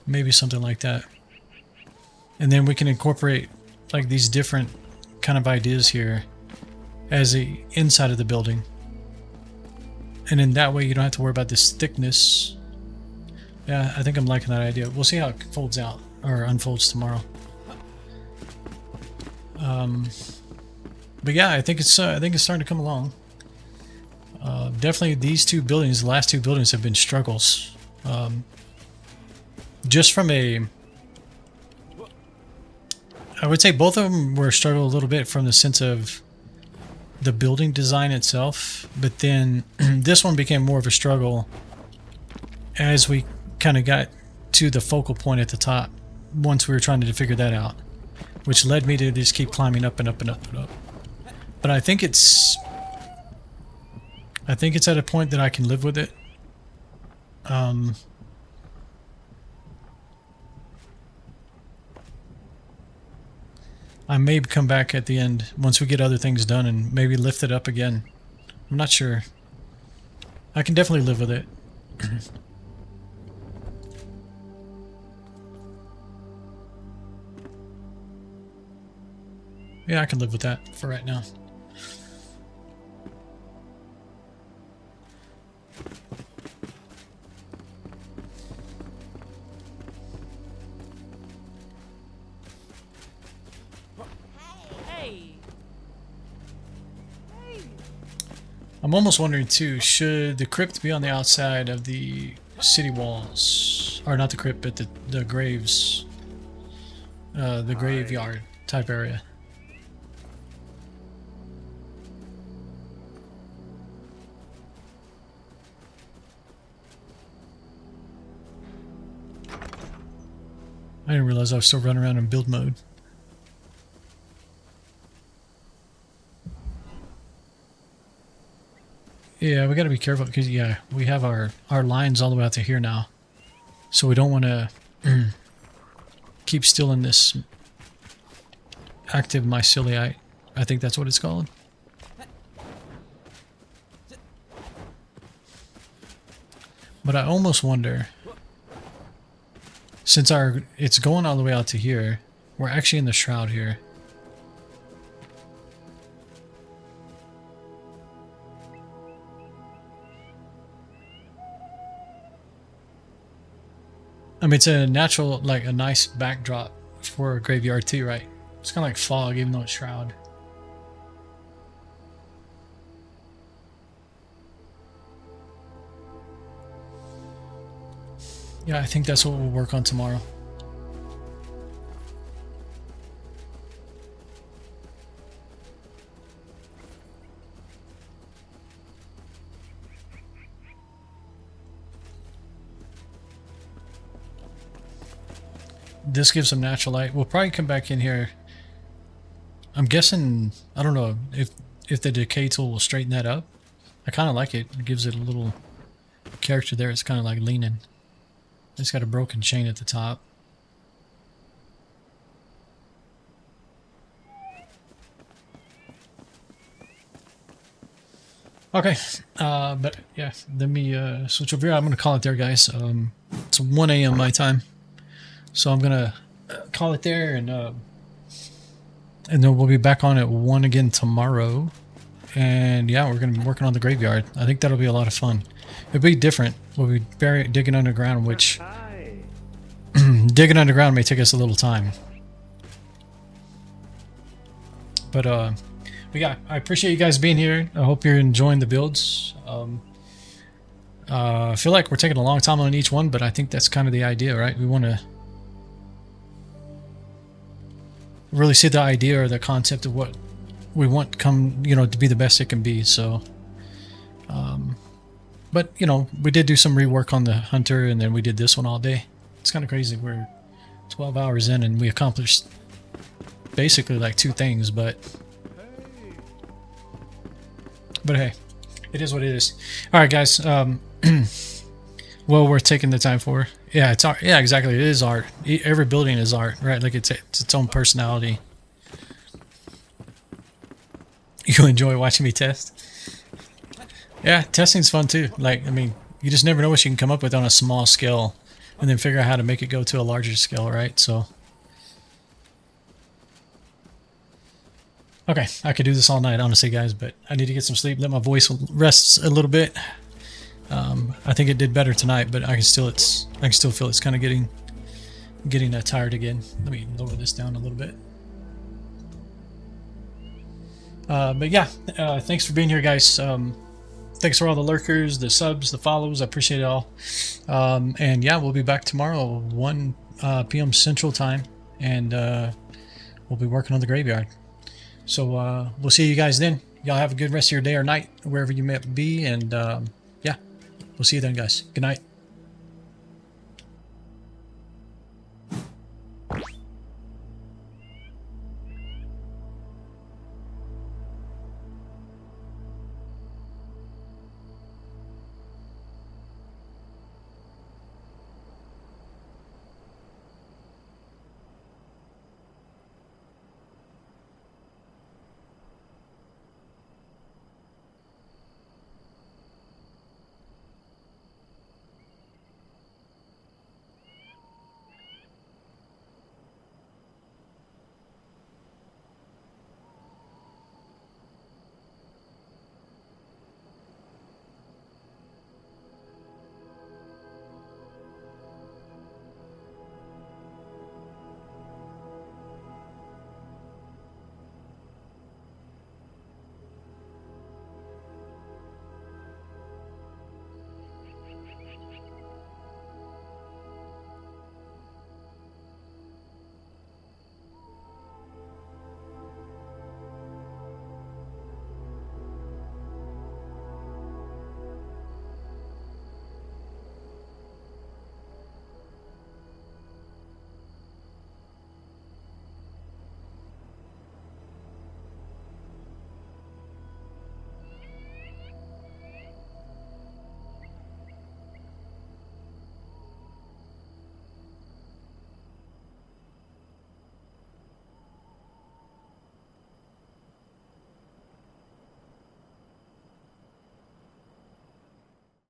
Maybe something like that. And then we can incorporate like these different kind of ideas here as the inside of the building. And in that way you don't have to worry about this thickness. Yeah, I think I'm liking that idea. We'll see how it folds out or unfolds tomorrow. But yeah, I think it's starting to come along. Definitely these two buildings, the last two buildings have been struggles. Just from a, I would say both of them were a struggle a little bit from the sense of the building design itself, but then this one became more of a struggle as we kind of got to the focal point at the top once we were trying to figure that out, which led me to just keep climbing up and up and up and up. But I think it's at a point that I can live with it. I may come back at the end once we get other things done and maybe lift it up again. I'm not sure. I can definitely live with it. Yeah, I can live with that for right now. I'm almost wondering too, should the crypt be on the outside of the city walls? Or not the crypt, but the graves. The graveyard type area. I didn't realize I was still running around in build mode. Yeah, we gotta be careful because, yeah, we have our lines all the way out to here now. So we don't want to keep still in this active myceliite. I think that's what it's called. But I almost wonder, since it's going all the way out to here, we're actually in the shroud here. I mean, it's a natural, like a nice backdrop for a graveyard too, right? It's kind of like fog, even though it's shroud. Yeah, I think that's what we'll work on tomorrow. This gives some natural light. We'll probably come back in here. I'm guessing, I don't know if the decay tool will straighten that up. I kind of like it. It gives it a little character there. It's kind of like leaning. It's got a broken chain at the top. Okay, but yeah, let me switch over here. I'm going to call it there, guys. It's 1 a.m. my time. So I'm gonna call it there, and then we'll be back on at 1 again tomorrow. And yeah, we're going to be working on the graveyard. I think that'll be a lot of fun. It'll be different. We'll be digging underground, which digging underground may take us a little time. But yeah, I appreciate you guys being here. I hope you're enjoying the builds. I feel like we're taking a long time on each one, but I think that's kind of the idea, right? We want to really see the idea or the concept of what we want to be the best it can be. So, but we did do some rework on the hunter, and then we did this one all day. It's kind of crazy. We're 12 hours in and we accomplished basically like 2 things, but hey, it is what it is. All right, guys. Well, we're taking the time for. Yeah, it's art. Yeah, exactly. It is art. Every building is art, right? Like it's its own personality. You enjoy watching me test? Yeah, testing's fun too. Like, I mean, you just never know what you can come up with on a small scale, and then figure out how to make it go to a larger scale, right? So, okay, I could do this all night, honestly, guys, but I need to get some sleep. Let my voice rest a little bit. I think it did better tonight, but I can still feel it's kind of getting tired again. Let me lower this down a little bit. But yeah, thanks for being here, guys. Thanks for all the lurkers, the subs, the follows. I appreciate it all. And yeah, we'll be back tomorrow, 1 p.m. Central Time, and we'll be working on the graveyard. So we'll see you guys then. Y'all have a good rest of your day or night, wherever you may be, and yeah, we'll see you then, guys. Good night.